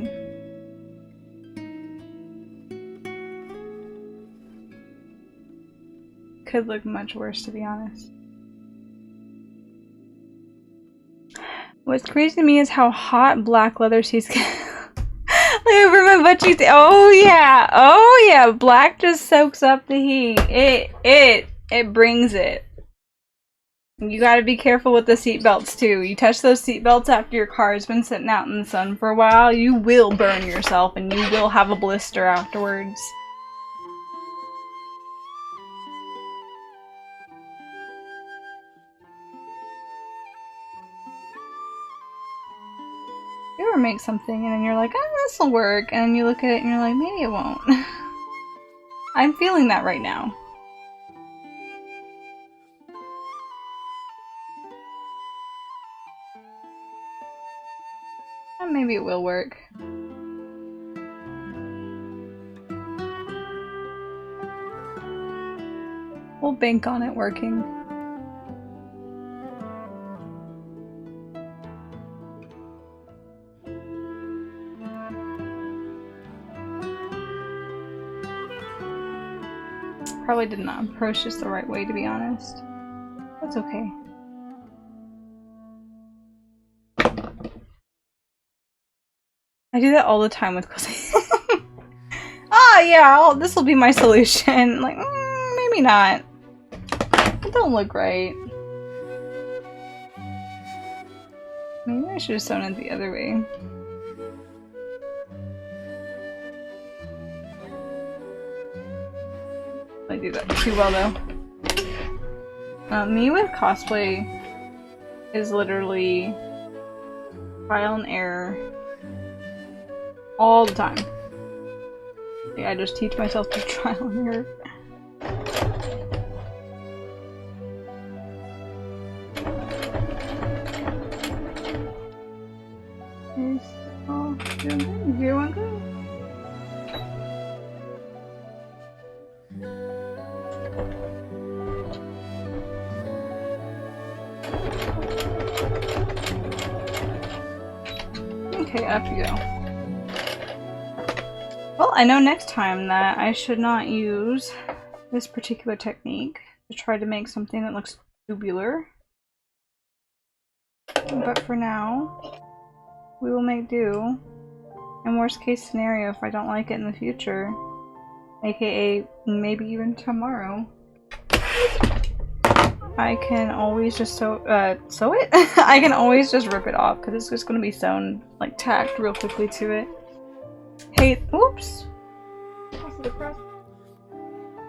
Could look much worse, to be honest. What's crazy to me is how hot black leather sheets get. Like over my butt cheeks. Oh yeah, black just soaks up the heat. It brings it. You gotta be careful with the seatbelts too. You touch those seatbelts after your car has been sitting out in the sun for a while, you will burn yourself and you will have a blister afterwards. You ever make something and then you're like, oh, this'll work, and then you look at it and you're like, maybe it won't. I'm feeling that right now. And maybe it will work. We'll bank on it working. Probably did not approach this the right way, to be honest. That's okay. I do that all the time with cosplay. Ah, yeah, this will be my solution. Like, maybe not. It don't look right. Maybe I should have sewn it the other way. I do that too well though. Me with cosplay is literally trial and error all the time. Like, I just teach myself to trial and error. Here one go. Okay, up you go. Well, I know next time that I should not use this particular technique to try to make something that looks tubular. But for now, we will make do. And worst case scenario, if I don't like it in the future, aka maybe even tomorrow, I can always just sew it? I can always just rip it off because it's just going to be sewn, like tacked real quickly to it. Hey, oops.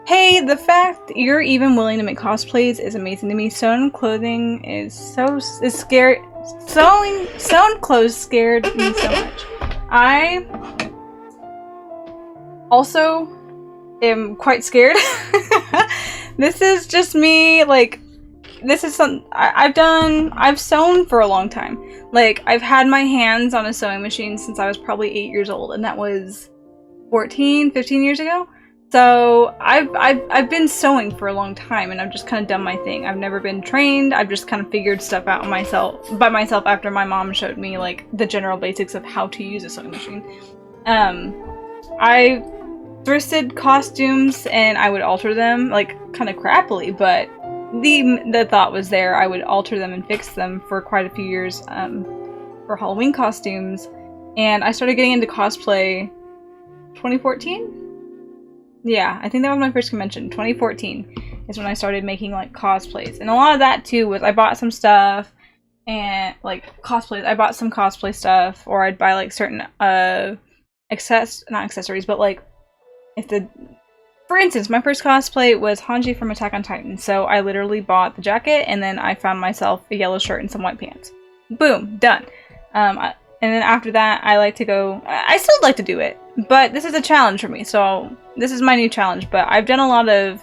Hey, the fact that you're even willing to make cosplays is amazing to me. Sewn clothing is scary. Sewn clothes scared me so much. I also am quite scared. This is just me, like, this is something I've sewn for a long time. Like, I've had my hands on a sewing machine since I was probably 8 years old, and that was 14, 15 years ago. So I've been sewing for a long time, and I've just kind of done my thing. I've never been trained. I've just kind of figured stuff out by myself after my mom showed me like the general basics of how to use a sewing machine. I thrifted costumes and I would alter them like kind of crappily, but the thought was there. I would alter them and fix them for quite a few years for Halloween costumes, and I started getting into cosplay 2014. Yeah, I think that was my first convention. 2014 is when I started making like cosplays, and a lot of that too was I bought some stuff and like cosplays. I bought some cosplay stuff, or I'd buy like certain not accessories, but like for instance, my first cosplay was Hanji from Attack on Titan, so I literally bought the jacket and then I found myself a yellow shirt and some white pants. Boom, done. And then after that, I like to go. I still like to do it, but this is a challenge for me. So this is my new challenge. But I've done a lot of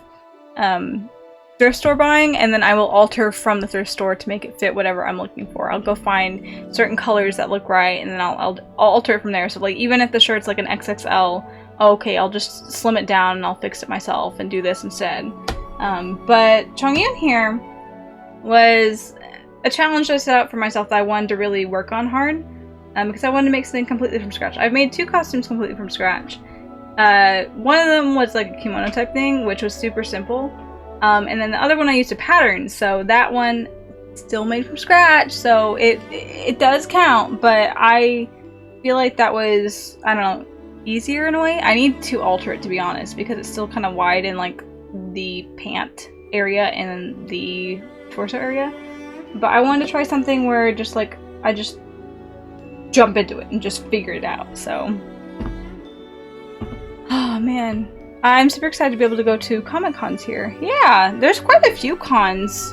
thrift store buying, and then I will alter from the thrift store to make it fit whatever I'm looking for. I'll go find certain colors that look right, and then I'll alter it from there. So like even if the shirt's like an XXL, okay, I'll just slim it down and I'll fix it myself and do this instead. But Chongyun here was a challenge I set out for myself that I wanted to really work on hard. Because I wanted to make something completely from scratch. I've made 2 costumes completely from scratch. One of them was like a kimono type thing, which was super simple. And then the other one I used a pattern, so that one still made from scratch, so it does count, but I feel like that was, I don't know, easier in a way. I need to alter it, to be honest, because it's still kind of wide in like the pant area and the torso area. But I wanted to try something where just like I just jump into it and just figure it out. So oh man, I'm super excited to be able to go to Comic Cons here. Yeah, there's quite a few cons.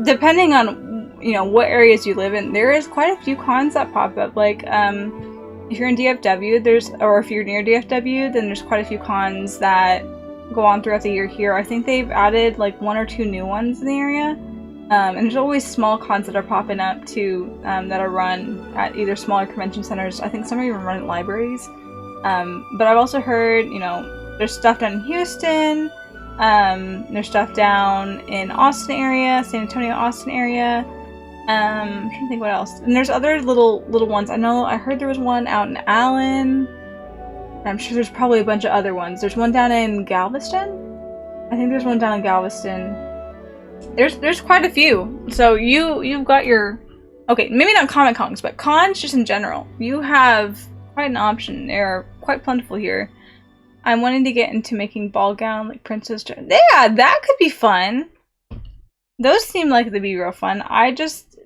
Depending on, you know, what areas you live in, there is quite a few cons that pop up. Like if you're in DFW, or if you're near DFW, then there's quite a few cons that go on throughout the year here. I think they've added like 1 or 2 new ones in the area. And there's always small cons that are popping up too, that are run at either smaller convention centers. I think some are even run at libraries. But I've also heard, you know, there's stuff down in Houston, there's stuff down in Austin area, San Antonio, Austin area. I'm trying to think what else. And there's other little ones. I heard there was one out in Allen. I'm sure there's probably a bunch of other ones. There's one down in Galveston. I think there's one down in Galveston. There's quite a few. So you've got your, okay, maybe not Comic Cons, but cons just in general. You have quite an option. They're quite plentiful here. I'm wanting to get into making ball gown, like princess dress. Yeah, that could be fun. Those seem like they'd be real fun.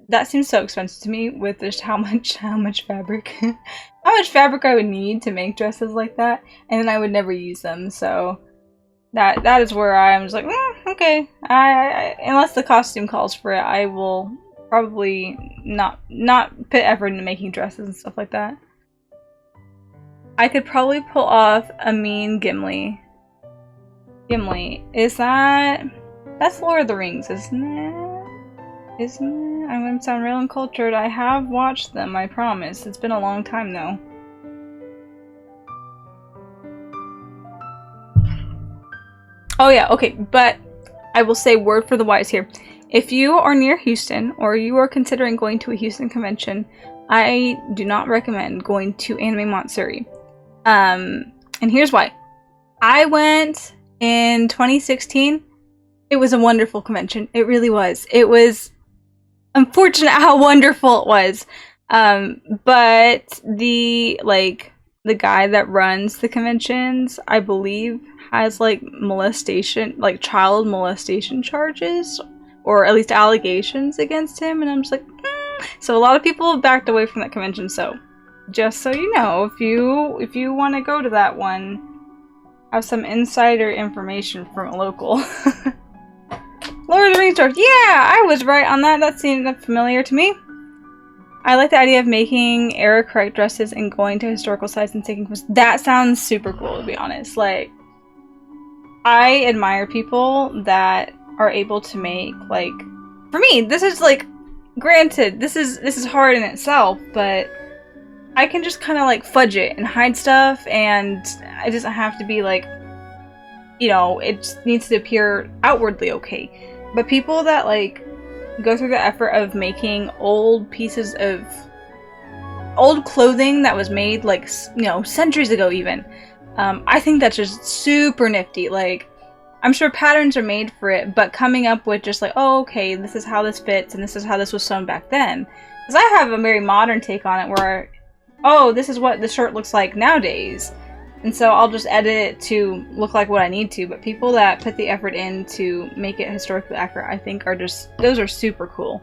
That seems so expensive to me with just how much fabric, how much fabric I would need to make dresses like that, and then I would never use them. So that is where I'm just like, okay. I unless the costume calls for it, I will probably not put effort into making dresses and stuff like that. I could probably pull off a mean Gimli. Gimli, that's Lord of the Rings, isn't it? Isn't it? I'm gonna sound real uncultured. I have watched them, I promise. It's been a long time though. Oh yeah, okay, but I will say word for the wise here. If you are near Houston, or you are considering going to a Houston convention, I do not recommend going to Anime Matsuri. And here's why. I went in 2016. It was a wonderful convention. It really was. It was unfortunate how wonderful it was. But the guy that runs the conventions, I believe, has like child molestation charges, or at least allegations against him, and I'm just like, So a lot of people backed away from that convention. So just so you know, if you want to go to that one, have some insider information from a local. Lord of the Rings Dwarf. Yeah, I was right on that. That seemed familiar to me. I like the idea of making era-correct dresses and going to historical sites and taking photos. That sounds super cool, to be honest. Like, I admire people that are able to make, like, for me, this is like, granted, this is hard in itself, but I can just kind of like fudge it and hide stuff, and it doesn't have to be like, you know, it just needs to appear outwardly okay. But people that like go through the effort of making old pieces of old clothing that was made like, you know, centuries ago even, I think that's just super nifty. Like, I'm sure patterns are made for it, but coming up with just like, oh, okay, this is how this fits and this is how this was sewn back then. Because I have a very modern take on it where, oh, this is what the shirt looks like nowadays. And so I'll just edit it to look like what I need to. But people that put the effort in to make it historically accurate, I think are just, those are super cool.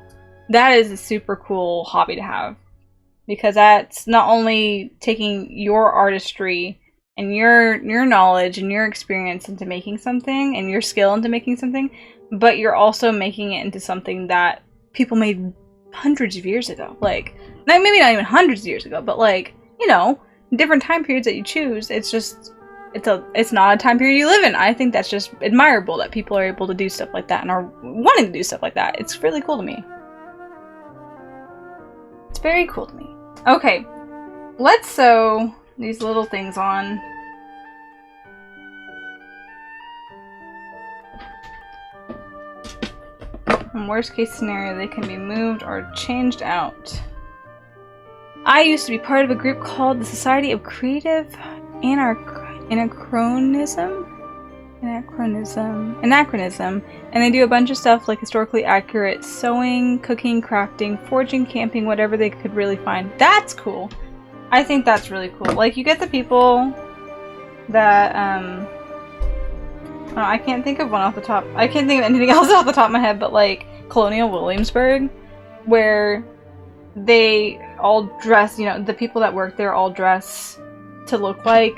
That is a super cool hobby to have. Because that's not only taking your artistry and your knowledge and your experience into making something and your skill into making something, but you're also making it into something that people made hundreds of years ago. Like, maybe not even hundreds of years ago, but like, you know, different time periods that you choose. It's just, it's not a time period you live in. I think that's just admirable that people are able to do stuff like that and are wanting to do stuff like that. It's really cool to me. It's very cool to me. Okay, let's sew these little things on. In worst case scenario, they can be moved or changed out. I used to be part of a group called the Society of Creative Anachronism, and they do a bunch of stuff like historically accurate sewing, cooking, crafting, forging, camping, whatever they could really find. That's cool. I think that's really cool. Like, you get the people that, oh, I can't think of one off the top. I can't think of anything else off the top of my head, but like Colonial Williamsburg, where they all dress, you know, the people that work there all dress to look like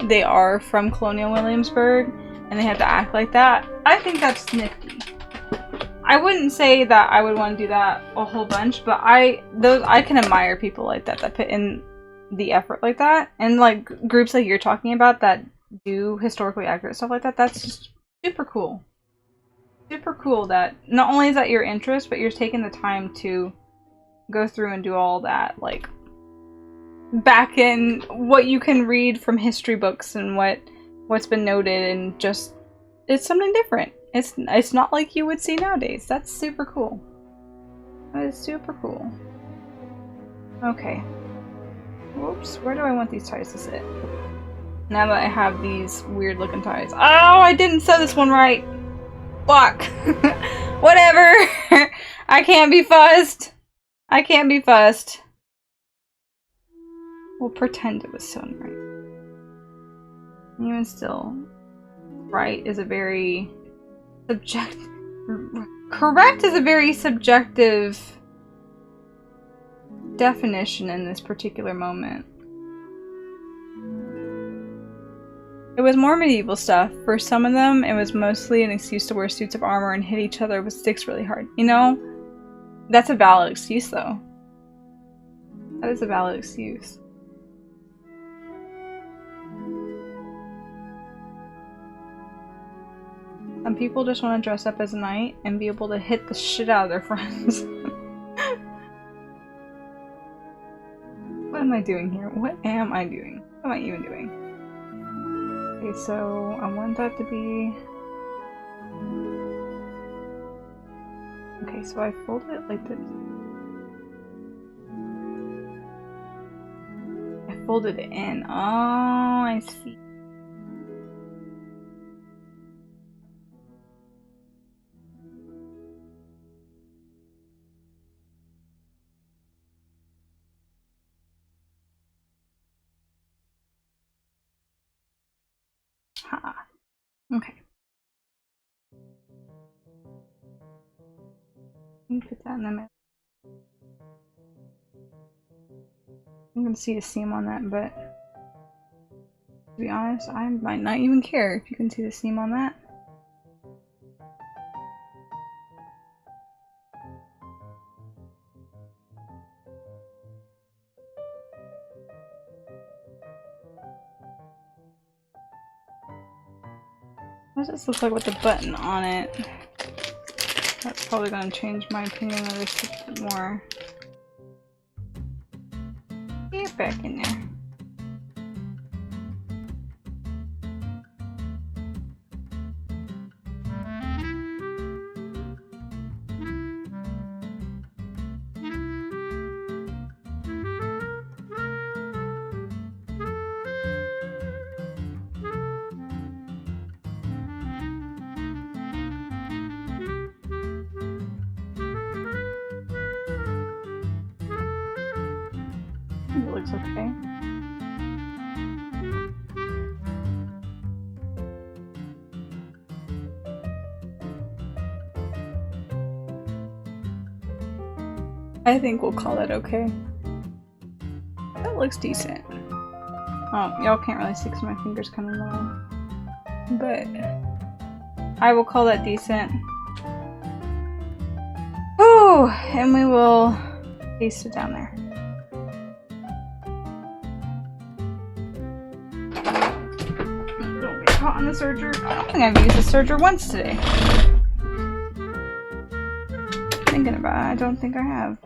they are from Colonial Williamsburg, and they have to act like that. I think that's nifty. I wouldn't say that I would want to do that a whole bunch, but I can admire people like that that put in the effort like that, and like groups like you're talking about that do historically accurate stuff like that. That's just super cool. Super cool that not only is that your interest, but you're taking the time to go through and do all that, like back in what you can read from history books and what's been noted, and just it's something different. It's not like you would see nowadays. That's super cool. That is super cool. Okay. Whoops, where do I want these ties to sit? Now that I have these weird looking ties. Oh, I didn't sew this one right. Fuck. Whatever. I can't be fussed. I can't be fussed. We'll pretend it was sewn right. Even still, right is a very correct is a very subjective definition in this particular moment. It was more medieval stuff. For some of them, it was mostly an excuse to wear suits of armor and hit each other with sticks really hard. You know, that's a valid excuse though. That is a valid excuse. Some people just want to dress up as a knight and be able to hit the shit out of their friends. What am I doing here? What am I doing? What am I even doing? Okay, so I want that to be... Okay, so I fold it like this. I folded it in. Oh, I see. Ha. Okay. Let me put that in the middle. I'm gonna see the seam on that, but to be honest, I might not even care if you can see the seam on that. What does this look like with the button on it? That's probably going to change my opinion of this a bit more. Yep. get back in there. It looks okay. I think we'll call it okay. That looks decent. Oh, y'all can't really see because my finger's kind of low. But I will call that decent. Whew! And we will paste it down there. Don't get caught on the serger. I don't think I've used the serger once today. Thinking about it, I don't think I have.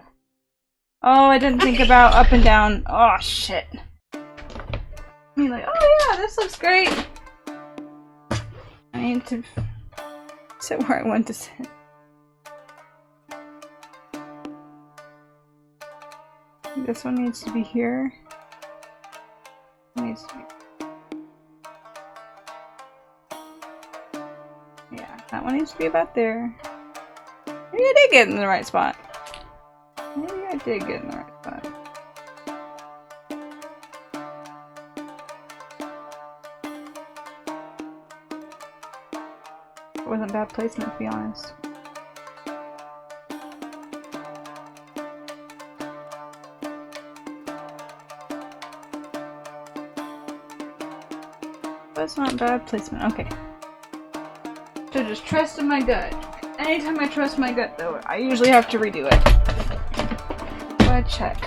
Oh, I didn't think about up and down. Oh, shit. I mean, like, oh yeah, this looks great. I need to sit where I want to sit. This one needs to be here. It needs to be. Yeah, that one needs to be about there. Maybe I did get in the right spot. Maybe I did get in the right spot. It wasn't bad placement, to be honest. That's not bad placement. Okay. So just trust in my gut. Anytime I trust my gut, though, I usually have to redo it. So I check.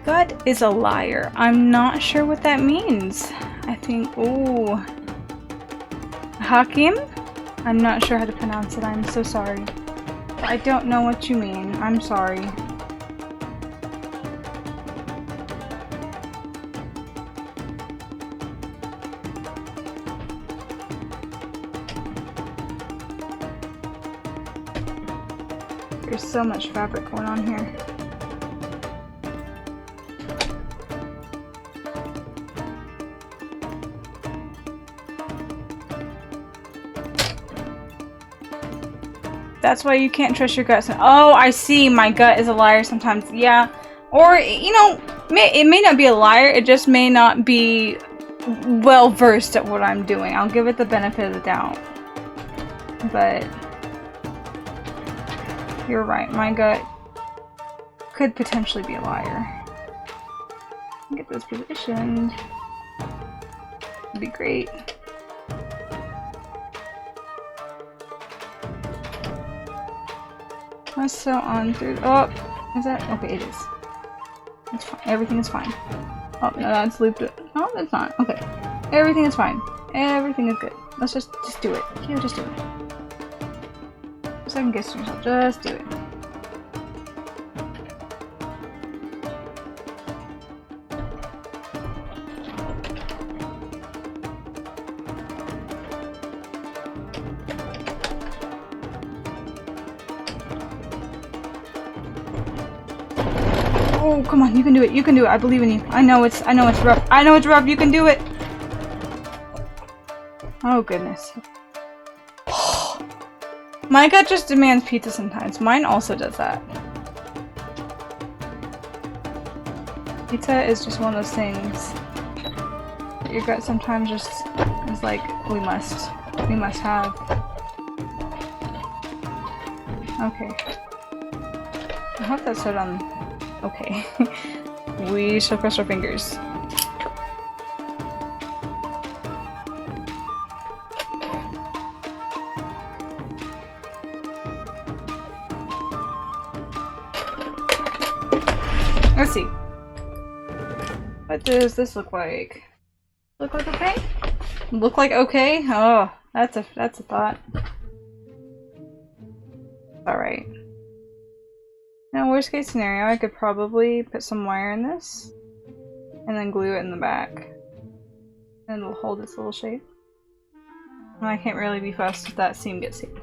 Gut is a liar. I'm not sure what that means. I think, ooh. Hakim? I'm not sure how to pronounce it. I'm so sorry. I don't know what you mean. I'm sorry. There's so much fabric going on here. That's why you can't trust your gut. Oh, I see. My gut is a liar sometimes. Yeah. Or, you know, it may not be a liar. It just may not be well versed at what I'm doing. I'll give it the benefit of the doubt. But you're right. My gut could potentially be a liar. Get this positioned. Would be great. Let's sew on through. Oh, is that okay? It is. It's fine. Everything is fine. Oh no, that's looped. No, that's not. Okay, everything is fine. Everything is good. Let's just do it. Yeah, just do it. Second guess yourself. Just do it. Oh, come on, you can do it. You can do it. I believe in you. I know it's rough. I know it's rough. You can do it. Oh, goodness. My gut just demands pizza sometimes. Mine also does that. Pizza is just one of those things that your gut sometimes just is like, we must have. Okay. I hope that sewed on Okay. We shall cross our fingers. Let's see. What does this look like? Look like okay? Look like okay? Oh, that's a thought. Alright. Now, worst case scenario, I could probably put some wire in this and then glue it in the back. And it'll hold its little shape. And I can't really be fussed if that seam gets seen.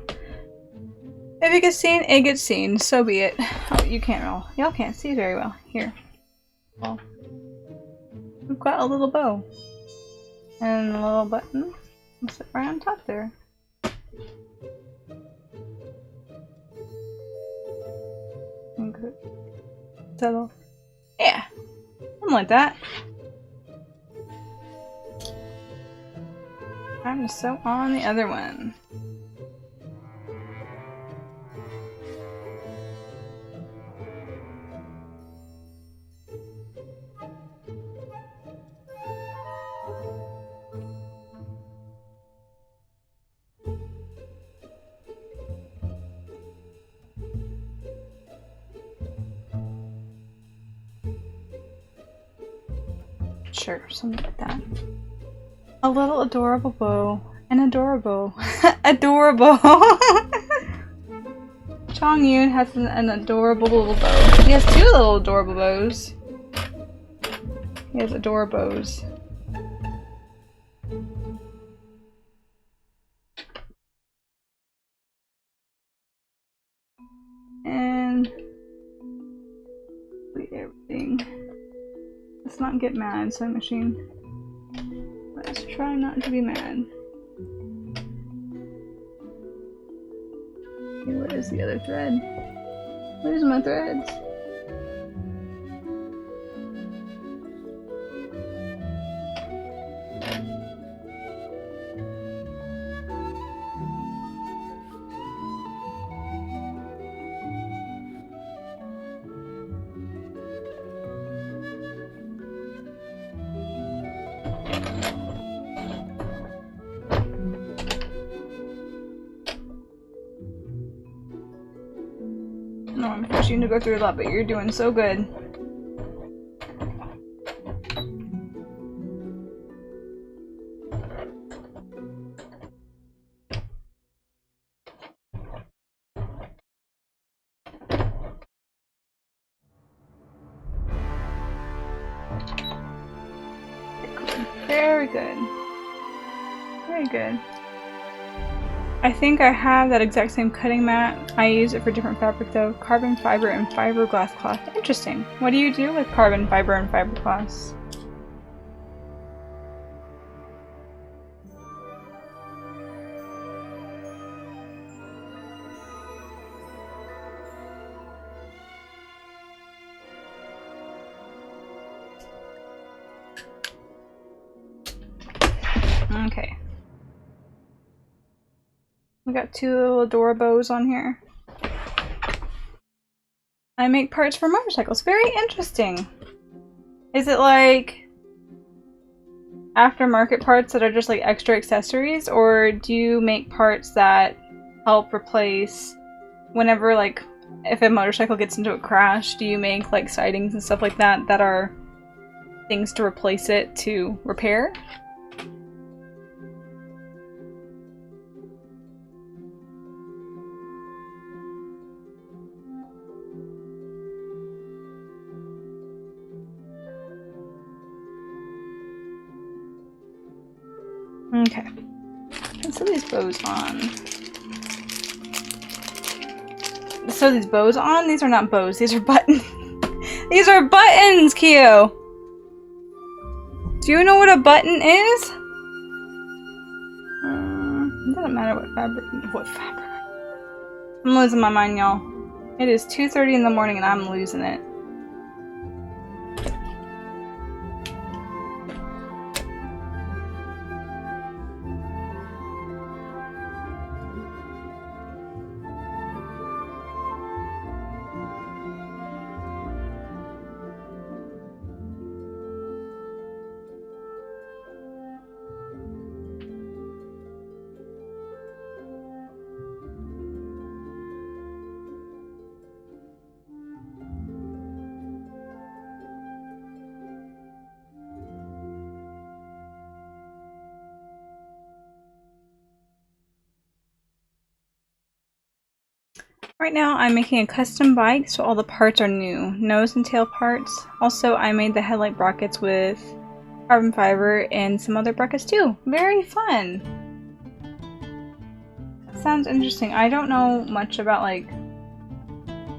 If it gets seen, it gets seen. So be it. Oh, you can't all. Y'all can't see very well. Here. Well, we've got a little bow. And a little button. I'll sit right on top there. Okay. Settle. Yeah. Something like that. Time to sew on the other one. Sure, something like that. A little adorable bow. An adorable. Adorable! Chongyun has an adorable little bow. He has two little adorable bows. He has adorabows. And delete everything. Let's not get mad, sewing machine. Let's try not to be mad. Okay, what is the other thread? Where's my threads? No, I'm pushing to go through a lot, but you're doing so good. Very good. Very good. I think I have that exact same cutting mat. I use it for different fabric though. Carbon fiber and fiberglass cloth. Interesting. What do you do with carbon fiber and fiberglass? Okay. We got two little adorabows on here. I make parts for motorcycles. Very interesting. Is it like aftermarket parts that are just like extra accessories, or do you make parts that help replace whenever, like, if a motorcycle gets into a crash, do you make like sidings and stuff like that that are things to replace it to repair? Okay. Let's sew these bows on. Sew these bows on? These are not bows, these are buttons. These are buttons, Kyo! Do you know what a button is? It doesn't matter what fabric. What fabric? I'm losing my mind, y'all. It is 2:30 in the morning and I'm losing it. Right now I'm making a custom bike, so all the parts are new. Nose and tail parts. Also, I made the headlight brackets with carbon fiber and some other brackets too. Very fun! Sounds interesting. I don't know much about like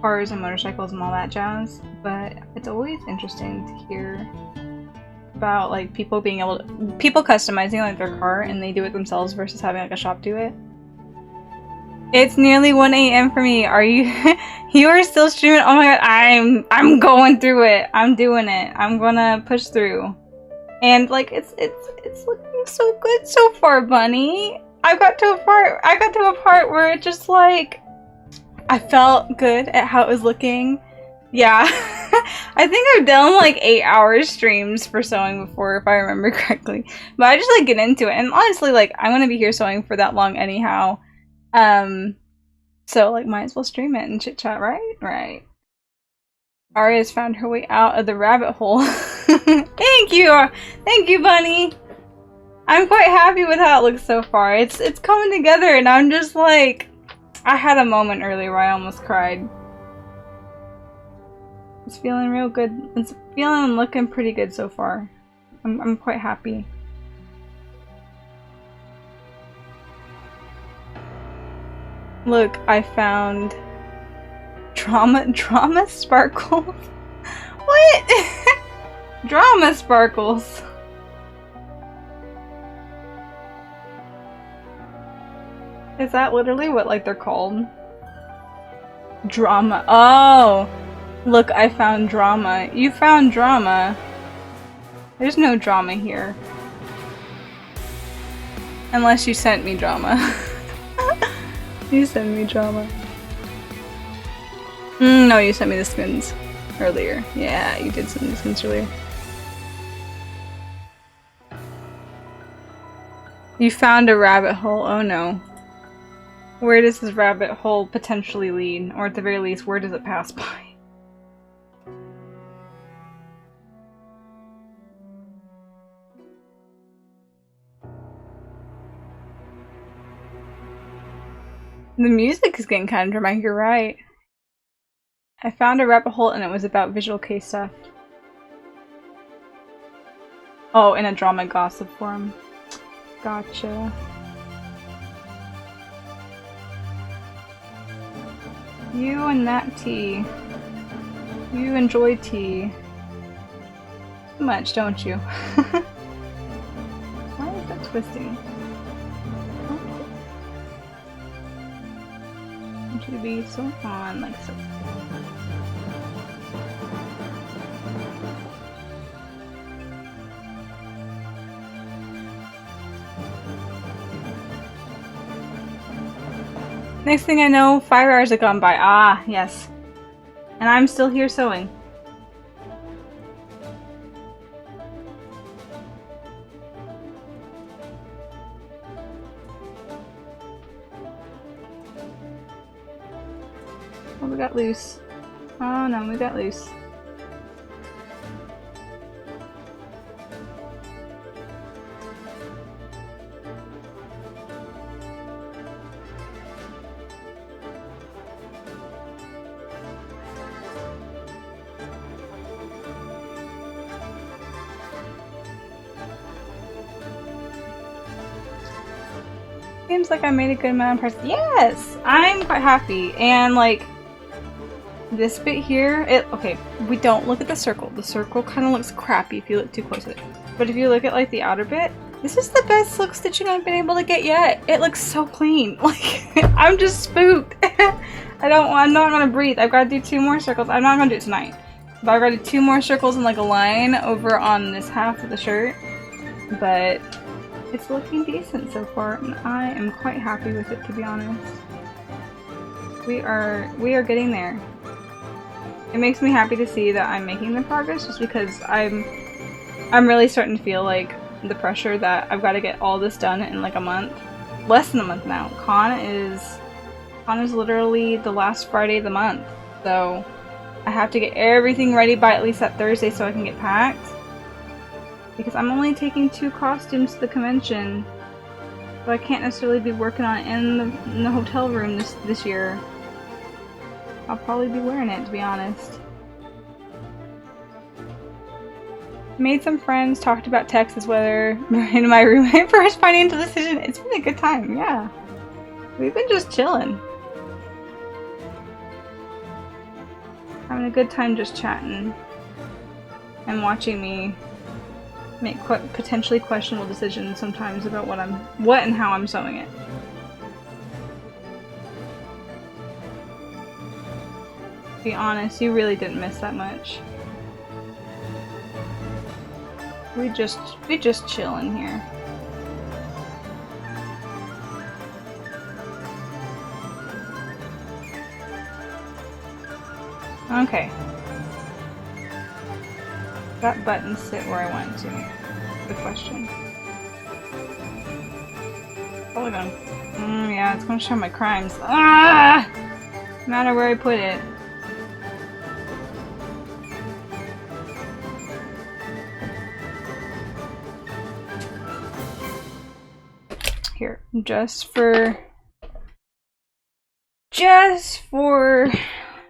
cars and motorcycles and all that jazz, but it's always interesting to hear about like people being able to, people customizing like their car and they do it themselves versus having like a shop do it. It's nearly 1 a.m. for me. Are you you are still streaming? Oh my god, I'm going through it. I'm doing it. I'm gonna push through. And like it's looking so good so far, Bunny. I got to a part where it just like I felt good at how it was looking. Yeah. I think I've done like 8-hour streams for sewing before, if I remember correctly. But I just like get into it, and honestly, like I'm gonna be here sewing for that long anyhow. So like might as well stream it and chit chat, right? Right. Aria's found her way out of the rabbit hole. Thank you, Bunny. I'm quite happy with how it looks so far. It's coming together, and I'm just like, I had a moment earlier where I almost cried. It's feeling real good. It's feeling and looking pretty good so far. I'm quite happy. Look, I found drama sparkles. What? Drama sparkles. Is that literally what like they're called? Drama. Oh, look, I found drama. You found drama. There's no drama here. Unless you sent me drama. You sent me drama. No, you sent me the skins earlier. Yeah, you did send me the skins earlier. You found a rabbit hole. Oh no. Where does this rabbit hole potentially lead? Or at the very least, where does it pass by? The music is getting kind of dramatic, you're right. I found a rabbit hole and it was about visual case stuff. Oh, in a drama gossip forum. Gotcha. You and that tea. You enjoy tea. Too much, don't you? Why is that twisting? I want you to be so on, like so. Next thing I know, 5 hours have gone by. Ah, yes. And I'm still here sewing. Oh, we got loose. Oh no, we got loose. Seems like I made a good amount of progress. Yes! I'm quite happy. And like this bit here, okay, we don't look at the circle. The circle kind of looks crappy if you look too close at it. But if you look at like the outer bit, this is the best look stitching I've been able to get yet. It looks so clean. Like I'm just spooked. I'm not gonna breathe. I've got to do 2 more circles. I'm not gonna do it tonight. But I've got to do 2 more circles in like a line over on this half of the shirt. But it's looking decent so far, and I am quite happy with it, to be honest. We are getting there. It makes me happy to see that I'm making the progress, just because I'm really starting to feel like the pressure that I've got to get all this done in like a month. Less than a month now. Con is literally the last Friday of the month, so I have to get everything ready by at least that Thursday so I can get packed. Because I'm only taking 2 costumes to the convention, so I can't necessarily be working on it in the hotel room this year. I'll probably be wearing it, to be honest. Made some friends, talked about Texas weather, in my roommate first financial decision. It's been a good time, yeah. We've been just chilling. Having a good time just chatting. And watching me make potentially questionable decisions sometimes about what and how I'm sewing it. To be honest, you really didn't miss that much. We just chilling here. Okay. That button sit where I want to. Good question. Probably gonna. Yeah, it's gonna show my crimes. Ah! No matter where I put it. Here, just for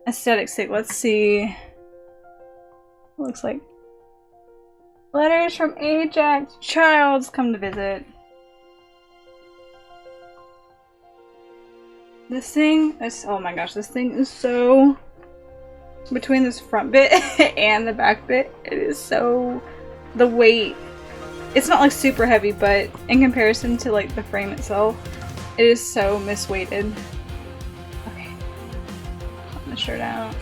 aesthetic's sake, let's see. Looks like letters from Ajax. Child's come to visit. This thing is, oh my gosh, this thing is so, between this front bit and the back bit, it is so, the weight, it's not like super heavy, but in comparison to like the frame itself, it is so misweighted. Okay, put the shirt out.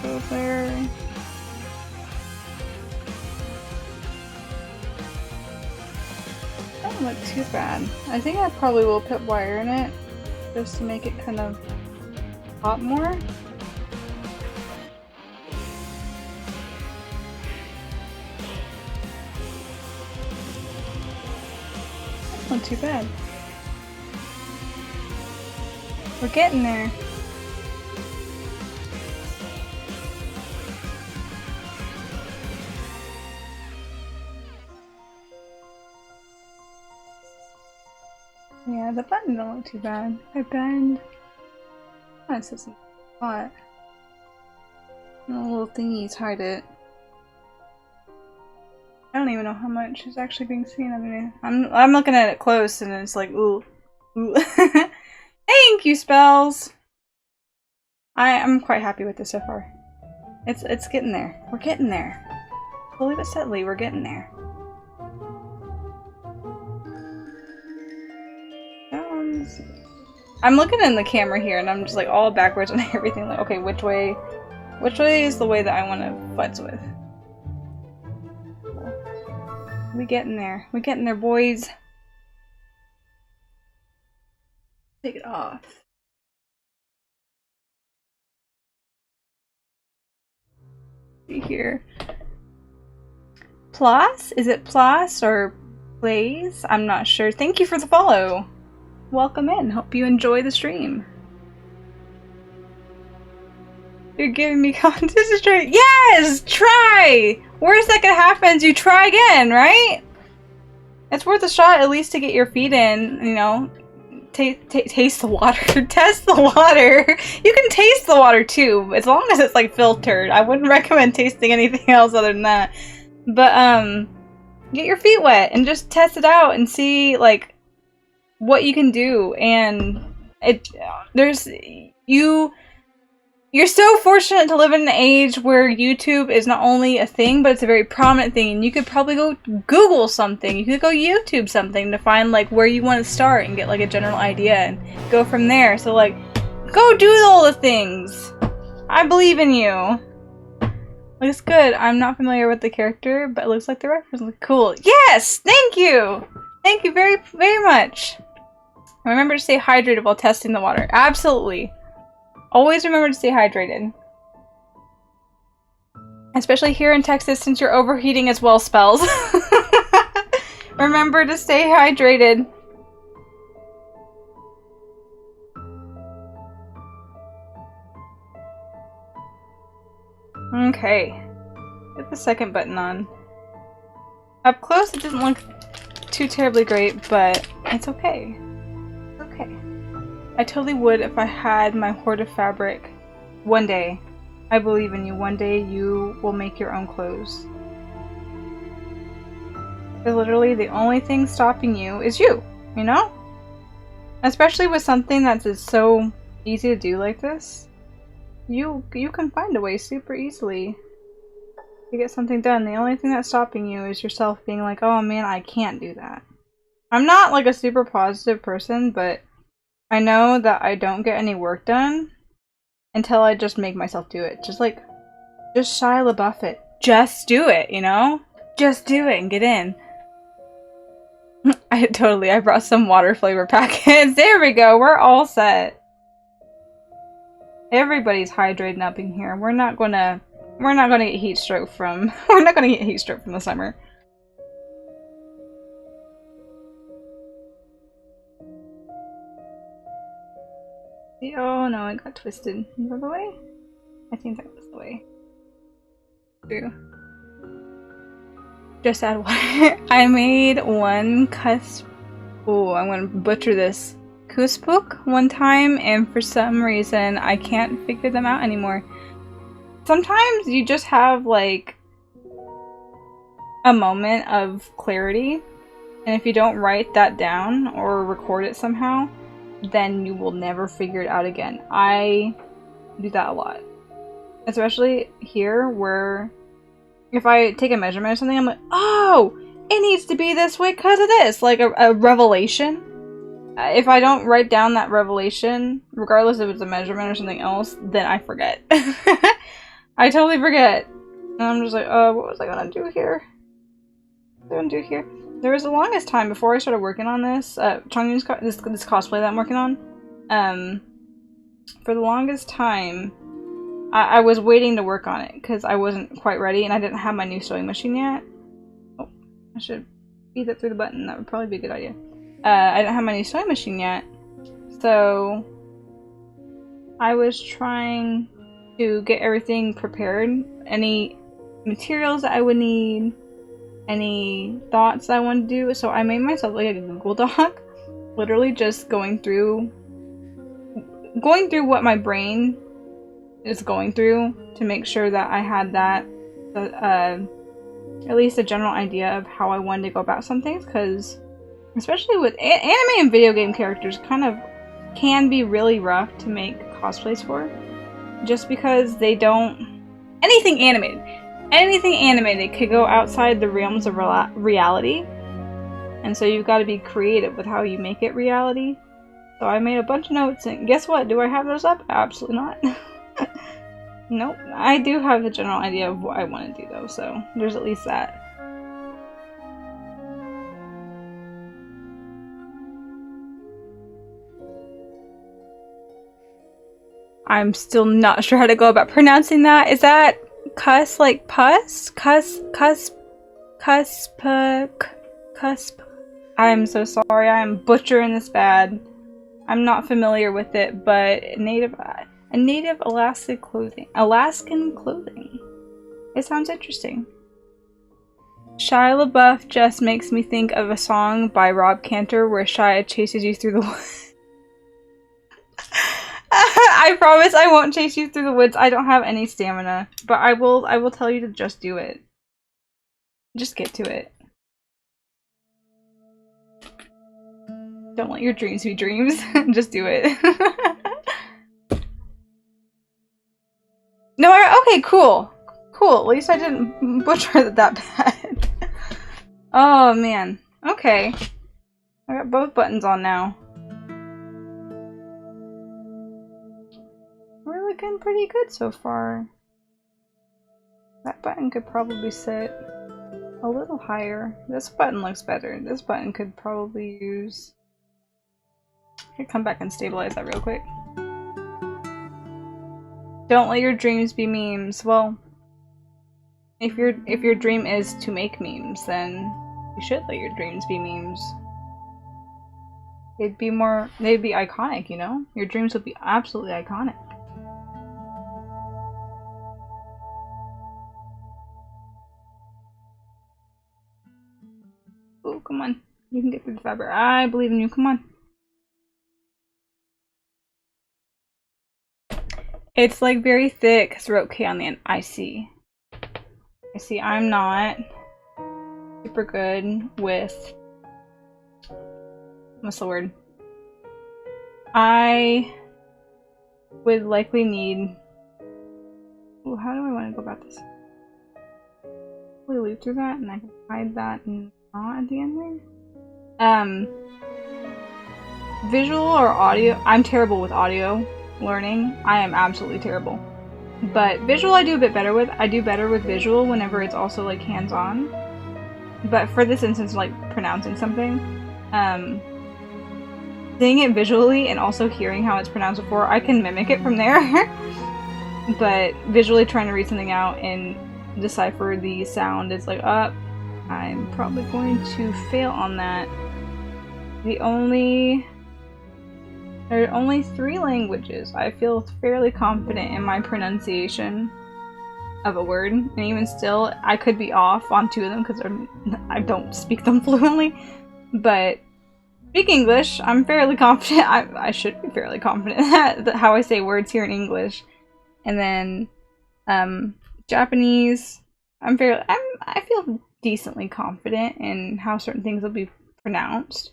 Go there. Doesn't look too bad. I think I probably will put wire in it just to make it kind of pop more. Not too bad. We're getting there. Yeah, the button don't look too bad. I bend. That says a lot. And the little thingies hide it. I don't even know how much is actually being seen underneath. I'm looking at it close and it's like, ooh. Ooh. Thank you, Spells! I'm quite happy with this so far. It's getting there. We're getting there. Slowly but steadily, we're getting there. I'm looking in the camera here and I'm just like all backwards and everything, like, okay, which way is the way that I want to futz with? We getting there. We getting there, boys. Take it off. See here. Plas? Is it Plas or Plays? I'm not sure. Thank you for the follow. Welcome in. Hope you enjoy the stream. You're giving me content to try. Yes! Try! Worst that could happen is you try again, right? It's worth a shot at least to get your feet in, you know. Taste the water. Test the water. You can taste the water too, as long as it's like filtered. I wouldn't recommend tasting anything else other than that. But get your feet wet and just test it out and see like what you can do. And you're so fortunate to live in an age where YouTube is not only a thing, but it's a very prominent thing. And you could probably go Google something. You could go YouTube something to find like where you want to start and get like a general idea and go from there. So like, go do all the things. I believe in you. Looks good. I'm not familiar with the character, but it looks like the reference looks cool. Yes! Thank you! Thank you very, very much. Remember to stay hydrated while testing the water. Absolutely. Always remember to stay hydrated. Especially here in Texas since you're overheating as well, Spells. Remember to stay hydrated. Okay. Get the second button on. Up close it doesn't look too terribly great, but it's okay. It's okay. I totally would if I had my hoard of fabric. One day. I believe in you. One day you will make your own clothes. Because literally the only thing stopping you is you, you know? Especially with something that's so easy to do like this. You can find a way super easily to get something done. The only thing that's stopping you is yourself being like, oh man, I can't do that. I'm not like a super positive person, but I know that I don't get any work done until I just make myself do it. Just Shia LaBeouf it. Just do it, you know? Just do it and get in. I brought some water flavor packets. There we go, we're all set. Everybody's hydrating up in here. We're not gonna get heat stroke from the summer. Oh no, it got twisted. Is that the way? I think that was the way. True. Just add water. I made one oh, I'm gonna butcher this. Kuspuk one time, and for some reason I can't figure them out anymore. Sometimes you just have like a moment of clarity, and if you don't write that down or record it somehow, then you will never figure it out again. I do that a lot. Especially here, where if I take a measurement or something, I'm like, oh, it needs to be this way because of this. Like a revelation. If I don't write down that revelation, regardless if it's a measurement or something else, then I forget. I totally forget. And I'm just like, oh, what was I gonna do here? What was I gonna do here? There was the longest time before I started working on this, Chongyun's this cosplay that I'm working on. For the longest time, I was waiting to work on it because I wasn't quite ready and I didn't have my new sewing machine yet. Oh, I should feed that through the button. That would probably be a good idea. I didn't have my new sewing machine yet, so I was trying to get everything prepared. Any materials that I would need, any thoughts that I wanted to do. So I made myself like a Google Doc, literally just going through what my brain is going through to make sure that I had that, at least a general idea of how I wanted to go about some things, because especially with anime and video game characters can be really rough to make cosplays for, just because they don't... Anything animated could go outside the realms of reality, and so you've got to be creative with how you make it reality. So I made a bunch of notes, and guess what? Do I have those up? Absolutely not. Nope. I do have a general idea of what I want to do though, so there's at least that. I'm still not sure how to go about pronouncing that. Is that cuss like pus? Cusp? I'm so sorry, I am butchering this bad. I'm not familiar with it, but native Alaskan clothing. It sounds interesting. Shia LaBeouf just makes me think of a song by Rob Cantor where Shia chases you through the woods. I promise I won't chase you through the woods. I don't have any stamina, but I will tell you to just do it. Just get to it. Don't let your dreams be dreams. Just do it. No, okay, cool. Cool, at least I didn't butcher it that bad. Oh, man. Okay. I got both buttons on now. We're looking pretty good so far. That button could probably sit a little higher. This button looks better. This button could probably use... I could come back and stabilize that real quick. Don't let your dreams be memes. Well, if your dream is to make memes, then you should let your dreams be memes. They'd be iconic, you know? Your dreams would be absolutely iconic. Oh, come on. You can get through the fabric. I believe in you. Come on. It's like very thick because wrote K on the end. I see. I'm not super good with, what's the word? I would likely need, ooh, how do I want to go about this? Probably leave through that and I can hide that and not at the end there. Visual or audio? I'm terrible with audio learning. I am absolutely terrible. But visual I do a bit better with. I do better with visual whenever it's also like hands-on. But for this instance, like pronouncing something, seeing it visually and also hearing how it's pronounced before, I can mimic it from there. But visually trying to read something out and decipher the sound is like, I'm probably going to fail on that. There are only 3 languages I feel fairly confident in my pronunciation of a word, and even still, I could be off on 2 of them because I don't speak them fluently. But speak English, I'm fairly confident. I should be fairly confident that how I say words here in English. And then Japanese, I feel decently confident in how certain things will be pronounced.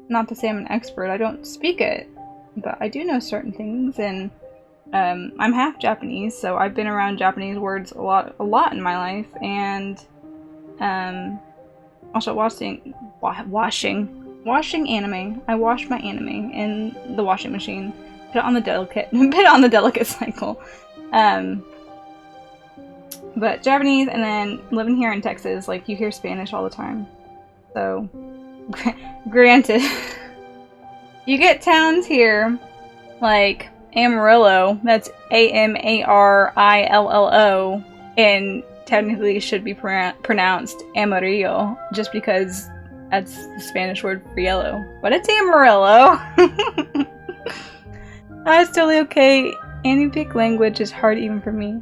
Not to say I'm an expert, I don't speak it, but I do know certain things, and I'm half Japanese, so I've been around Japanese words a lot in my life, and also washing anime. I wash my anime in the washing machine, put it on the delicate cycle. But Japanese, and then living here in Texas, like, you hear Spanish all the time, so granted. You get towns here like Amarillo, that's Amarillo, and technically should be pronounced Amarillo, just because that's the Spanish word for yellow. But it's Amarillo. That's totally okay. Any pick language is hard even for me.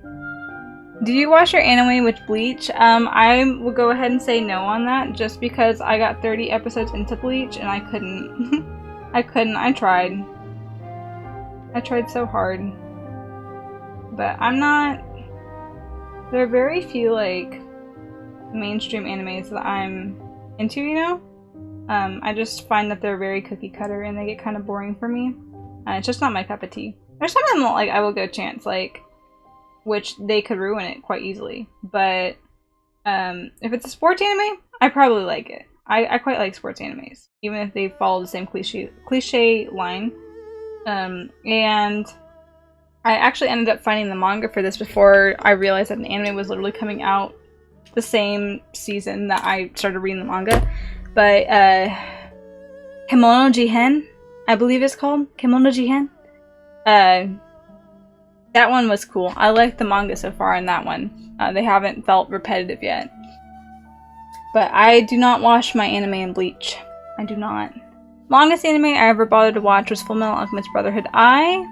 Did you watch your anime with Bleach? I will go ahead and say no on that, just because I got 30 episodes into Bleach and I couldn't. I tried. I tried so hard. But I'm not... There are very few, like, mainstream animes that I'm into, you know? I just find that they're very cookie cutter and they get kind of boring for me. It's just not my cup of tea. There's some of them that, like, I will give a chance, like, which they could ruin it quite easily. But if it's a sports anime, I probably like it. I quite like sports animes, even if they follow the same cliche line. And I actually ended up finding the manga for this before I realized that an anime was literally coming out the same season that I started reading the manga. But Kemono Jihen, I believe it's called. Kemono Jihen. That one was cool. I liked the manga so far in that one. They haven't felt repetitive yet. But I do not watch my anime in Bleach. I do not. Longest anime I ever bothered to watch was Fullmetal Alchemist Brotherhood. I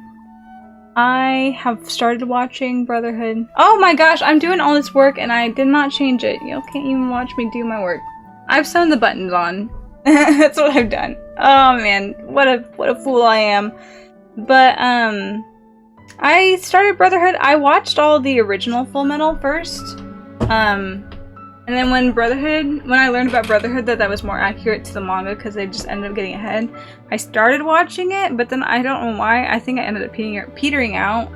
have started watching Brotherhood. Oh my gosh, I'm doing all this work and I did not change it. You can't even watch me do my work. I've sewn the buttons on. That's what I've done. Oh man, what a fool I am. But I started Brotherhood. I watched all the original Fullmetal first. And then when I learned about Brotherhood that was more accurate to the manga because they just ended up getting ahead, I started watching it, but then I don't know why. I think I ended up petering out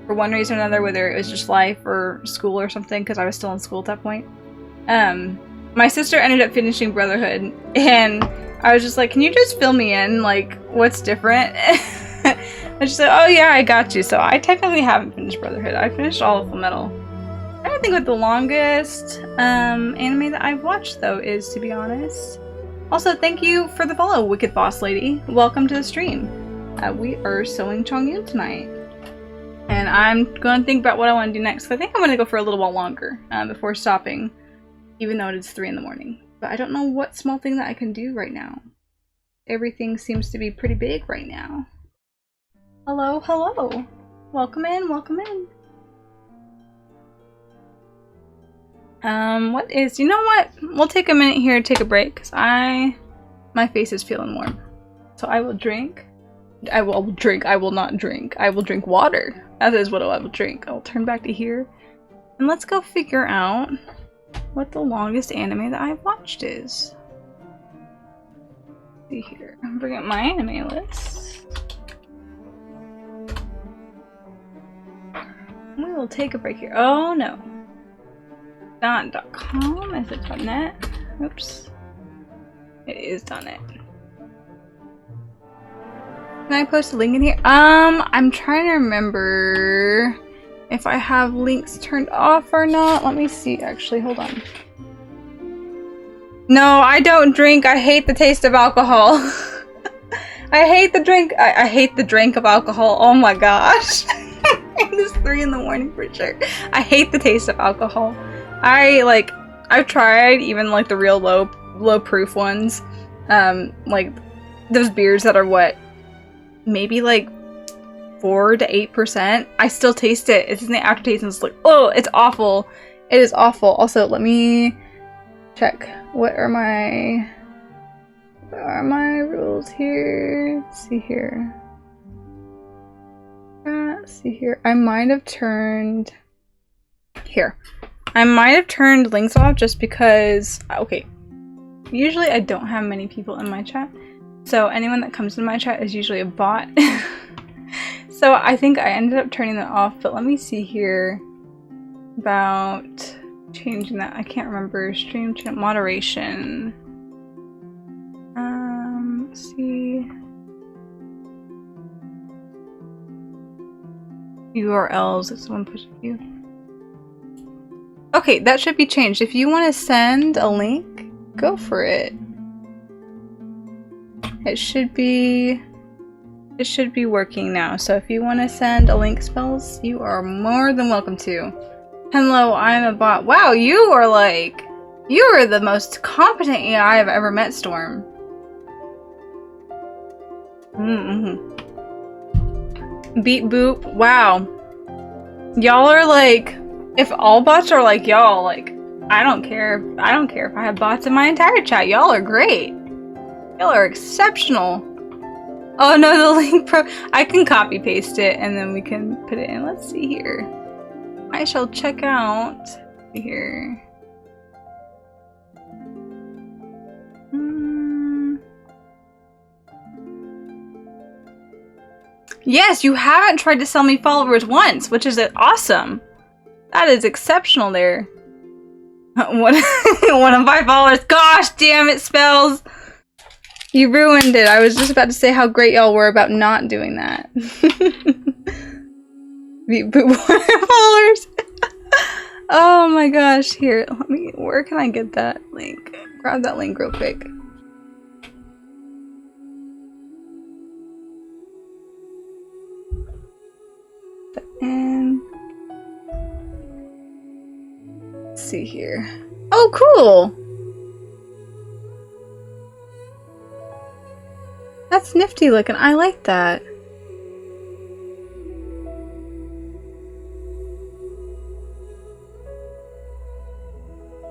for one reason or another, whether it was just life or school or something, because I was still in school at that point. My sister ended up finishing Brotherhood, and I was just like, can you just fill me in? Like, what's different? And she said, oh yeah, I got you. So I technically haven't finished Brotherhood. I finished all of Fullmetal. I don't think what the longest anime that I've watched, though, is, to be honest. Also, thank you for the follow, Wicked Boss Lady. Welcome to the stream. We are sewing Chongyun tonight. And I'm going to think about what I want to do next. I think I'm going to go for a little while longer before stopping, even though it is 3 in the morning. But I don't know what small thing that I can do right now. Everything seems to be pretty big right now. Hello, hello. Welcome in, welcome in. You know what? We'll take a minute here to take a break, because my face is feeling warm. So I will drink I will drink. I will not drink. I will drink water. That is what I will drink. I'll turn back to here. And let's go figure out what the longest anime that I've watched is. Let's see here. I'm bringing up my anime list. We will take a break here. Oh no. .com? Is it .net? Oops. It is .net. Can I post a link in here? I'm trying to remember if I have links turned off or not. Let me see, actually, hold on. No, I don't drink. I hate the taste of alcohol. I hate the drink. I hate the drink of alcohol. Oh my gosh. It's 3 in the morning for sure. I hate the taste of alcohol. I've tried even like the real low proof ones. Like those beers that are what? Maybe like 4 to 8%. I still taste it. It's in the aftertaste and it's like, oh, it's awful. It is awful. Also, let me check. What are my rules here? Let's see here. Let's see here. I might have turned links off just because, okay, usually I don't have many people in my chat. So anyone that comes in my chat is usually a bot. So I think I ended up turning that off, but let me see here about changing that. I can't remember. Stream channel moderation. Let's see. URLs if someone pushes you. Okay, that should be changed. If you want to send a link, go for it. It should be working now. So if you want to send a link, Spells, you are more than welcome to. Hello, I'm a bot. Wow, you are the most competent AI I've ever met, Storm. Beat boop. Wow. Y'all are like, if all bots are like y'all, like, I don't care if I have bots in my entire chat. Y'all are great. Y'all are exceptional. Oh no, the link I can copy paste it and then we can put it in. Let's see here. I shall check out here. Yes, you haven't tried to sell me followers once, which is awesome. That is exceptional there. One of my followers. Gosh damn it, Spells. You ruined it. I was just about to say how great y'all were about not doing that. Followers. Oh my gosh. Here, where can I get that link? Grab that link real quick. And let's see here. Oh, cool. That's nifty looking. I like that.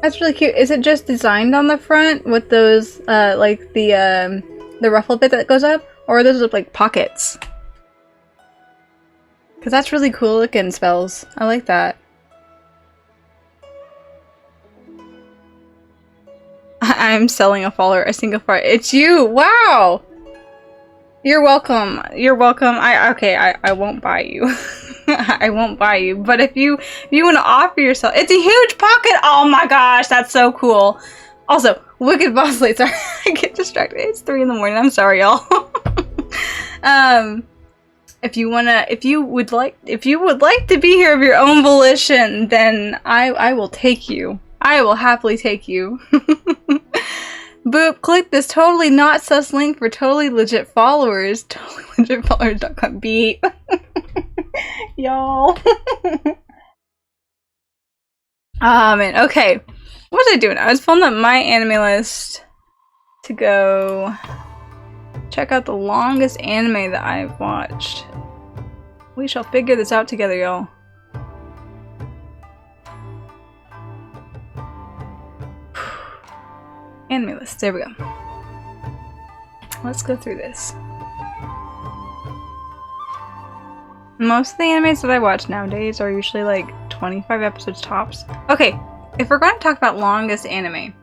That's really cute. Is it just designed on the front with those, like the ruffle bit that goes up? Or are those like pockets? Because that's really cool looking, Spells. I like that. I'm selling a follower, a single follower. It's you! Wow! You're welcome. You're welcome. I won't buy you. I won't buy you. But if you want to offer yourself, it's a huge pocket. Oh my gosh, that's so cool. Also, wicked boss late. Sorry, I get distracted. It's 3 in the morning. I'm sorry, y'all. If you would like to be here of your own volition, then I will take you. I will happily take you. Boop, click this totally not sus link for totally legit followers. TotallyLegitFollowers.com. Beep. Y'all. Man, okay. What was I doing? I was pulling up my anime list to go check out the longest anime that I've watched. We shall figure this out together, y'all. Anime list. There we go. Let's go through this. Most of the animes that I watch nowadays are usually like 25 episodes tops. Okay, if we're going to talk about longest anime,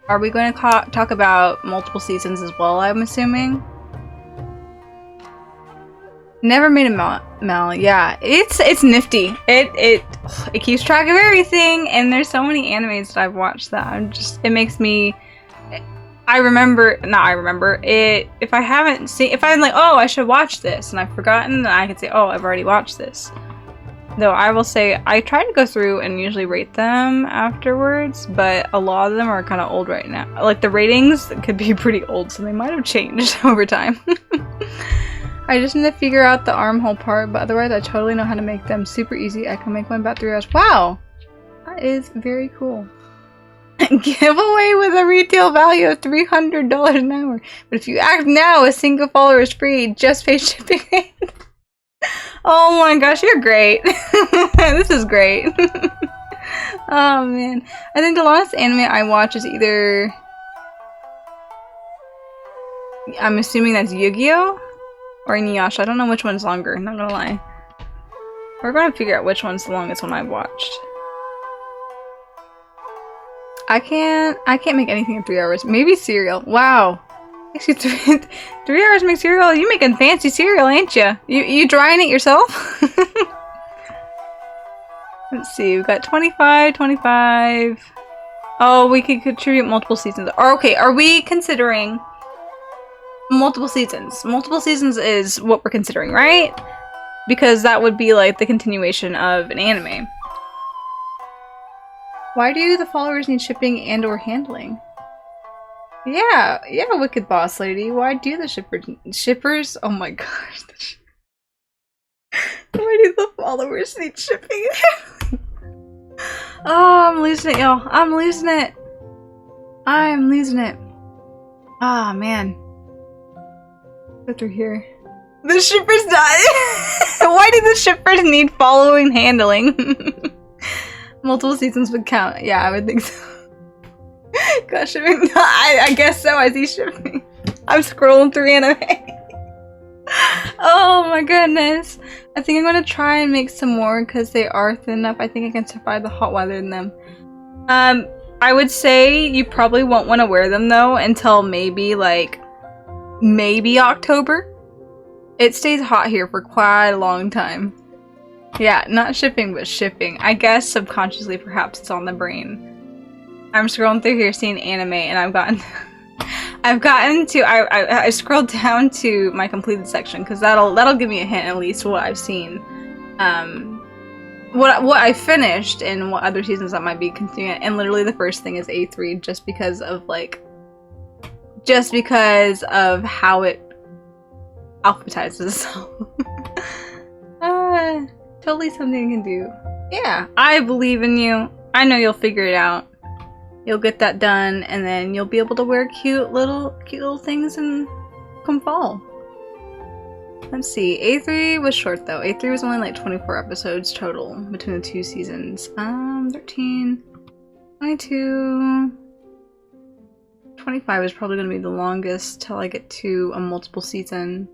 are we going to talk about multiple seasons as well, I'm assuming? Never made a Mal. Yeah, it's nifty. It keeps track of everything, and there's so many animes that I've watched that it makes me. I remember it. If I haven't seen, if I'm like, oh, I should watch this, and I've forgotten, then I can say, oh, I've already watched this. Though I will say, I try to go through and usually rate them afterwards, but a lot of them are kind of old right now. Like the ratings could be pretty old, so they might have changed over time. I just need to figure out the armhole part, but otherwise I totally know how to make them super easy. I can make one about 3 hours. Wow! That is very cool. Giveaway with a retail value of $300 an hour. But if you act now, a single follower is free. Just pay shipping. Oh my gosh, you're great. This is great. Oh man. I think the longest anime I watch is either... I'm assuming that's Yu-Gi-Oh! Or Inuyasha. I don't know which one's longer, not gonna lie. We're gonna figure out which one's the longest one I've watched. I can't make anything in 3 hours. Maybe cereal. Wow. Actually, 3 hours make cereal? You making fancy cereal, ain't ya? You drying it yourself? Let's see, we've got 25. Oh, we could contribute multiple seasons. Or okay, are we considering multiple seasons? Multiple seasons is what we're considering, right? Because that would be like the continuation of an anime. Why do the followers need shipping and or handling? Yeah, wicked boss lady. Why do the shippers? Oh my gosh. Why do the followers need shipping and handling? Oh, I'm losing it, y'all. I'm losing it. Ah, man. Go through here. The shippers died. Why do the shippers need following handling? Multiple seasons would count. Yeah, I would think so. Gosh, shipping. I guess so. I see shipping. I'm scrolling through anime. Oh my goodness. I think I'm gonna try and make some more because they are thin enough. I think I can survive the hot weather in them. I would say you probably won't want to wear them though until maybe October. It stays hot here for quite a long time. Yeah, not shipping, but shipping. I guess subconsciously perhaps it's on the brain. I'm scrolling through here seeing anime and I scrolled down to my completed section because that'll give me a hint at least what I've seen. What I finished and what other seasons that might be continuing, and literally the first thing is A3 just because of how it alphabetizes itself. Totally something you can do. Yeah, I believe in you. I know you'll figure it out. You'll get that done, and then you'll be able to wear cute little things and come fall. Let's see. A3 was short though. A3 was only like 24 episodes total between the 2 seasons. 13, 22, 25 is probably going to be the longest till I get to a multiple season.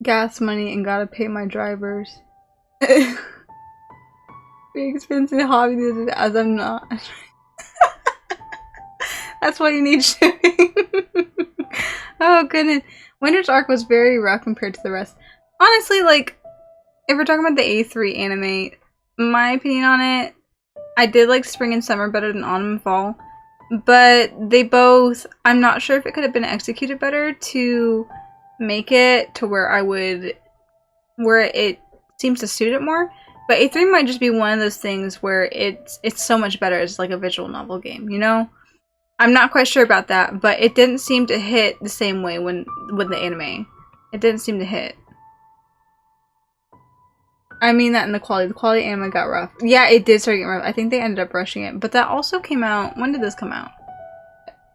Gas money and gotta pay my drivers. Big expensive hobby as I'm not. That's why you need shipping. Oh goodness. Winter's Arc was very rough compared to the rest. Honestly, like, if we're talking about the A3 anime, my opinion on it, I did like spring and summer better than autumn and fall. But they both, I'm not sure if it could have been executed better to make it to where it seems to suit it more. But A3 might just be one of those things where it's so much better as like a visual novel game, you know? I'm not quite sure about that, but it didn't seem to hit the same way with the anime. It didn't seem to hit. I mean that in the quality. The quality anime got rough. Yeah, it did start getting rough. I think they ended up rushing it. But that also came out... When did this come out?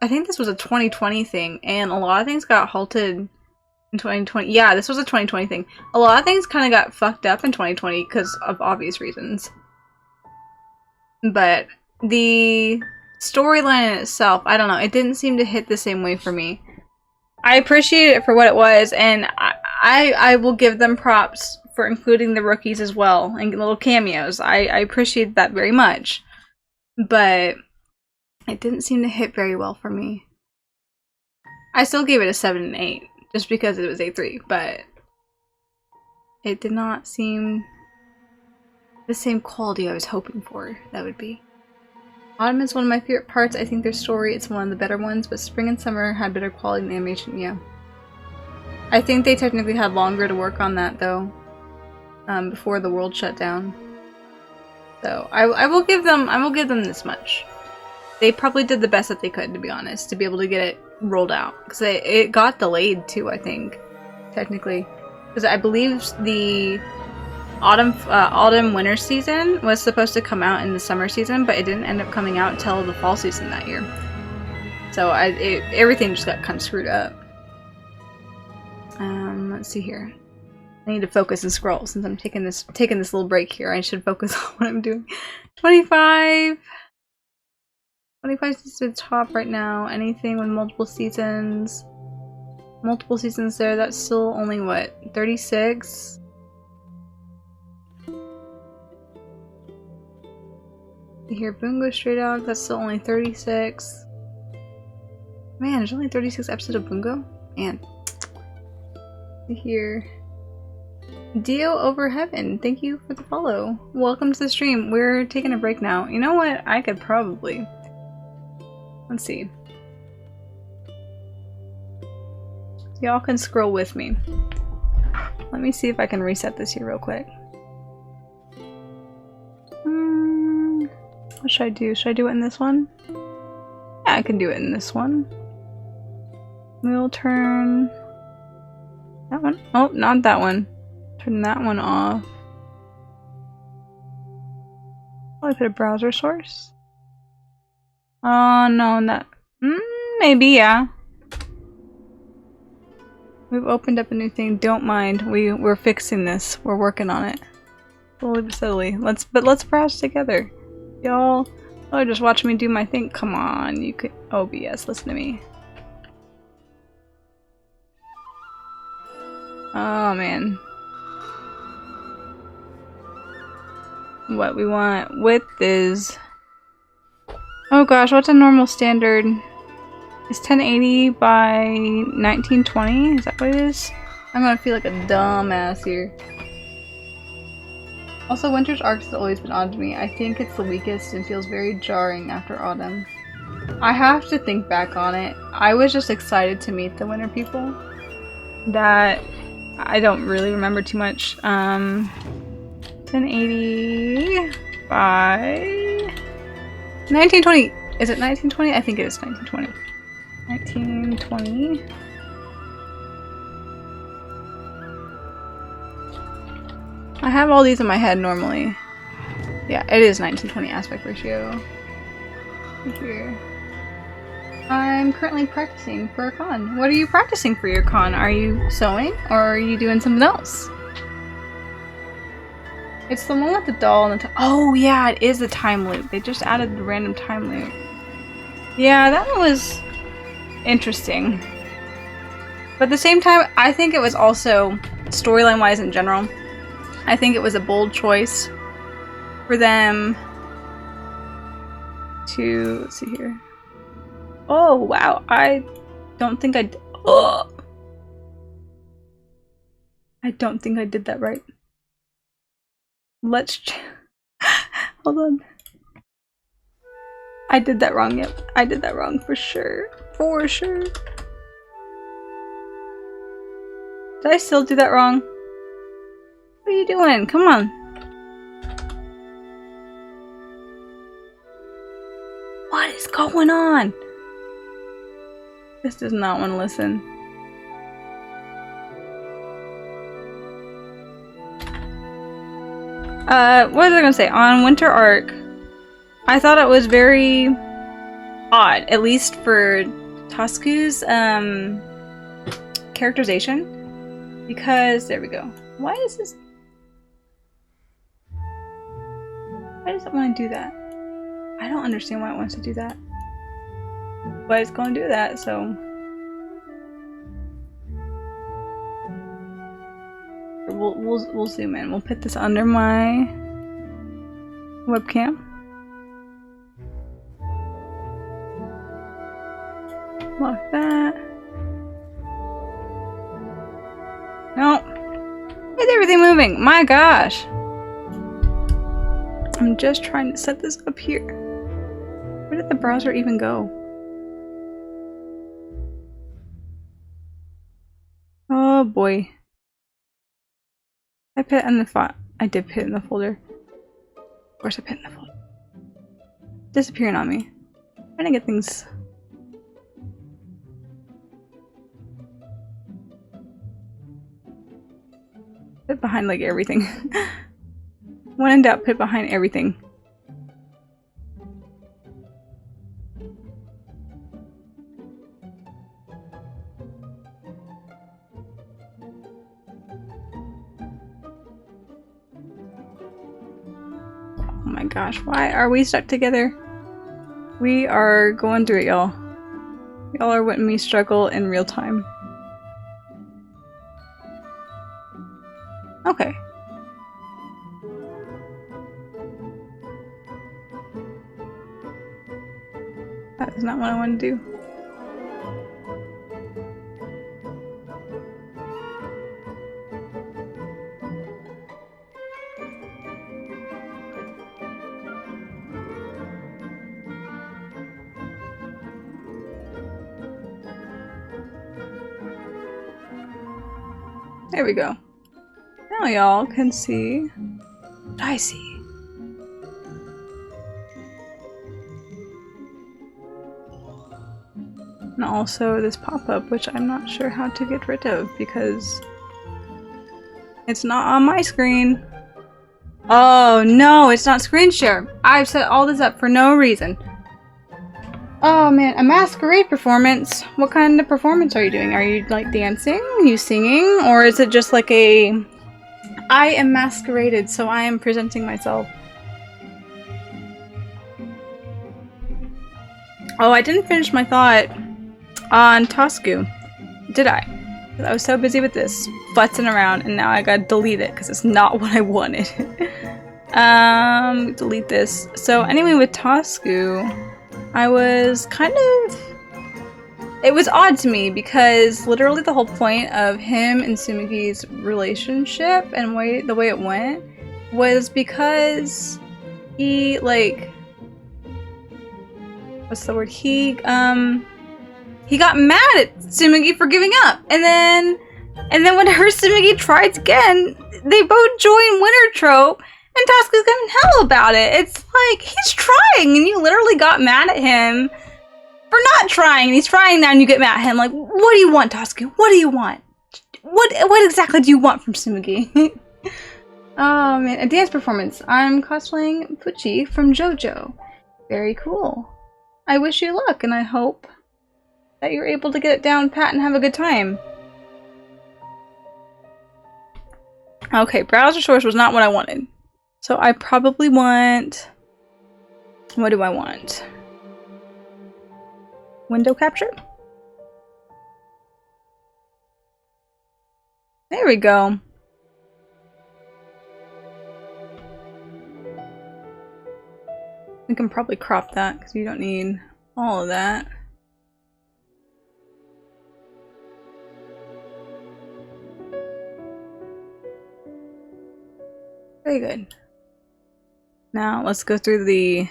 I think this was a 2020 thing, and a lot of things got halted in 2020. Yeah, this was a 2020 thing. A lot of things kind of got fucked up in 2020 because of obvious reasons. But the storyline in itself, I don't know. It didn't seem to hit the same way for me. I appreciate it for what it was, and I will give them props for including the rookies as well and little cameos. I appreciate that very much, but it didn't seem to hit very well for me. I still gave it a 7 and 8 just because it was A3, but it did not seem the same quality I was hoping for. That would be. Autumn is one of my favorite parts. I think their story is one of the better ones, but spring and summer had better quality in the animation. Yeah, I think they technically had longer to work on that though, before the world shut down. So I will give them this much. They probably did the best that they could, to be honest, to be able to get it rolled out, because it got delayed too. I think technically, because I believe the autumn winter season was supposed to come out in the summer season, but it didn't end up coming out until the fall season that year. So everything just got kind of screwed up. Let's see here. I need to focus and scroll since I'm taking this little break here. I should focus on what I'm doing. 25 is the top right now. Anything with multiple seasons there, that's still only what, 36? Here, Bungo Stray Dog, that's still only 36. Man, there's only 36 episodes of Bungo? Man. Here. Dio Over Heaven, thank you for the follow. Welcome to the stream. We're taking a break now. You know what? I could probably... Let's see. Y'all can scroll with me. Let me see if I can reset this here real quick. What should I do? Should I do it in this one? Yeah, I can do it in this one. We'll turn that one. Oh, not that one. Turn that one off. Probably put a browser source. Oh no, not. Maybe, yeah. We've opened up a new thing. Don't mind. We're fixing this. We're working on it. Slowly but steadily. Let's browse together. Y'all, just watch me do my thing. Come on, you could. OBS, listen to me. Oh man. What we want width is. Oh gosh, what's a normal standard? Is 1080 by 1920? Is that what it is? I'm gonna feel like a dumbass here. Also, Winter's arc has always been odd to me. I think it's the weakest and feels very jarring after Autumn. I have to think back on it. I was just excited to meet the Winter people. That I don't really remember too much. 1080 by 1920. Is it 1920? I think it is 1920. 1920. I have all these in my head normally. Yeah, it is 1920 aspect ratio. Here. I'm currently practicing for a con. What are you practicing for your con? Are you sewing or are you doing something else? It's the one with the doll and the oh yeah, it is a time loop. They just added the random time loop. Yeah, that one was interesting. But at the same time, I think it was also, storyline wise in general, I think it was a bold choice for them to, let's see here. Oh wow, I don't think I don't think I did that right. Let's hold on. I did that wrong, yep. I did that wrong for sure. For sure. Did I still do that wrong? What are you doing? Come on. What is going on? This does not want to listen. What was I gonna say? On Winter Arc, I thought it was very odd, at least for Tosku's characterization, because there we go. Why is this? Why does it want to do that? I don't understand why it wants to do that. but it's gonna do that, so. We'll zoom in. We'll put this under my webcam. Lock that. No. Why is everything moving? My gosh. I'm just trying to set this up here. Where did the browser even go? Oh boy. I put it in the file. I did put it in the folder. Of course I put it in the folder. Disappearing on me. Trying to get things. Put behind like everything. When in doubt, put behind everything. Oh my gosh, why are we stuck together? We are going through it, y'all. Y'all are letting me struggle in real time. Okay. That is not what I want to do. There we go. Now y'all can see what I see. And also this pop-up, which I'm not sure how to get rid of because it's not on my screen. Oh no, it's not screen share. I've set all this up for no reason. Oh man, a masquerade performance. What kind of performance are you doing? Are you like dancing? Are you singing? Or is it just like a I am masqueraded, so I am presenting myself? Oh, I didn't finish my thought on Tosku, did I? I was so busy with this, futzing around, and now I gotta delete it because it's not what I wanted. Delete this. So anyway, with Tosku, I was kind of... It was odd to me because literally the whole point of him and Tsumugi's relationship and the way it went was because he, like... What's the word? He got mad at Tsumugi for giving up, and then whenever Tsumugi tried again, they both joined Winter Trope, and Tosku's getting hell about it. It's like, he's trying, and you literally got mad at him for not trying, and he's trying now, and you get mad at him. Like, what do you want, Tosku? What do you want? What exactly do you want from Tsumugi? Oh man, a dance performance. I'm cosplaying Pucci from JoJo. Very cool. I wish you luck, and I hope that you're able to get it down pat and have a good time. Okay, browser source was not what I wanted. So I probably want... What do I want? Window capture? There we go. We can probably crop that because you don't need all of that. Very good. Now let's go through the...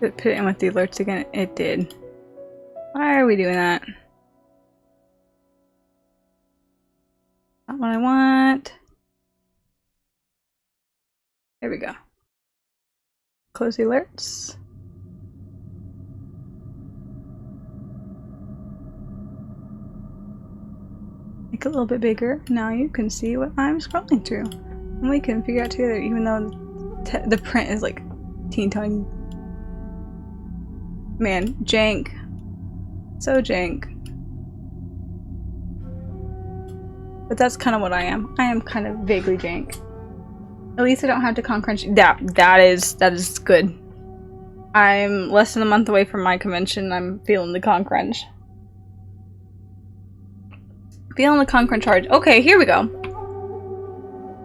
Put it in with the alerts again. It did. Why are we doing that? Not what I want. There we go. Close the alerts. Make it a little bit bigger. Now you can see what I'm scrolling through. And we can figure out together, even though the print is like teeny tiny. Man, jank. So jank. But that's kind of what I am. I am kind of vaguely jank. At least I don't have to con crunch. That is good. I'm less than a month away from my convention. I'm feeling the con crunch. Feeling the con crunch hard. Okay, here we go.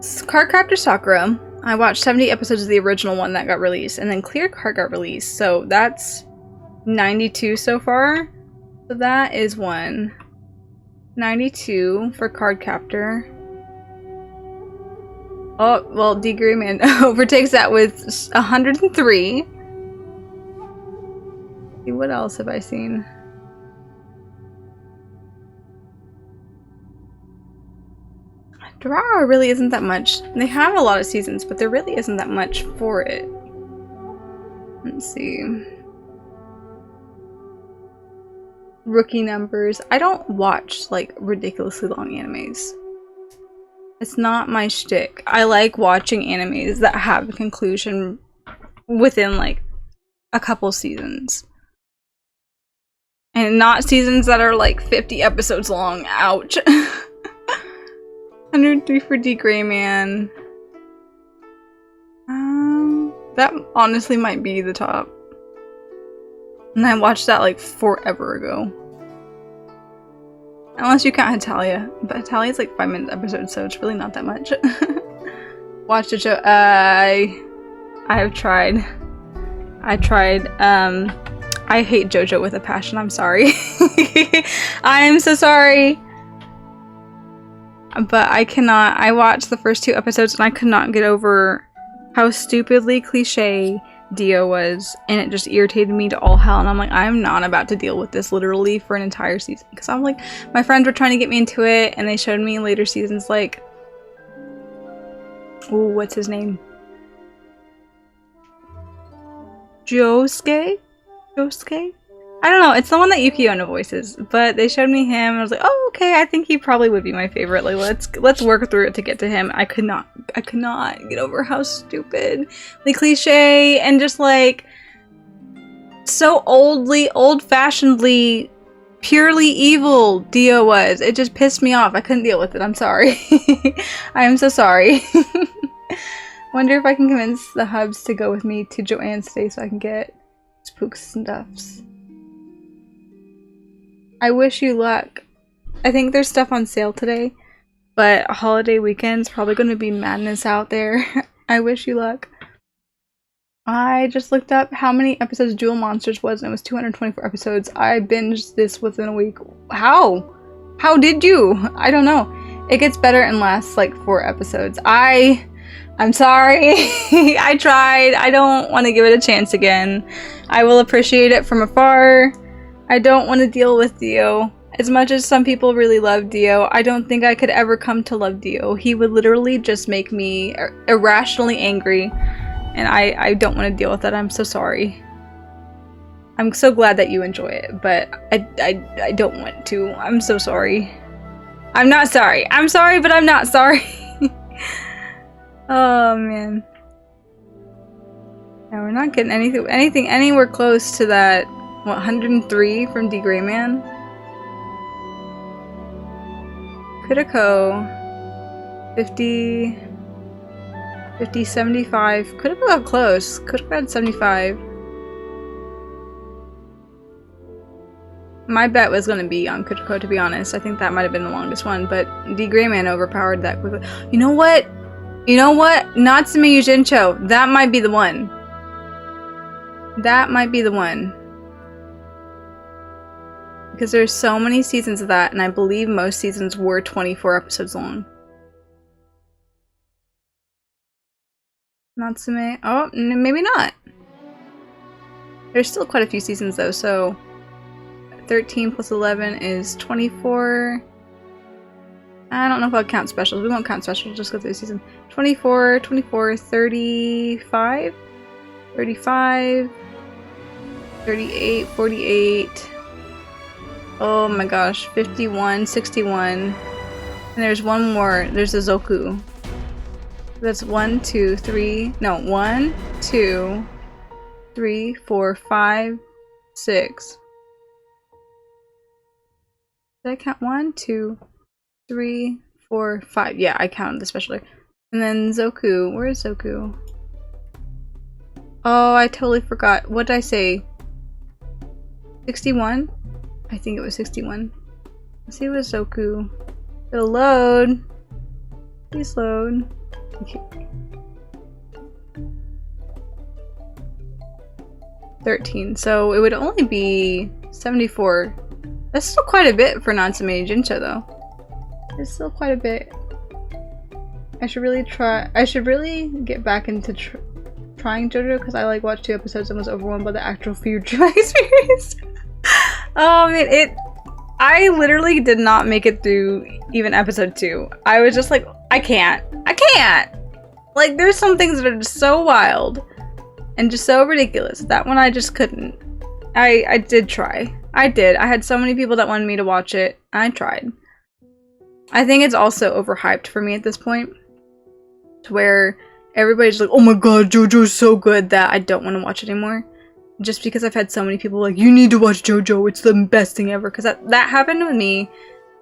Cardcaptor Sakura. I watched 70 episodes of the original one that got released, and then Clear Card got released. So that's 92 so far. So that is 92 for Cardcaptor. Oh, well, D-Grayman overtakes that with 103. See, what else have I seen? Durara really isn't that much. They have a lot of seasons, but there really isn't that much for it. Let's see. Rookie numbers. I don't watch, like, ridiculously long animes. It's not my shtick. I like watching animes that have a conclusion within, like, a couple seasons. And not seasons that are, like, 50 episodes long. Ouch. 103 for D-Grayman. That honestly might be the top. And I watched that like forever ago. Unless you count Hetalia. But Hatalia's like 5-minute episodes, so it's really not that much. Watch the show. I have tried. I tried. I hate JoJo with a passion. I'm sorry. I am so sorry. But I cannot. I watched the first 2 episodes and I could not get over how stupidly cliche Dio was, and it just irritated me to all hell. And I'm like, I'm not about to deal with this literally for an entire season, because I'm like, my friends were trying to get me into it, and they showed me later seasons like, oh, what's his name? Josuke? I don't know, it's the one that Yuki Ono voices, but they showed me him and I was like, oh, okay, I think he probably would be my favorite. Like, let's work through it to get to him. I could not get over how stupid, like, cliche and just like so old-fashionedly purely evil Dio was. It just pissed me off. I couldn't deal with it. I'm sorry. I am so sorry. Wonder if I can convince the hubs to go with me to Joanne's today so I can get spooks and stuffs. I wish you luck. I think there's stuff on sale today, but holiday weekend's probably going to be madness out there. I wish you luck. I just looked up how many episodes Duel Monsters was, and it was 224 episodes. I binged this within a week. How? How did you? I don't know. It gets better and lasts like 4 episodes. I'm sorry. I tried. I don't want to give it a chance again. I will appreciate it from afar. I don't want to deal with Dio. As much as some people really love Dio, I don't think I could ever come to love Dio. He would literally just make me irrationally angry, and I don't want to deal with that. I'm so sorry. I'm so glad that you enjoy it, but I don't want to. I'm so sorry. I'm not sorry. I'm sorry, but I'm not sorry. Oh, man. Yeah, we're not getting anything anywhere close to that. What, 103 from D-Grayman? Kuriko, 50, 75. Could have got close. Could have got 75. My bet was going to be on Kuriko, to be honest. I think that might have been the longest one, but D-Grayman overpowered that quickly. You know what? You know what? Natsume Yujincho. That might be the one. That might be the one. Because there's so many seasons of that, and I believe most seasons were 24 episodes long. Natsume. Oh, maybe not. There's still quite a few seasons though, so 13 plus 11 is 24. I don't know if I'll count specials. We won't count specials, just go through the season. 24, 24, 35, 35, 38, 48. Oh my gosh, 51, 61. And there's one more. There's a Zoku. That's 1, 2, 3. No, 1, 2, 3, 4, 5, 6. Did I count 1, 2, 3, 4, 5. Yeah, I counted the special. And then Zoku. Where is Zoku? Oh, I totally forgot. What did I say? 61? I think it was 61. Let's see what Zoku. It'll load. Please load. Okay. 13. So it would only be 74. That's still quite a bit for Natsume Jincho though. It's still quite a bit. I should really get back into trying JoJo because I like watched 2 episodes and was overwhelmed by the actual future experience. Oh man, I literally did not make it through even episode 2. I was just like, I can't. Like, there's some things that are just so wild and just so ridiculous. That one I just couldn't. I did try. I did. I had so many people that wanted me to watch it. I tried. I think it's also overhyped for me at this point, to where everybody's like, oh my god, JoJo's so good that I don't want to watch it anymore. Just because I've had so many people like, you need to watch JoJo, it's the best thing ever. Because that happened with me.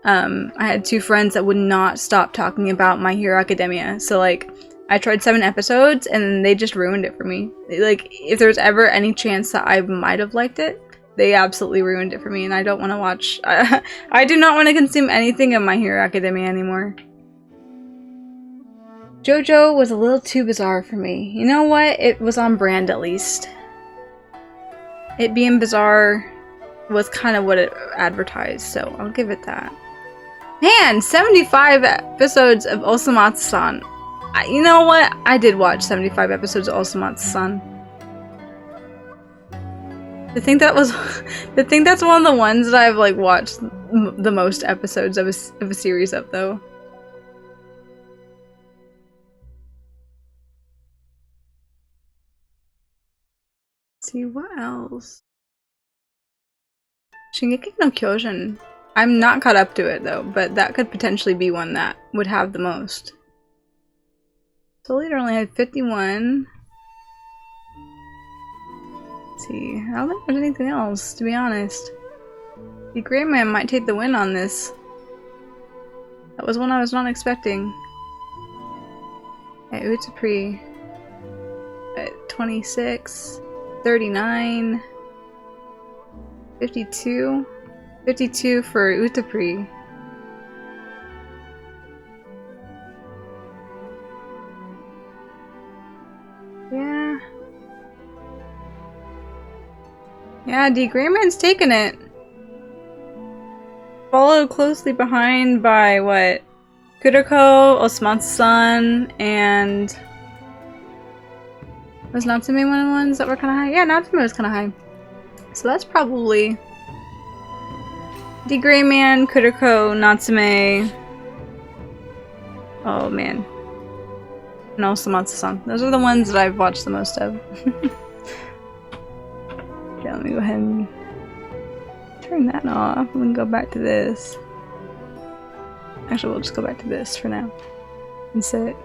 I had 2 friends that would not stop talking about My Hero Academia. So like, I tried 7 episodes and they just ruined it for me. Like, if there was ever any chance that I might have liked it, they absolutely ruined it for me, and I don't want to watch. I do not want to consume anything of My Hero Academia anymore. JoJo was a little too bizarre for me. You know what? It was on brand at least. It being bizarre was kind of what it advertised, so I'll give it that. Man, 75 episodes of Osamatsu-san. You know what? I did watch 75 episodes of Osamatsu-san. I think that's one of the ones that I've like watched the most episodes of a series of though. Let's see what else. Shingeki no Kyojin. I'm not caught up to it though, but that could potentially be one that would have the most. Soul Eater only had 51. Let's see, I don't think there's anything else, to be honest. The Gray Man might take the win on this. That was one I was not expecting. Okay, Utapri at 26, 39, 52. 52 for Utapri. Yeah, D. Grayman's taking it. Followed closely behind by what? Kuroko, Osamatsu-san, and was Natsume one of the ones that were kind of high? Yeah, Natsume was kind of high. So that's probably D. Grayman, Kuroko, Natsume. Oh man. And Osamatsu-san. Those are the ones that I've watched the most of. Okay, let me go ahead and turn that off. We can go back to this. Actually, we'll just go back to this for now. And sit.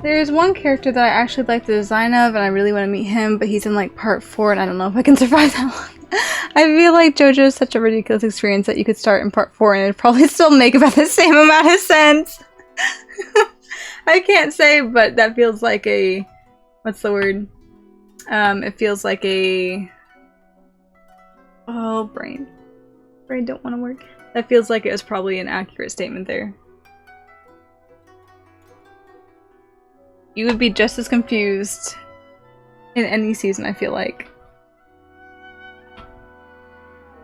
There's one character that I actually like the design of, and I really want to meet him, but he's in like part 4, and I don't know if I can survive that long. I feel like JoJo is such a ridiculous experience that you could start in part 4 and it'd probably still make about the same amount of sense. I can't say, but that feels like a... what's the word? It feels like a... oh, brain. Brain don't want to work. That feels like it was probably an accurate statement there. You would be just as confused in any season, I feel like.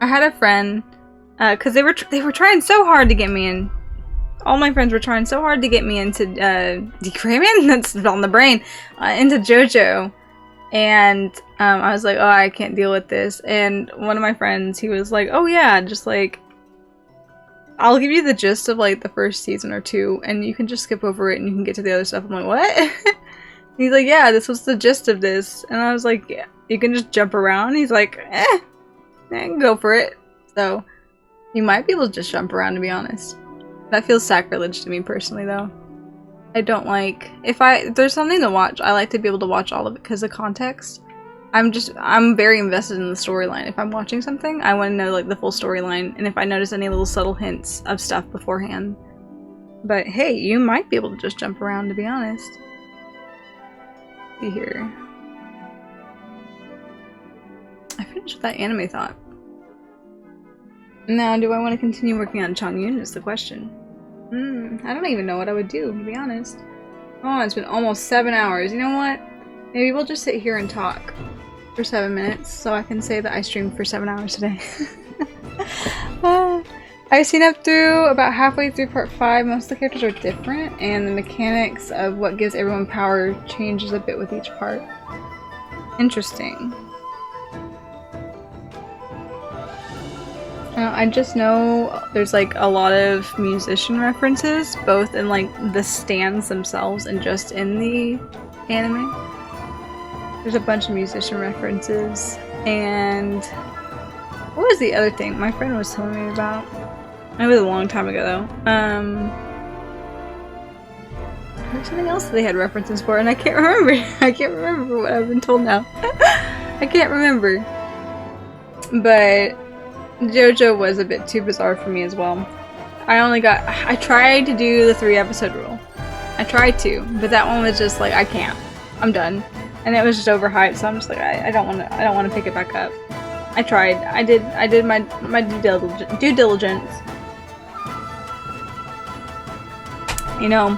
I had a friend, because they were trying so hard to get me in. All my friends were trying so hard to get me into Decrayman? That's on the brain. Into JoJo. And I was like, oh, I can't deal with this. And one of my friends, he was like, oh yeah, just like, I'll give you the gist of like the first season or 2, and you can just skip over it and you can get to the other stuff. I'm like, what? He's like, yeah, this was the gist of this. And I was like, yeah, you can just jump around. He's like, go for it. So you might be able to just jump around, to be honest. That feels sacrilege to me personally, though. I don't like... if there's something to watch, I like to be able to watch all of it because of context. I'm very invested in the storyline. If I'm watching something, I want to know like the full storyline, and if I notice any little subtle hints of stuff beforehand. But hey, you might be able to just jump around, to be honest. Let's see here. I finished with that anime thought. Now, do I want to continue working on Chongyun is the question. I don't even know what I would do, to be honest. Oh, it's been almost 7 hours. You know what? Maybe we'll just sit here and talk for 7 minutes so I can say that I streamed for 7 hours today. I've seen up through about halfway through part 5. Most of the characters are different, and the mechanics of what gives everyone power changes a bit with each part. Interesting. I just know there's like a lot of musician references, both in like the stands themselves and just in the anime. There's a bunch of musician references, and what was the other thing my friend was telling me about? It was a long time ago though. There's something else that they had references for, and I can't remember. I can't remember what I've been told now. I can't remember. But JoJo was a bit too bizarre for me as well. I tried to do the 3-episode rule. I tried to, but that one was just like, I can't. I'm done. And it was just overhyped, so I'm just like, I don't want to pick it back up. I tried. I did my due diligence. You know,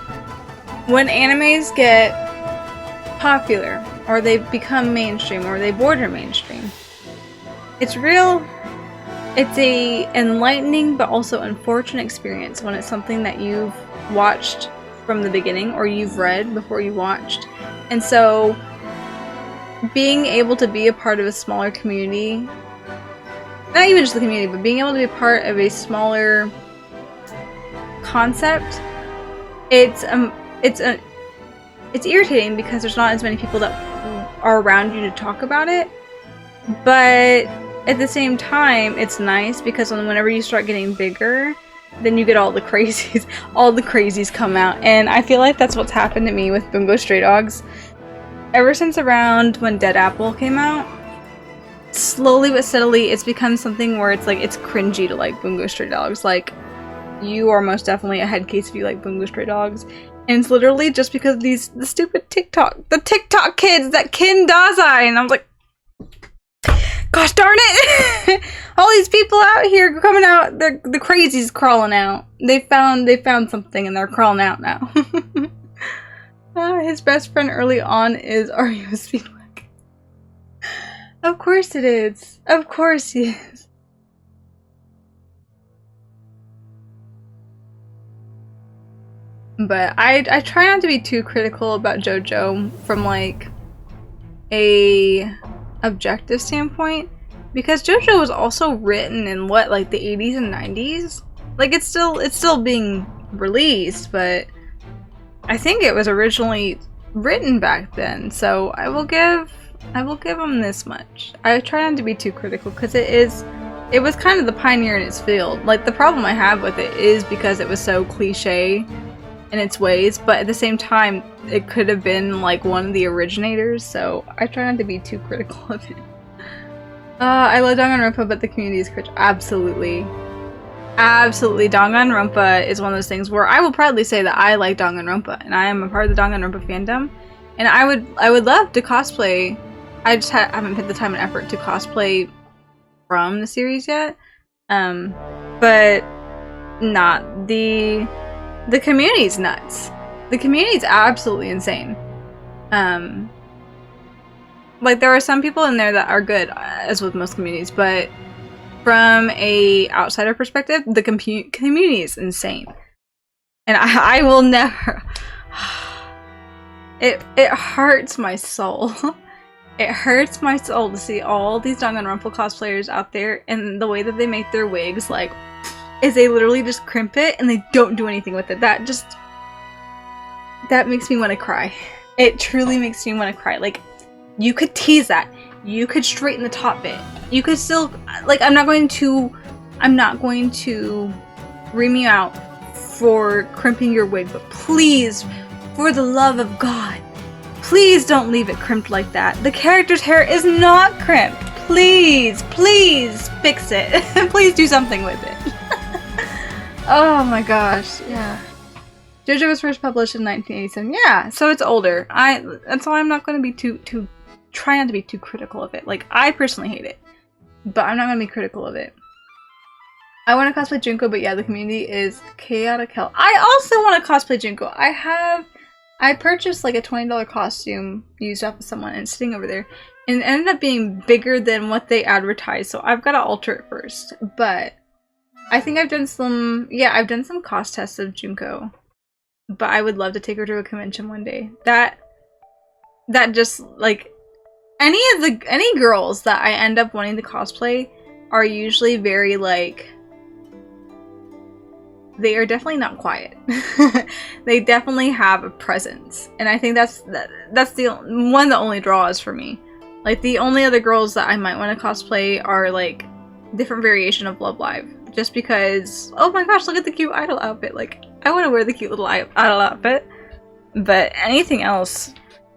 when animes get popular, or they become mainstream, or they border mainstream, it's a enlightening but also unfortunate experience when it's something that you've watched from the beginning or you've read before you watched. And so being able to be a part of a smaller community, not even just the community, but being able to be a part of a smaller concept, it's irritating because there's not as many people that are around you to talk about it. But at the same time, it's nice because whenever you start getting bigger, then you get all the crazies. All the crazies come out. And I feel like that's what's happened to me with Bungo Stray Dogs. Ever since around when Dead Apple came out, slowly but steadily, it's become something where it's like, it's cringy to like Bungo Stray Dogs. Like, you are most definitely a head case if you like Bungo Stray Dogs. And it's literally just because of the stupid the TikTok kids that Kin Dazai. And I'm like, gosh darn it! All these people out here coming out, the crazies crawling out. They found something and they're crawling out now. His best friend early on is REO Speedwagon. Of course it is. Of course he is. But I try not to be too critical about JoJo from like a objective standpoint, because JoJo was also written in what, like the 80s and 90s? Like it's still being released, but I think it was originally written back then, so I will give them this much. I try not to be too critical because it was kind of the pioneer in its field. Like the problem I have with it is because it was so cliche in its ways, but at the same time it could have been like one of the originators, so I try not to be too critical of it. I love Danganronpa, but the community is cringe. Absolutely. Absolutely. Danganronpa is one of those things where I will proudly say that I like Danganronpa, and I am a part of the Danganronpa fandom, and I would love to cosplay. I just haven't put the time and effort to cosplay from the series yet, but not the community's nuts. The community's absolutely insane. Like there are some people in there that are good, as with most communities, but from a outsider perspective, the community is insane. And I will never... It hurts my soul. It hurts my soul to see all these Danganronpa cosplayers out there and the way that they make their wigs, like, is they literally just crimp it and they don't do anything with it. That makes me want to cry. It truly makes me want to cry. Like, you could tease that. You could straighten the top bit. You could still, like, I'm not going to ream you out for crimping your wig, but please, for the love of God, Please don't leave it crimped like that. The character's hair is not crimped. Please, please fix it. Please do something with it. Oh my gosh, yeah. JoJo was first published in 1987. Yeah, so it's older. That's why I'm not going to be try not to be too critical of it. Like, I personally hate it, but I'm not going to be critical of it. I want to cosplay Junko, but yeah, the community is chaotic hell. I also want to cosplay Junko. I purchased like a $20 costume used off of someone and it's sitting over there, and it ended up being bigger than what they advertised, so I've got to alter it first. But I think I've done some cost tests of Junko, but I would love to take her to a convention one day. That just, like, any girls that I end up wanting to cosplay are usually very, like, they are definitely not quiet. They definitely have a presence, and I think that's the one of the only draws for me. Like, the only other girls that I might want to cosplay are like different variation of Love Live, just because, oh my gosh, look at the cute idol outfit. Like, I want to wear the cute little idol outfit. But anything else,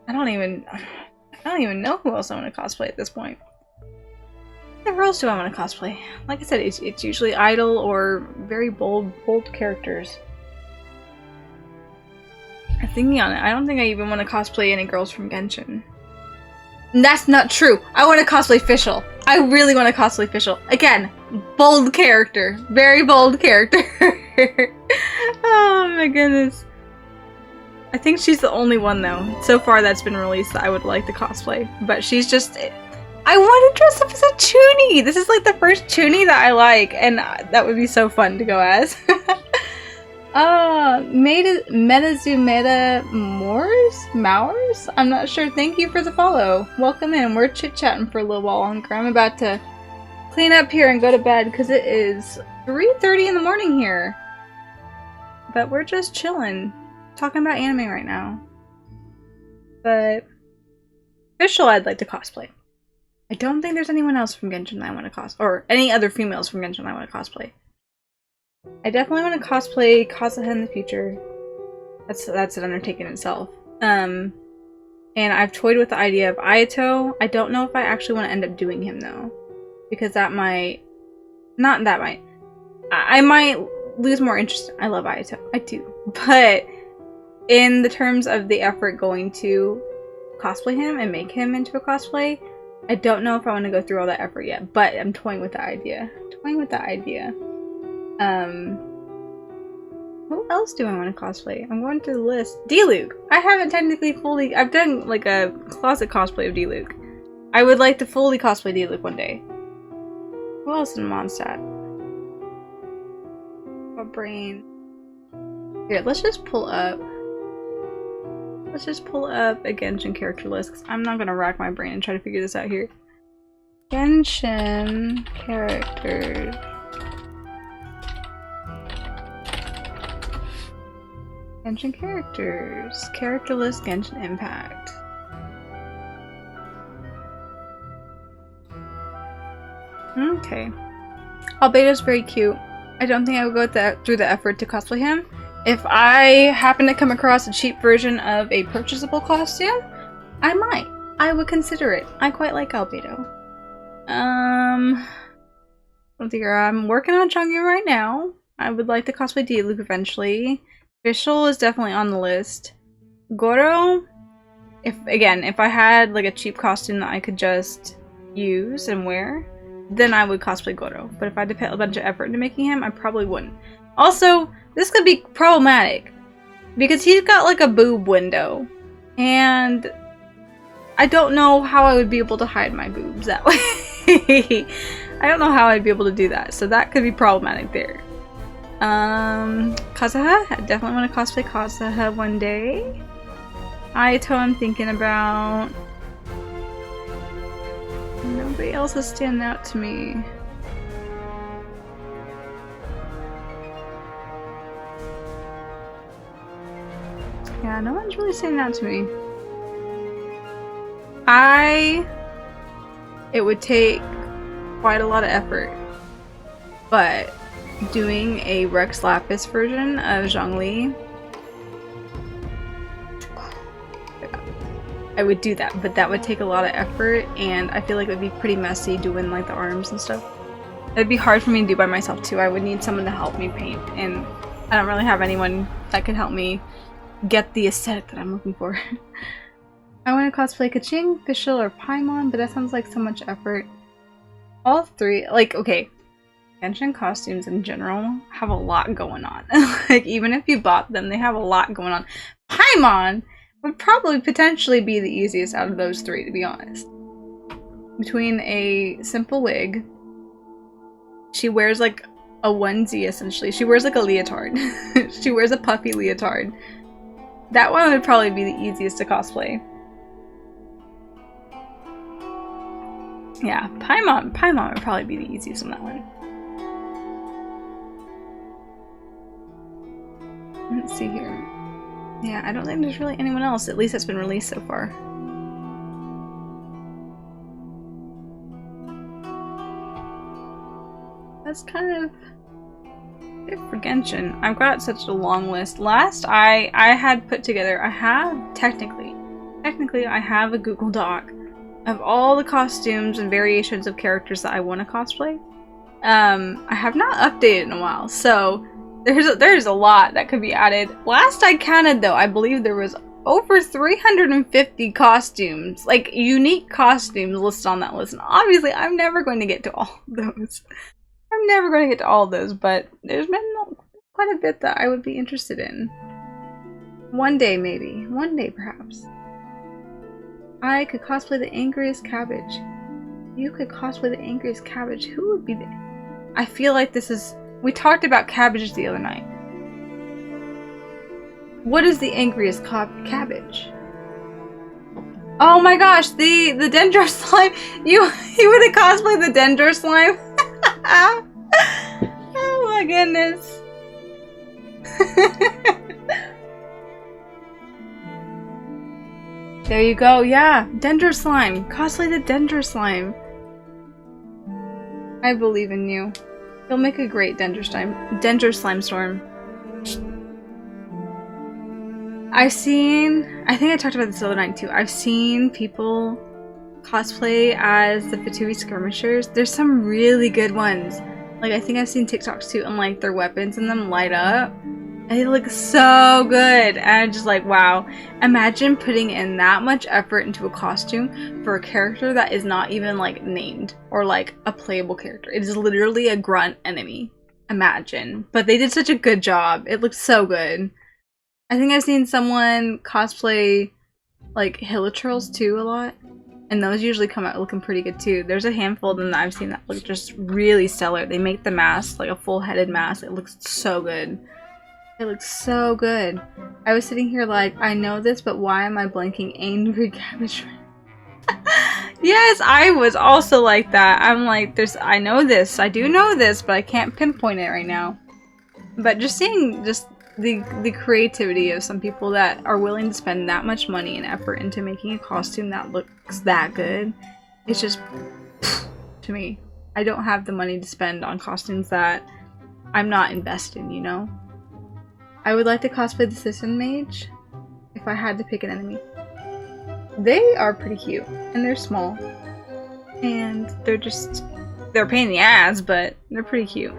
I don't even know who else I want to cosplay at this point. What else do I want to cosplay? Like I said, it's usually idol or very bold characters. I'm thinking on it. I don't think I even want to cosplay any girls from Genshin. And that's not true. I want to cosplay Fischl. I really want to cosplay Fischl. Again, bold character. Very bold character. Oh my goodness. I think she's the only one, though, so far that's been released that I would like to cosplay. But she's just... I want to dress up as a Chuny! This is like the first Chuny that I like, and that would be so fun to go as. Metazumeta Mowers? I'm not sure. Thank you for the follow. Welcome in. We're chit-chatting for a little while longer. I'm about to clean up here and go to bed because it is 3:30 in the morning here. But we're just chilling. Talking about anime right now. But Fischl I'd like to cosplay. I don't think there's anyone else from Genshin that I want to cosplay, or any other females from Genshin I want to cosplay. I definitely want to cosplay Kazuha in the future. That's an undertaking itself. And I've toyed with the idea of Ayato. I don't know if I actually want to end up doing him though, because I might lose more interest. I love Ayato, I do, but in the terms of the effort going to cosplay him and make him into a cosplay, I don't know if I want to go through all that effort yet, but I'm toying with the idea. Who else do I want to cosplay? I'm going to the list. D-Luke! I haven't technically fully... I've done like a closet cosplay of D-Luke. I would like to fully cosplay D-Luke one day. Who else in Mondstadt? A brain. Here, let's just pull up a Genshin character list, because I'm not gonna rack my brain and try to figure this out here. Genshin characters. Genshin characters. Character list, Genshin Impact. Okay. Albedo's very cute. I don't think I would go through the effort to cosplay him. If I happen to come across a cheap version of a purchasable costume, I might. I would consider it. I quite like Albedo. I'm working on Chongyun right now. I would like to cosplay D-Luke eventually. Fischl is definitely on the list. Goro, if I had like a cheap costume that I could just use and wear, then I would cosplay Goro. But if I had to put a bunch of effort into making him, I probably wouldn't. Also, this could be problematic because he's got like a boob window, and I don't know how I would be able to hide my boobs that way. I don't know how I'd be able to do that, so that could be problematic there. Kazuha? I definitely want to cosplay Kazuha one day. Ayato I'm thinking about. Nobody else is standing out to me. Yeah, no one's really standing out to me. It would take quite a lot of effort, but doing a Rex Lapis version of Zhongli, I would do that, but that would take a lot of effort, and I feel like it would be pretty messy doing like the arms and stuff. It'd be hard for me to do by myself too. I would need someone to help me paint, and I don't really have anyone that could help me get the aesthetic that I'm looking for. I want to cosplay Kaching, Fischl, or Paimon, but that sounds like so much effort. All three, like, okay, Genshin costumes in general have a lot going on. Like, even if you bought them, they have a lot going on. Paimon would probably potentially be the easiest out of those three, to be honest. Between a simple wig, she wears like a onesie essentially. She wears like a leotard. She wears a puffy leotard. That one would probably be the easiest to cosplay. Yeah, Paimon would probably be the easiest on that one. Let's see here. Yeah, I don't think there's really anyone else, at least that's been released so far. That's kind of it for Genshin. I've got such a long list. Last I had put together, I have technically I have a Google Doc of all the costumes and variations of characters that I want to cosplay. I have not updated in a while, so there's a lot that could be added. Last I counted though, I believe there was over 350 costumes, like unique costumes listed on that list. And obviously I'm never going to get to all of those. I'm never going to get to all of those, but there's been quite a bit that I would be interested in. One day maybe. One day perhaps. I could cosplay the angriest cabbage. You could cosplay the angriest cabbage. Who would be the... I feel like this is... We talked about cabbages the other night. What is the angriest cabbage? Oh my gosh, the Dendro slime. You would have cosplayed the Dendro slime. Oh my goodness. There you go. Yeah, Dendro slime. Cosplay the Dendro slime. I believe in you. You'll make a great Dendro slime storm. I think I talked about this the other night too. I've seen people cosplay as the Fatui skirmishers. There's some really good ones. Like, I think I've seen TikToks too, and like their weapons and them light up. And they look so good. And I'm just like, wow. Imagine putting in that much effort into a costume for a character that is not even like named or like a playable character. It is literally a grunt enemy. Imagine. But they did such a good job. It looks so good. I think I've seen someone cosplay like Hilichurls too a lot, and those usually come out looking pretty good too. There's a handful of them that I've seen that look just really stellar. They make the mask like a full-headed mask. It looks so good. It looks so good. I was sitting here like, I know this, but why am I blanking angry cabbage? Yes, I was also like that. I'm like, I know this. I do know this, but I can't pinpoint it right now. But just seeing the creativity of some people that are willing to spend that much money and effort into making a costume that looks that good, it's just to me. I don't have the money to spend on costumes that I'm not invested in, you know? I would like to cosplay the Sisson Mage if I had to pick an enemy. They are pretty cute, and they're small, and they're a pain in the ass, but they're pretty cute.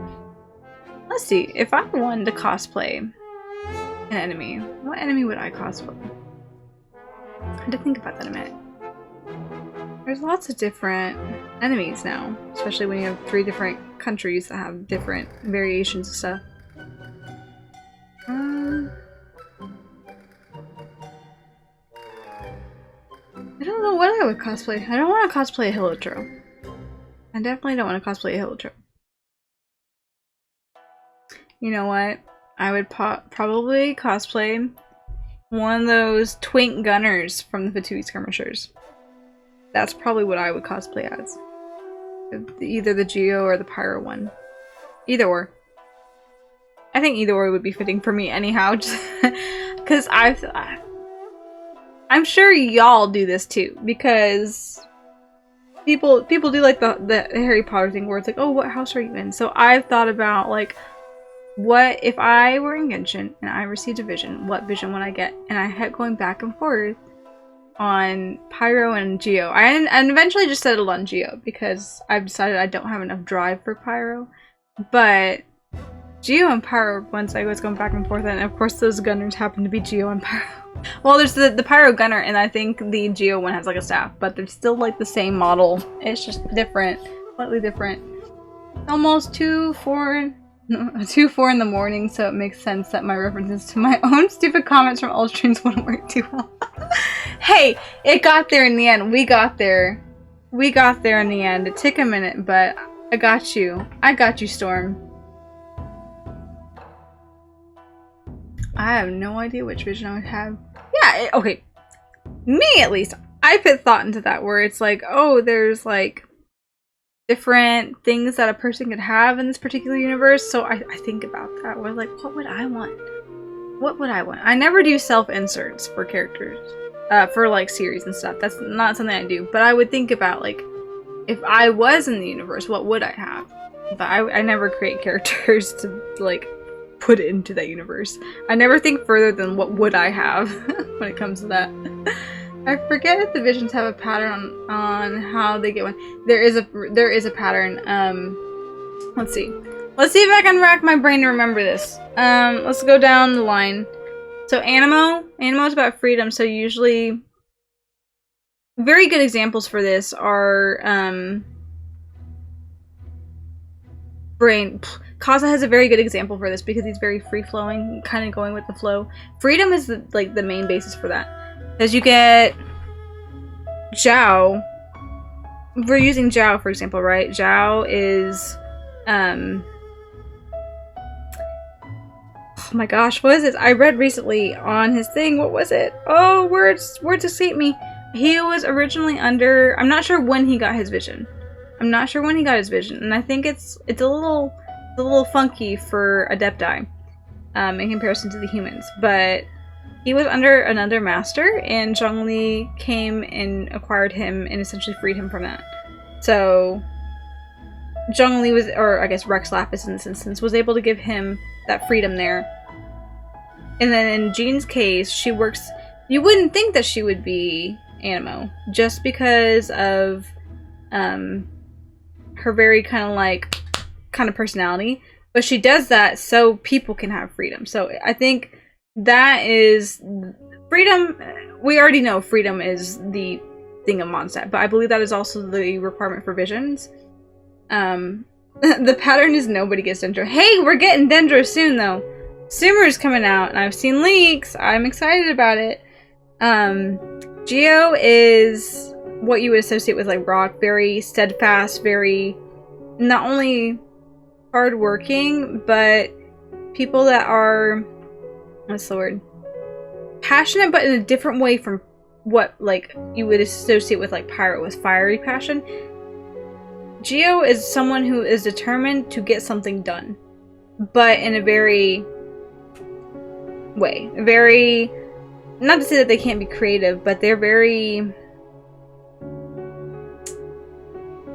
Let's see, if I wanted to cosplay an enemy, what enemy would I cosplay? I had to think about that a minute. There's lots of different enemies now, especially when you have 3 different countries that have different variations of stuff. I don't know what I would cosplay. I don't want to cosplay a Hilichurl. I definitely don't want to cosplay a Hilichurl. You know what? I would probably cosplay one of those twink gunners from the Fatui skirmishers. That's probably what I would cosplay as. Either the Geo or the Pyro one. Either or. I think either or would be fitting for me anyhow, because I'm sure y'all do this too, because people do like the Harry Potter thing where it's like, oh, what house are you in? So I've thought about like, what if I were in Genshin and I received a vision, what vision would I get? And I kept going back and forth on Pyro and Geo. And eventually just settled on Geo because I've decided I don't have enough drive for Pyro. But Geo and Pyro, once I was going back and forth, and of course those gunners happen to be Geo and Pyro. Well, there's the Pyro gunner, and I think the Geo one has like a staff, but they're still like the same model. It's just different, slightly different. Almost 2-4 in the morning, so it makes sense that my references to my own stupid comments from all streams wouldn't work too well. Hey, it got there in the end. We got there. We got there in the end. It took a minute, but I got you. I got you, Storm. I have no idea which vision I would have. Yeah, okay. Me, at least. I put thought into that, where it's like, oh, there's like different things that a person could have in this particular universe. So I think about that. We're like, what would I want? What would I want? I never do self-inserts for characters. For like series and stuff. That's not something I do. But I would think about like, if I was in the universe, what would I have? But I never create characters to like put it into that universe. I never think further than what would I have when it comes to that. I forget if the visions have a pattern on how they get one. There is a pattern. Let's see. Let's see if I can rack my brain to remember this. Let's go down the line. So Animo is about freedom, so usually very good examples for this are Kaza has a very good example for this because he's very free-flowing, kind of going with the flow. Freedom is the main basis for that. As you get Zhao, we're using Zhao for example, right? Zhao is oh my gosh, what is this? I read recently on his thing, what was it? Oh, words escape me. He was originally under, I'm not sure when he got his vision. And I think it's a little funky for Adepti in comparison to the humans, but he was under another master, and Zhongli came and acquired him and essentially freed him from that. So Zhongli was, or I guess Rex Lapis in this instance, was able to give him that freedom there. And then in Jean's case, she works, you wouldn't think that she would be Animo, just because of her very kind of personality, but she does that so people can have freedom. So I think that is freedom. We already know freedom is the thing of Mondstadt, but I believe that is also the requirement for visions. The pattern is nobody gets Dendro. Hey, we're getting Dendro soon though. Sumer's coming out, and I've seen leaks. I'm excited about it. Geo is what you would associate with like Brock, very steadfast, very not only hardworking, but people that are, what's the word? Passionate, but in a different way from what like you would associate with like Pyro, with fiery passion. Geo is someone who is determined to get something done, but in a very way. Very, not to say that they can't be creative, but they're very,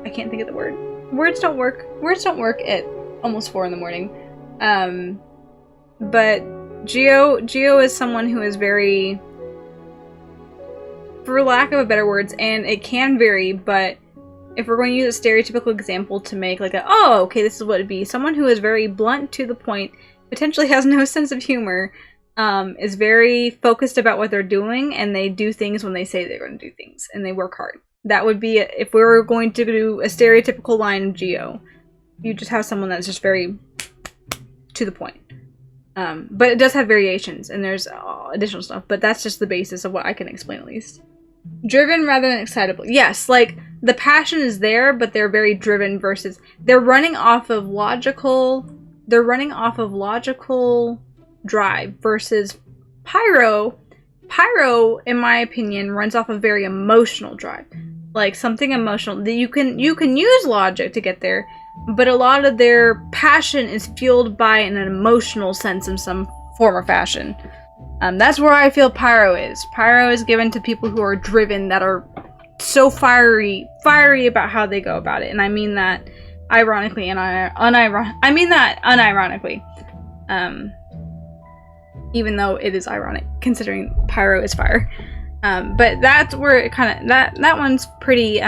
I can't think of the word. Words don't work. Words don't work at almost 4 in the morning. But Geo is someone who is very, for lack of a better words, and it can vary, but if we're going to use a stereotypical example to make like a, oh, okay, this is what it'd be. Someone who is very blunt to the point, potentially has no sense of humor, is very focused about what they're doing, and they do things when they say they're going to do things, and they work hard. That would be, if we were going to do a stereotypical line of Geo, you just have someone that's just very to the point. But it does have variations, and there's additional stuff, but that's just the basis of what I can explain at least. Driven rather than excitable. Yes, like, the passion is there, but they're very driven versus, they're running off of logical drive versus Pyro. Pyro, in my opinion, runs off a very emotional drive. Like, something emotional. That you can use logic to get there, but a lot of their passion is fueled by an emotional sense in some form or fashion. That's where I feel Pyro is. Pyro is given to people who are driven, that are so fiery about how they go about it. And I mean that ironically and I mean that unironically. Even though it is ironic, considering Pyro is fire. But that's where it kind of that one's pretty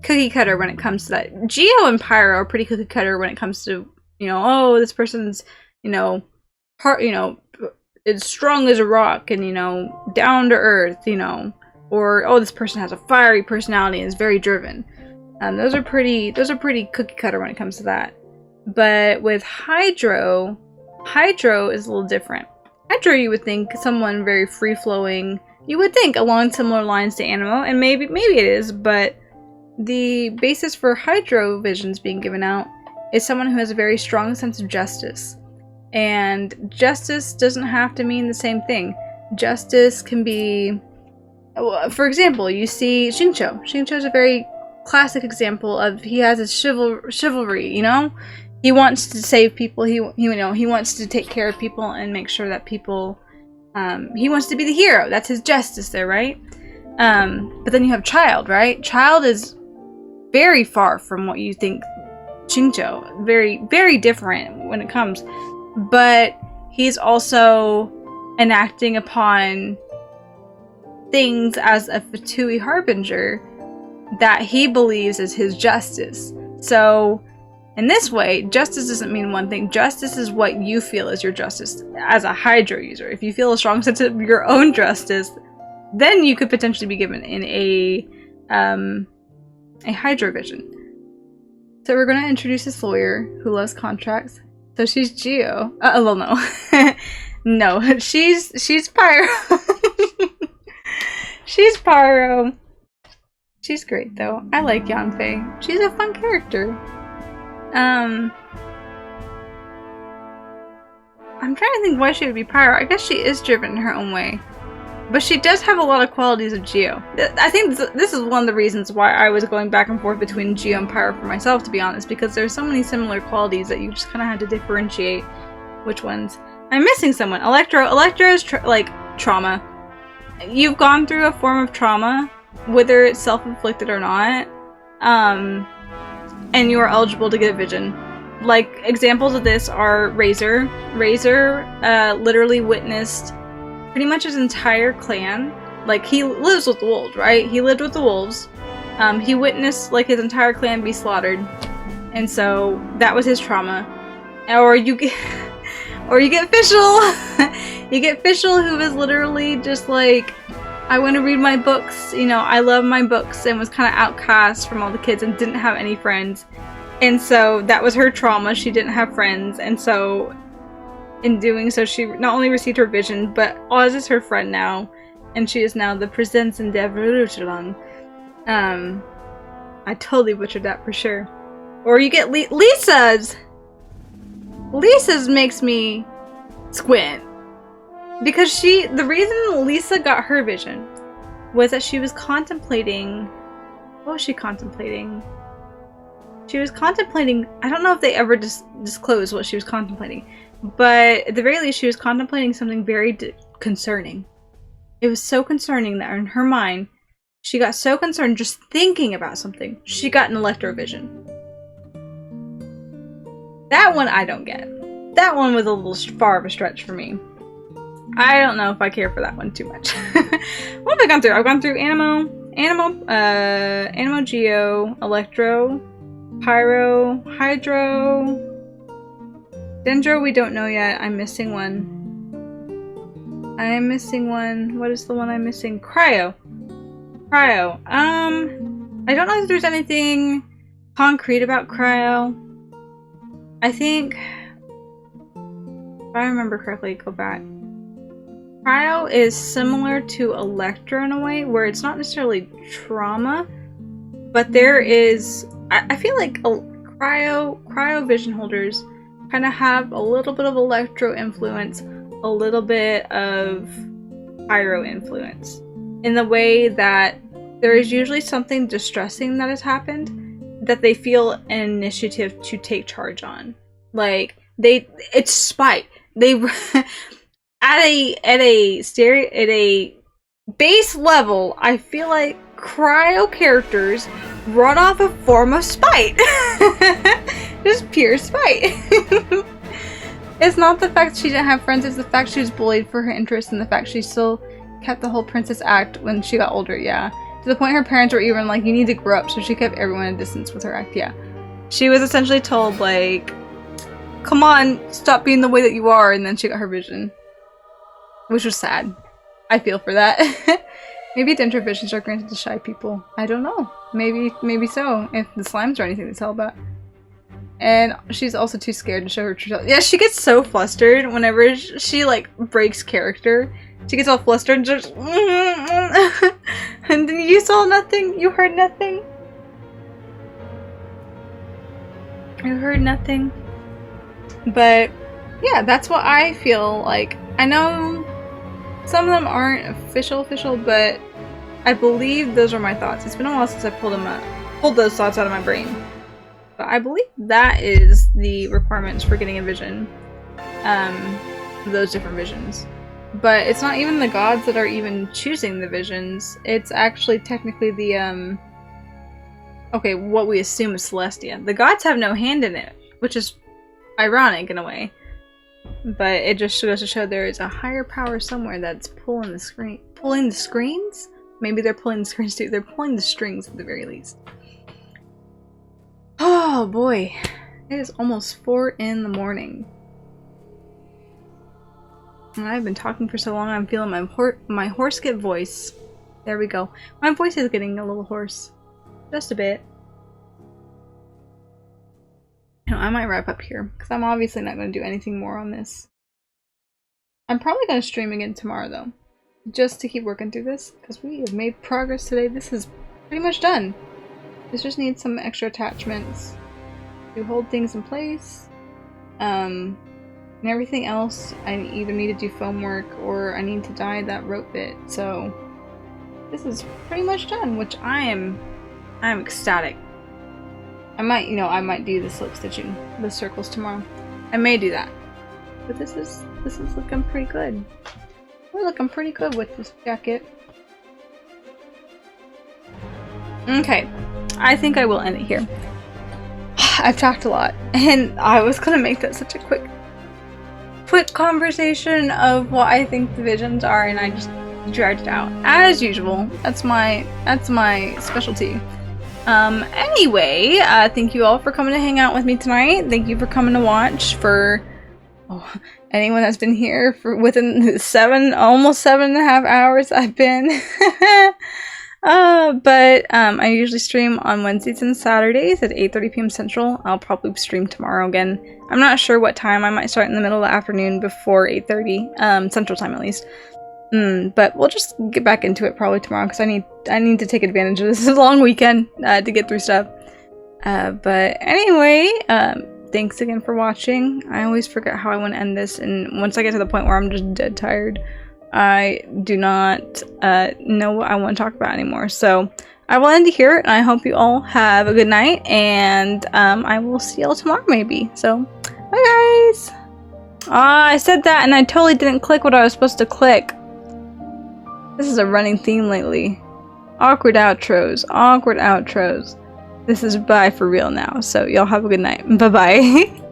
cookie cutter when it comes to that. Geo and Pyro are pretty cookie cutter when it comes to, you know, oh, this person's, you know, heart, you know, is strong as a rock and, you know, down to earth, you know, or oh, this person has a fiery personality and is very driven. Those are pretty cookie cutter when it comes to that. But with Hydro is a little different. Hydro, you would think someone very free flowing. You would think along similar lines to Animo, and maybe it is, but the basis for Hydro visions being given out is someone who has a very strong sense of justice. And justice doesn't have to mean the same thing. Justice can be, for example, you see Xingqiu. Xingqiu is a very classic example of, he has his chivalry, you know? He wants to save people, he wants to take care of people and make sure that people, he wants to be the hero. That's his justice there, right? But then you have Child, right? Child is very far from what you think Xingqiu. Very, very different when it comes. But he's also enacting upon things as a Fatui Harbinger that he believes is his justice. So, in this way, justice doesn't mean one thing. Justice is what you feel is your justice as a Hydro user. If you feel a strong sense of your own justice, then you could potentially be given in a Hydro vision. So we're going to introduce this lawyer who loves contracts. So she's Geo. Well, no. No, she's Pyro. She's Pyro. She's great, though. I like Yanfei. She's a fun character. I'm trying to think why she would be Pyro. I guess she is driven in her own way. But she does have a lot of qualities of Geo. I think this is one of the reasons why I was going back and forth between Geo and Pyro for myself, to be honest, because there's so many similar qualities that you just kind of had to differentiate which ones. I'm missing someone. Electro is trauma. You've gone through a form of trauma, whether it's self-inflicted or not, and you are eligible to get a vision. Like, examples of this are Razor. Razor literally witnessed pretty much his entire clan. Like, he lives with the wolves, right? He lived with the wolves. He witnessed, like, his entire clan be slaughtered. And so, that was his trauma. Or you get Fischl! You get Fischl, who is literally just like, I want to read my books, you know, I love my books, and was kind of outcast from all the kids and didn't have any friends. And so, that was her trauma. She didn't have friends, and so in doing so, she not only received her vision, but Oz is her friend now, and she is now the Präsenz in der Verurteilung. I totally butchered that for sure. Or you get Lisa's! Lisa's makes me squint. Because the reason Lisa got her vision was that she was contemplating, what was she contemplating? She was contemplating, I don't know if they ever disclosed what she was contemplating, but at the very least she was contemplating something very concerning. It was so concerning that in her mind, she got so concerned just thinking about something, she got an electrovision. That one I don't get. That one was a little far of a stretch for me. I don't know if I care for that one too much. What have I gone through? I've gone through Animo, Geo, Electro, Pyro, Hydro, Dendro we don't know yet. I'm missing one. What is the one I'm missing? Cryo. I don't know if there's anything concrete about Cryo. I think, if I remember correctly, go back. Cryo is similar to Electro in a way, where it's not necessarily trauma, but there is, I feel like cryo vision holders kind of have a little bit of Electro influence, a little bit of Pyro influence, in the way that there is usually something distressing that has happened that they feel an initiative to take charge on. Like, it's spite. They at a base level, I feel like Cryo characters run off a form of spite. Just pure spite. It's not the fact she didn't have friends, it's the fact she was bullied for her interests and the fact she still kept the whole princess act when she got older, yeah. To the point her parents were even like, you need to grow up, so she kept everyone at a distance with her act, yeah. She was essentially told, like, come on, stop being the way that you are, and then she got her vision. Which was sad. I feel for that. Maybe denture visions are granted to shy people. I don't know. Maybe so, if the slimes are anything to tell about. And she's also too scared to show her true self. Yeah, she gets so flustered whenever she, like, breaks character. She gets all flustered and just and then you saw nothing? You heard nothing? You heard nothing? But, yeah, that's what I feel like. I know some of them aren't official, but I believe those are my thoughts. It's been a while since I pulled those thoughts out of my brain. But I believe that is the requirements for getting a vision. Those different visions. But it's not even the gods that are even choosing the visions. It's actually technically the, okay, what we assume is Celestia. The gods have no hand in it, which is ironic in a way. But it just goes to show there is a higher power somewhere that's pulling the screen. Pulling the screens? Maybe they're pulling the screens too. They're pulling the strings at the very least. Oh boy. It is almost 4 in the morning. And I've been talking for so long, I'm feeling my horse-get voice. There we go. My voice is getting a little hoarse. Just a bit. You know, I might wrap up here, because I'm obviously not going to do anything more on this. I'm probably going to stream again tomorrow, though. Just to keep working through this, because we have made progress today. This is pretty much done. This just needs some extra attachments to hold things in place. And everything else, I either need to do foam work or I need to dye that rope bit. So this is pretty much done, which I'm ecstatic. I might do the slip stitching, the circles tomorrow. I may do that. But this is looking pretty good. We're looking pretty good with this jacket. Okay, I think I will end it here. I've talked a lot, and I was gonna make that such a quick conversation of what I think the visions are, and I just dragged it out. As usual, that's my specialty. Anyway, thank you all for coming to hang out with me tonight. Thank you for coming to watch. For anyone that's been here for within the almost 7.5 hours I've been. But I usually stream on Wednesdays and Saturdays at 8:30 p.m. Central. I'll probably stream tomorrow again. I'm not sure what time. I might start in the middle of the afternoon before 8:30, Central Time at least. But we'll just get back into it probably tomorrow because I need to take advantage of this long weekend to get through stuff. But anyway, thanks again for watching. I always forget how I want to end this, and once I get to the point where I'm just dead tired, I do not know what I want to talk about anymore. So I will end it here, and I hope you all have a good night, and I will see y'all tomorrow maybe. So, bye guys! I said that and I totally didn't click what I was supposed to click. This is a running theme lately. Awkward outros. Awkward outros. This is bye for real now, so y'all have a good night. Bye-bye.